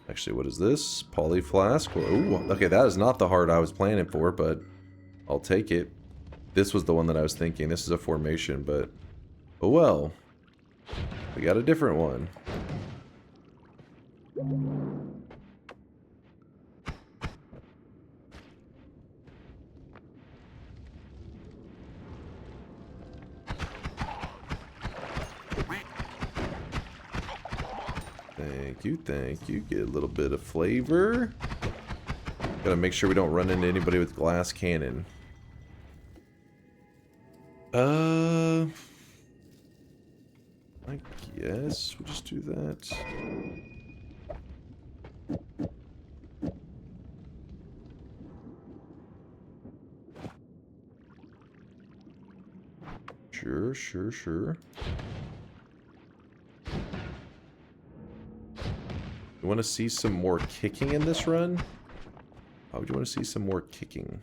Actually, what is this? Poly flask. Well, ooh, okay, that is not the heart I was planning for, but I'll take it. This was the one that I was thinking. This is a formation, but oh well. We got a different one. Thank you. Get a little bit of flavor. Gotta make sure we don't run into anybody with glass cannon. I guess we'll just do that. Sure. You want to see some more kicking in this run? Why would you want to see some more kicking?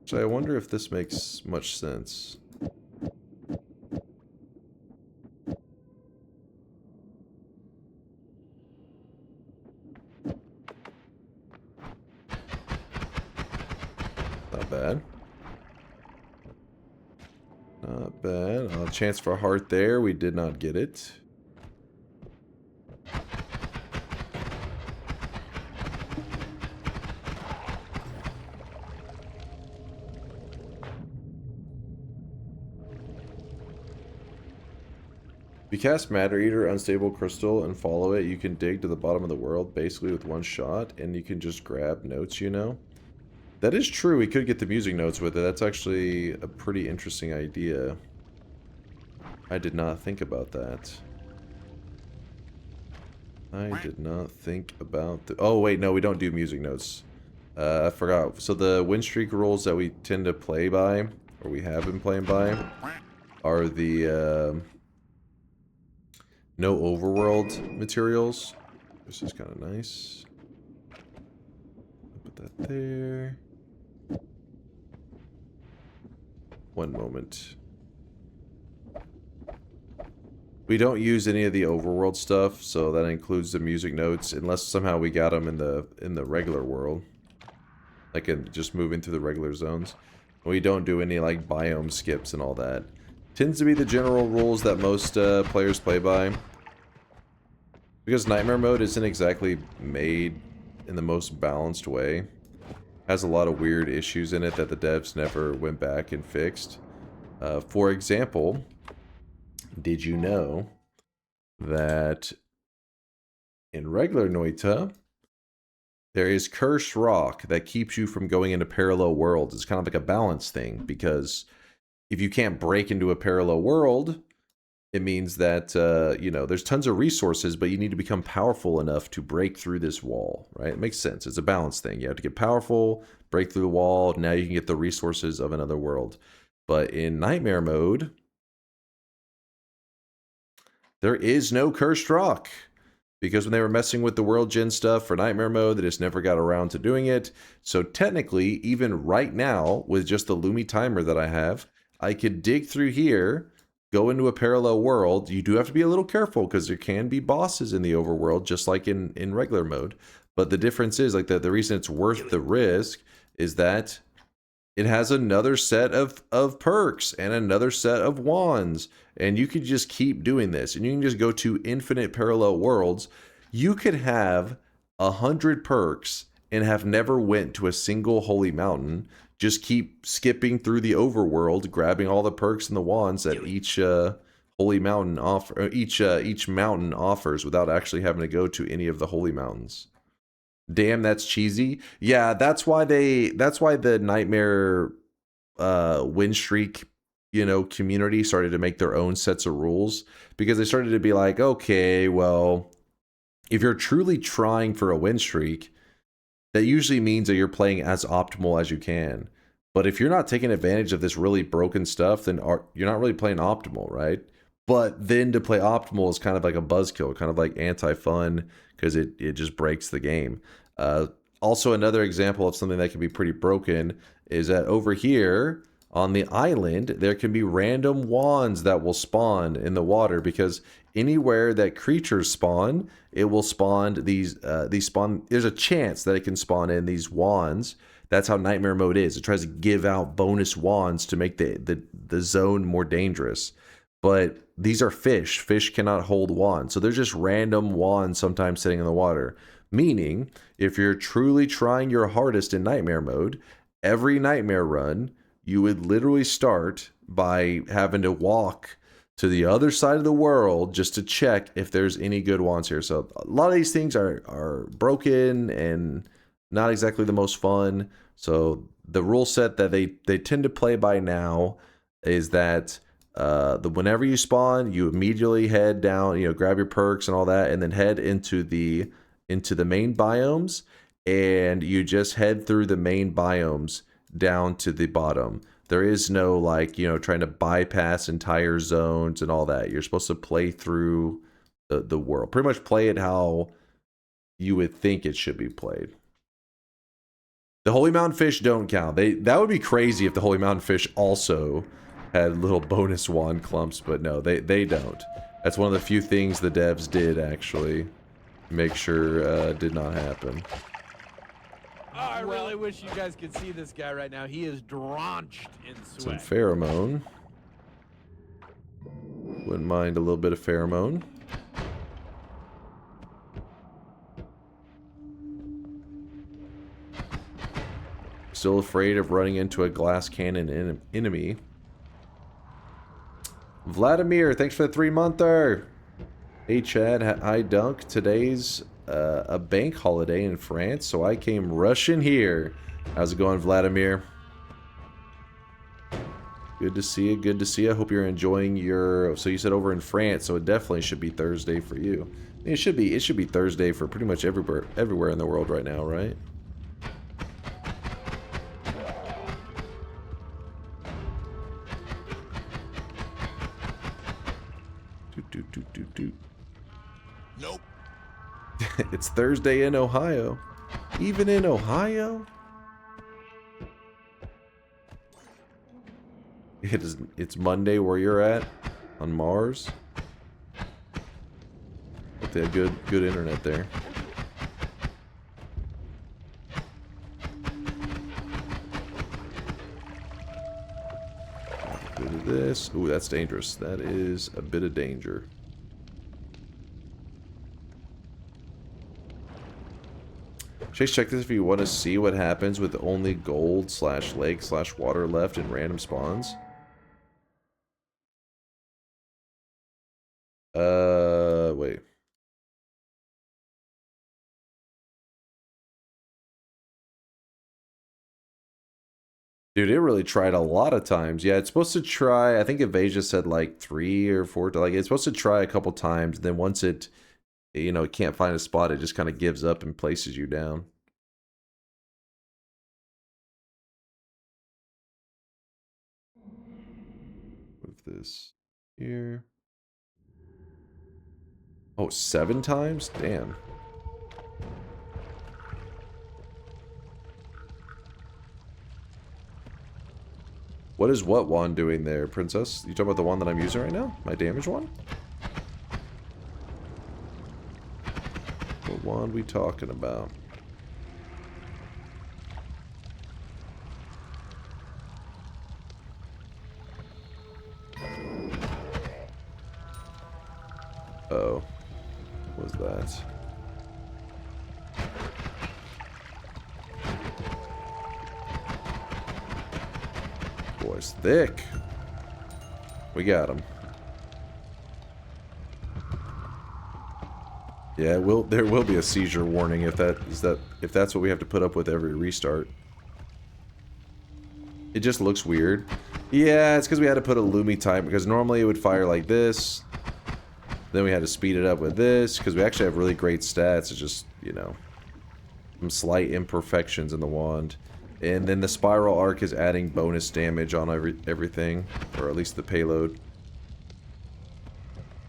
So I wonder if this makes much sense. Not bad. Not bad. A chance for a heart there. We did not get it. If you cast Matter Eater, Unstable Crystal, and follow it, you can dig to the bottom of the world basically with one shot, and you can just grab notes, you know? That is true, we could get the music notes with it. That's actually a pretty interesting idea. I did not think about that. I did not think about the... Oh, wait, no, we don't do music notes. I forgot. So the win streak rules that we tend to play by, or we have been playing by, are the... no overworld materials. This is kind of nice. Put that there. One moment. We don't use any of the overworld stuff, so that includes the music notes, unless somehow we got them in the regular world, like in just moving through the regular zones. We don't do any like biome skips and all that. Tends to be the general rules that most players play by. Because Nightmare Mode isn't exactly made in the most balanced way. Has a lot of weird issues in it that the devs never went back and fixed. For example, did you know that in regular Noita, there is cursed rock that keeps you from going into parallel worlds? It's kind of like a balance thing, because if you can't break into a parallel world, it means that, you know, there's tons of resources, but you need to become powerful enough to break through this wall, right? It makes sense. It's a balance thing. You have to get powerful, break through the wall. Now you can get the resources of another world. But in Nightmare Mode, there is no cursed rock. Because when they were messing with the world gen stuff for Nightmare Mode, they just never got around to doing it. So technically, even right now, with just the Lumi timer that I have, I could dig through here, go into a parallel world. You do have to be a little careful because there can be bosses in the overworld, just like in regular mode. But the difference is, like, the reason it's worth the risk is that it has another set of perks and another set of wands. And you could just keep doing this. And you can just go to infinite parallel worlds. You could have 100 perks and have never went to a single holy mountain. Just keep skipping through the overworld, grabbing all the perks and the wands that each holy mountain each mountain offers, without actually having to go to any of the holy mountains. Damn, that's cheesy. Yeah, that's why the Nightmare win streak, you know, community started to make their own sets of rules, because they started to be like, okay, well, if you're truly trying for a win streak, that usually means that you're playing as optimal as you can. But if you're not taking advantage of this really broken stuff, then you're not really playing optimal, right? But then to play optimal is kind of like a buzzkill, kind of like anti-fun, because it just breaks the game. Also, another example of something that can be pretty broken is that over here on the island, there can be random wands that will spawn in the water, because anywhere that creatures spawn, it will spawn these spawn. There's a chance that it can spawn in these wands. That's how nightmare mode is. It tries to give out bonus wands to make the zone more dangerous. But these are fish. Fish cannot hold wands. So there's just random wands sometimes sitting in the water. Meaning, if you're truly trying your hardest in nightmare mode, every nightmare run, you would literally start by having to walk to the other side of the world just to check if there's any good wands here. So a lot of these things are broken and not exactly the most fun. So the rule set that they tend to play by now is that whenever you spawn, you immediately head down, grab your perks and all that, and then head into the main biomes, and you just head through the main biomes down to the bottom. There is no trying to bypass entire zones and all that. You're supposed to play through the world. Pretty much play it how you would think it should be played. The Holy Mountain Fish don't count. That would be crazy if the Holy Mountain Fish also had little bonus wand clumps, but no, they don't. That's one of the few things the devs did actually make sure did not happen. Oh, I really wish you guys could see this guy right now. He is drenched in sweat. Some pheromone. Wouldn't mind a little bit of pheromone. Still afraid of running into a glass cannon enemy. Vladimir, thanks for the 3-monther. Hey Chad, hi Dunk. Today's a bank holiday in France, so I came rushing here. How's it going, Vladimir? Good to see you. Good to see you. I hope you're enjoying your. So you said over in France, so it definitely should be Thursday for you. I mean, it should be Thursday for pretty much everywhere in the world right now, right? Nope. It's Thursday in Ohio. Even in Ohio? It's Monday where you're at? On Mars? But they have good internet there. A bit of this. Ooh, that's dangerous. That is a bit of danger. Chase, check this if you want to see what happens with only gold/lake/water left in random spawns. Wait. Dude, it really tried a lot of times. Yeah, it's supposed to try, I think Evasia said like 3 or 4, it's supposed to try a couple times, then once it it can't find a spot, it just kind of gives up and places you down. Move this here. Oh, 7 times? Damn. What is what wand doing there, Princess? You talking about the one that I'm using right now? My damage one? What wand we talking about? Uh-oh. What was that? Boy's thick. We got him. Yeah, there will be a seizure warning if that's what we have to put up with every restart. It just looks weird. Yeah, it's because we had to put a Lumi timer, because normally it would fire like this. Then we had to speed it up with this, because we actually have really great stats. It's just, you know, some slight imperfections in the wand. And then the spiral arc is adding bonus damage on everything, or at least the payload.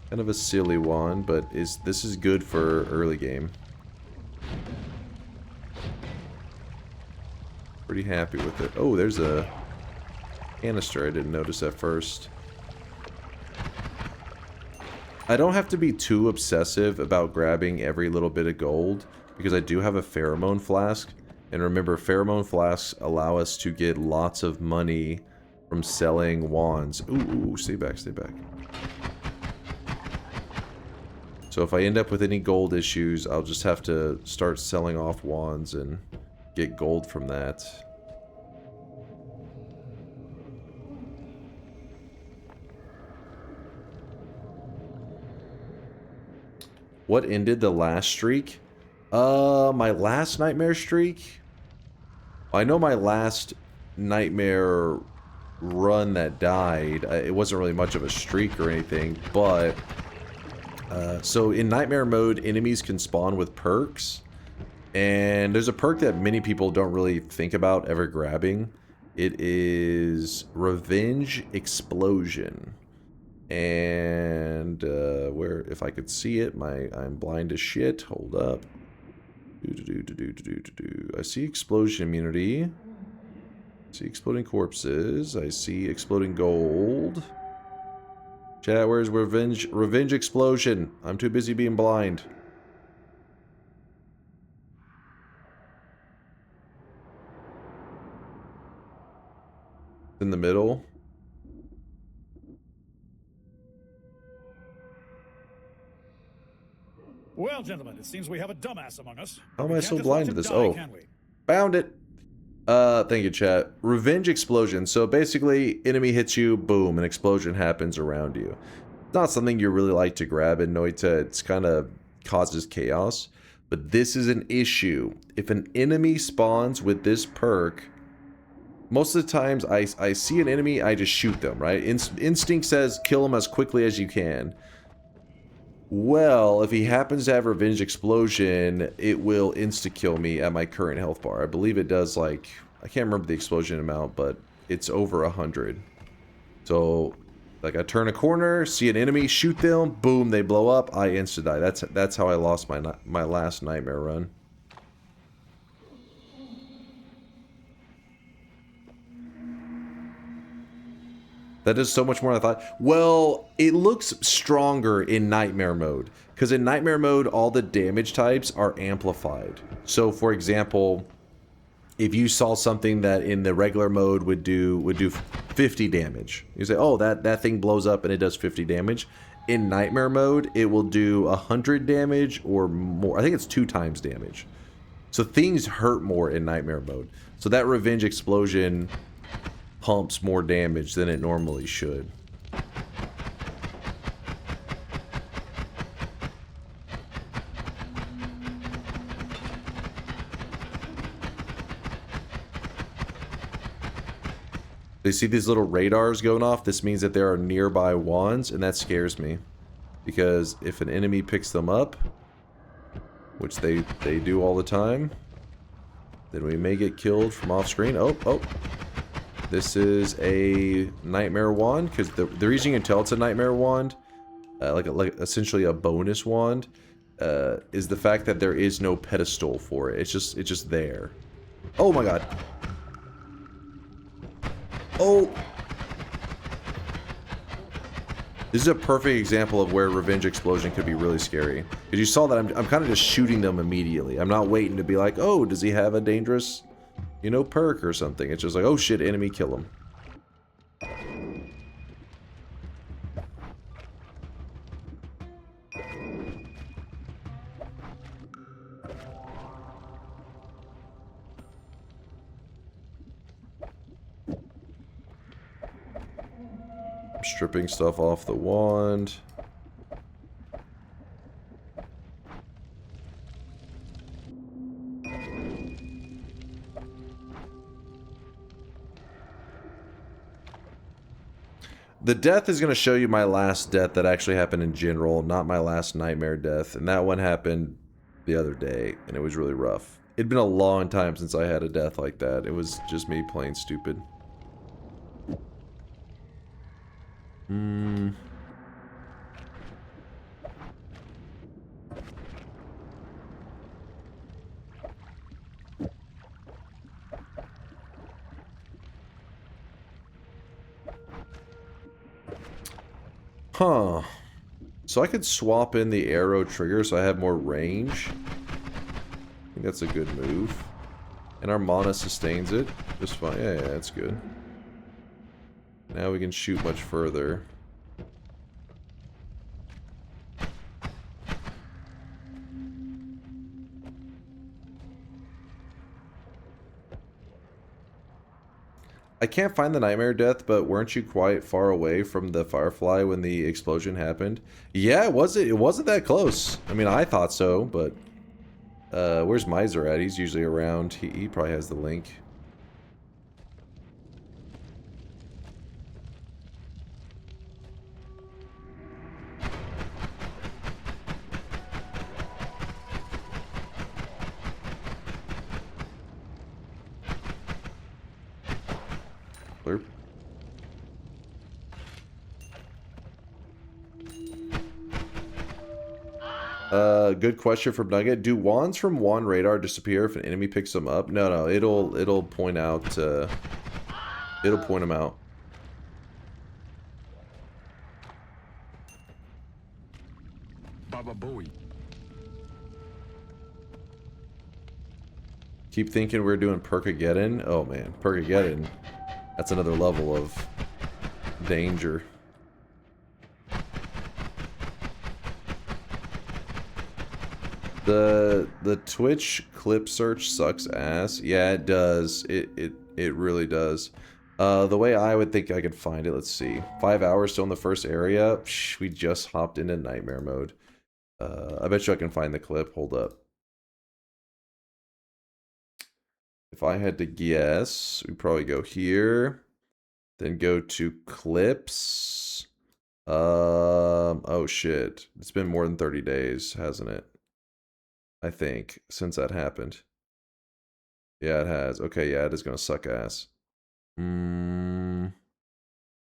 Kind of a silly wand, but this is good for early game. Pretty happy with it. Oh, there's a canister I didn't notice at first. I don't have to be too obsessive about grabbing every little bit of gold, because I do have a pheromone flask. And remember, pheromone flasks allow us to get lots of money from selling wands. Ooh, stay back, stay back. So if I end up with any gold issues, I'll just have to start selling off wands and get gold from that. What ended the last streak? My last nightmare streak? I know my last nightmare run that died, it wasn't really much of a streak or anything, but so in nightmare mode, enemies can spawn with perks, and there's a perk that many people don't really think about ever grabbing. It is Revenge Explosion. And where, if I could see it, I'm blind as shit. Hold up. I see explosion immunity. I see exploding corpses. I see exploding gold. Chat, where's revenge explosion? I'm too busy being blind. In the middle. Well, gentlemen, it seems we have a dumbass among us. How am I so blind to this? Oh, found it. Thank you, chat. Revenge explosion. So basically, enemy hits you, boom, an explosion happens around you. It's not something you really like to grab in Noita. It's kind of causes chaos. But this is an issue. If an enemy spawns with this perk, most of the times I see an enemy, I just shoot them, right? Instinct says kill them as quickly as you can. Well, if he happens to have Revenge Explosion, it will insta-kill me at my current health bar. I believe it does, like, I can't remember the explosion amount, but it's over 100. So, like, I turn a corner, see an enemy, shoot them, boom, they blow up, I insta-die. That's how I lost my last nightmare run. That is so much more than I thought. Well, it looks stronger in Nightmare mode. Because in Nightmare mode, all the damage types are amplified. So, for example, if you saw something that in the regular mode would do 50 damage. You say, oh, that thing blows up and it does 50 damage. In Nightmare mode, it will do 100 damage or more. I think it's 2 times damage. So things hurt more in Nightmare mode. So that Revenge Explosion pumps more damage than it normally should. They see these little radars going off. This means that there are nearby wands, and that scares me. Because if an enemy picks them up, which they do all the time, then we may get killed from off screen. Oh. This is a nightmare wand, because the reason you can tell it's a nightmare wand, like essentially a bonus wand, is the fact that there is no pedestal for it. It's just there. Oh my god. Oh. This is a perfect example of where Revenge Explosion could be really scary. Because you saw that I'm kind of just shooting them immediately. I'm not waiting to be like, oh, does he have a dangerous, you know, perk or something. It's just like, oh shit, enemy, kill him. Stripping stuff off the wand. The death is going to show you my last death that actually happened in general, not my last nightmare death. And that one happened the other day, and it was really rough. It'd been a long time since I had a death like that. It was just me playing stupid. Huh. So I could swap in the arrow trigger so I have more range. I think that's a good move. And our mana sustains it just fine. Yeah, that's good. Now we can shoot much further. I can't find the nightmare death, but weren't you quite far away from the firefly when the explosion happened? Yeah, it wasn't that close. I mean, I thought so, but where's Miser at? He's usually around. He probably has the link. Good question from Nugget. Do wands from wand radar disappear if an enemy picks them up? No, it'll point out. It'll point them out. Baba Booey. Keep thinking we're doing Perkageddon. Oh man, Perkageddon. That's another level of danger. The Twitch clip search sucks ass. Yeah, it does. It really does. The way I would think I could find it, let's see. 5 hours still in the first area. Psh, we just hopped into nightmare mode. I bet you I can find the clip. Hold up. If I had to guess, we'd probably go here. Then go to clips. Oh shit. It's been more than 30 days, hasn't it? I think, since that happened. Yeah, it has. Okay, yeah, it is gonna suck ass. Yeah,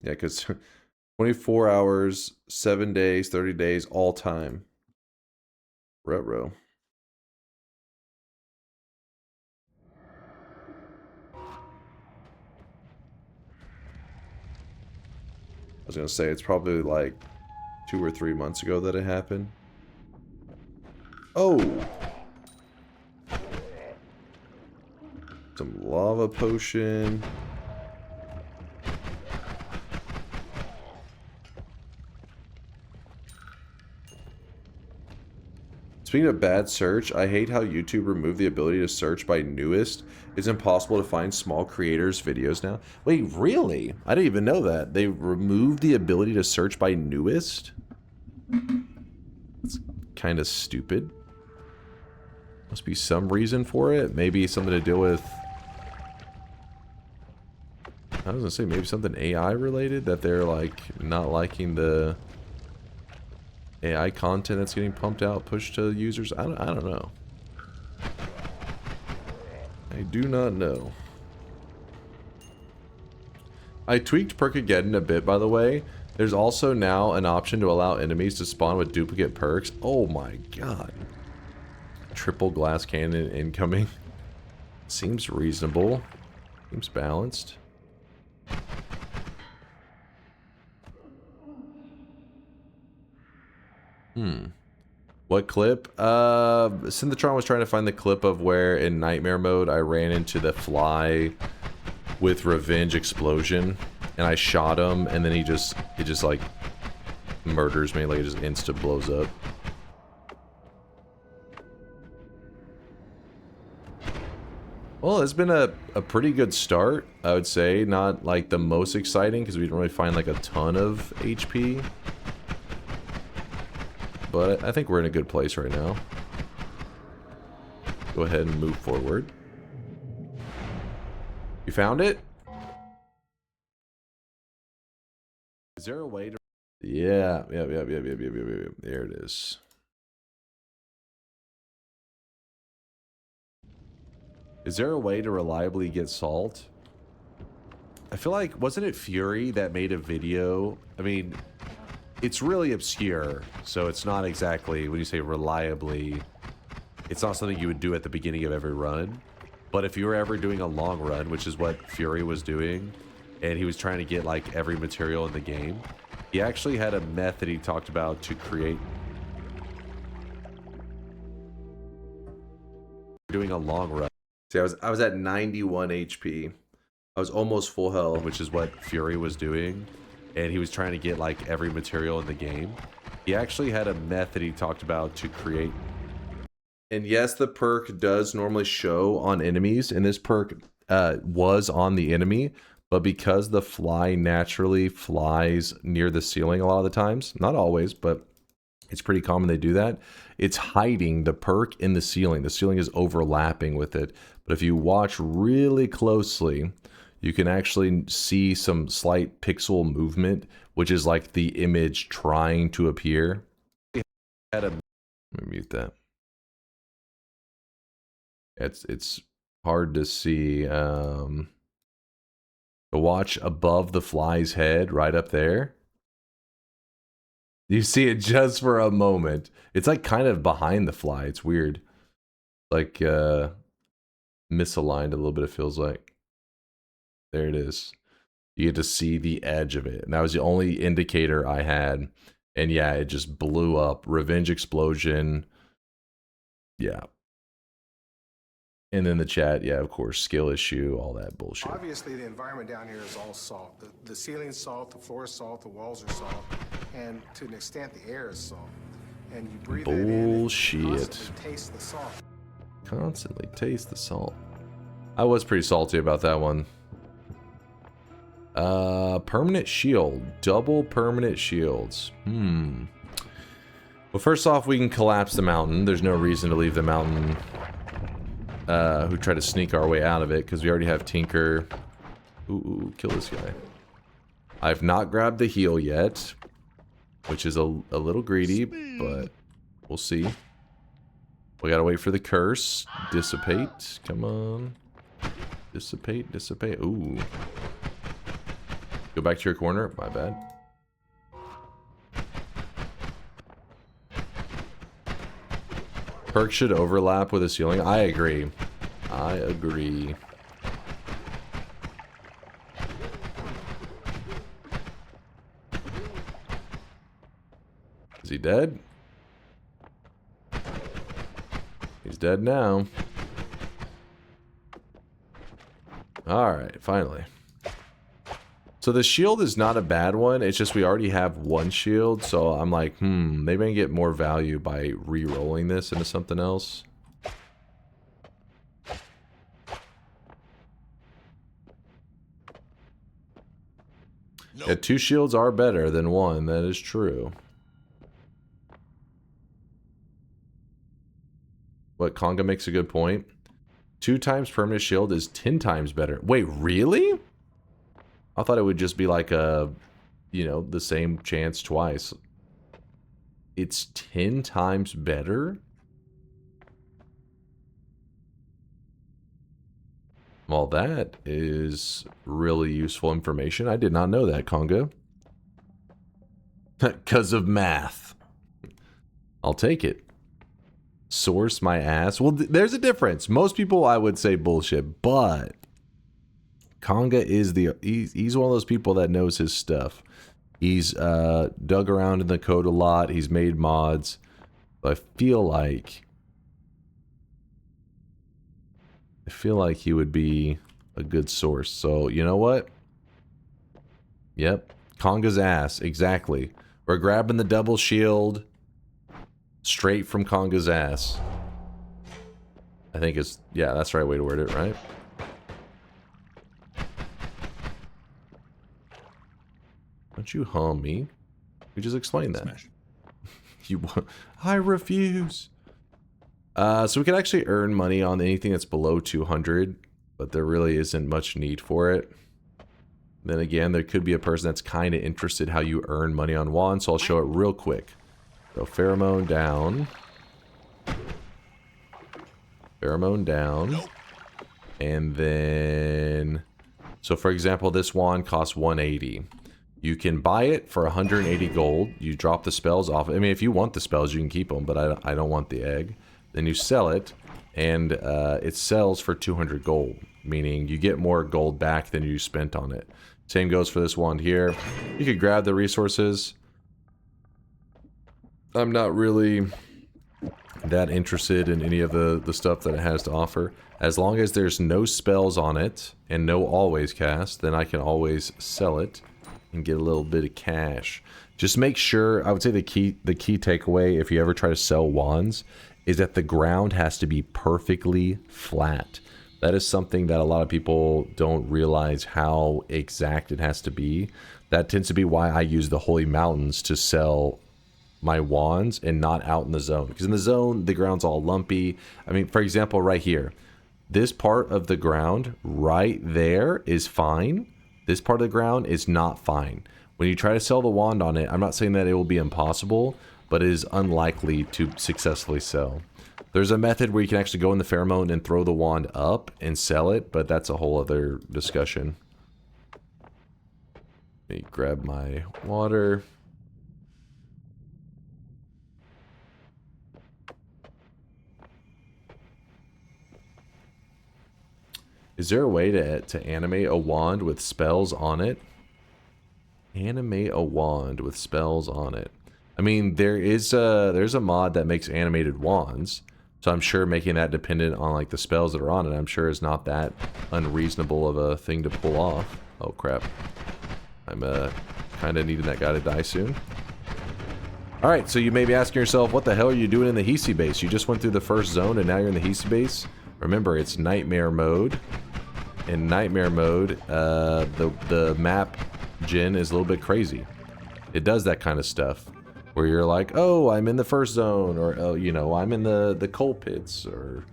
because 24 hours, 7 days, 30 days, all time. Ruh-roh. I was gonna say, it's probably like 2 or 3 months ago that it happened. Oh! Some lava potion. Speaking of bad search, I hate how YouTube removed the ability to search by newest. It's impossible to find small creators' videos now. Wait, really? I didn't even know that. They removed the ability to search by newest? It's kind of stupid. Must be some reason for it. Maybe something to do with... I was gonna say maybe something AI related, that they're like not liking the AI content that's getting pumped out, pushed to users. I don't know. I do not know. I tweaked Perkageddon a bit, by the way. There's also now an option to allow enemies to spawn with duplicate perks. Oh my god. Triple glass cannon incoming. Seems reasonable. Seems balanced. What clip? Synthetron was trying to find the clip of where in nightmare mode I ran into the fly with revenge explosion and I shot him and then it just like murders me, like it just insta blows up. Well, it's been a pretty good start, I would say. Not like the most exciting because we didn't really find like a ton of HP. But I think we're in a good place right now. Go ahead and move forward. You found it? Is there a way to... Yeah. There it is. Is there a way to reliably get salt? I feel like, wasn't it Fury that made a video? I mean, it's really obscure, so it's not exactly, when you say reliably, it's not something you would do at the beginning of every run. But if you were ever doing a long run, which is what Fury was doing, and he was trying to get like every material in the game, he actually had a method he talked about to create... Doing a long run. See, I was at 91 HP. I was almost full health, which is what Fury was doing, and he was trying to get like every material in the game. He actually had a method he talked about to create... And yes, the perk does normally show on enemies, and this perk was on the enemy, but because the fly naturally flies near the ceiling a lot of the times, not always, but it's pretty common they do that, it's hiding the perk in the ceiling. The ceiling is overlapping with it, but if you watch really closely, you can actually see some slight pixel movement, which is like the image trying to appear. Let me mute that. It's hard to see. To watch above the fly's head, right up there. You see it just for a moment. It's like kind of behind the fly. It's weird. Like misaligned a little bit, it feels like. There it is. You get to see the edge of it. And that was the only indicator I had. And yeah, it just blew up. Revenge explosion. Yeah. And then the chat, yeah, of course, skill issue, all that bullshit. Obviously, the environment down here is all salt. The ceiling's salt, the floor is salt, the walls are salt, and to an extent, the air is salt. And you breathe it in, constantly taste the salt. Constantly taste the salt. I was pretty salty about that one. Permanent shield. Double permanent shields. Well, first off, we can collapse the mountain. There's no reason to leave the mountain... who try to sneak our way out of it, because we already have Tinker. Ooh, kill this guy. I've not grabbed the heal yet, which is a little greedy, but we'll see. We gotta wait for the curse. Dissipate. Come on. Dissipate, dissipate. Ooh. Go back to your corner. My bad. Perks should overlap with the ceiling. I agree. I agree. Is he dead? He's dead now. Alright, finally. So the shield is not a bad one. It's just we already have one shield, so I'm like, maybe I can get more value by re-rolling this into something else. Nope. Yeah, 2 shields are better than 1, that is true. What, Conga makes a good point. 2 times permanent shield is 10 times better. Wait, really? I thought it would just be like a, you know, the same chance twice. It's 10 times better? Well, that is really useful information. I did not know that, Conga. Because of math. I'll take it. Source my ass. Well, there's a difference. Most people, I would say bullshit, but Conga is he's one of those people that knows his stuff. He's dug around in the code a lot. He's made mods. I feel like he would be a good source. So, you know what? Yep. Conga's ass. Exactly. We're grabbing the double shield straight from Conga's ass. I think it's... Yeah, that's the right way to word it, right? Don't you hum me? We just explained that. Smash. I refuse. So we can actually earn money on anything that's below 200, but there really isn't much need for it. Then again, there could be a person that's kind of interested how you earn money on wands, so I'll show it real quick. So pheromone down. Pheromone down. And then... So for example, this wand costs 180. You can buy it for 180 gold. You drop the spells off. I mean, if you want the spells, you can keep them, but I don't want the egg. Then you sell it, and it sells for 200 gold, meaning you get more gold back than you spent on it. Same goes for this wand here. You could grab the resources. I'm not really that interested in any of the stuff that it has to offer. As long as there's no spells on it and no always cast, then I can always sell it and get a little bit of cash. Just make sure, I would say the key takeaway if you ever try to sell wands is that the ground has to be perfectly flat. That is something that a lot of people don't realize how exact it has to be. That tends to be why I use the Holy Mountains to sell my wands and not out in the zone. Because in the zone, the ground's all lumpy. I mean, for example, right here, this part of the ground right there is fine. This part of the ground is not fine. When you try to sell the wand on it, I'm not saying that it will be impossible, but it is unlikely to successfully sell. There's a method where you can actually go in the pheromone and throw the wand up and sell it, but that's a whole other discussion. Let me grab my water. Is there a way to animate a wand with spells on it? Animate a wand with spells on it. I mean, there's a mod that makes animated wands, so I'm sure making that dependent on like the spells that are on it, I'm sure is not that unreasonable of a thing to pull off. Oh crap. I'm kind of needing that guy to die soon. Alright, so you may be asking yourself, what the hell are you doing in the Hisi base? You just went through the first zone and now you're in the Hisi base? Remember, it's nightmare mode. In nightmare mode, the map gen is a little bit crazy. It does that kind of stuff where you're like, oh, I'm in the first zone, or oh, you know, I'm in the coal pits, or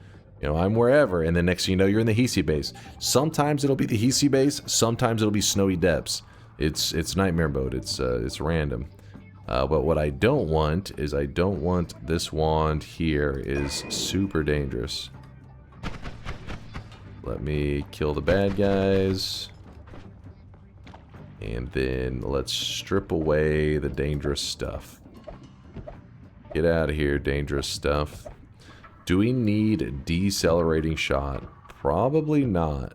you know, I'm wherever, and then next thing you know, you're in the Hisi base. Sometimes it'll be the Hisi base, sometimes it'll be snowy depths. It's nightmare mode. It's random. But what I don't want is I don't want this wand here is super dangerous. Let me kill the bad guys. And then let's strip away the dangerous stuff. Get out of here, dangerous stuff. Do we need a decelerating shot? Probably not.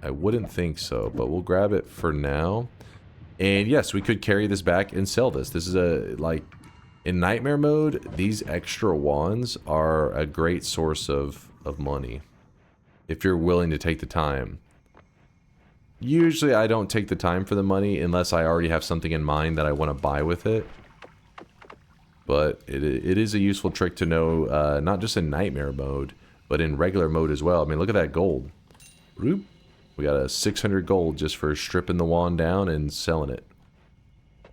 I wouldn't think so, but we'll grab it for now. And yes, we could carry this back and sell this. This is like, in nightmare mode, these extra wands are a great source of money. If you're willing to take the time. Usually I don't take the time for the money unless I already have something in mind that I want to buy with it. But it is a useful trick to know, not just in nightmare mode, but in regular mode as well. I mean, look at that gold. Whoop. We got a 600 gold just for stripping the wand down and selling it.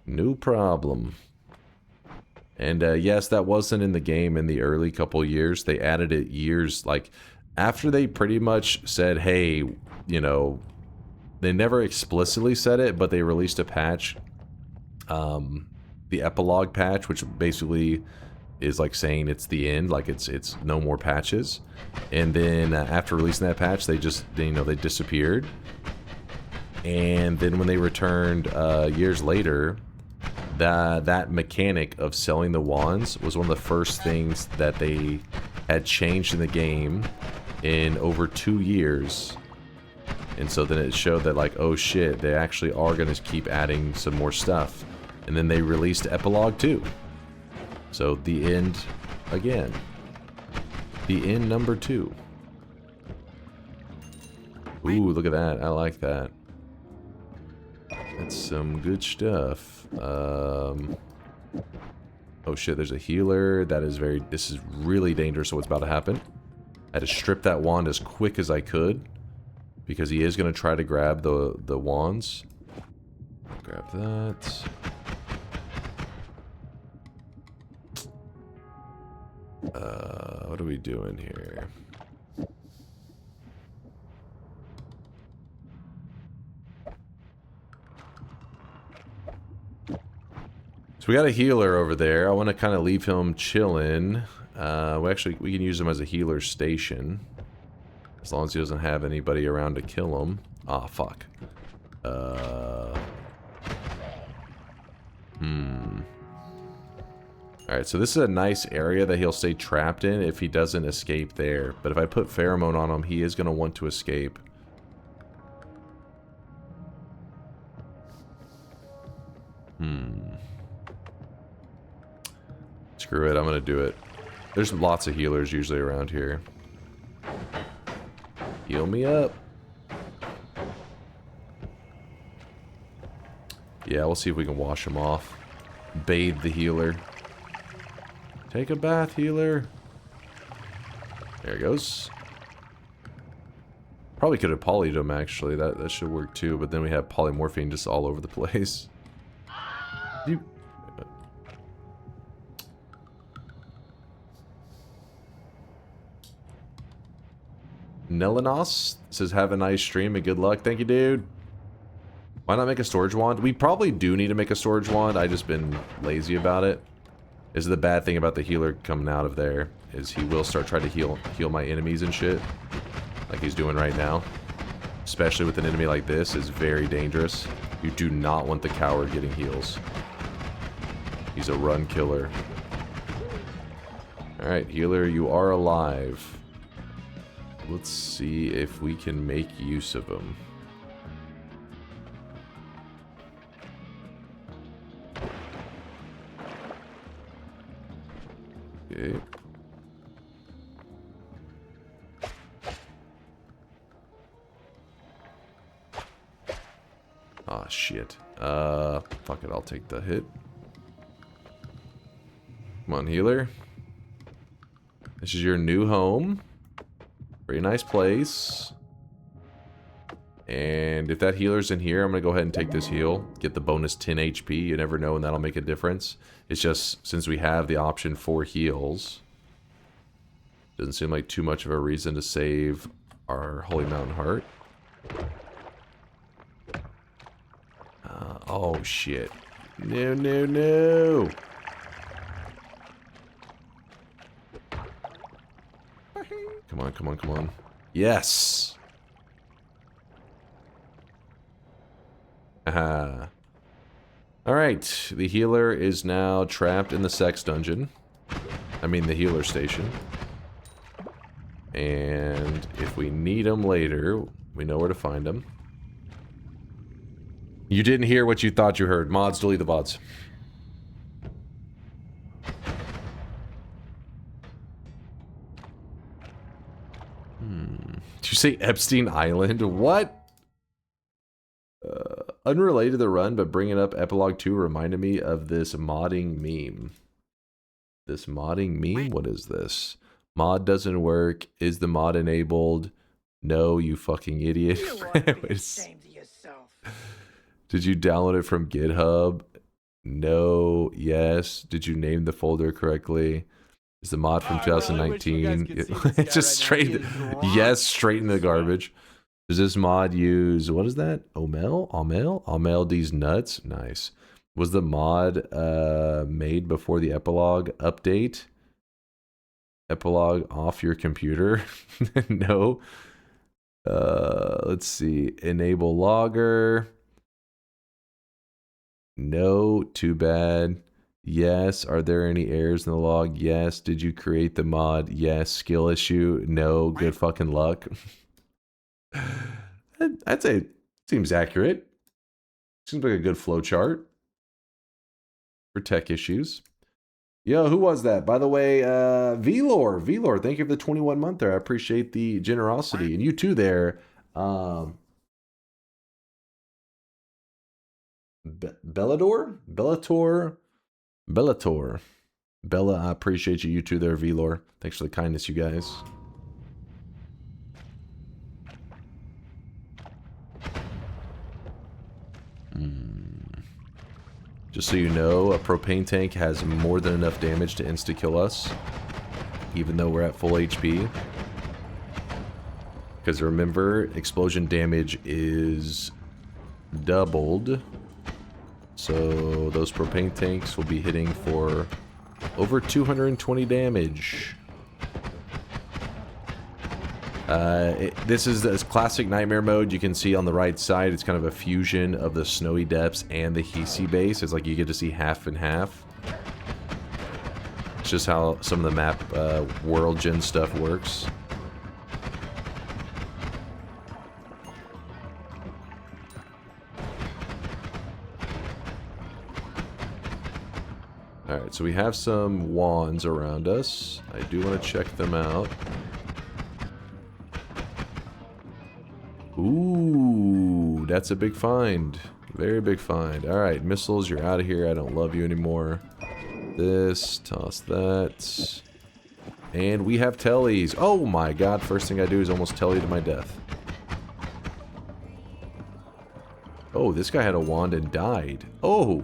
No problem. And yes, that wasn't in the game in the early couple years. They added it years, like, after they pretty much said, hey, you know, they never explicitly said it, but they released a patch, the epilogue patch, which basically is like saying it's the end, like it's no more patches. And then after releasing that patch, they just, you know, they disappeared. And then when they returned years later, that mechanic of selling the wands was one of the first things that they had changed in the game in over 2 years. And so then it showed that, like, oh shit, they actually are going to keep adding some more stuff. And then they released Epilogue 2. So the end again. The end number 2. Ooh, look at that. I like that. That's some good stuff. Oh shit, there's a healer. That is very... This is really dangerous, what's about to happen. I had to strip that wand as quick as I could, because he is going to try to grab the wands. Grab that. What are we doing here? So we got a healer over there. I want to kind of leave him chilling. We can use him as a healer station. As long as he doesn't have anybody around to kill him. Ah, fuck. Alright, so this is a nice area that he'll stay trapped in if he doesn't escape there. But if I put pheromone on him, he is going to want to escape. Screw it, I'm going to do it. There's lots of healers usually around here. Heal me up. Yeah, we'll see if we can wash him off. Bathe the healer. Take a bath, healer. There he goes. Probably could have polyed him, actually. That should work too, but then we have polymorphine just all over the place. Nelenos says, have a nice stream and good luck. Thank you, dude. Why not make a storage wand? We probably do need to make a storage wand. I just been lazy about it. This is the bad thing about the healer coming out of there, is he will start trying to heal my enemies and shit. Like he's doing right now. Especially with an enemy like this, is very dangerous. You do not want the coward getting heals. He's a run killer. Alright, healer, you are alive. Let's see if we can make use of him. Okay. Ah, shit. Fuck it, I'll take the hit. Come on, healer. This is your new home. Very nice place. And if that healer's in here, I'm going to go ahead and take this heal. Get the bonus 10 HP. You never know, and that'll make a difference. It's just, since we have the option for heals, doesn't seem like too much of a reason to save our Holy Mountain Heart. Oh, shit. No, no, no. Come on, come on, come on. Yes! Aha. Alright, the healer is now trapped in the sex dungeon. I mean the healer station. And if we need him later, we know where to find him. You didn't hear what you thought you heard. Mods, delete the VODs. Did you say Epstein Island? What? Unrelated to the run, but bringing up Epilogue 2 reminded me of this modding meme. This modding meme? What is this? Mod doesn't work. Is the mod enabled? No, you fucking idiot. Did you download it from GitHub? No. Yes. Did you name the folder correctly? Is the mod from 2019? It's just straight. Yes, straight in the garbage. Does this mod use, what is that? Omel? Amel? Amel these nuts? Nice. Was the mod made before the epilogue update? Epilogue off your computer? No. Let's see. Enable logger. No, too bad. Yes. Are there any errors in the log? Yes. Did you create the mod? Yes. Skill issue? No. Good fucking luck. I'd say it seems accurate. Seems like a good flow chart for tech issues. Yo, who was that? By the way, Velor. Velor, thank you for the 21 month there. I appreciate the generosity. And you too there. Bellador? Bellator. Bella, I appreciate you. You too there, Velor. Thanks for the kindness, you guys. Just so you know, a propane tank has more than enough damage to insta-kill us, even though we're at full HP. Because remember, explosion damage is doubled So those propane tanks will be hitting for over 220 damage. This is this classic nightmare mode. You can see on the right side, it's kind of a fusion of the snowy depths and the Hisi base. It's like you get to see half and half. It's just how some of the map world gen stuff works. Alright, so we have some wands around us. I do want to check them out. Ooh, that's a big find. Very big find. Alright, missiles, you're out of here. I don't love you anymore. This, toss that. And we have tellies. Oh my god, first thing I do is almost telly to my death. Oh, this guy had a wand and died. Oh!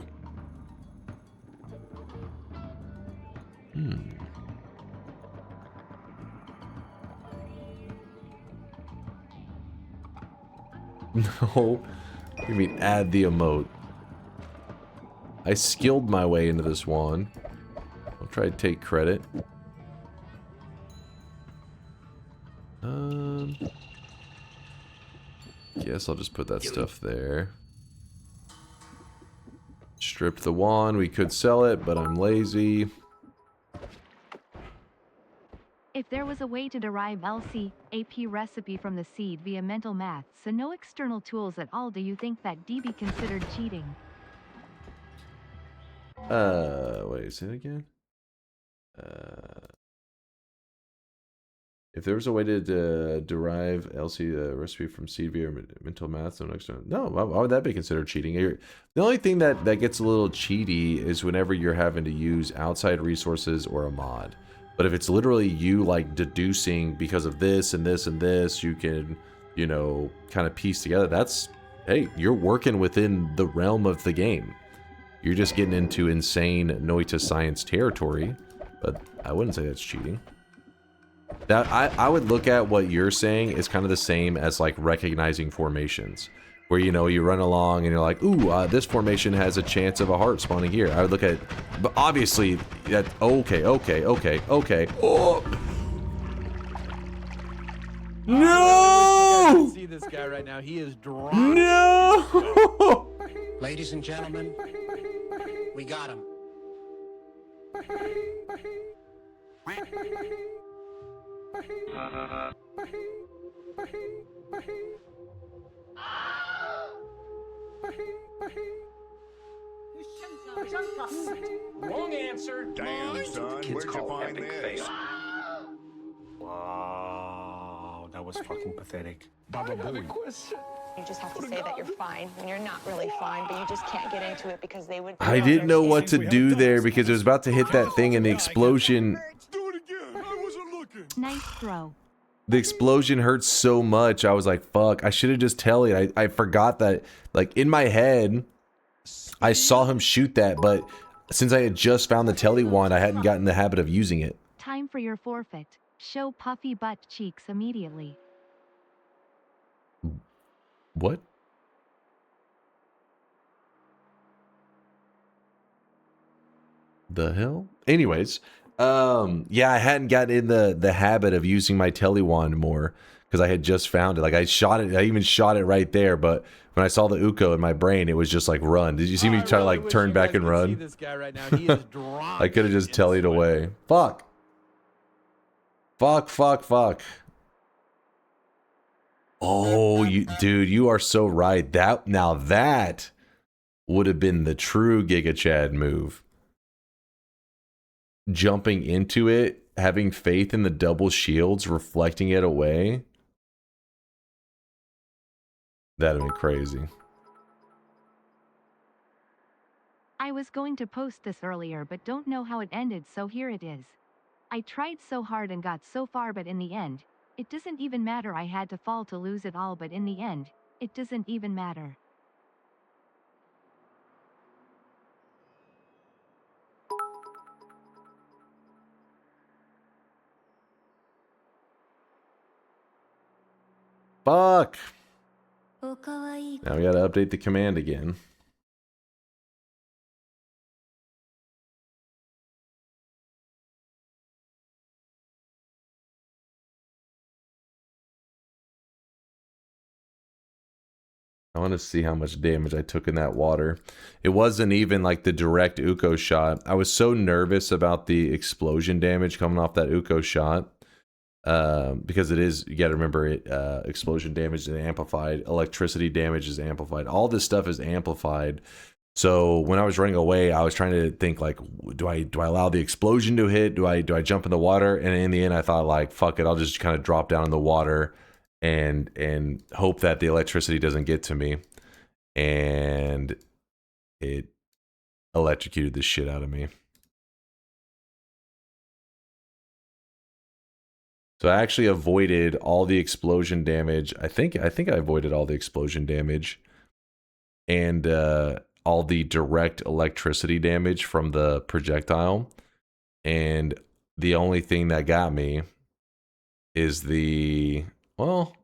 No. You mean add the emote. I skilled my way into this wand. I'll try to take credit. Guess I'll just put that stuff there. Strip the wand. We could sell it, but I'm lazy. If there was a way to derive LC/AP recipe from the seed via mental math, so no external tools at all, do you think that D be considered cheating? Wait, say it again? If there was a way to derive LC recipe from seed via mental math, so no external... No, why would that be considered cheating? The only thing that gets a little cheaty is whenever you're having to use outside resources or a mod. But if it's literally you, like, deducing because of this and this and this, you can, you know, kind of piece together. That's, hey, you're working within the realm of the game. You're just getting into insane Noita science territory. But I wouldn't say that's cheating. That I would look at what you're saying is kind of the same as, like, recognizing formations. Where, you know, you run along and you're like, ooh, this formation has a chance of a heart spawning here. I would look at, but obviously, that, okay. Oh! No! See this guy right now. He is drunk. No! Ladies and gentlemen, we got him. Wrong answer. Damn, son, where'd you find this? Wow, that was fucking pathetic. Baba Booey. You just have to say that you're fine when you're not really fine, but you just can't get into it because they would... I didn't know what to do there because it was about to hit that thing and the explosion... Do it again. I wasn't looking. Nice throw. The explosion hurt so much. I was like, fuck, I should have just tellied. I forgot that, like, in my head, I saw him shoot that, but since I had just found the telly wand, I hadn't gotten the habit of using it. Time for your forfeit. Show puffy butt cheeks immediately. What? The hell? Anyways, yeah, I hadn't gotten in the habit of using my telly wand more because I had just found it. Like, I shot it, I even shot it right there, but when I saw the Uko in my brain, it was just like, run. Did you see me try to, like, turn back and run? This guy right now. He is drunk. I could have just tellied away. Fuck. Fuck. Oh, dude, you are so right. Now that would have been the true Giga Chad move. Jumping into it, having faith in the double shields, reflecting it away. That'd have been crazy. I was going to post this earlier but don't know how it ended, so here it is. I tried so hard and got so far, but in the end, it doesn't even matter. I had to fall to lose it all, but in the end, it doesn't even matter. Fuck. Now we gotta update the command again. I want to see how much damage I took in that water. It wasn't even like the direct Uko shot. I was so nervous about the explosion damage coming off that Uko shot. Because it is, you got to remember it, explosion damage is amplified, electricity damage is amplified. All this stuff is amplified. So when I was running away, I was trying to think like, do I allow the explosion to hit? Do I jump in the water? And in the end, I thought like, fuck it, I'll just kind of drop down in the water and hope that the electricity doesn't get to me. And it electrocuted the shit out of me. So I actually avoided all the explosion damage. I think I avoided all the explosion damage and all the direct electricity damage from the projectile. And the only thing that got me is the, well,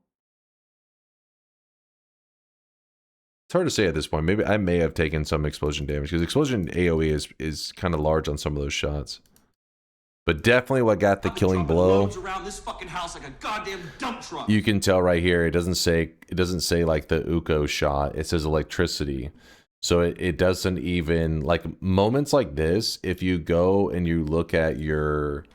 it's hard to say at this point. Maybe I may have taken some explosion damage because explosion AoE is kind of large on some of those shots. But definitely what got the killing blow. Around this fucking house like a goddamn dump truck. You can tell right here. It doesn't say like the Uko shot. It says electricity. So it doesn't even, like, moments like this, if you go and you look at your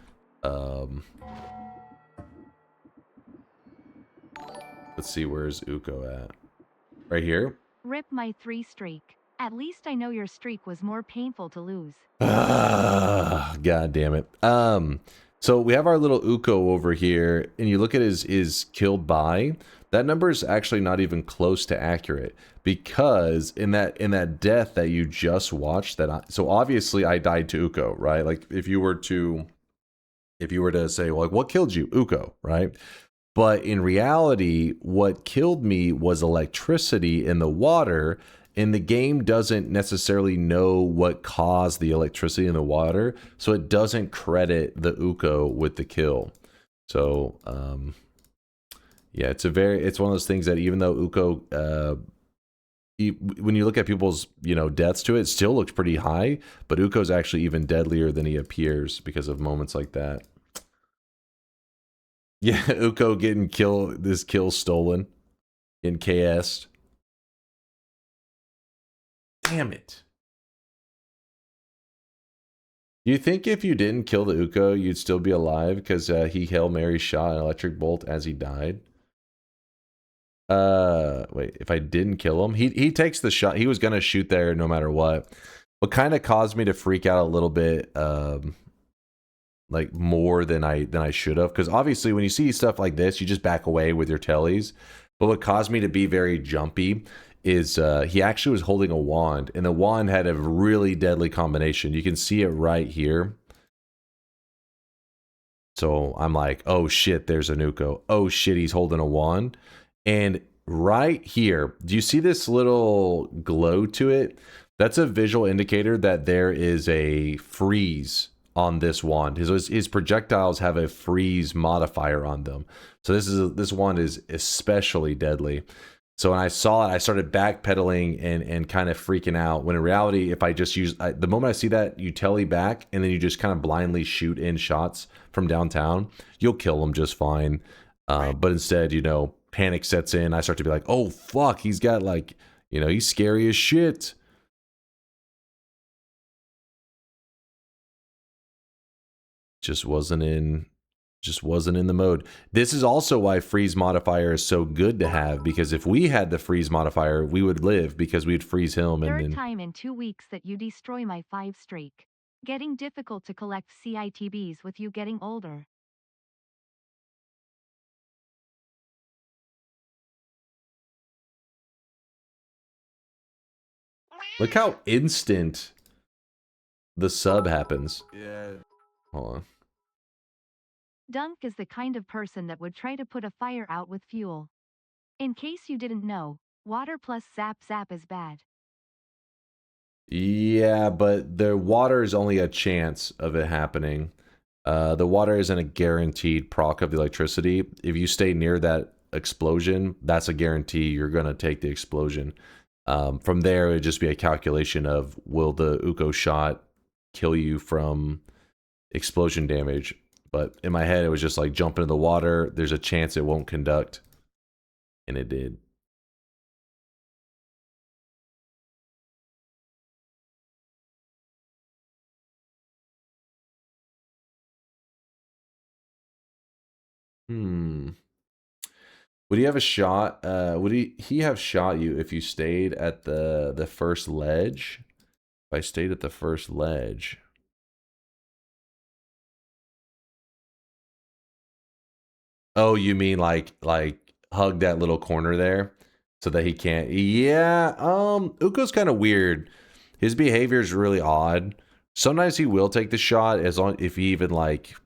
let's see, where's Uko at? Right here. Rip my 3 streak. At least I know your streak was more painful to lose. God damn it. So we have our little Uko over here, and you look at his killed by. That number is actually not even close to accurate, because in that death that you just watched, so obviously I died to Uko, right? Like if you were to say, well, like, what killed you? Uko, right? But in reality, what killed me was electricity in the water. And the game doesn't necessarily know what caused the electricity in the water, so it doesn't credit the Uko with the kill. So, yeah, it's one of those things that even though Uko, when you look at people's, deaths to it, it still looks pretty high, but Uko's actually even deadlier than he appears because of moments like that. Yeah, Uko getting this kill stolen in KS. Damn it. You think if you didn't kill the Uko, you'd still be alive because he Hail Mary shot an electric bolt as he died? Wait, if I didn't kill him, he takes the shot. He was going to shoot there no matter what. What kind of caused me to freak out a little bit, like more than I should have, because obviously when you see stuff like this, you just back away with your tellies. But what caused me to be very jumpy is he actually was holding a wand, and the wand had a really deadly combination. You can see it right here. So I'm like, oh shit, there's a Uko. Oh shit, he's holding a wand. And right here, do you see this little glow to it? That's a visual indicator that there is a freeze on this wand. His projectiles have a freeze modifier on them. So this wand is especially deadly. So when I saw it, I started backpedaling and kind of freaking out. When in reality, if I just use, the moment I see that, you telly back and then you just kind of blindly shoot in shots from downtown, you'll kill them just fine. But instead, panic sets in. I start to be like, oh fuck, he's got like, he's scary as shit. Just wasn't in the mode. This is also why freeze modifier is so good to have, because if we had the freeze modifier, we would live because we'd freeze him. Third time in 2 weeks that you destroy my 5 streak. Getting difficult to collect CITBs with you getting older. Look how instant the sub happens. Yeah. Hold on. Dunk is the kind of person that would try to put a fire out with fuel. In case you didn't know, water plus zap is bad. Yeah, but the water is only a chance of it happening. The water isn't a guaranteed proc of the electricity. If you stay near that explosion, that's a guarantee you're going to take the explosion. From there, it would just be a calculation of, will the Uko shot kill you from explosion damage? But in my head, it was just like jump into the water. There's a chance it won't conduct. And it did. Would he have a shot? Would he have shot you if you stayed at the first ledge? If I stayed at the first ledge. Oh, you mean like hug that little corner there so that he can't? Yeah, Uko's kind of weird. His behavior is really odd. Sometimes he will take the shot as long if he even like,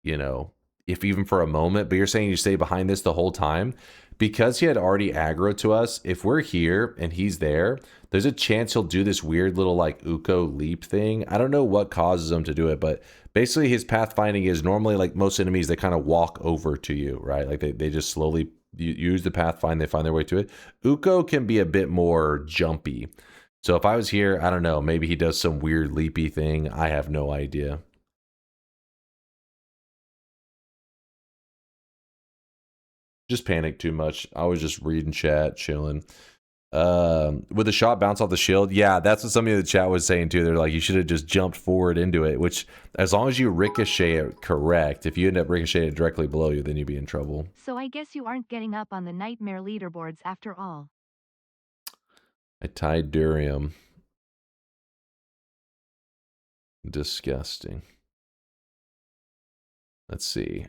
you know, if even for a moment, but you're saying you stay behind this the whole time because he had already aggro to us. If we're here and he's there, there's a chance he'll do this weird little like Uko leap thing. I don't know what causes him to do it, but basically his pathfinding is normally like most enemies, they kind of walk over to you, right? Like they just slowly use the pathfind, they find their way to it. Uko can be a bit more jumpy. So if I was here, I don't know, maybe he does some weird leapy thing. I have no idea. Just panicked too much. I was just reading chat, chilling. With the shot bounce off the shield, yeah, that's what somebody in the chat was saying too. They're like, you should have just jumped forward into it, which as long as you ricochet it correct, if you end up ricocheting it directly below you, then you'd be in trouble. So I guess you aren't getting up on the nightmare leaderboards after all. I tied Durium. Disgusting. Let's see.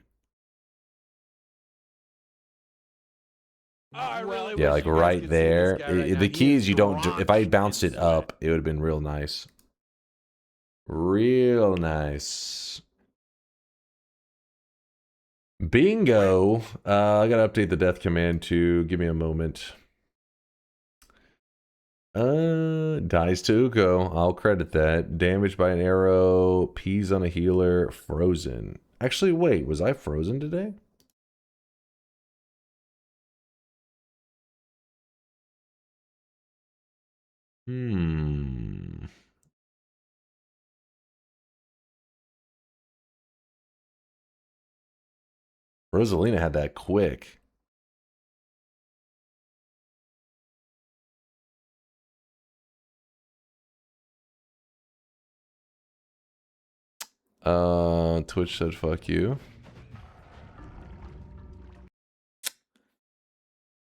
Yeah, like right there. The key is you don't. If I bounced it up, it would have been real nice. Real nice. Bingo. I gotta update the death command too. Give me a moment. Dies to Uko. I'll credit that. Damaged by an arrow. Peas on a healer. Frozen. Actually, wait. Was I frozen today? Rosalina had that quick. Twitch said fuck you.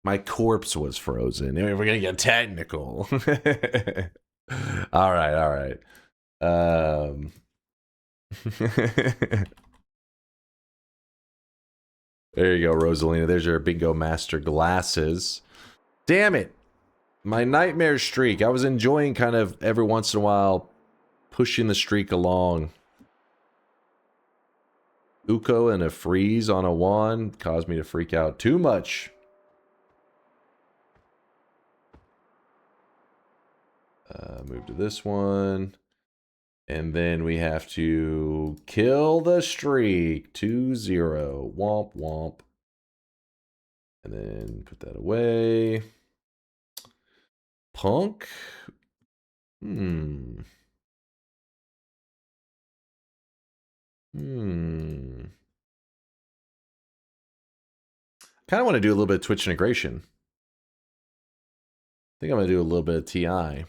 My corpse was frozen. We're gonna get technical. all right. There you go, Rosalina. There's your bingo master glasses. Damn it. My nightmare streak. I was enjoying kind of every once in a while pushing the streak along. Uko and a freeze on a 1 caused me to freak out too much. Move to this one. And then we have to kill the streak. 2-0. Womp womp. And then put that away. Punk. Kind of want to do a little bit of Twitch integration. I think I'm going to do a little bit of TI.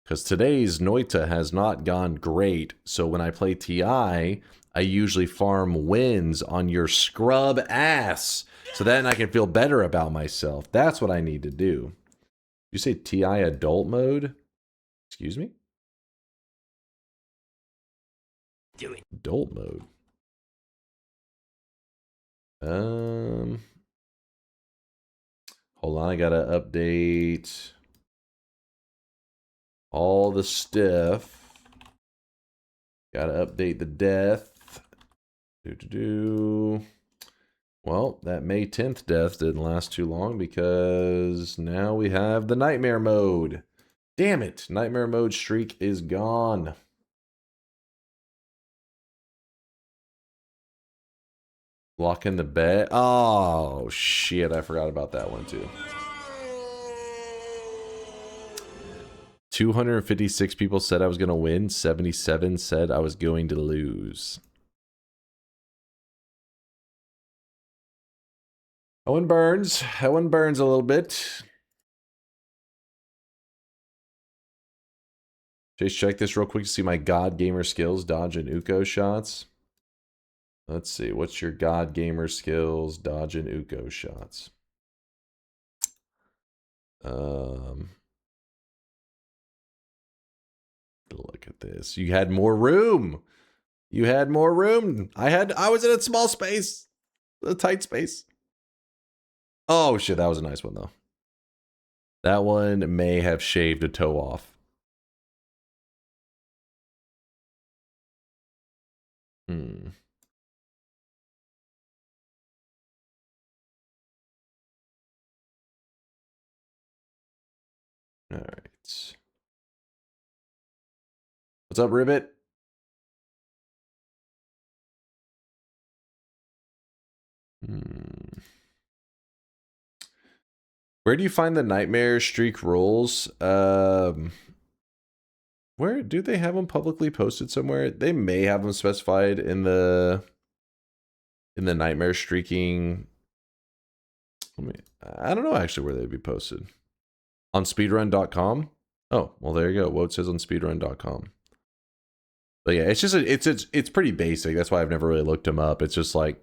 Because today's Noita has not gone great. So when I play TI, I usually farm wins on your scrub ass. So then I can feel better about myself. That's what I need to do. You say TI adult mode? Excuse me? Do it. Adult mode. Hold on, I gotta update all the stuff. Gotta update the death. Well, that May 10th death didn't last too long because now we have the nightmare mode. Damn it, nightmare mode streak is gone. Lock in the bet. Oh, shit, I forgot about that one too. 256 people said I was going to win. 77 said I was going to lose. Owen burns. Owen burns a little bit. Chase, check this real quick to see my God Gamer skills, dodge and Uko shots. Let's see. What's your God gamer skills? Dodging Uko shots. Look at this. You had more room. You had more room. I was in a small space. A tight space. Oh shit, that was a nice one though. That one may have shaved a toe off. All right. What's up, Ribbit? Where do you find the nightmare streak rules? Where do they have them publicly posted somewhere? They may have them specified in the nightmare streaking. I don't know actually where they'd be posted. On speedrun.com? Oh, well there you go. What it says on speedrun.com. But yeah, it's just it's pretty basic. That's why I've never really looked them up. It's just like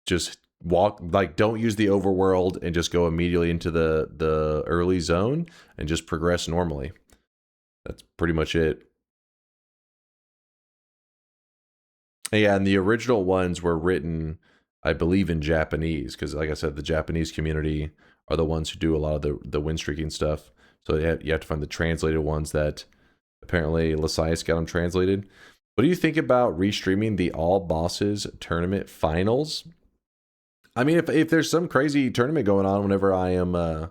don't use the overworld and just go immediately into the early zone and just progress normally. That's pretty much it. And yeah, and the original ones were written, I believe, in Japanese, because like I said, the Japanese community are the ones who do a lot of the win streaking stuff. So you have to find the translated ones that apparently Lasias got them translated. What do you think about restreaming the All Bosses Tournament Finals? I mean, if there's some crazy tournament going on whenever I am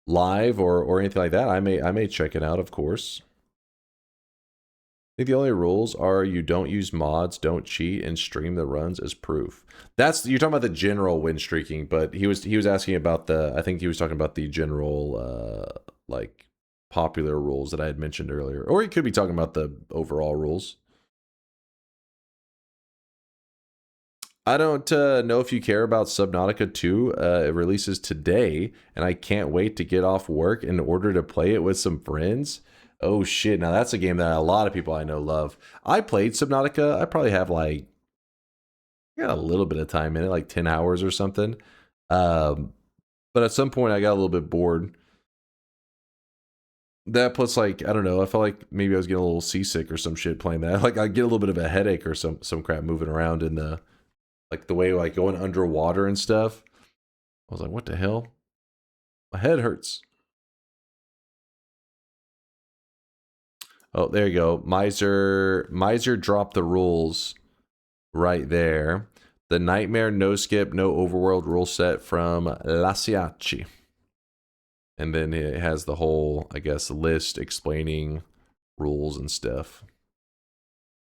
live or anything like that, I may check it out, of course. I think the only rules are you don't use mods, don't cheat, and stream the runs as proof. You're talking about the general win streaking, but he was asking about I think he was talking about the general like popular rules that I had mentioned earlier, or he could be talking about the overall rules. I don't know if you care about Subnautica 2. It releases today, and I can't wait to get off work in order to play it with some friends. Oh shit, now that's a game that a lot of people I know love. I played Subnautica. I probably have like, got a little bit of time in it, like 10 hours or something. But at some point I got a little bit bored. That plus, like, I don't know, I felt like maybe I was getting a little seasick or some shit playing that. Like I get a little bit of a headache or some crap moving around in the, like the way like going underwater and stuff. I was like, what the hell? My head hurts. Oh, there you go. Miser dropped the rules right there. The Nightmare no skip, no overworld rule set from Lasiaci. And then it has the whole, I guess, list explaining rules and stuff.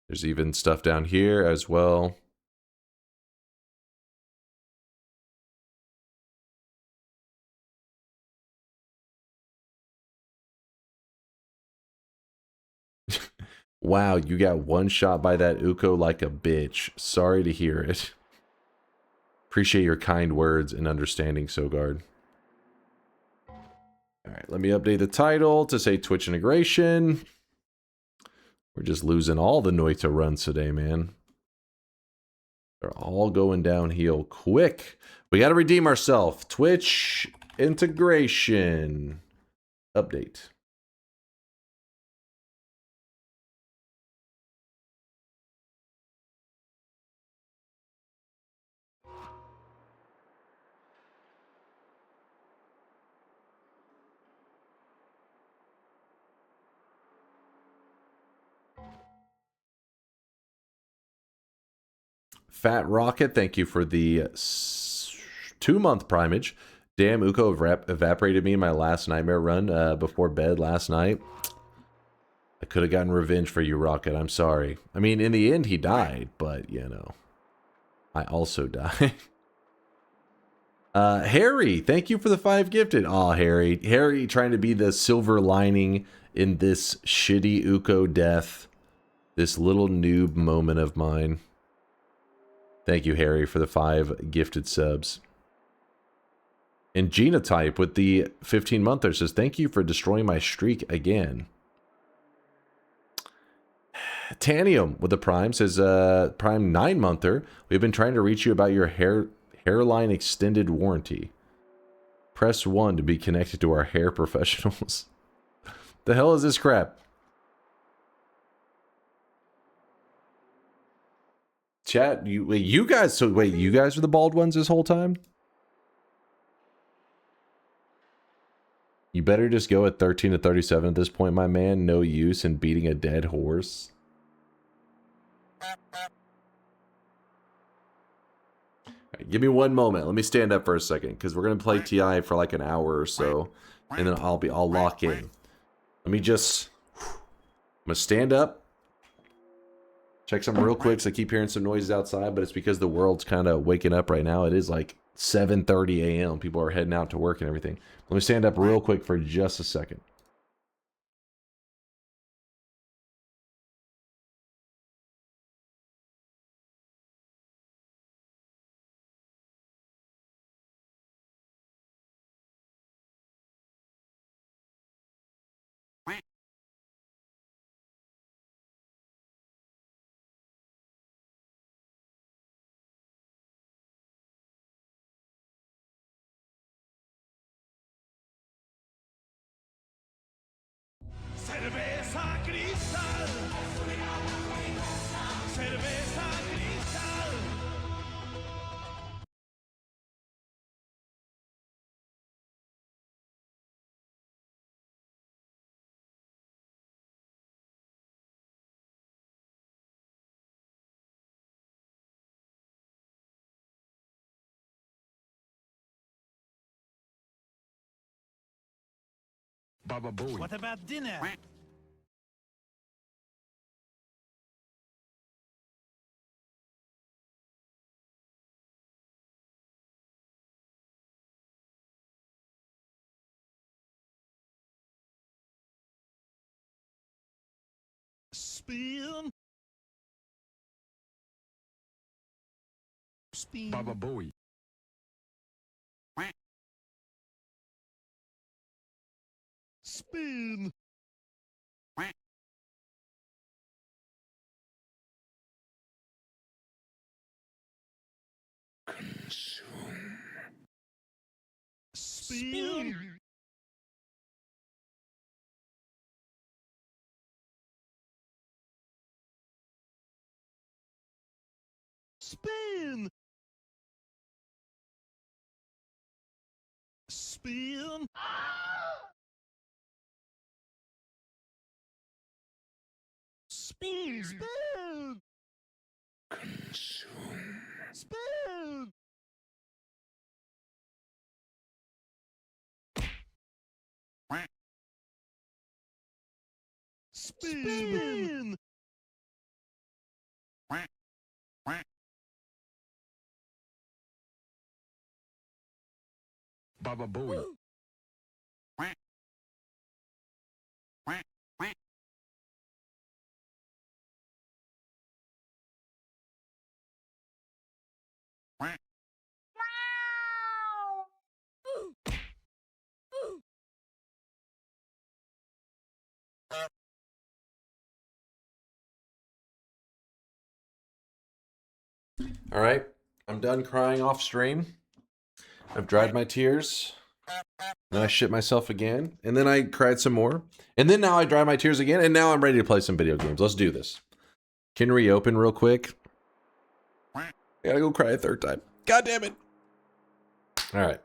There's even stuff down here as well. Wow, you got one shot by that Uko like a bitch. Sorry to hear it. Appreciate your kind words and understanding, Sogard. Alright, let me update the title to say Twitch integration. We're just losing all the Noita runs today, man. They're all going downhill quick. We got to redeem ourselves. Twitch integration. Update. Fat Rocket, thank you for the 2-month primage. Damn, Uko evaporated me in my last nightmare run before bed last night. I could have gotten revenge for you, Rocket. I'm sorry. I mean, in the end, he died, but, you know, I also died. Harry, thank you for the 5 gifted. Aw, Harry. Harry trying to be the silver lining in this shitty Uko death. This little noob moment of mine. Thank you, Harry, for the 5 gifted subs. And Genotype with the 15-monther says, thank you for destroying my streak again. Tanium with the Prime says, Prime 9-monther. We've been trying to reach you about your hairline extended warranty. Press 1 to be connected to our hair professionals. The hell is this crap? Chat, you guys, so wait, you guys are the bald ones this whole time? You better just go at 13 to 37 at this point, my man. No use in beating a dead horse. Right, give me one moment. Let me stand up for a second, because we're gonna play TI for like an hour or so, and then I'll lock in. Let me just, I'm gonna stand up, check something real quick. So I keep hearing some noises outside, but it's because the world's kind of waking up right now. It is like 7:30 a.m. People are heading out to work and everything. Let me stand up real quick for just a second. Cerveza cristal. Cerveza cristal. Baba Booey. What about dinner? Spin. Spin. Baba Booey. Spin. Consume. Spin. Spin. Spin. Spin. Spin. Consume. Spin. Spin. Baba Booey. All right, I'm done crying off stream. I've dried my tears. Then I shit myself again, and then I cried some more, and then now I dry my tears again, and now I'm ready to play some video games. Let's do this. Can reopen real quick. I gotta go cry a third time. God damn it. All right.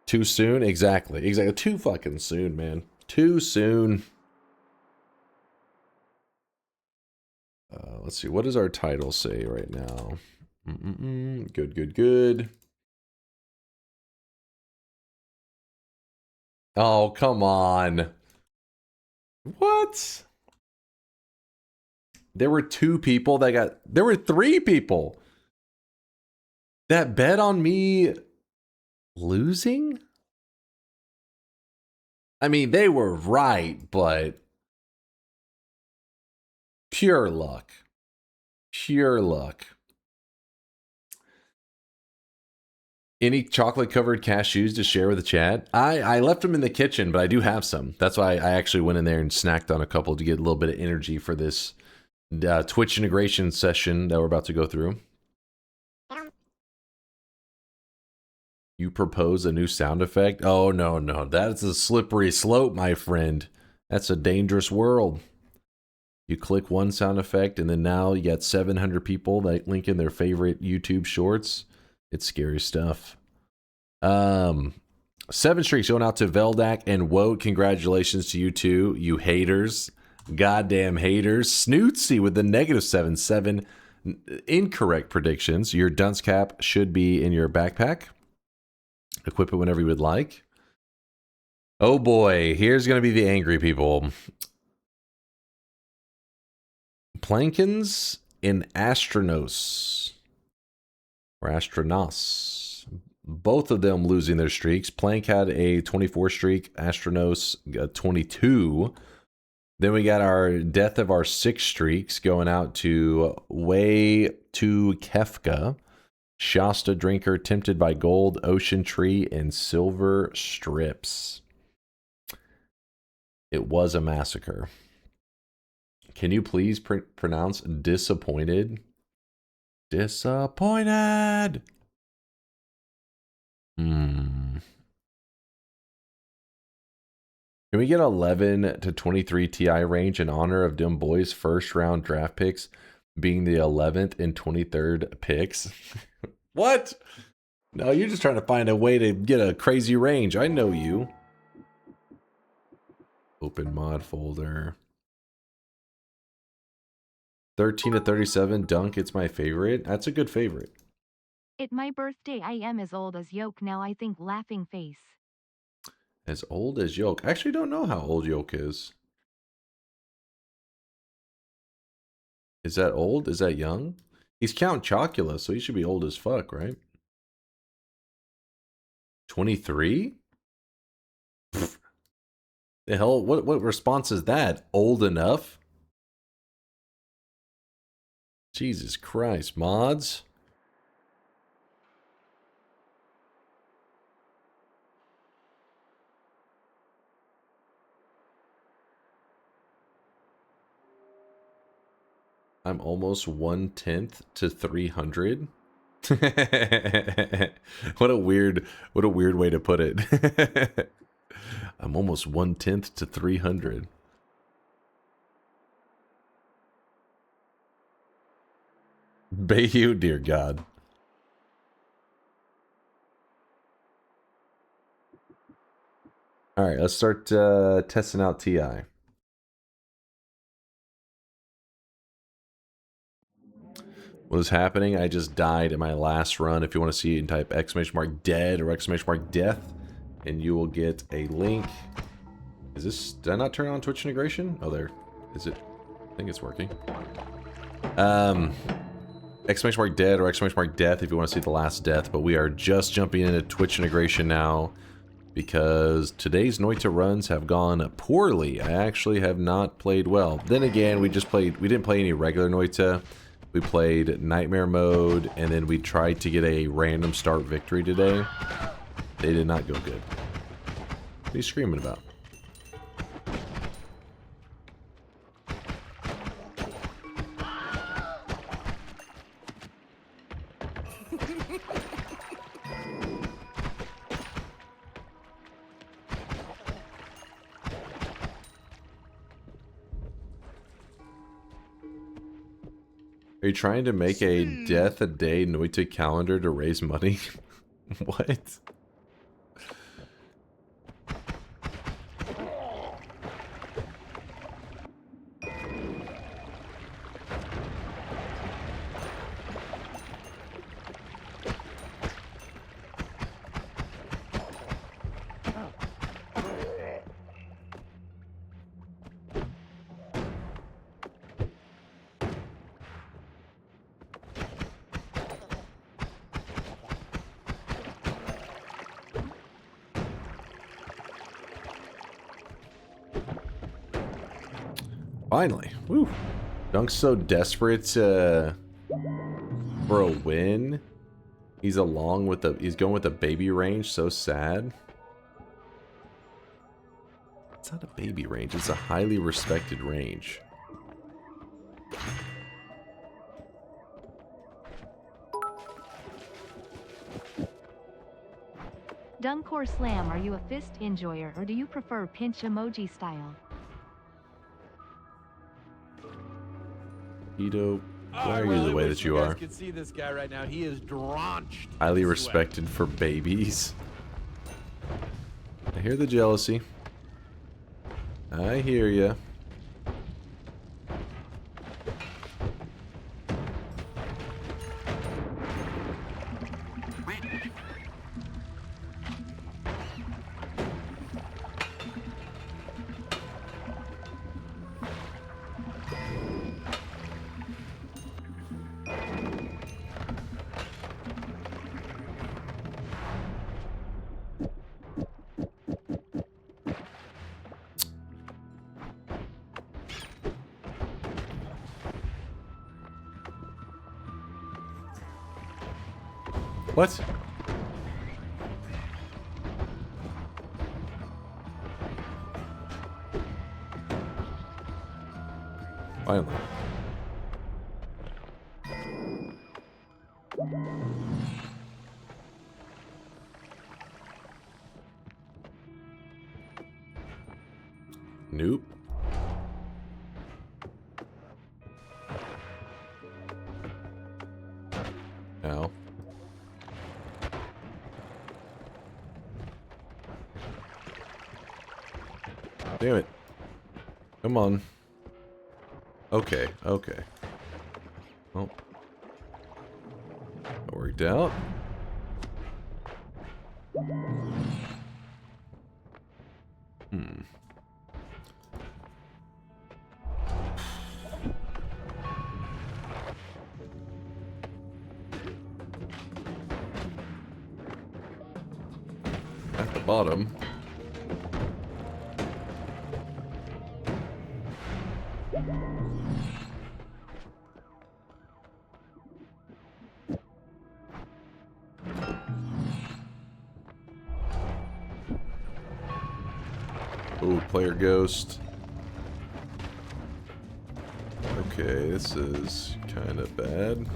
Too soon? Exactly. Too fucking soon, man. Too soon. Let's see. What does our title say right now? Good, good, good. Oh, come on. What? There were 2 people that got... There were 3 people that bet on me losing? I mean, they were right, but... Pure luck. Pure luck. Any chocolate covered cashews to share with the chat? I left them in the kitchen, but I do have some. That's why I actually went in there and snacked on a couple to get a little bit of energy for this Twitch integration session that we're about to go through. You propose a new sound effect? Oh, no, no. That's a slippery slope, my friend. That's a dangerous world. You click one sound effect, and then now you got 700 people that link in their favorite YouTube shorts. It's scary stuff. 7 streaks going out to Veldak and Woat. Congratulations to you two, you haters. Goddamn haters. Snootsy with the -7. 7 incorrect predictions. Your dunce cap should be in your backpack. Equip it whenever you would like. Oh boy, here's going to be the angry people. Plankins and Astronos. Or Astronos. Both of them losing their streaks. Plank had a 24 streak. Astronos got 22. Then we got our death of our 6 streaks going out to Way to Kefka. Shasta Drinker, Tempted by Gold, Ocean Tree, and Silver Strips. It was a massacre. Can you please pronounce disappointed? Disappointed! Can we get 11 to 23 TI range in honor of them boys' first round draft picks being the 11th and 23rd picks? What? No, you're just trying to find a way to get a crazy range. I know you. Open mod folder. 13 to 37 dunk. It's my favorite. That's a good favorite. It my birthday. I am as old as Yoke now. I think laughing face. As old as Yoke. I actually don't know how old Yoke is. Is that old? Is that young? He's Count Chocula, so he should be old as fuck, right? 23? The hell? What response is that? Old enough? Jesus Christ, mods. I'm almost 1/10 to 300. What a weird way to put it. I'm almost 1/10 to 300. Bayou, dear God. All right, let's start testing out TI. What is happening? I just died in my last run. If you want to see it, type !dead or !death, and you will get a link. Is this? Did I not turn on Twitch integration? Oh, there. Is it? I think it's working. !dead or !death if you want to see the last death. But we are just jumping into Twitch integration now because today's Noita runs have gone poorly. I actually have not played well. Then again, we didn't play any regular Noita. We played Nightmare Mode, and then we tried to get a random start victory today. They did not go good. What are you screaming about? Are you trying to make a death a day Noita calendar to raise money? What? Finally. Woo. Dunk's so desperate for a win. He's going with the baby range. So sad. It's not a baby range. It's a highly respected range. DunkOrSlam, are you a fist enjoyer or do you prefer pinch emoji style? Ito, why are you the way that you are? You can see this guy right now. He is drenched. Highly respected for babies. I hear the jealousy. I hear ya. What? Finally. Nope. Ow. Damn it. Come on. Okay, okay. Oh. That worked out. At the bottom. Ooh, player ghost. Okay, this is kind of bad.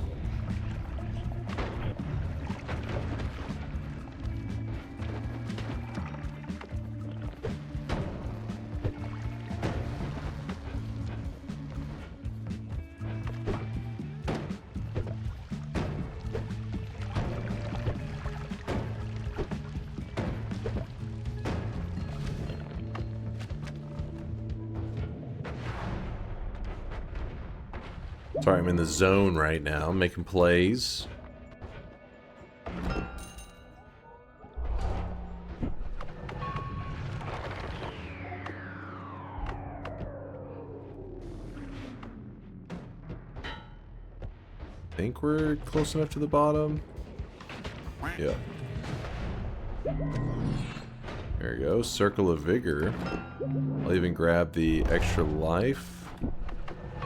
Sorry, I'm in the zone right now. I'm making plays. Think we're close enough to the bottom? Yeah. There we go. Circle of Vigor. I'll even grab the extra life.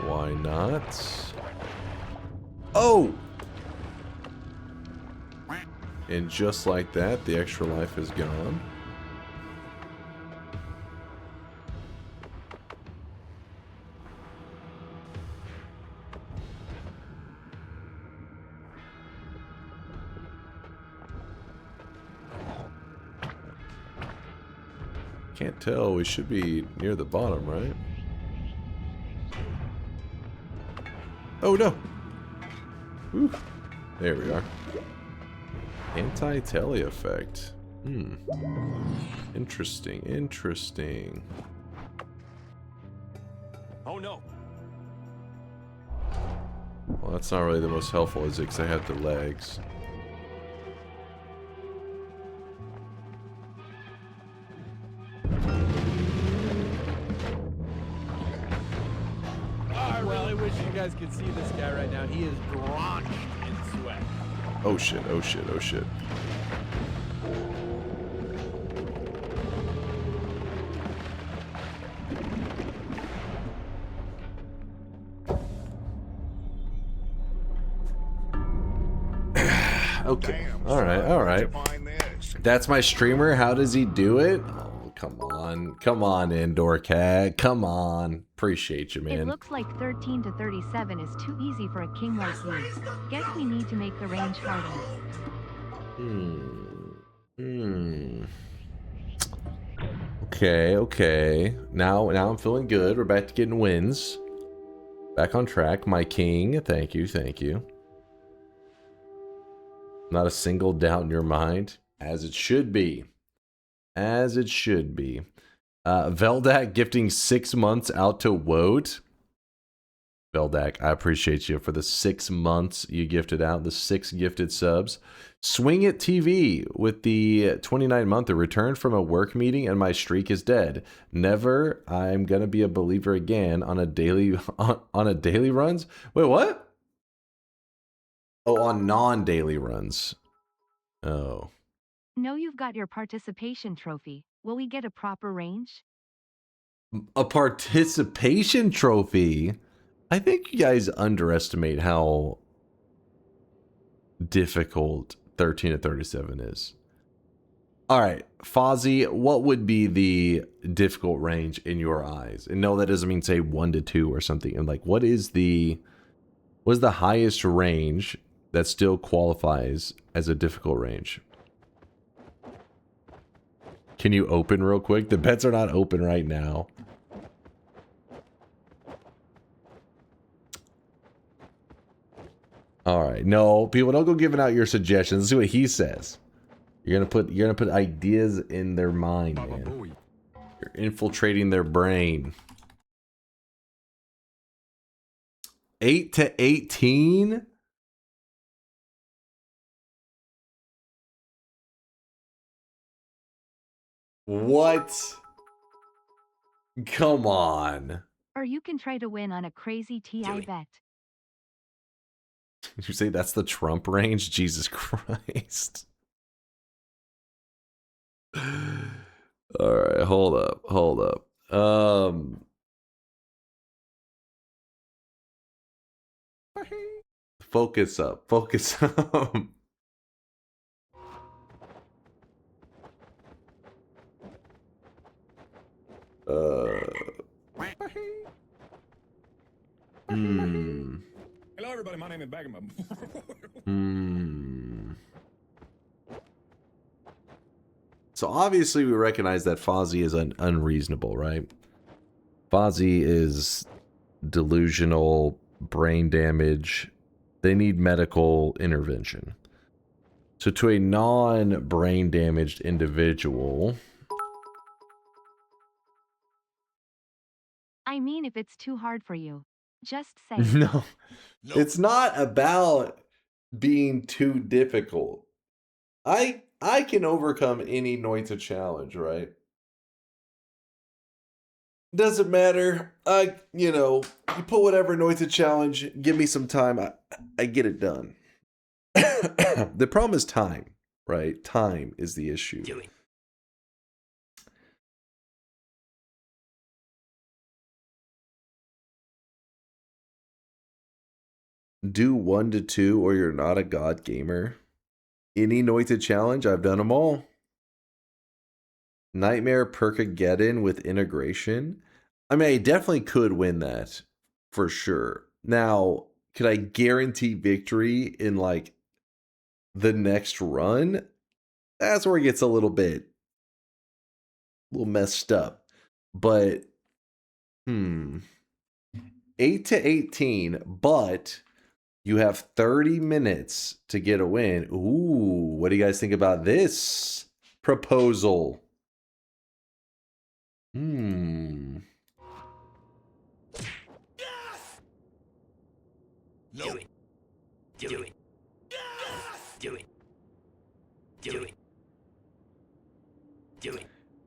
Why not? Oh! And just like that, the extra life is gone. Can't tell. We should be near the bottom, right? Oh no! Whew. There we are. Anti-tele effect. Interesting, interesting. Oh no! Well, that's not really the most helpful, is it? Because I have the legs. I really wish you guys could see this guy right now. He is drenched in sweat. Oh shit, oh shit, oh shit. Okay. All right. That's my streamer. How does he do it? Oh, come on. Come on, Indoor Cat. Come on. Appreciate you, man. It looks like 13 to 37 is too easy for a king like you. Guess we need to make the range harder. Okay. Now I'm feeling good. We're back to getting wins. Back on track. My king. Thank you. Not a single doubt in your mind. As it should be. Veldak gifting 6 months out to Woad. Veldak, I appreciate you for the 6 months you gifted out, the 6 gifted subs. Swing It TV with the 29-month return from a work meeting and my streak is dead. Never, I'm gonna be a believer again on a daily on a daily runs. Wait, what? Oh, on non-daily runs. Oh. No, you've got your participation trophy. Will we get a proper range? A participation trophy? I think you guys underestimate how difficult 13 to 37 is. All right, Fozzie, what would be the difficult range in your eyes? And no, that doesn't mean say 1 to 2 or something. And like, what is the highest range that still qualifies as a difficult range? Can you open real quick? The bets are not open right now. All right. No, people, don't go giving out your suggestions. Let's see what he says. You're gonna put ideas in their mind, man. You're infiltrating their brain. 8 to 18? What? Come on. Or you can try to win on a crazy TI bet. Did you say that's the Trump range? Jesus Christ. All right, hold up. Focus up. Hello, everybody. My name is Bagman. So obviously we recognize that Fozzie is unreasonable, right? Fozzie is delusional, brain damage. They need medical intervention. So to a non-brain damaged individual... I mean, if it's too hard for you, just say. No, it's not about being too difficult. I can overcome any Noita challenge, right? Doesn't matter. You put whatever Noita challenge, give me some time, I get it done. The problem is time, right? Time is the issue. Do 1 to 2 or you're not a god gamer. Any Noita challenge, I've done them all. Nightmare Perkageddon with integration. I mean, I definitely could win that for sure. Now, could I guarantee victory in like the next run? That's where it gets a little messed up. But 8 to 18, but you have 30 minutes to get a win. Ooh, what do you guys think about this proposal? Yes! No. Do it. Yes! Do it.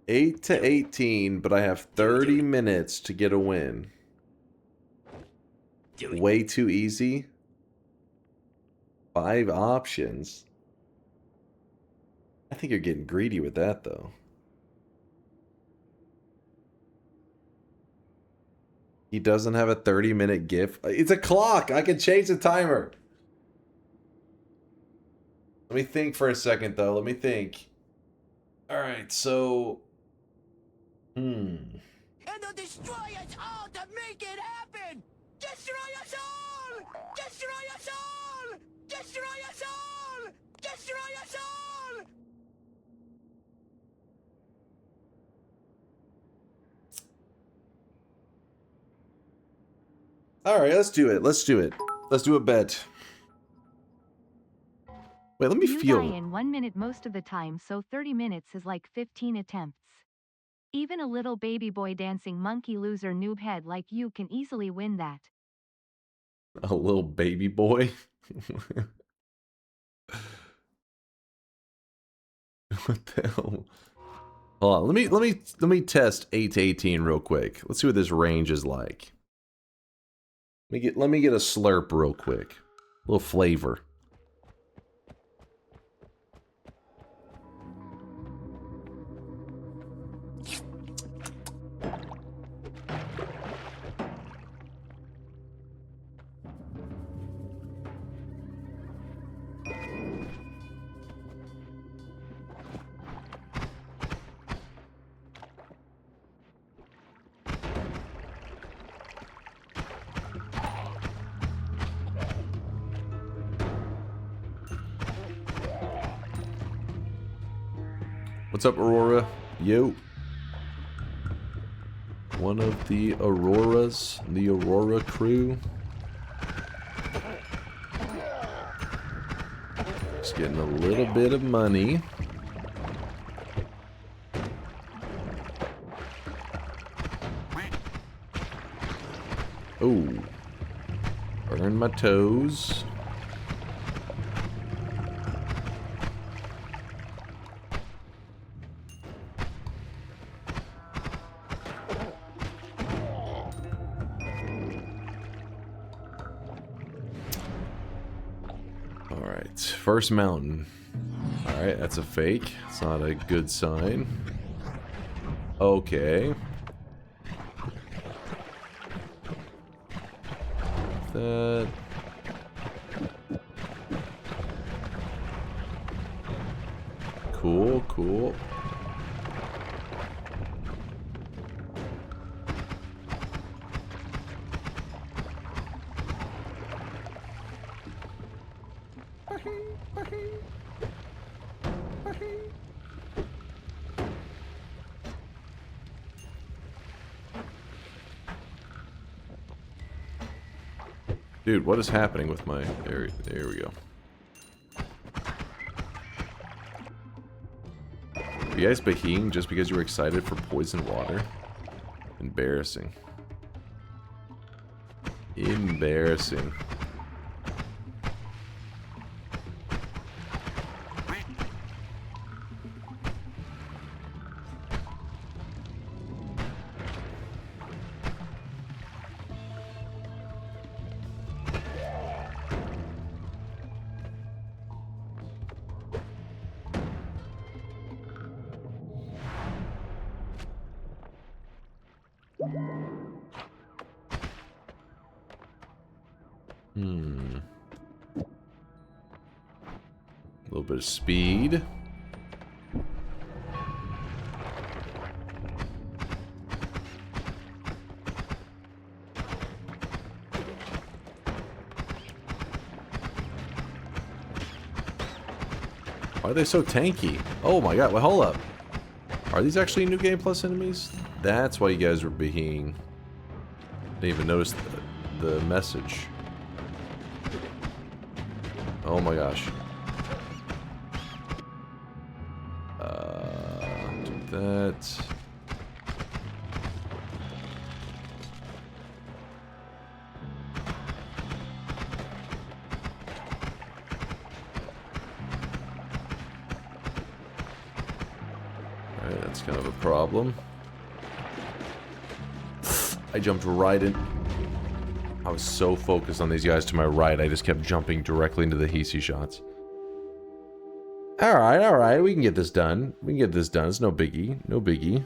8 to 18, but I have 30 minutes to get a win. Way too easy. 5 options. I think you're getting greedy with that, though. He doesn't have a 30-minute GIF. It's a clock. I can change the timer. Let me think for a second, though. Let me think. All right, so... And they'll destroy us all to make it happen! Destroy us all! Destroy us all! Destroy us all! Destroy us all! All right, let's do it. Let's do it. Let's do a bet. Wait, let me you feel. die in 1 minute most of the time, so 30 minutes is like 15 attempts. Even a little baby boy dancing monkey loser noob head like you can easily win that. A little baby boy. What the hell? Hold on. Let me test 8 to 18 real quick. Let's see what this range is like. Let me get a slurp real quick. A little flavor. What's up, Aurora? Yo. One of the Auroras, the Aurora crew. Just getting a little bit of money. Oh. Burn my toes. First mountain. Alright, that's a fake. It's not a good sign. Okay. That. Cool, cool. Dude, what is happening with my... There we go. Are you guys baheeing just because you were excited for poison water? Embarrassing. Embarrassing. A little bit of speed. Why are they so tanky? Oh my god, well, hold up. Are these actually New Game Plus enemies? That's why you guys were being... Didn't even notice the message. Oh my gosh. Do that. Alright, that's kind of a problem. I jumped right in. I was so focused on these guys to my right, I just kept jumping directly into the Hisi shots. Alright, we can get this done. We can get this done. It's no biggie. No biggie.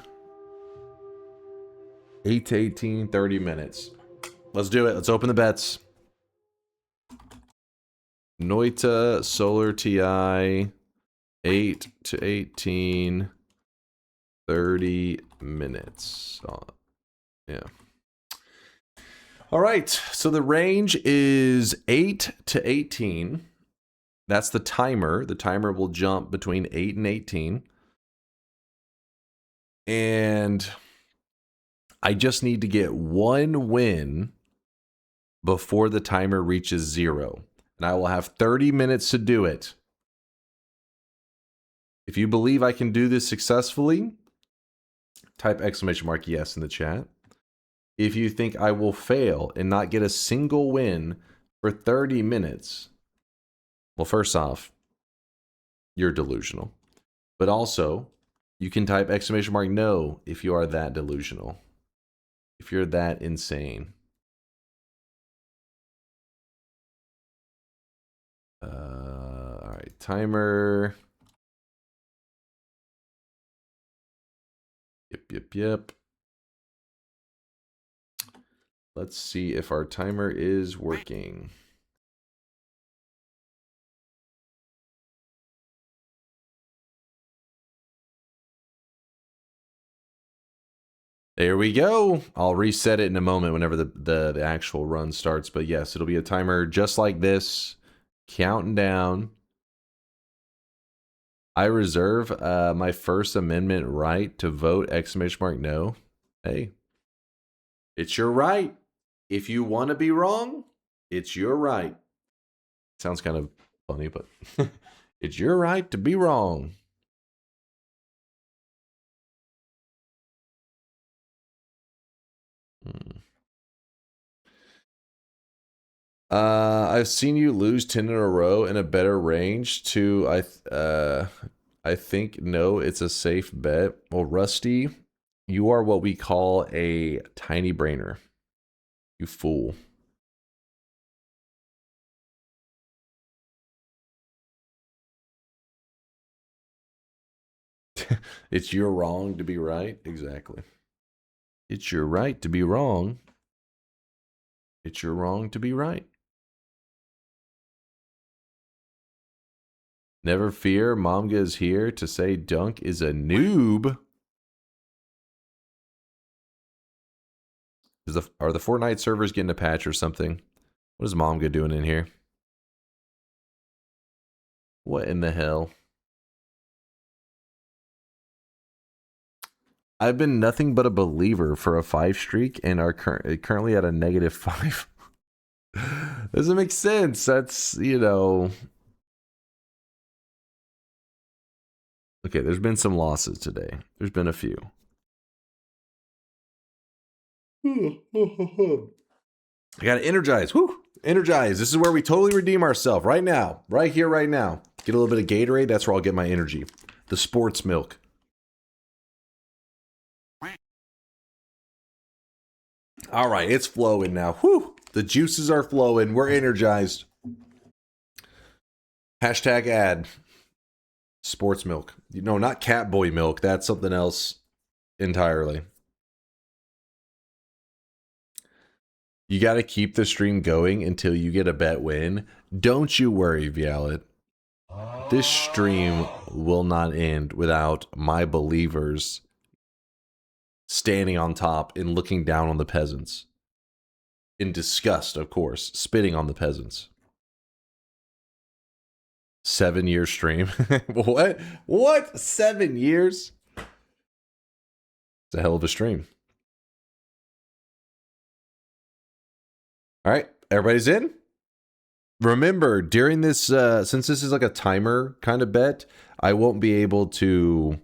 8 to 18, 30 minutes. Let's do it. Let's open the bets. Noita Solar TI 8 to 18 30 minutes. Yeah. All right. So the range is 8 to 18. That's the timer. The timer will jump between 8 and 18. And I just need to get one win before the timer reaches 0. And I will have 30 minutes to do it. If you believe I can do this successfully, type exclamation mark yes in the chat. If you think I will fail and not get a single win for 30 minutes, well, first off, you're delusional. But also, you can type exclamation mark no if you are that delusional. If you're that insane. All right, timer. Yep. Let's see if our timer is working. There we go. I'll reset it in a moment whenever the actual run starts. But yes, it'll be a timer just like this, counting down. I reserve my First Amendment right to vote, exclamation mark no. Hey, it's your right. If you want to be wrong, it's your right. Sounds kind of funny, but it's your right to be wrong. I've seen you lose 10 in a row in a better range to I think no, it's a safe bet. Well, Rusty, you are what we call a tiny brainer. You fool. It's your wrong to be right. Exactly. It's your right to be wrong. It's your wrong to be right. Never fear, Momga is here to say Dunk is a noob. Are the Fortnite servers getting a patch or something? What is Momga doing in here? What in the hell? I've been nothing but a believer for a 5 streak and are currently at a -5. Doesn't make sense. That's, you know... Okay, there's been some losses today. There's been a few. I gotta energize. Whoo! Energize. This is where we totally redeem ourselves. Right now. Right here, right now. Get a little bit of Gatorade. That's where I'll get my energy. The sports milk. All right, it's flowing now. Whoo! The juices are flowing. We're energized. Hashtag ad. Sports milk. No, not Catboy milk. That's something else entirely. You got to keep the stream going until you get a bet win. Don't you worry, Vialet. This stream will not end without my believers standing on top and looking down on the peasants. In disgust, of course, spitting on the peasants. 7-year stream. What? What? 7 years? It's a hell of a stream. All right, everybody's in? Remember, during this, since this is like a timer kind of bet, I won't be able to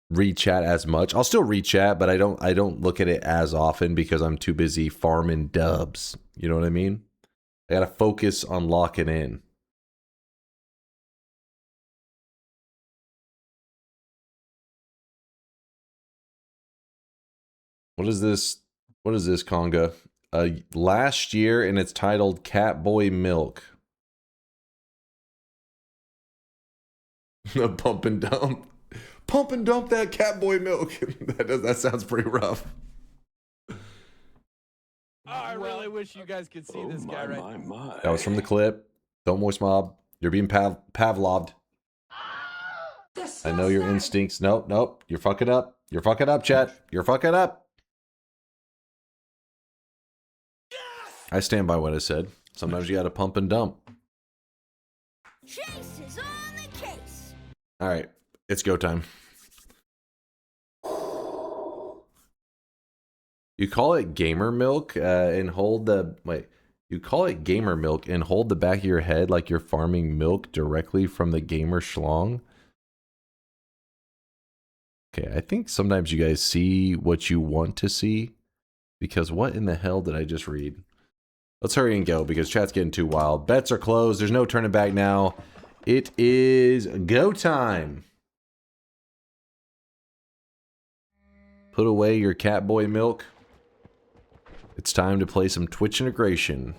read chat as much. I'll still read chat, but I don't look at it as often because I'm too busy farming dubs. You know what I mean? I gotta focus on locking in. What is this? What is this, Conga? Last year, and it's titled Catboy Milk. Pump and dump. Pump and dump that Catboy milk. That sounds pretty rough. I really wish you guys could see this guy right now. That was from the clip. Don't moist mob. You're being Pavloved. I know your instincts. Nope, nope. You're fucking up. You're fucking up, chat. You're fucking up. I stand by what I said. Sometimes you gotta pump and dump. Chase is on the case. All right, it's go time. You call it gamer milk and hold the You call it gamer milk and hold the back of your head like you're farming milk directly from the gamer schlong. Okay, I think sometimes you guys see what you want to see, because what in the hell did I just read? Let's hurry and go because chat's getting too wild. Bets are closed. There's no turning back now. It is go time. Put away your Catboy milk. It's time to play some Twitch integration.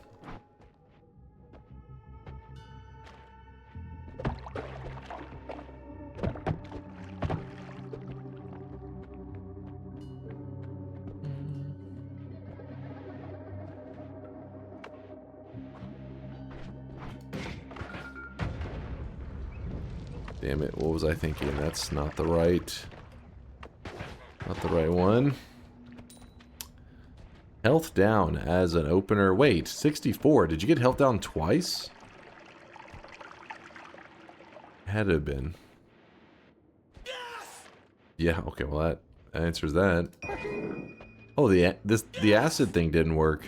Damn it, what was I thinking? That's not the right one. Health down as an opener. Wait, 64. Did you get health down twice? Had to have been. Yeah, okay, well that answers that. Oh, the acid thing didn't work.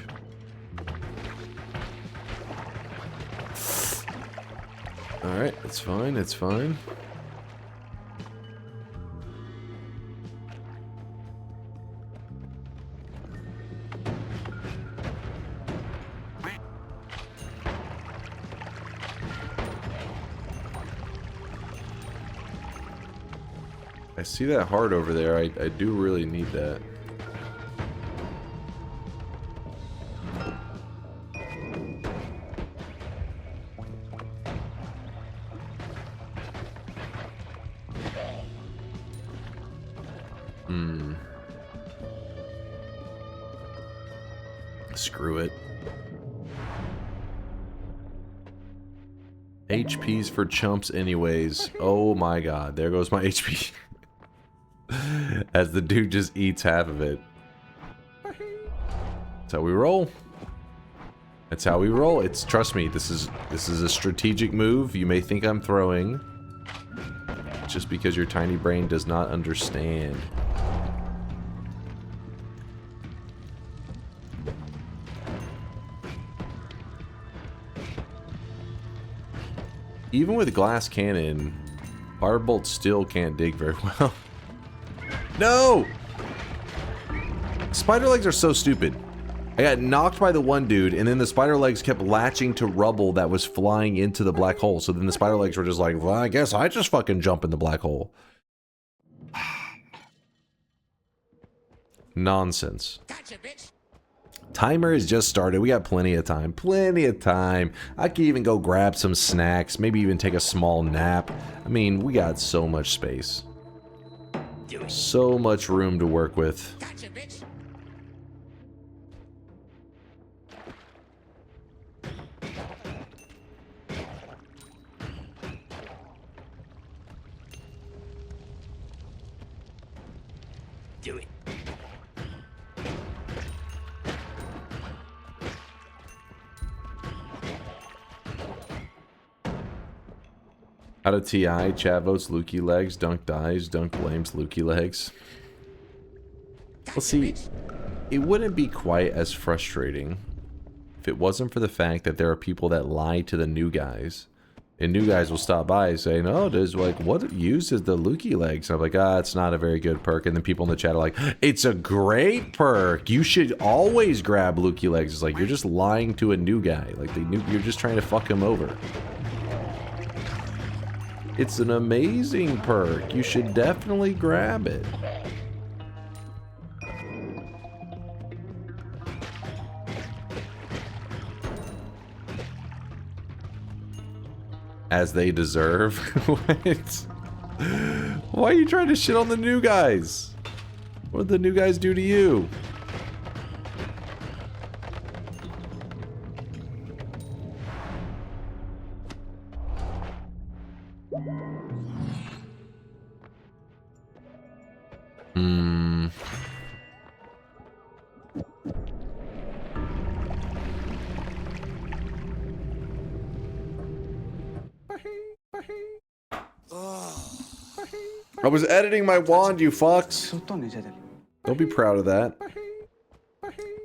Alright, it's fine, it's fine. I see that heart over there. I do really need that. Screw it. HP's for chumps anyways. Oh my god, there goes my HP. As the dude just eats half of it. That's how we roll. That's how we roll. It's, trust me, this is a strategic move. You may think I'm throwing, just because your tiny brain does not understand. Even with glass cannon, Firebolt still can't dig very well. No! Spider legs are so stupid. I got knocked by the one dude, and then the spider legs kept latching to rubble that was flying into the black hole. So then the spider legs were just like, well, I guess I just fucking jump in the black hole. Nonsense. Gotcha, bitch. Timer has just started. We got plenty of time. Plenty of time. I could even go grab some snacks. Maybe even take a small nap. I mean, we got so much space. So much room to work with. Gotcha, bitch. Do it. Out of TI, chat votes Lukey legs, Dunk dies, Dunk blames Lukey legs. Well, see, it wouldn't be quite as frustrating if it wasn't for the fact that there are people that lie to the new guys. And new guys will stop by saying, oh, there's like, what use is the Lukey legs? And I'm like, it's not a very good perk. And then people in the chat are like, it's a great perk. You should always grab Lukey legs. It's like, you're just lying to a new guy. Like, you're just trying to fuck him over. It's an amazing perk. You should definitely grab it. As they deserve. What? Why are you trying to shit on the new guys? What did the new guys do to you? I was editing my wand, you fucks. Don't be proud of that.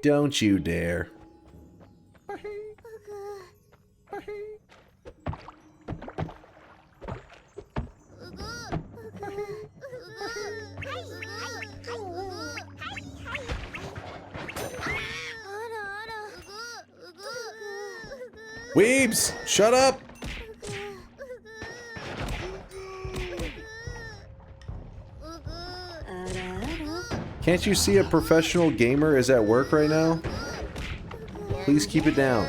Don't you dare. Weebs, shut up. Can't you see a professional gamer is at work right now? Please keep it down.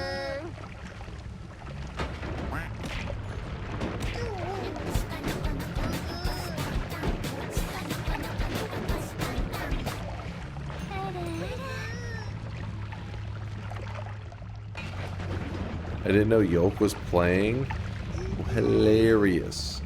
I didn't know Yoke was playing. Hilarious.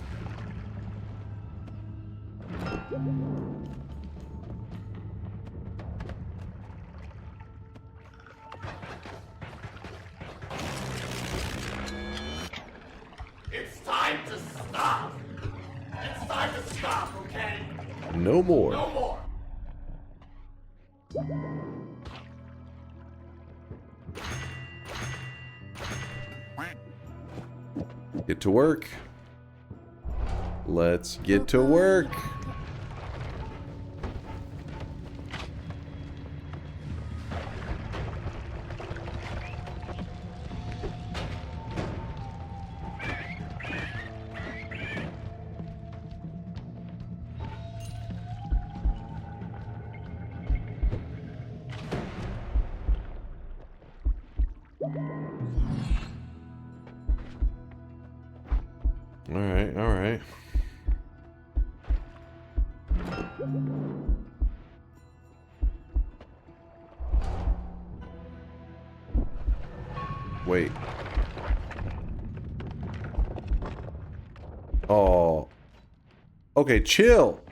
It's time to stop. It's time to stop, okay? No more. No more. Get to work. Let's get to work. Alright, alright. Wait. Oh. Okay, chill.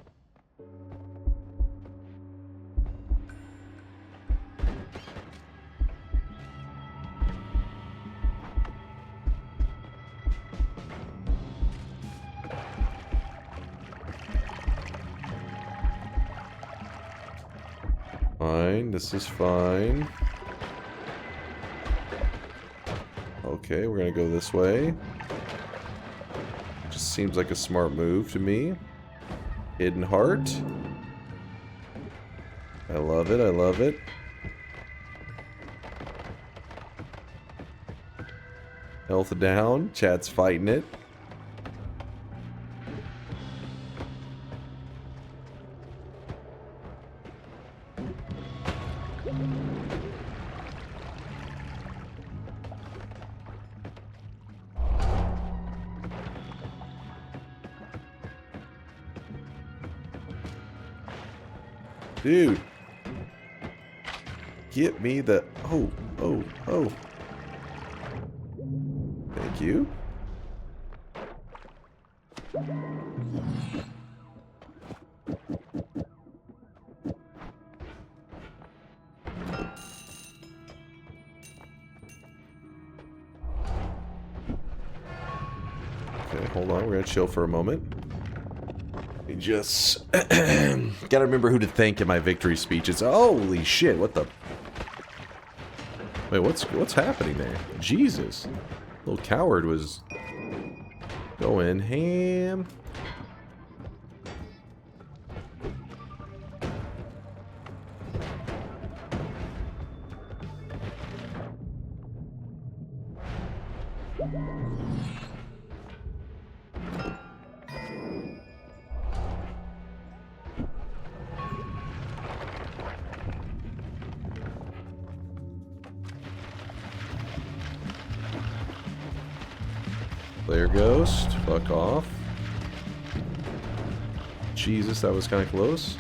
Fine, this is fine. Okay, we're gonna go this way. Just seems like a smart move to me. Hidden heart. I love it, I love it. Health down, chat's fighting it. Dude. Get me the... Oh, oh, oh. Thank you. Okay, hold on. We're gonna chill for a moment. Just gotta remember who to thank in my victory speeches. Holy shit! What the? Wait, what's happening there? Jesus, little coward was going ham. Player ghost, fuck off. Jesus, that was kind of close.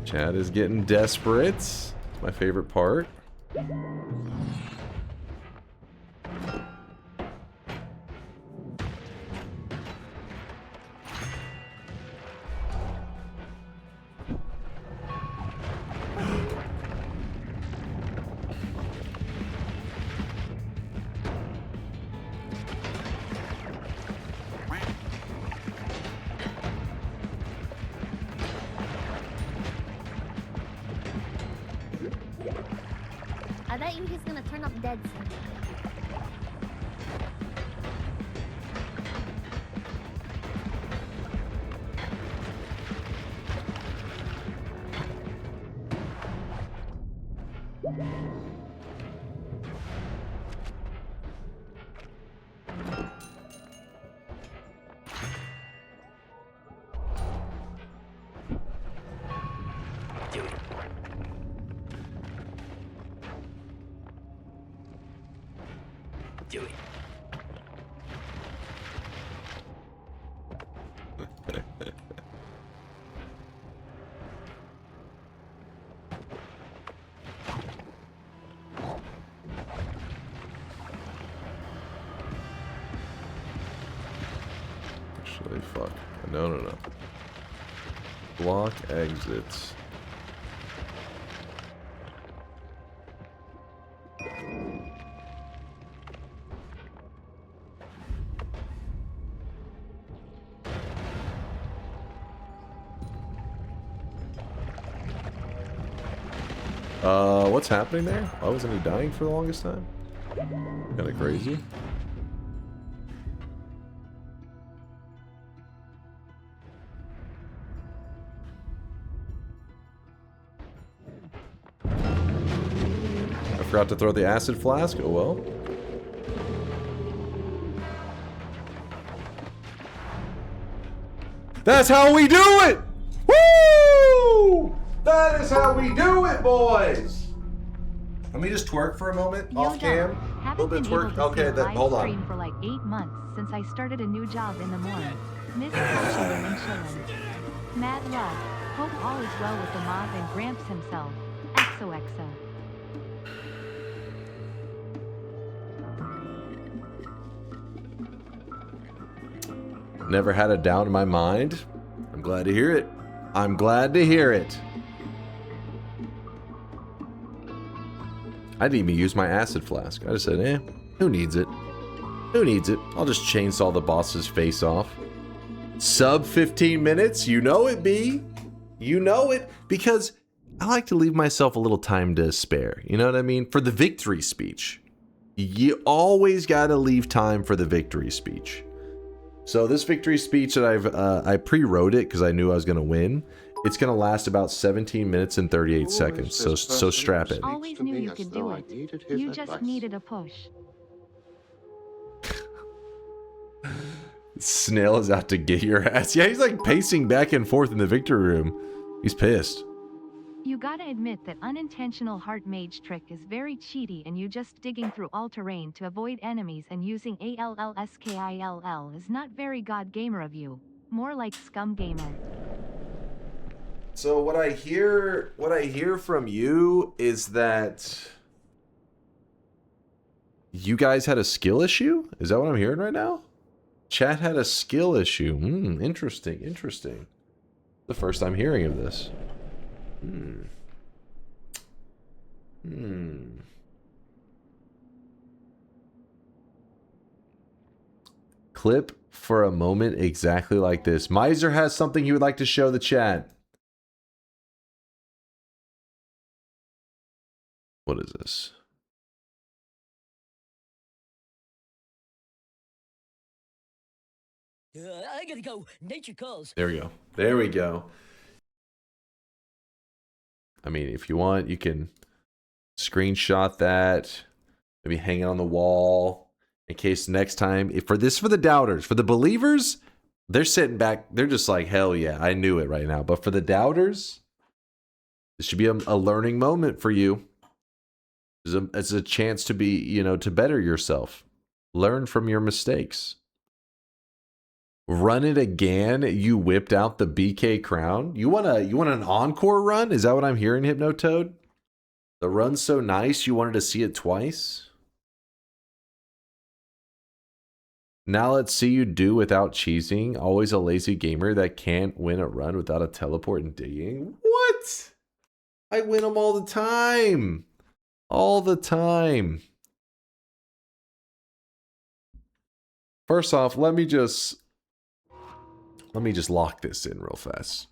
Chad is getting desperate. My favorite part. I bet you he's gonna turn up dead soon. Do it. Actually, fuck. No. Block exits. What's happening there? Why wasn't he dying for the longest time? Kinda crazy. I forgot to throw the acid flask. Oh well. That's how we do it! Woo! That is how we do it, boys! Let me just twerk for a moment, off cam. A little bit twerk. Okay, then hold on. For like 8 months since I started a new job in the morning. Miss coaching and chillin'. Mad love. Hope all is well with the mob and Gramps himself. XOXO. Never had a doubt in my mind. I'm glad to hear it. I'm glad to hear it. I didn't even use my acid flask. I just said, who needs it? Who needs it? I'll just chainsaw the boss's face off. Sub 15 minutes? You know it, B. You know it. Because I like to leave myself a little time to spare. You know what I mean? For the victory speech. You always got to leave time for the victory speech. So this victory speech that I pre-wrote it because I knew I was going to win. It's going to last about 17 minutes and 38 seconds, so strap in. Always knew you could do it. You just needed a push. Snail is out to get your ass. Yeah, he's like pacing back and forth in the victory room. He's pissed. You gotta admit that unintentional heart mage trick is very cheaty, and you just digging through all terrain to avoid enemies and using ALLSKILL is not very god gamer of you. More like scum gamer. So what I hear from you is that you guys had a skill issue? Is that what I'm hearing right now? Chat had a skill issue. Interesting. The first I'm hearing of this. Clip for a moment exactly like this. Miser has something he would like to show the chat. What is this? I gotta go. Nature calls. There we go. There we go. I mean, if you want, you can screenshot that, maybe hang it on the wall in case next time. For the doubters, for the believers, they're sitting back. They're just like, hell yeah, I knew it right now. But for the doubters, this should be a learning moment for you. It's a chance to be, to better yourself. Learn from your mistakes. Run it again. You whipped out the BK crown. You want an encore run? Is that what I'm hearing, Hypnotoad? The run's so nice you wanted to see it twice? Now let's see you do without cheesing. Always a lazy gamer that can't win a run without a teleport and digging. What? I win them all the time. All the time. First off, let me just lock this in real fast.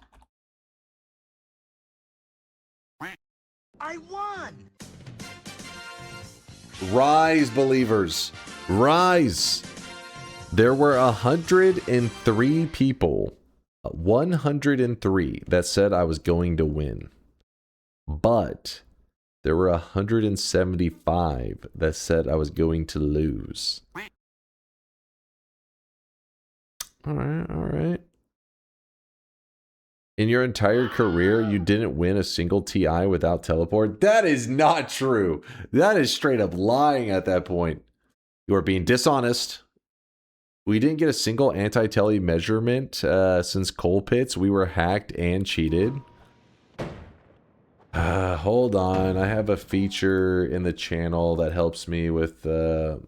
I won! Rise, believers. Rise. There were 103 people, 103 that said I was going to win. But there were 175 that said I was going to lose. All right. In your entire career, you didn't win a single TI without teleport? That is not true. That is straight up lying at that point. You are being dishonest. We didn't get a single anti-tele measurement since coal pits. We were hacked and cheated. Hold on. I have a feature in the channel that helps me with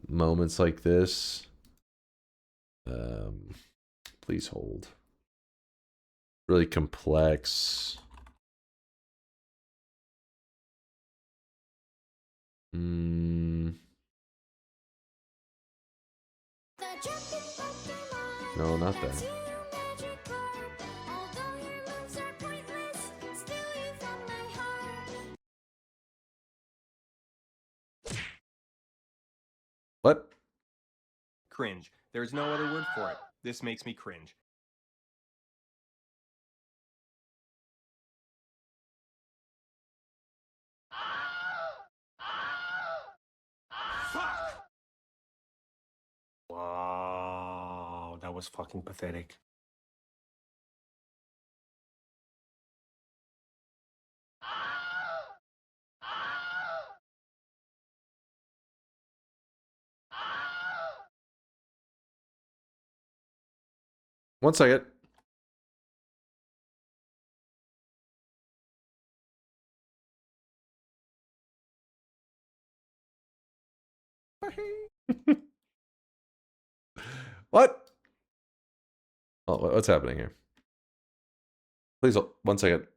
moments like this. Please hold. Really complex. No, not that. What? Cringe. There's no other word for it. This makes me cringe. Wow, that was fucking pathetic. One second. What? Oh, what's happening here? Please, 1 second.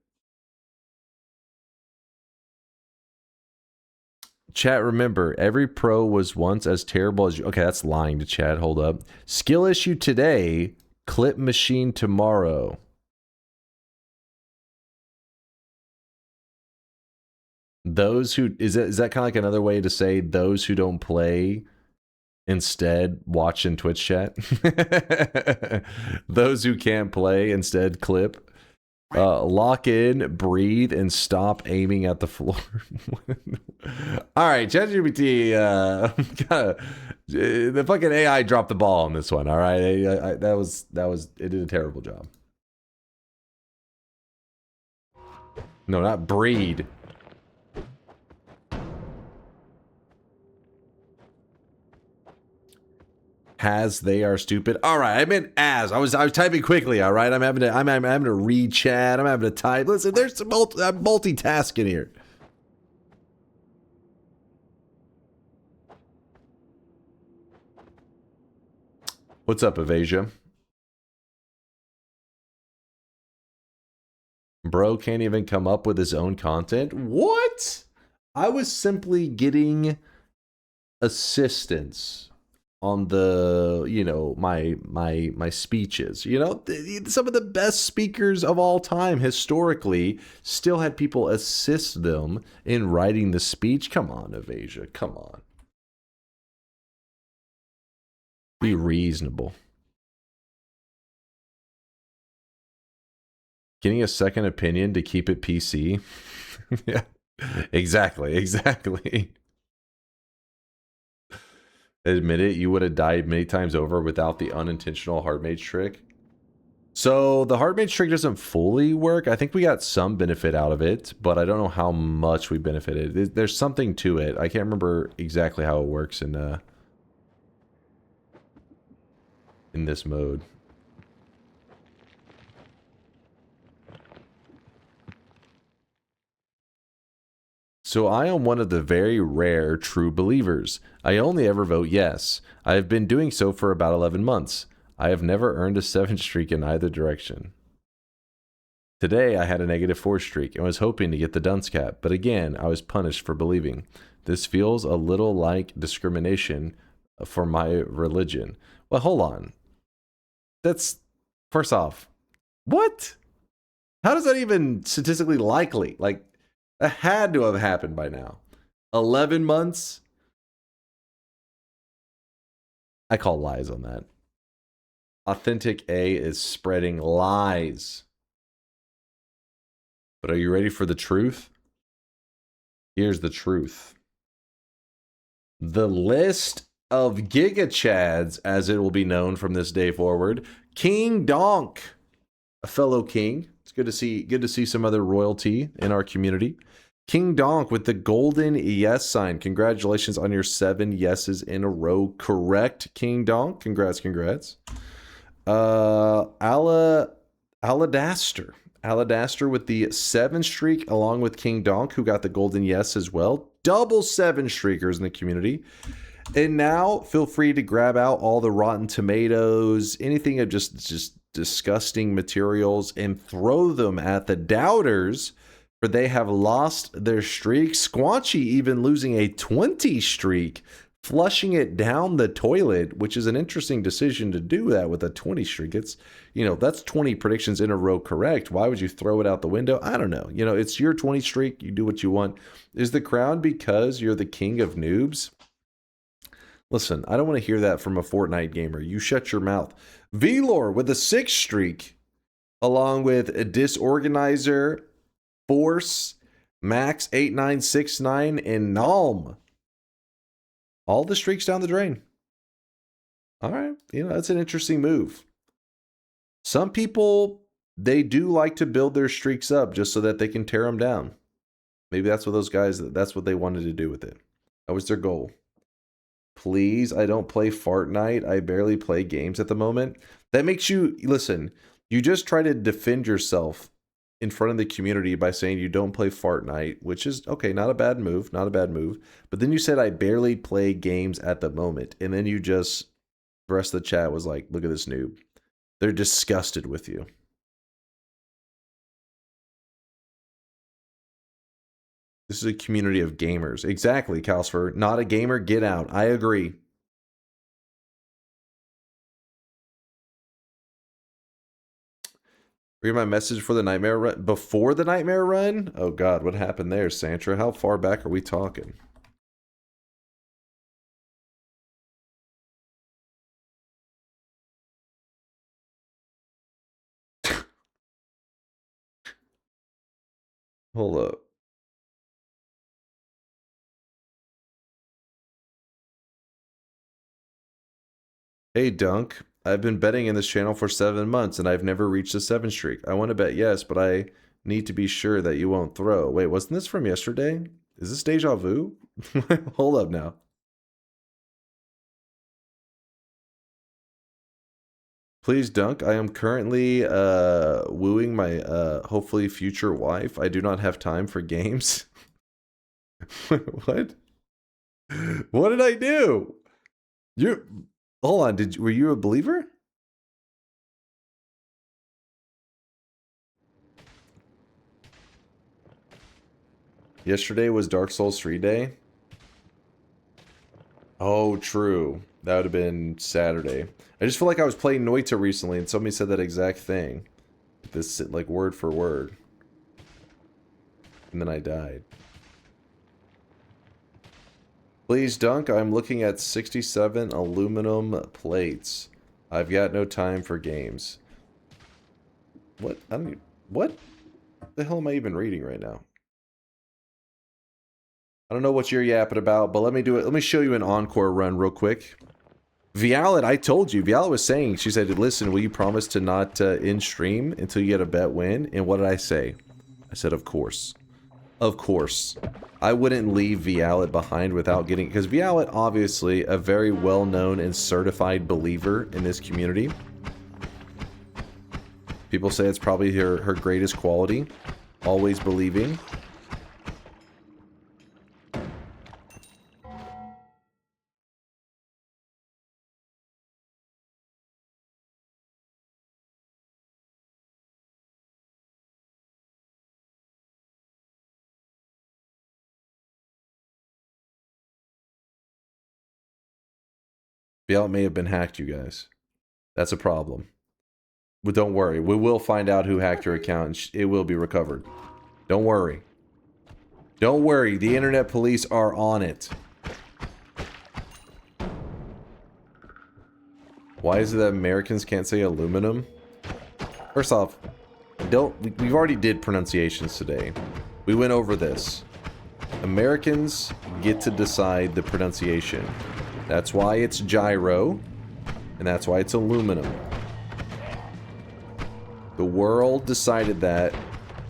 Chat, remember, every pro was once as terrible as you. Okay, that's lying to chat. Hold up. Skill issue today, clip machine tomorrow. Those who is that kind of like another way to say those who don't play instead watch in Twitch chat? Those who can't play instead clip. Lock in, breathe, and stop aiming at the floor. All right, ChatGPT, the fucking AI dropped the ball on this one. All right, it did a terrible job. No, not breed. Has they are stupid. All right, I meant as. I was typing quickly. All right, I'm having to read chat. I'm having to type. Listen, there's some multitasking here. What's up, Evasia? Bro can't even come up with his own content. What? I was simply getting assistance on the, you know, my speeches. You know, some of the best speakers of all time historically still had people assist them in writing the speech. Come on, Evasia, come on. Be reasonable. Getting a second opinion to keep it PC. Yeah, exactly. Admit it, you would have died many times over without the unintentional heart mage trick. So the heart mage trick doesn't fully work. I think we got some benefit out of it, but I don't know how much we benefited. There's something to it. I can't remember exactly how it works in this mode. So I am one of the very rare true believers. I only ever vote yes. I have been doing so for about 11 months. I have never earned a 7 streak in either direction. Today I had a -4 streak and was hoping to get the dunce cap, but again I was punished for believing. This feels a little like discrimination for my religion. Well, hold on. That's, first off, what? How does that even statistically likely? Like, that had to have happened by now. 11 months? I call lies on that. Authentic A is spreading lies. But are you ready for the truth? Here's the truth. The list of Giga Chads, as it will be known from this day forward. King Donk, a fellow king. It's good to see some other royalty in our community. King Donk with the golden yes sign. Congratulations on your 7 yeses in a row. Correct, King Donk. Congrats, congrats. Aladaster with the 7 streak, along with King Donk, who got the golden yes as well. Double 7 streakers in the community. And now, feel free to grab out all the rotten tomatoes, anything of just disgusting materials, and throw them at the doubters, for they have lost their streak. Squanchy even losing a 20 streak, flushing it down the toilet, which is an interesting decision to do that with a 20 streak. It's, you know, that's 20 predictions in a row correct. Why would you throw it out the window? I don't know. You know, it's your 20 streak. You do what you want. Is the crown because you're the king of noobs? Listen, I don't want to hear that from a Fortnite gamer. You shut your mouth. Velor with a 6 streak, along with a Disorganizer, Force, Max 8969, and Nalm. All the streaks down the drain. All right, you know, that's an interesting move. Some people, they do like to build their streaks up just so that they can tear them down. Maybe that's what those guys, that's what they wanted to do with it. That was their goal. Please, I don't play Fortnite. I barely play games at the moment. That makes you, listen, you just try to defend yourself in front of the community by saying you don't play Fortnite, which is, okay, not a bad move, not a bad move. But then you said I barely play games at the moment. And then you just, the rest of the chat was like, look at this noob. They're disgusted with you. This is a community of gamers. Exactly, Calsfer. Not a gamer, get out. I agree. Read my message for the nightmare run. Before the nightmare run? Oh God, what happened there, Santra? How far back are we talking? Hold up. Hey Dunk, I've been betting in this channel for 7 months and I've never reached a 7 streak. I want to bet yes, but I need to be sure that you won't throw. Wait, wasn't this from yesterday? Is this deja vu? Hold up now. Please Dunk, I am currently wooing my hopefully future wife. I do not have time for games. What? What did I do? Hold on, were you a believer? Yesterday was Dark Souls 3 day. Oh, true. That would have been Saturday. I just feel like I was playing Noita recently and somebody said that exact thing. This, like, word for word. And then I died. Please Dunk, I'm looking at 67 aluminum plates. I've got no time for games. What? I don't even, what the hell am I even reading right now? I don't know what you're yapping about, but let me do it. Let me show you an encore run real quick. Vialet, I told you. Vialet was saying, she said, listen, will you promise to not end stream until you get a bet win? And what did I say? I said, of course. Of course. I wouldn't leave Vialet behind without getting... Because Vialet, obviously, a very well-known and certified believer in this community. People say it's probably her greatest quality. Always believing. Yeah, it may have been hacked, you guys. That's a problem. But don't worry, we will find out who hacked your account and it will be recovered. Don't worry. Don't worry, the internet police are on it. Why is it that Americans can't say aluminum? First off, we've already did pronunciations today. We went over this. Americans get to decide the pronunciation. That's why it's gyro, and that's why it's aluminum. The world decided that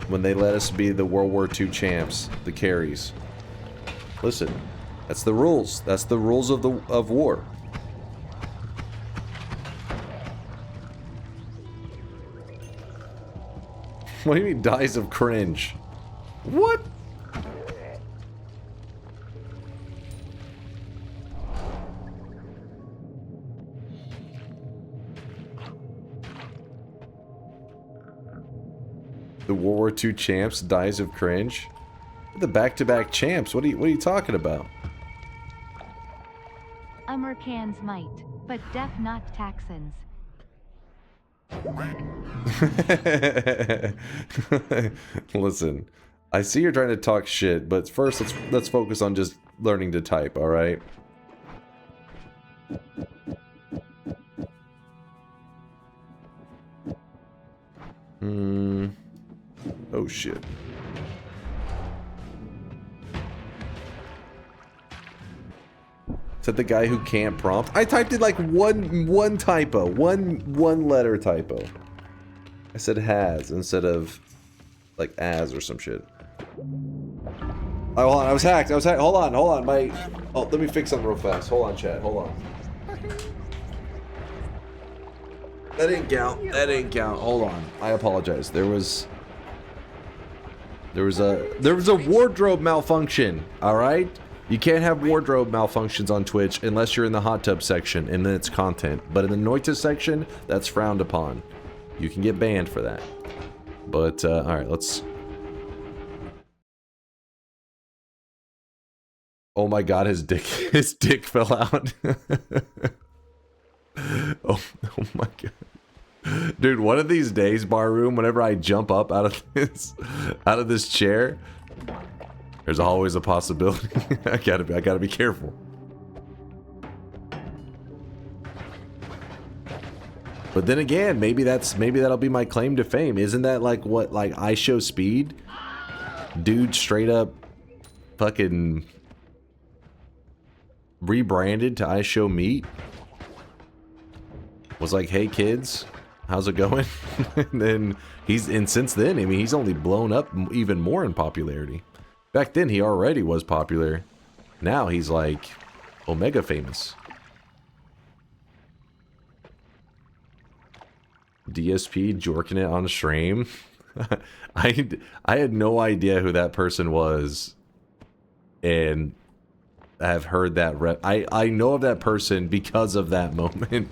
when they let us be the World War II champs, the carries. Listen, that's the rules. That's the rules of war. What do you mean dies of cringe? What? The World War II champs dies of cringe? The back-to-back champs, what are you talking about? Americans might, but def not Texans. Listen, I see you're trying to talk shit, but first let's focus on just learning to type, all right? Oh shit. Is that the guy who can't prompt? I typed in like one typo, one letter typo. I said has instead of like as or some shit. Oh, hold on, I was hacked. Hold on. Oh, let me fix something real fast. Hold on, chat. Hold on. That didn't count. Hold on. I apologize. There was a wardrobe malfunction. All right. You can't have wardrobe malfunctions on Twitch unless you're in the hot tub section and then it's content. But in the Noita section, that's frowned upon. You can get banned for that. But, alright, let's... Oh my god, his dick fell out. oh my god. Dude, one of these days, Barroom, whenever I jump up out of this chair... There's always a possibility. I gotta be careful. But then again, maybe that'll be my claim to fame. Isn't that like what I Show Speed? Dude straight up fucking rebranded to I Show Meat. Was like, hey kids, how's it going? And since then, I mean, he's only blown up even more in popularity. Back then, he already was popular. Now he's like Omega famous. DSP jorking it on stream. I had no idea who that person was, and have heard that I know of that person because of that moment.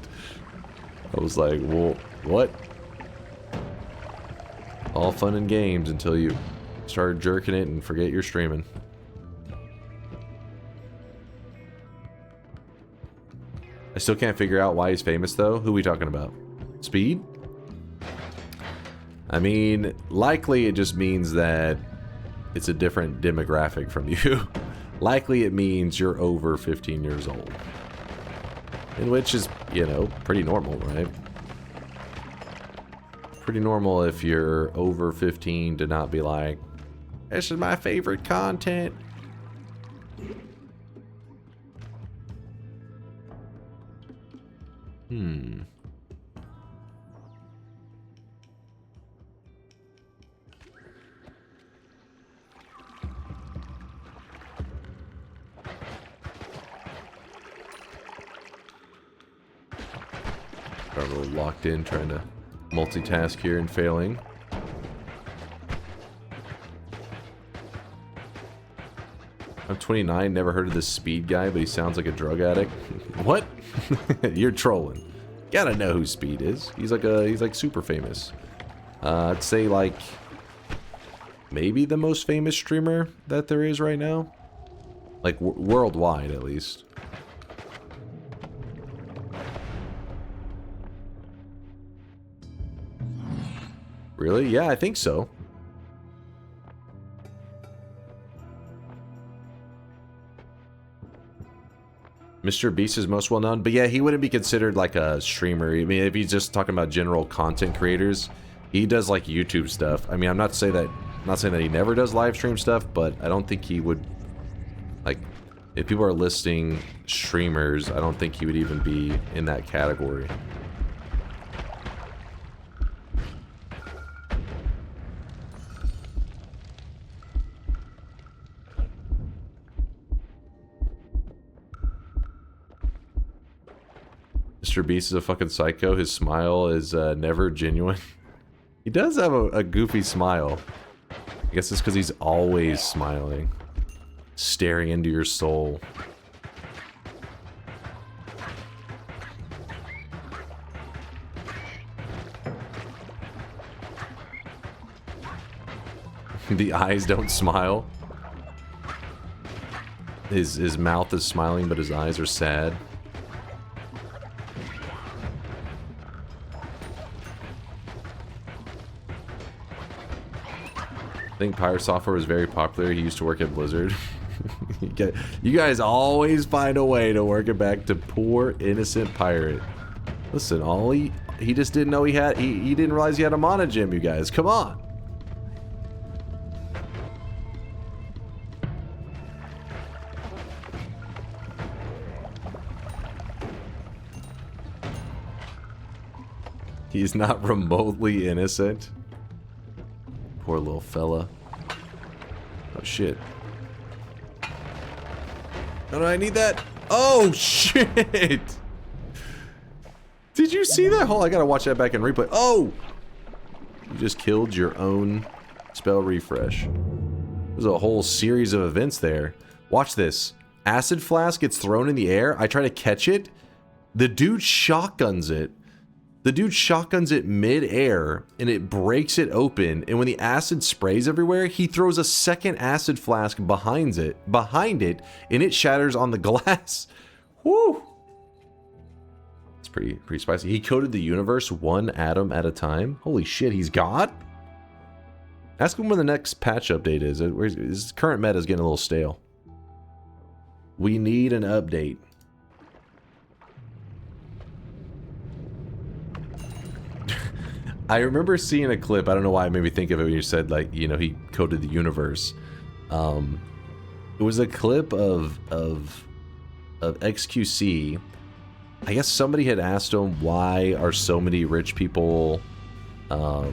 I was like, well, what? All fun and games until you start jerking it and forget you're streaming. I still can't figure out why he's famous though. Who are we talking about? Speed? I mean, likely it just means that it's a different demographic from you. Likely it means you're over 15 years old. And which is, you know, pretty normal, right? Pretty normal if you're over 15 to not be like, this is my favorite content. Got a little locked in trying to multitask here and failing. I'm 29, never heard of this Speed guy, but he sounds like a drug addict. What? You're trolling. Gotta know who Speed is. He's like super famous. I'd say like maybe the most famous streamer that there is right now. Like worldwide at least. Really? Yeah, I think so. Mr. Beast is most well known, but yeah, he wouldn't be considered like a streamer. I mean, if he's just talking about general content creators, he does like YouTube stuff. I mean, I'm not saying that he never does live stream stuff, but I don't think he would, like, if people are listing streamers, I don't think he would even be in that category. Mr. Beast is a fucking psycho. His smile is never genuine. He does have a goofy smile. I guess it's because he's always smiling. Staring into your soul. The eyes don't smile. His mouth is smiling, but his eyes are sad. I think Pirate Software was very popular. He used to work at Blizzard. You guys always find a way to work it back to poor innocent pirate. Listen, all he just didn't know he didn't realize he had a monogem, you guys. Come on. He's not remotely innocent. Poor little fella. Oh shit. No, I need that. Oh shit! Did you see that? Hold on, I gotta watch that back in replay. Oh! You just killed your own spell refresh. There's a whole series of events there. Watch this. Acid flask gets thrown in the air. I try to catch it. The dude shotguns it. The dude shotguns it mid-air, and it breaks it open, and when the acid sprays everywhere, he throws a second acid flask behind it, and it shatters on the glass. Woo! It's pretty spicy. He coded the universe one atom at a time. Holy shit, he's God? Ask him when the next patch update is. His current meta is getting a little stale. We need an update. I remember seeing a clip, I don't know why it made me think of it when you said, like, you know, he coded the universe. It was a clip of XQC. I guess somebody had asked him, why are so many rich people... How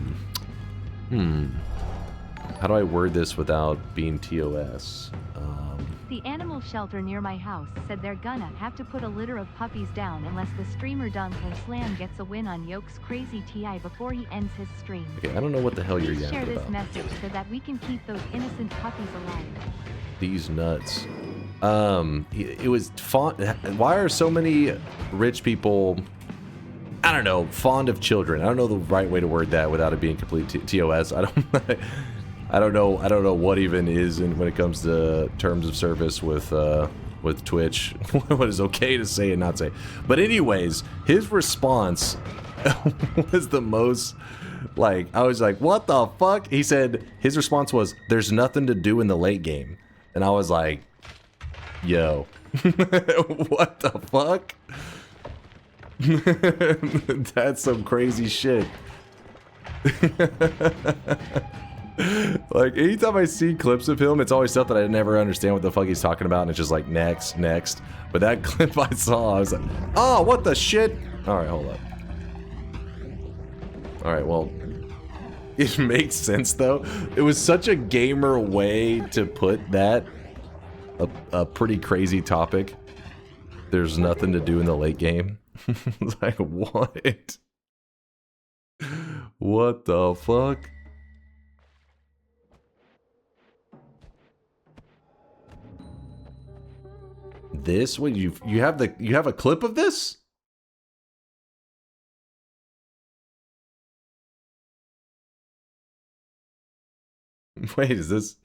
do I word this without being TOS? The animal shelter near my house said they're gonna have to put a litter of puppies down unless the streamer DunkOrSlam gets a win on Yoke's crazy TI before he ends his stream. Okay, I don't know what the hell you're Please yapping share this about. message so that we can keep those innocent puppies alive. These nuts. It was fond. Why are so many rich people, I don't know, fond of children? I don't know the right way to word that without it being complete TOS. I don't know what even is when it comes to terms of service with Twitch. What is okay to say and not say. But anyways, his response was the most, like, I was like, what the fuck? He said, his response was, there's nothing to do in the late game. And I was like, yo, what the fuck? That's some crazy shit. Like, anytime I see clips of him, it's always stuff that I never understand what the fuck he's talking about, and it's just like, next. But that clip I saw, I was like, oh, what the shit? Alright, hold up. Alright, well, it makes sense, though. It was such a gamer way to put that, a pretty crazy topic. There's nothing to do in the late game. It's like, what? What the fuck? This? What, you have a clip of this? Wait, is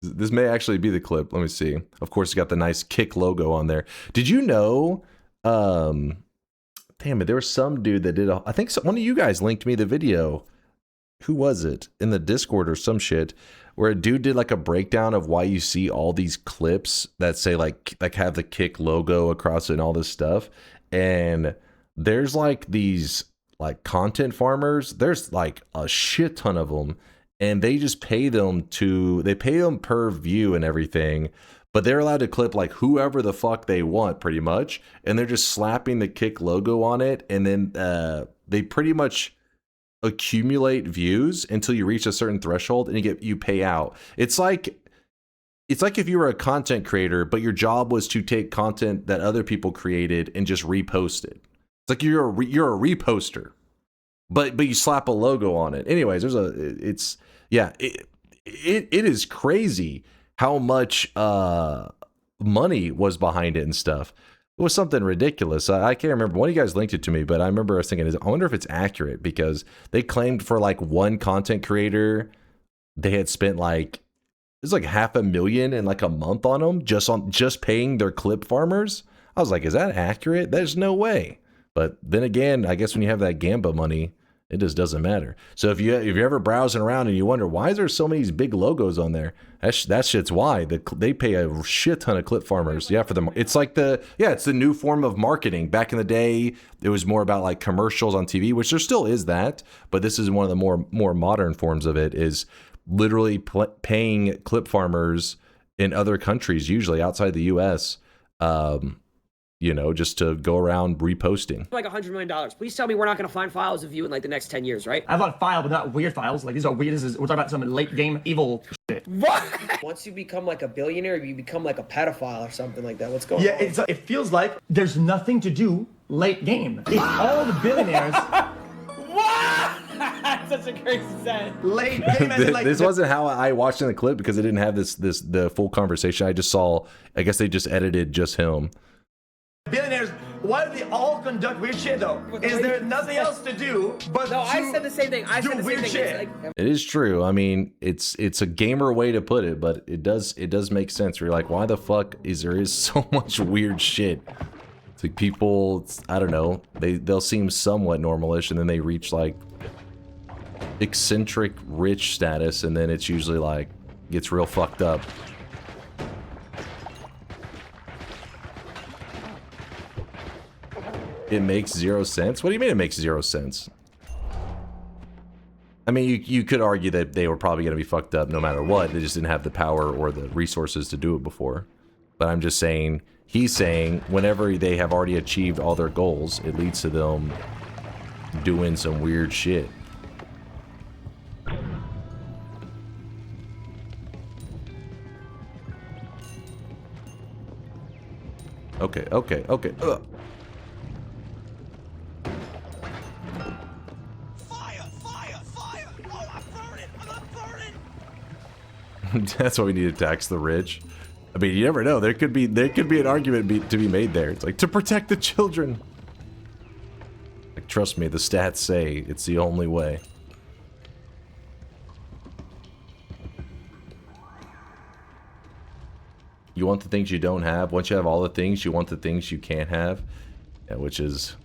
this may actually be the clip. Let me see. Of course, it's got the nice Kick logo on there. Did you know, damn it, there was some dude that did I think one of you guys linked me the video who was it in the Discord or some shit, where a dude did like a breakdown of why you see all these clips that say like have the Kick logo across it and all this stuff. And there's like these like content farmers. There's like a shit ton of them, and they just pay them per view and everything. But they're allowed to clip like whoever the fuck they want, pretty much, and they're just slapping the Kick logo on it, and then they pretty much accumulate views until you reach a certain threshold, and you pay out. It's like if you were a content creator, but your job was to take content that other people created and just repost it. It's like you're a reposter, but you slap a logo on it. Anyways, it is crazy how much money was behind it and stuff. It was something ridiculous. I can't remember. One of you guys linked it to me, but I remember I was thinking, I wonder if it's accurate, because they claimed for like one content creator, they had spent like, it was like $500,000 in like a month on them, just paying their clip farmers. I was like, is that accurate? There's no way. But then again, I guess when you have that Gamba money, it just doesn't matter. So if you're ever browsing around and you wonder why is there so many big logos on there, that shit's why they pay a shit ton of clip farmers. Yeah, for them, it's like it's the new form of marketing. Back in the day, it was more about like commercials on TV, which there still is that, but this is one of the more modern forms of it. Is literally paying clip farmers in other countries, usually outside the U.S. Just to go around reposting. Like $100 million. Please tell me we're not going to find files of you in like the next 10 years, right? I thought file, but not weird files. Like these are weird. We're talking about some late game evil shit. What? Once you become like a billionaire, you become like a pedophile or something like that. What's going on? Yeah, it feels like there's nothing to do late game. It's all the billionaires. What? That's such a crazy set. Late game. This wasn't how I watched in the clip, because it didn't have the full conversation. I guess they just edited just him. Billionaires, why do they all conduct weird shit though? Is there nothing else to do but I said the same thing. I said the same thing. Shit. It is true. I mean, it's a gamer way to put it, but it does make sense. You're like, why the fuck there is so much weird shit? It's like people, I don't know, they'll seem somewhat normalish, and then they reach like eccentric rich status, and then it's usually like gets real fucked up. It makes 0 sense? What do you mean it makes 0 sense? I mean, you could argue that they were probably going to be fucked up no matter what. They just didn't have the power or the resources to do it before. But I'm just saying, he's saying whenever they have already achieved all their goals, it leads to them doing some weird shit. Okay. Ugh. That's why we need to tax the rich. I mean, you never know. There could be an argument to be made there. It's like, to protect the children. Like, trust me, the stats say it's the only way. You want the things you don't have. Once you have all the things, you want the things you can't have, which is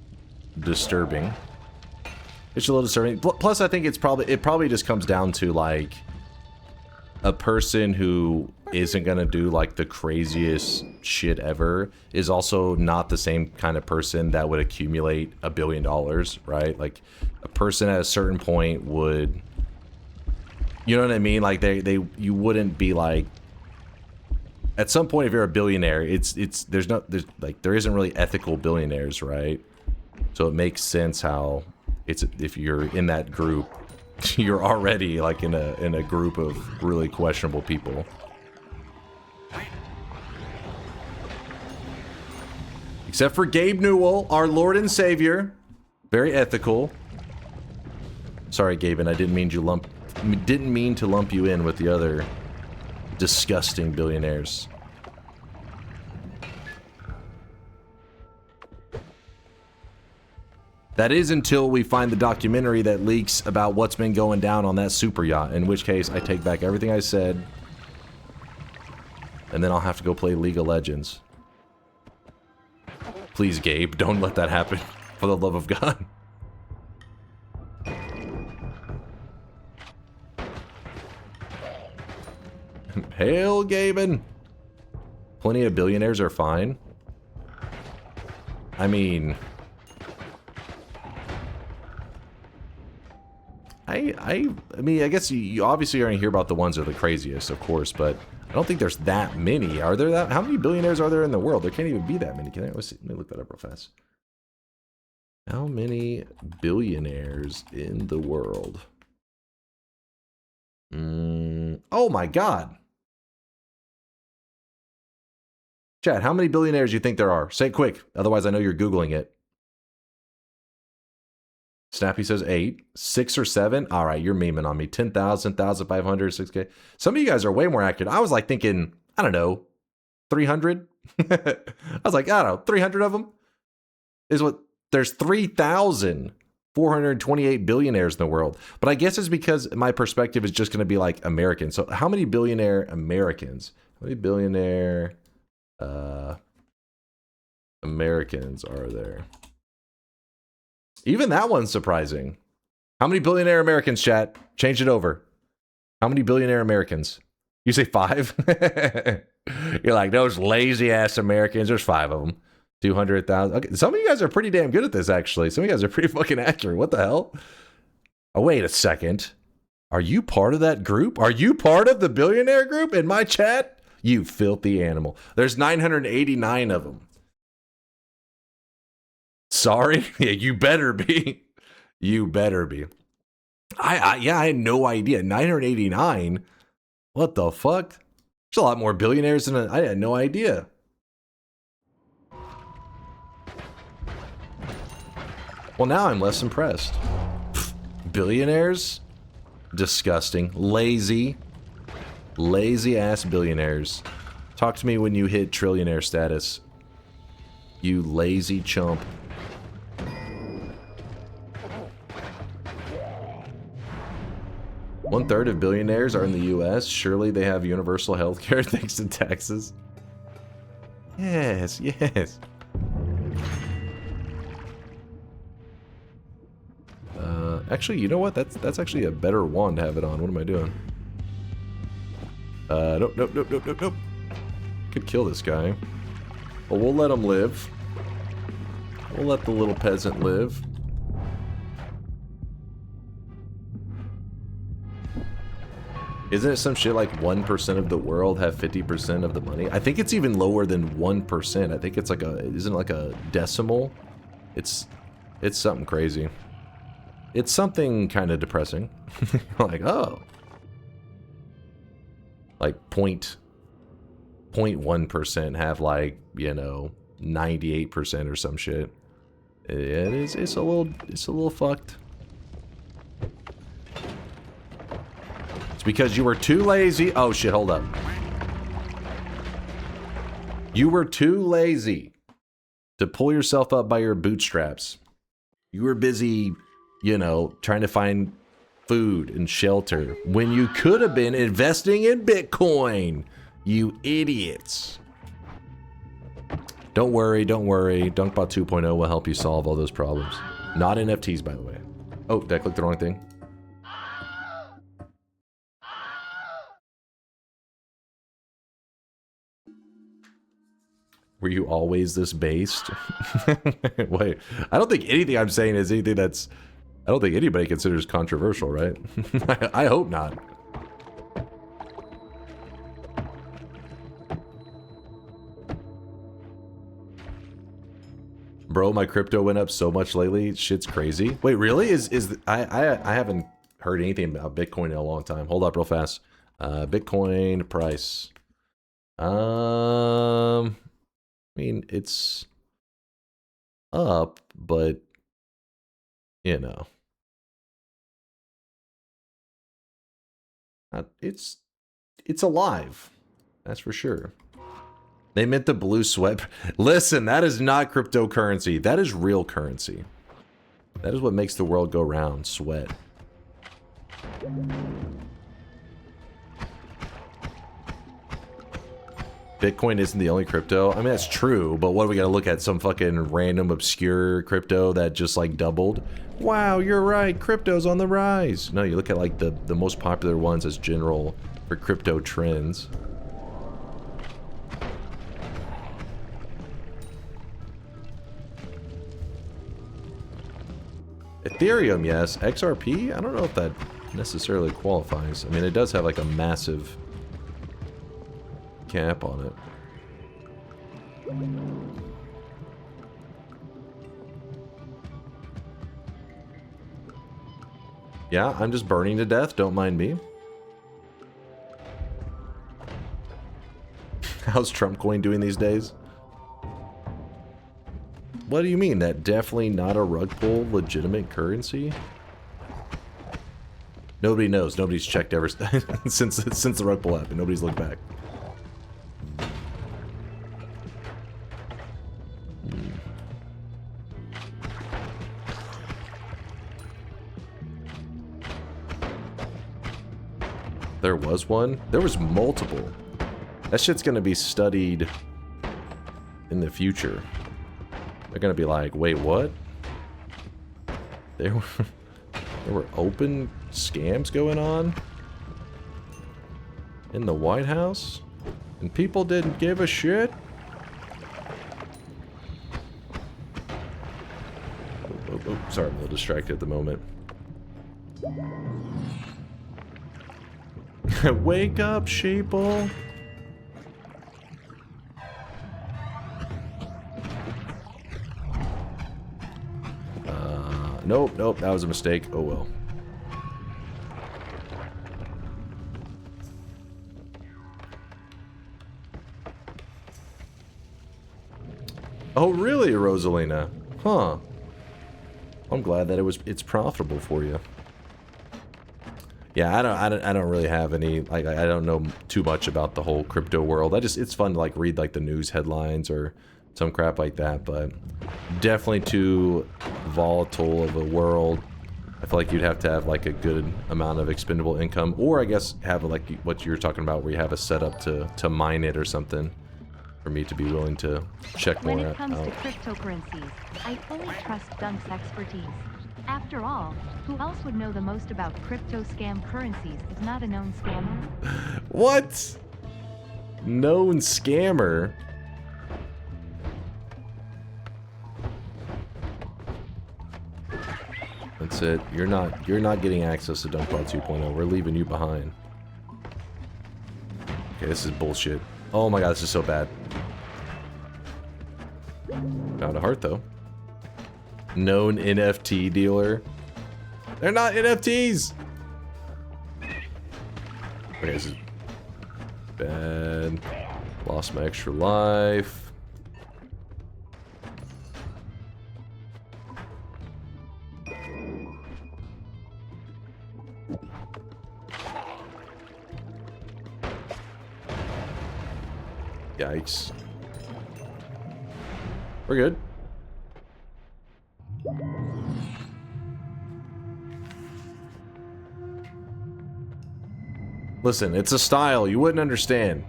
disturbing. It's a little disturbing. Plus, I think it probably just comes down to like a person who isn't gonna do like the craziest shit ever is also not the same kind of person that would accumulate $1 billion, right? Like a person at a certain point would, you know what I mean? Like you wouldn't be like, at some point if you're a billionaire, there isn't really ethical billionaires, right? So it makes sense how if you're in that group, you're already like in a group of really questionable people. Except for Gabe Newell, our Lord and Savior, very ethical. Sorry, Gaben, I didn't mean to lump you in with the other disgusting billionaires. That is until we find the documentary that leaks about what's been going down on that super yacht, in which case I take back everything I said, and then I'll have to go play League of Legends. Please, Gabe, don't let that happen, for the love of God. Hell, Gaben. Plenty of billionaires are fine. I mean, I mean, I guess you obviously are going to hear about the ones that are the craziest, of course, but I don't think there's that many. Are there that? How many billionaires are there in the world? There can't even be that many. Can I? Let me look that up real fast. How many billionaires in the world? Oh my God. Chat, how many billionaires do you think there are? Say it quick. Otherwise, I know you're Googling it. Snappy says 8. 6 or 7? All right, you're memeing on me. 10,000, 1,500, 6K. Some of you guys are way more accurate. I was like thinking, I don't know, 300? I was like, I don't know, 300 of them? Is what, there's 3,428 billionaires in the world. But I guess it's because my perspective is just going to be like Americans. So how many billionaire Americans? How many billionaire Americans are there? Even that one's surprising. How many billionaire Americans, chat? Change it over. How many billionaire Americans? You say 5? You're like, those lazy ass Americans. There's 5 of them. 200,000. Okay, some of you guys are pretty damn good at this, actually. Some of you guys are pretty fucking accurate. What the hell? Oh, wait a second. Are you part of that group? Are you part of the billionaire group in my chat? You filthy animal. There's 989 of them. Sorry? Yeah, you better be. You better be. Yeah, I had no idea. 989? What the fuck? There's a lot more billionaires than I had no idea. Well, now I'm less impressed. Billionaires? Disgusting. Lazy. Lazy ass billionaires. Talk to me when you hit trillionaire status. You lazy chump. One-third of billionaires are in the US. Surely they have universal health care thanks to taxes. Yes, yes. Actually, you know what? That's actually a better wand to have it on. What am I doing? Nope. Could kill this guy. Well, we'll let him live. We'll let the little peasant live. Isn't it some shit like 1% of the world have 50% of the money? I think it's even lower than 1%. I think it's like isn't it like a decimal? It's something crazy. It's something kind of depressing. Like, oh. Like 0.1% have like, you know, 98% or some shit. It's a little fucked. It's because you were too lazy. Oh shit, hold up. You were too lazy to pull yourself up by your bootstraps. You were busy, you know, trying to find food and shelter when you could have been investing in Bitcoin. You idiots. Don't worry, don't worry. DunkBot 2.0 will help you solve all those problems. Not NFTs, by the way. Oh, did I click the wrong thing? Were you always this based? Wait, I don't think anything I'm saying is anything that's... I don't think anybody considers controversial, right? I hope not. Bro, my crypto went up so much lately. Shit's crazy. Wait, really? I haven't heard anything about Bitcoin in a long time. Hold up real fast. Bitcoin price. I mean, it's up, but you know, it's alive. That's for sure. They meant the blue sweat. Listen, that is not cryptocurrency. That is real currency. That is what makes the world go round. Sweat. Bitcoin isn't the only crypto. I mean, that's true, but what are we gonna look at? Some fucking random obscure crypto that just like doubled? Wow, you're right, crypto's on the rise. No, you look at like the most popular ones as general for crypto trends. Ethereum, yes. XRP? I don't know if that necessarily qualifies. I mean, it does have like a massive cap on it. Yeah, I'm just burning to death. Don't mind me. How's Trump coin doing these days? What do you mean? That definitely not a rug pull legitimate currency? Nobody knows. Nobody's checked ever since the rug pull happened. Nobody's looked back. There was one? There was multiple. That shit's gonna be studied in the future. They're gonna be like, wait, what? There were open scams going on in the White House? And people didn't give a shit? Oh, sorry, I'm a little distracted at the moment. Wake up, sheeple. Nope, that was a mistake. Oh well. Oh really, Rosalina? Huh. I'm glad that it's profitable for you. Yeah, I don't really have any, like, I don't know too much about the whole crypto world. It's fun to like read like the news headlines or some crap like that, but definitely too volatile of a world. I feel like you'd have to have like a good amount of expendable income, or I guess have like what you're talking about, where you have a setup to mine it or something, for me to be willing to check more out. When it comes to cryptocurrencies, I fully trust Dunk's expertise. After all, who else would know the most about crypto scam currencies if not a known scammer? What? Known scammer? That's it. You're not getting access to DunkPod 2.0. We're leaving you behind. Okay, this is bullshit. Oh my god, this is so bad. Found a heart though. Known NFT dealer. They're not NFTs! Okay, this is bad. Lost my extra life. Yikes. We're good. Listen, it's a style. You wouldn't understand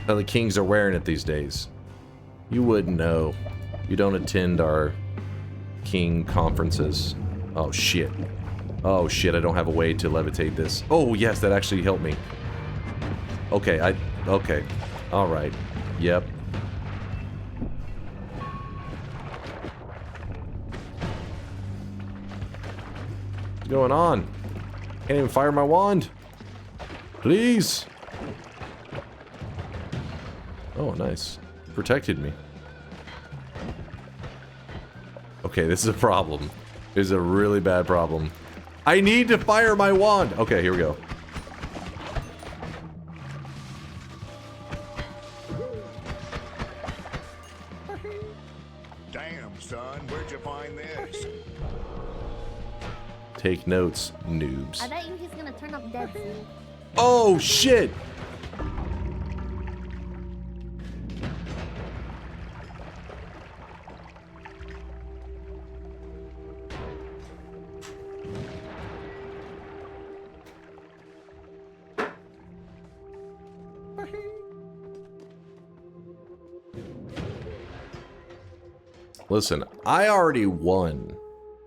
how the kings are wearing it these days. You wouldn't know. You don't attend our king conferences. Oh shit. Oh shit, I don't have a way to levitate this. Oh yes, that actually helped me. Okay, okay. Alright. Yep. What's going on? Can't even fire my wand. Please. Oh, nice. Protected me. Okay, this is a problem. This is a really bad problem. I need to fire my wand. Okay, here we go. Damn, son, where'd you find this? Take notes, noobs. I bet you he's gonna turn up dead soon. Oh, shit! Listen, I already won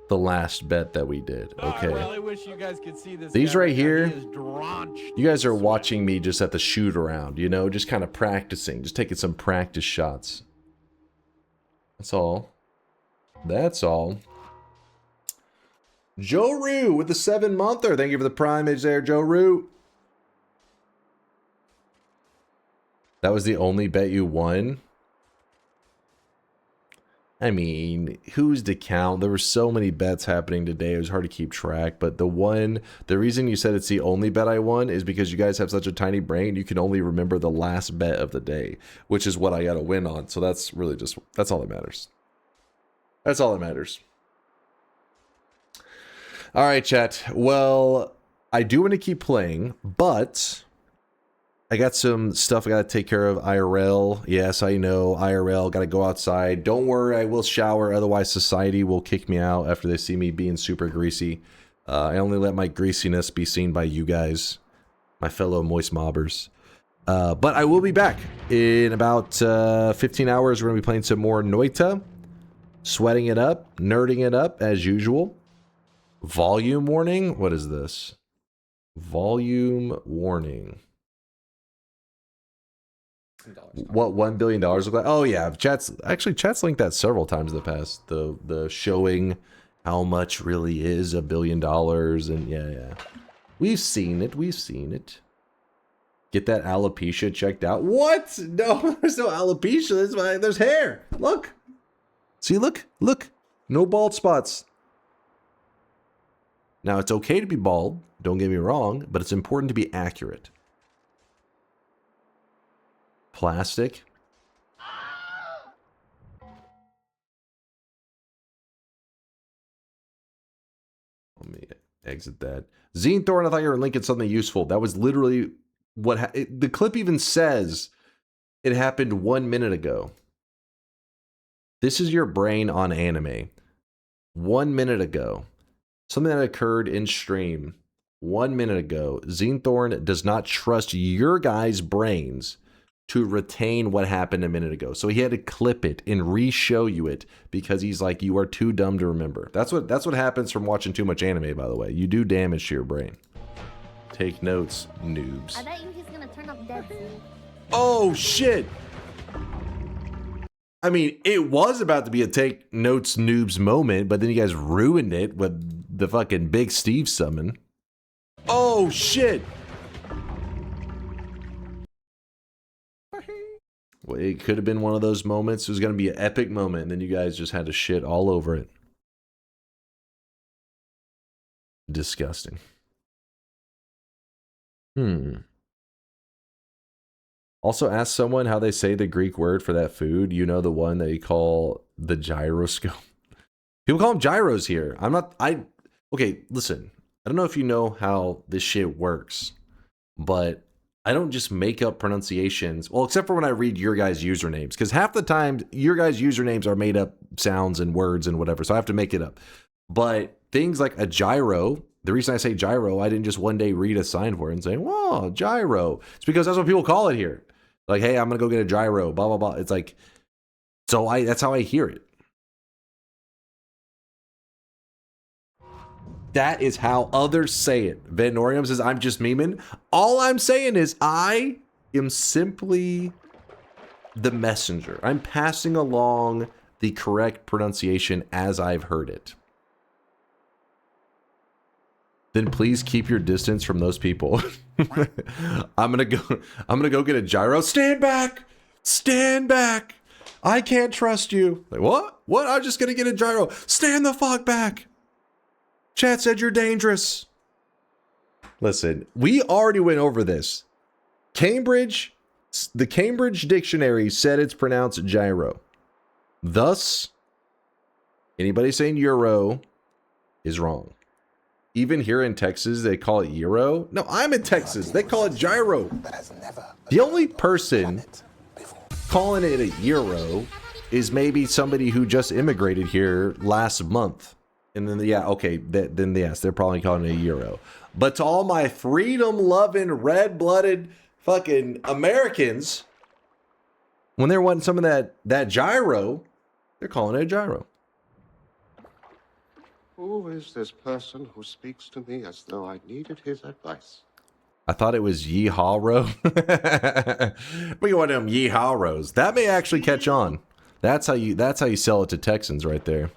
the last bet that we did, okay? I really wish you guys could see this. These right here, he is drenched. you guys are watching me just at the shoot around, you know, just kind of practicing, just taking some practice shots. That's all. That's all. Joe Roo with the 7-monther. Thank you for the primage there, Joe Roo. That was the only bet you won? I mean, who's to count? There were so many bets happening today. It was hard to keep track. But the reason you said it's the only bet I won is because you guys have such a tiny brain. You can only remember the last bet of the day, which is what I got to win on. So that's really that's all that matters. That's all that matters. All right, chat. Well, I do want to keep playing, but I got some stuff I got to take care of. IRL. Yes, I know. IRL. Got to go outside. Don't worry, I will shower. Otherwise, society will kick me out after they see me being super greasy. I only let my greasiness be seen by you guys, my fellow moist mobbers. But I will be back in about 15 hours. We're going to be playing some more Noita. Sweating it up. Nerding it up, as usual. Volume warning? What is this? Volume warning. What $1 billion look like? Oh yeah, chat's linked that several times in the past. The showing how much really is $1 billion, and yeah. We've seen it. Get that alopecia checked out. What? No, there's no alopecia. There's hair. Look. See, look. No bald spots. Now, it's okay to be bald, don't get me wrong, but it's important to be accurate. Plastic. Let me exit that. Zine Thorn, I thought you were linking something useful. That was literally what the clip even says it happened 1 minute ago. This is your brain on anime. 1 minute ago. Something that occurred in stream 1 minute ago. Zine Thorn does not trust your guys' brains to retain what happened a minute ago. So he had to clip it and re-show you it because he's like, you are too dumb to remember. That's what happens from watching too much anime, by the way. You do damage to your brain. Take notes, noobs. I bet you he's gonna turn up dead soon. Oh, shit! I mean, it was about to be a take notes noobs moment, but then you guys ruined it with the fucking Big Steve summon. Oh, shit! Well, it could have been one of those moments. It was going to be an epic moment, and then you guys just had to shit all over it. Disgusting. Also, ask someone how they say the Greek word for that food. You know, the one that you call the gyroscope. People call them gyros here. Okay, listen. I don't know if you know how this shit works, but I don't just make up pronunciations. Well, except for when I read your guys' usernames, because half the time your guys' usernames are made up sounds and words and whatever, so I have to make it up. But things like a gyro, the reason I say gyro, I didn't just one day read a sign for it and say, whoa, gyro. It's because that's what people call it here. Like, hey, I'm going to go get a gyro, blah, blah, blah. It's like, so that's how I hear it. That is how others say it. Van Norium says, I'm just memeing. All I'm saying is I am simply the messenger. I'm passing along the correct pronunciation as I've heard it. Then please keep your distance from those people. I'm gonna go get a gyro. Stand back! Stand back! I can't trust you. Like, what? What? I'm just gonna get a gyro. Stand the fuck back! Chat said you're dangerous. Listen, we already went over this. The Cambridge Dictionary said it's pronounced gyro. Thus, anybody saying euro is wrong. Even here in Texas, they call it euro. No, I'm in Texas. They call it gyro. The only person calling it a euro is maybe somebody who just immigrated here last month. And then, yeah, okay, then yes, they're probably calling it a euro. But to all my freedom-loving, red-blooded fucking Americans, when they're wanting some of that gyro, they're calling it a gyro. Who is this person who speaks to me as though I needed his advice? I thought it was Yeehaw-ro. We want them Yeehaw-ros. That may actually catch on. That's how you sell it to Texans right there.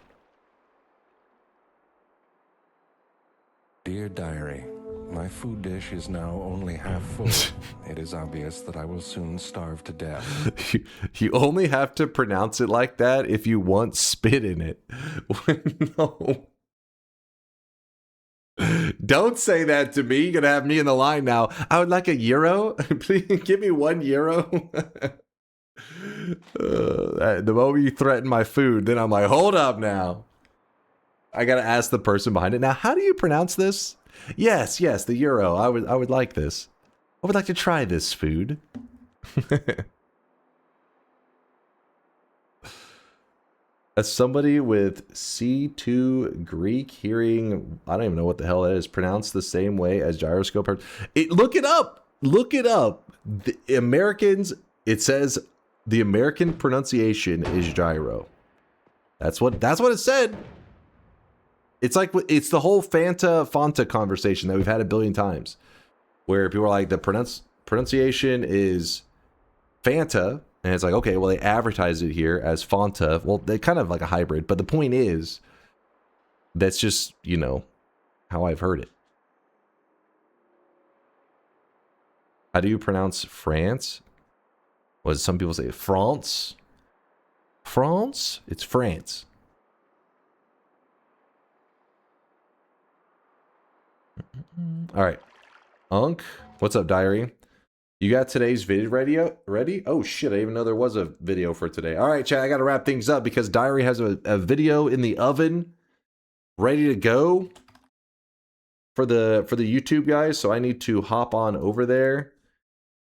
Dear Diary, my food dish is now only half full. It is obvious that I will soon starve to death. You only have to pronounce it like that if you want spit in it. No. Don't say that to me. You're going to have me in the line now. I would like a euro. Please give me €1. The moment you threaten my food, then I'm like, hold up now. I got to ask the person behind it. Now, how do you pronounce this? Yes, the euro. I would like this. I would like to try this food. As somebody with C2 Greek hearing, I don't even know what the hell that is, pronounced the same way as gyroscope. Look it up. Look it up. The Americans, it says the American pronunciation is gyro. That's what it said. It's like, it's the whole Fanta conversation that we've had a billion times, where people are like, the pronunciation is Fanta. And it's like, okay, well, they advertise it here as Fanta. Well, they're kind of like a hybrid. But the point is, that's just, you know, how I've heard it. How do you pronounce France? What some people say? France? France? It's France. All right. Unk, what's up, Diary? You got today's video ready? Oh shit, I didn't even know there was a video for today. All right, chat, I got to wrap things up because Diary has a video in the oven ready to go for the YouTube guys, so I need to hop on over there.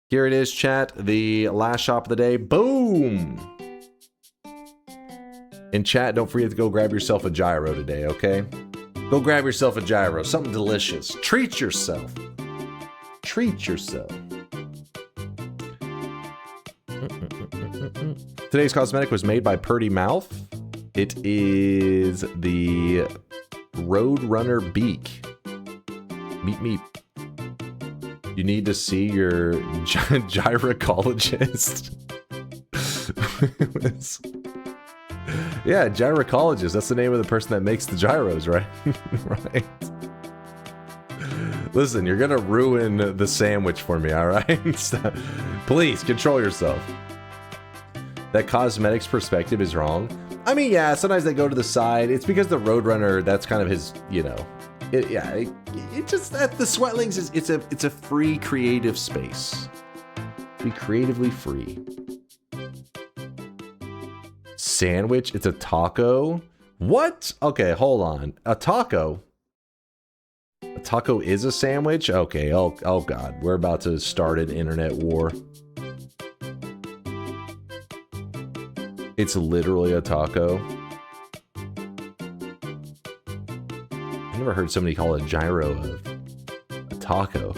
Here it is, chat, the last shop of the day. Boom! And chat, don't forget to go grab yourself a gyro today, okay? Go grab yourself a gyro, something delicious. Treat yourself. Treat yourself. Today's cosmetic was made by Purdy Mouth. It is the Roadrunner Beak. Meep meep. You need to see your gyrocologist. Yeah, gyrocologist. That's the name of the person that makes the gyros, right? Right. Listen, you're gonna ruin the sandwich for me, all right? Please control yourself. That cosmetics perspective is wrong. I mean, yeah, sometimes they go to the side. It's because the Roadrunner, that's kind of his, you know. It just, that the Sweatlings is, it's a free creative space. Be creatively free. Sandwich, it's a taco. What? Okay, hold on. A taco? A taco is a sandwich? Okay, oh god, we're about to start an internet war. It's literally a taco. I never heard somebody call a gyro a taco.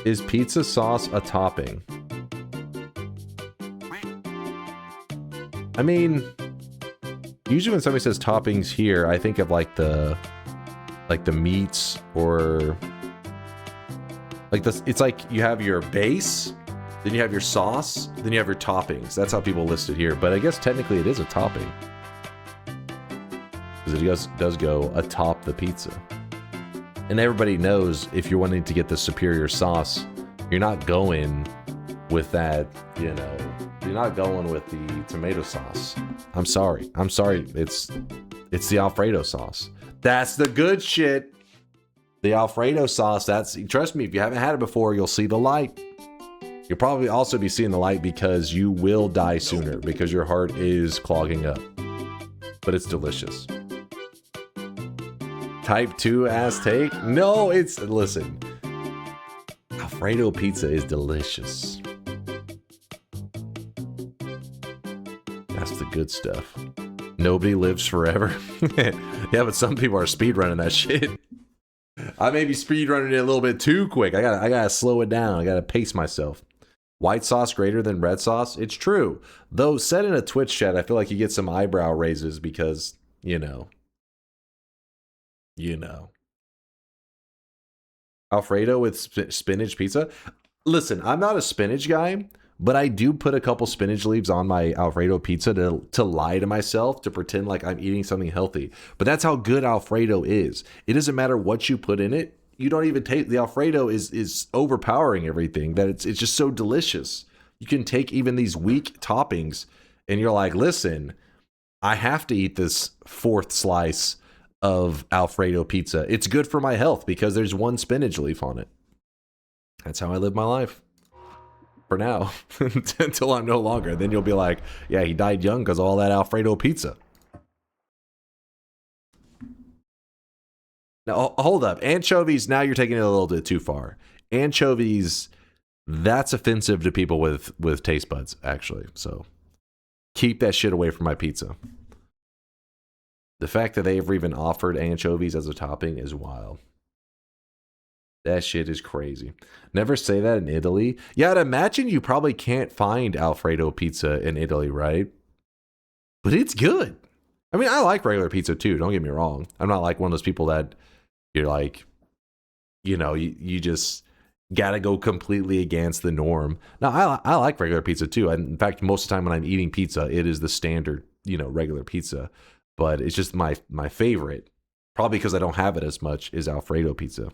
Is pizza sauce a topping? I mean, usually when somebody says toppings here, I think of like the meats or like this. It's like you have your base, then you have your sauce, then you have your toppings. That's how people list it here. But I guess technically it is a topping because it does go atop the pizza. And everybody knows if you're wanting to get the superior sauce, you're not going with that, you know, you're not going with the tomato sauce. I'm sorry. It's the Alfredo sauce. That's the good shit. The Alfredo sauce, trust me, if you haven't had it before, you'll see the light. You'll probably also be seeing the light because you will die sooner because your heart is clogging up. But it's delicious. Type 2 ass take? No, listen. Alfredo pizza is delicious. That's the good stuff. Nobody lives forever. Yeah, but some people are speedrunning that shit. I may be speedrunning it a little bit too quick. I gotta slow it down. I gotta pace myself. White sauce greater than red sauce? It's true. Though said in a Twitch chat, I feel like you get some eyebrow raises because, you know. Alfredo with spinach pizza? Listen, I'm not a spinach guy, but I do put a couple spinach leaves on my Alfredo pizza to lie to myself, to pretend like I'm eating something healthy. But that's how good Alfredo is. It doesn't matter what you put in it. You don't even taste, the Alfredo is overpowering everything, that it's just so delicious. You can take even these weak toppings and you're like, listen, I have to eat this 4th slice of Alfredo pizza. It's good for my health because there's 1 spinach leaf on it. That's how I live my life. For now. Until I'm no longer. Then you'll be like, yeah, he died young because of all that Alfredo pizza. Now, hold up. Anchovies, now you're taking it a little bit too far. Anchovies, that's offensive to people with taste buds, actually. So keep that shit away from my pizza. The fact that they've even offered anchovies as a topping is wild. That shit is crazy. Never say that in Italy. Yeah, I'd imagine you probably can't find Alfredo pizza in Italy, right? But it's good. I mean, I like regular pizza too, don't get me wrong. I'm not like one of those people that you're like, you know, you just gotta go completely against the norm. No, I like regular pizza too. In fact, most of the time when I'm eating pizza, it is the standard, you know, regular pizza. But it's just my favorite, probably because I don't have it as much, is Alfredo pizza.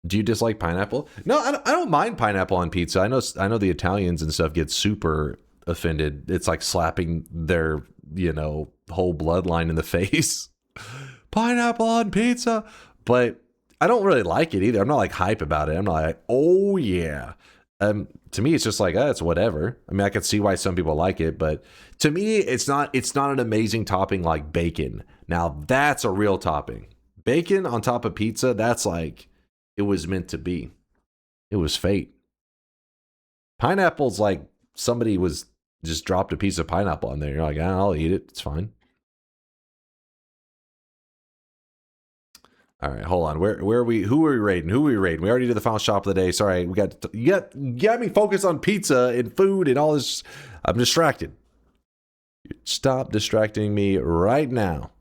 Do you dislike pineapple? No, I don't mind pineapple on pizza. I know the Italians and stuff get super offended. It's like slapping their, you know, whole bloodline in the face. Pineapple on pizza. But I don't really like it either. I'm not like hype about it. I'm not like, oh yeah. To me, it's just like, it's whatever. I mean, I could see why some people like it, but to me, it's not an amazing topping like bacon. Now, that's a real topping. Bacon on top of pizza, that's like, it was meant to be. It was fate. Pineapple's like somebody was just dropped a piece of pineapple on there. You're like, I'll eat it. It's fine. All right, hold on. Where are we? Who are we rating? We already did the final shop of the day. Sorry, you got me focused on pizza and food and all this. I'm distracted. Stop distracting me right now.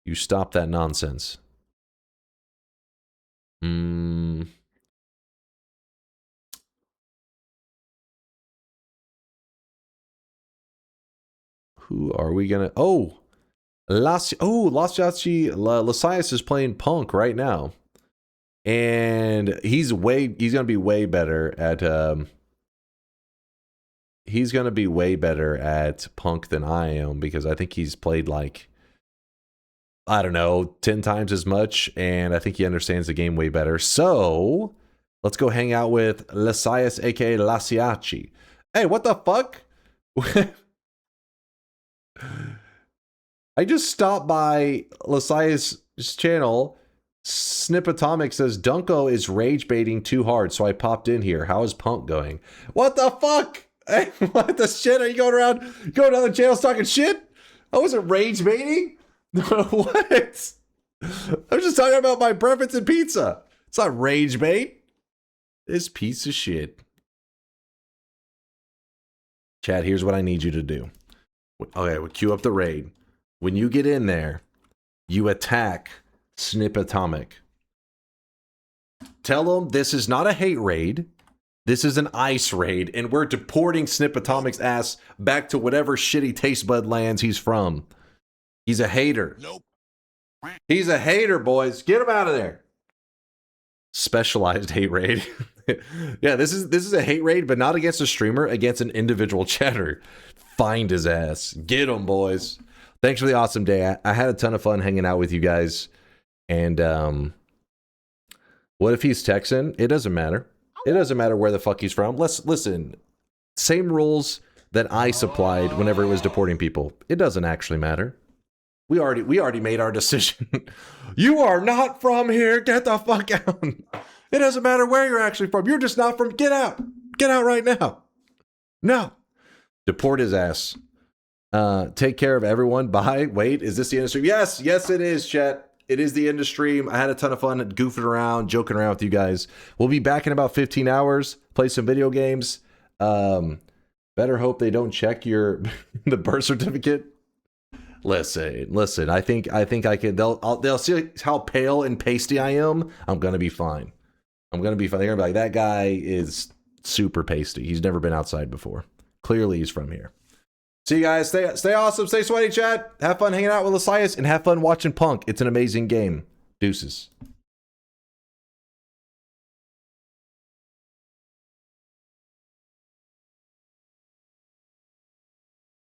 You stop that nonsense. Who are we gonna? Oh, Lasias is playing Punk right now, and he's gonna be way better at Punk than I am, because I think he's played like, I don't know, 10 times as much, and I think he understands the game way better. So let's go hang out with Lasias, aka Lasiaci. Hey, what the fuck? I just stopped by Lasias' channel. Snipatomic says Dunko is rage baiting too hard, so I popped in here. How is Punk going? What the fuck? Hey, what the shit? Are you going around other channels talking shit? I wasn't rage baiting. What? I'm just talking about my preference in pizza. It's not rage bait. This piece of shit. Chat, here's what I need you to do. Okay, we'll queue up the raid. When you get in there, you attack Snipatomic. Tell him this is not a hate raid. This is an ice raid, and we're deporting Snipatomic's ass back to whatever shitty taste bud lands he's from. He's a hater. Nope. He's a hater, boys. Get him out of there. Specialized hate raid. Yeah, this is a hate raid, but not against a streamer, against an individual chatter. Find his ass. Get him, boys. Thanks for the awesome day. I had a ton of fun hanging out with you guys. And what if he's Texan? It doesn't matter. It doesn't matter where the fuck he's from. Let's listen. Same rules that ICE applied whenever it was deporting people. It doesn't actually matter. We already made our decision. You are not from here. Get the fuck out. It doesn't matter where you're actually from. You're just not from. Get out. Get out right now. No. Deport his ass. Take care of everyone. Bye. Wait, is this the end of stream? Yes, it is, chat. It is the end of stream. I had a ton of fun goofing around, joking around with you guys. We'll be back in about 15 hours. Play some video games. Better hope they don't check the birth certificate. Listen. I think I can. They'll see how pale and pasty I am. I'm gonna be fine. I'm gonna be funny. They're gonna be like, that guy is super pasty. He's never been outside before. Clearly, he's from here. See you guys. Stay awesome. Stay sweaty, chat. Have fun hanging out with Lasias and have fun watching Punk. It's an amazing game. Deuces.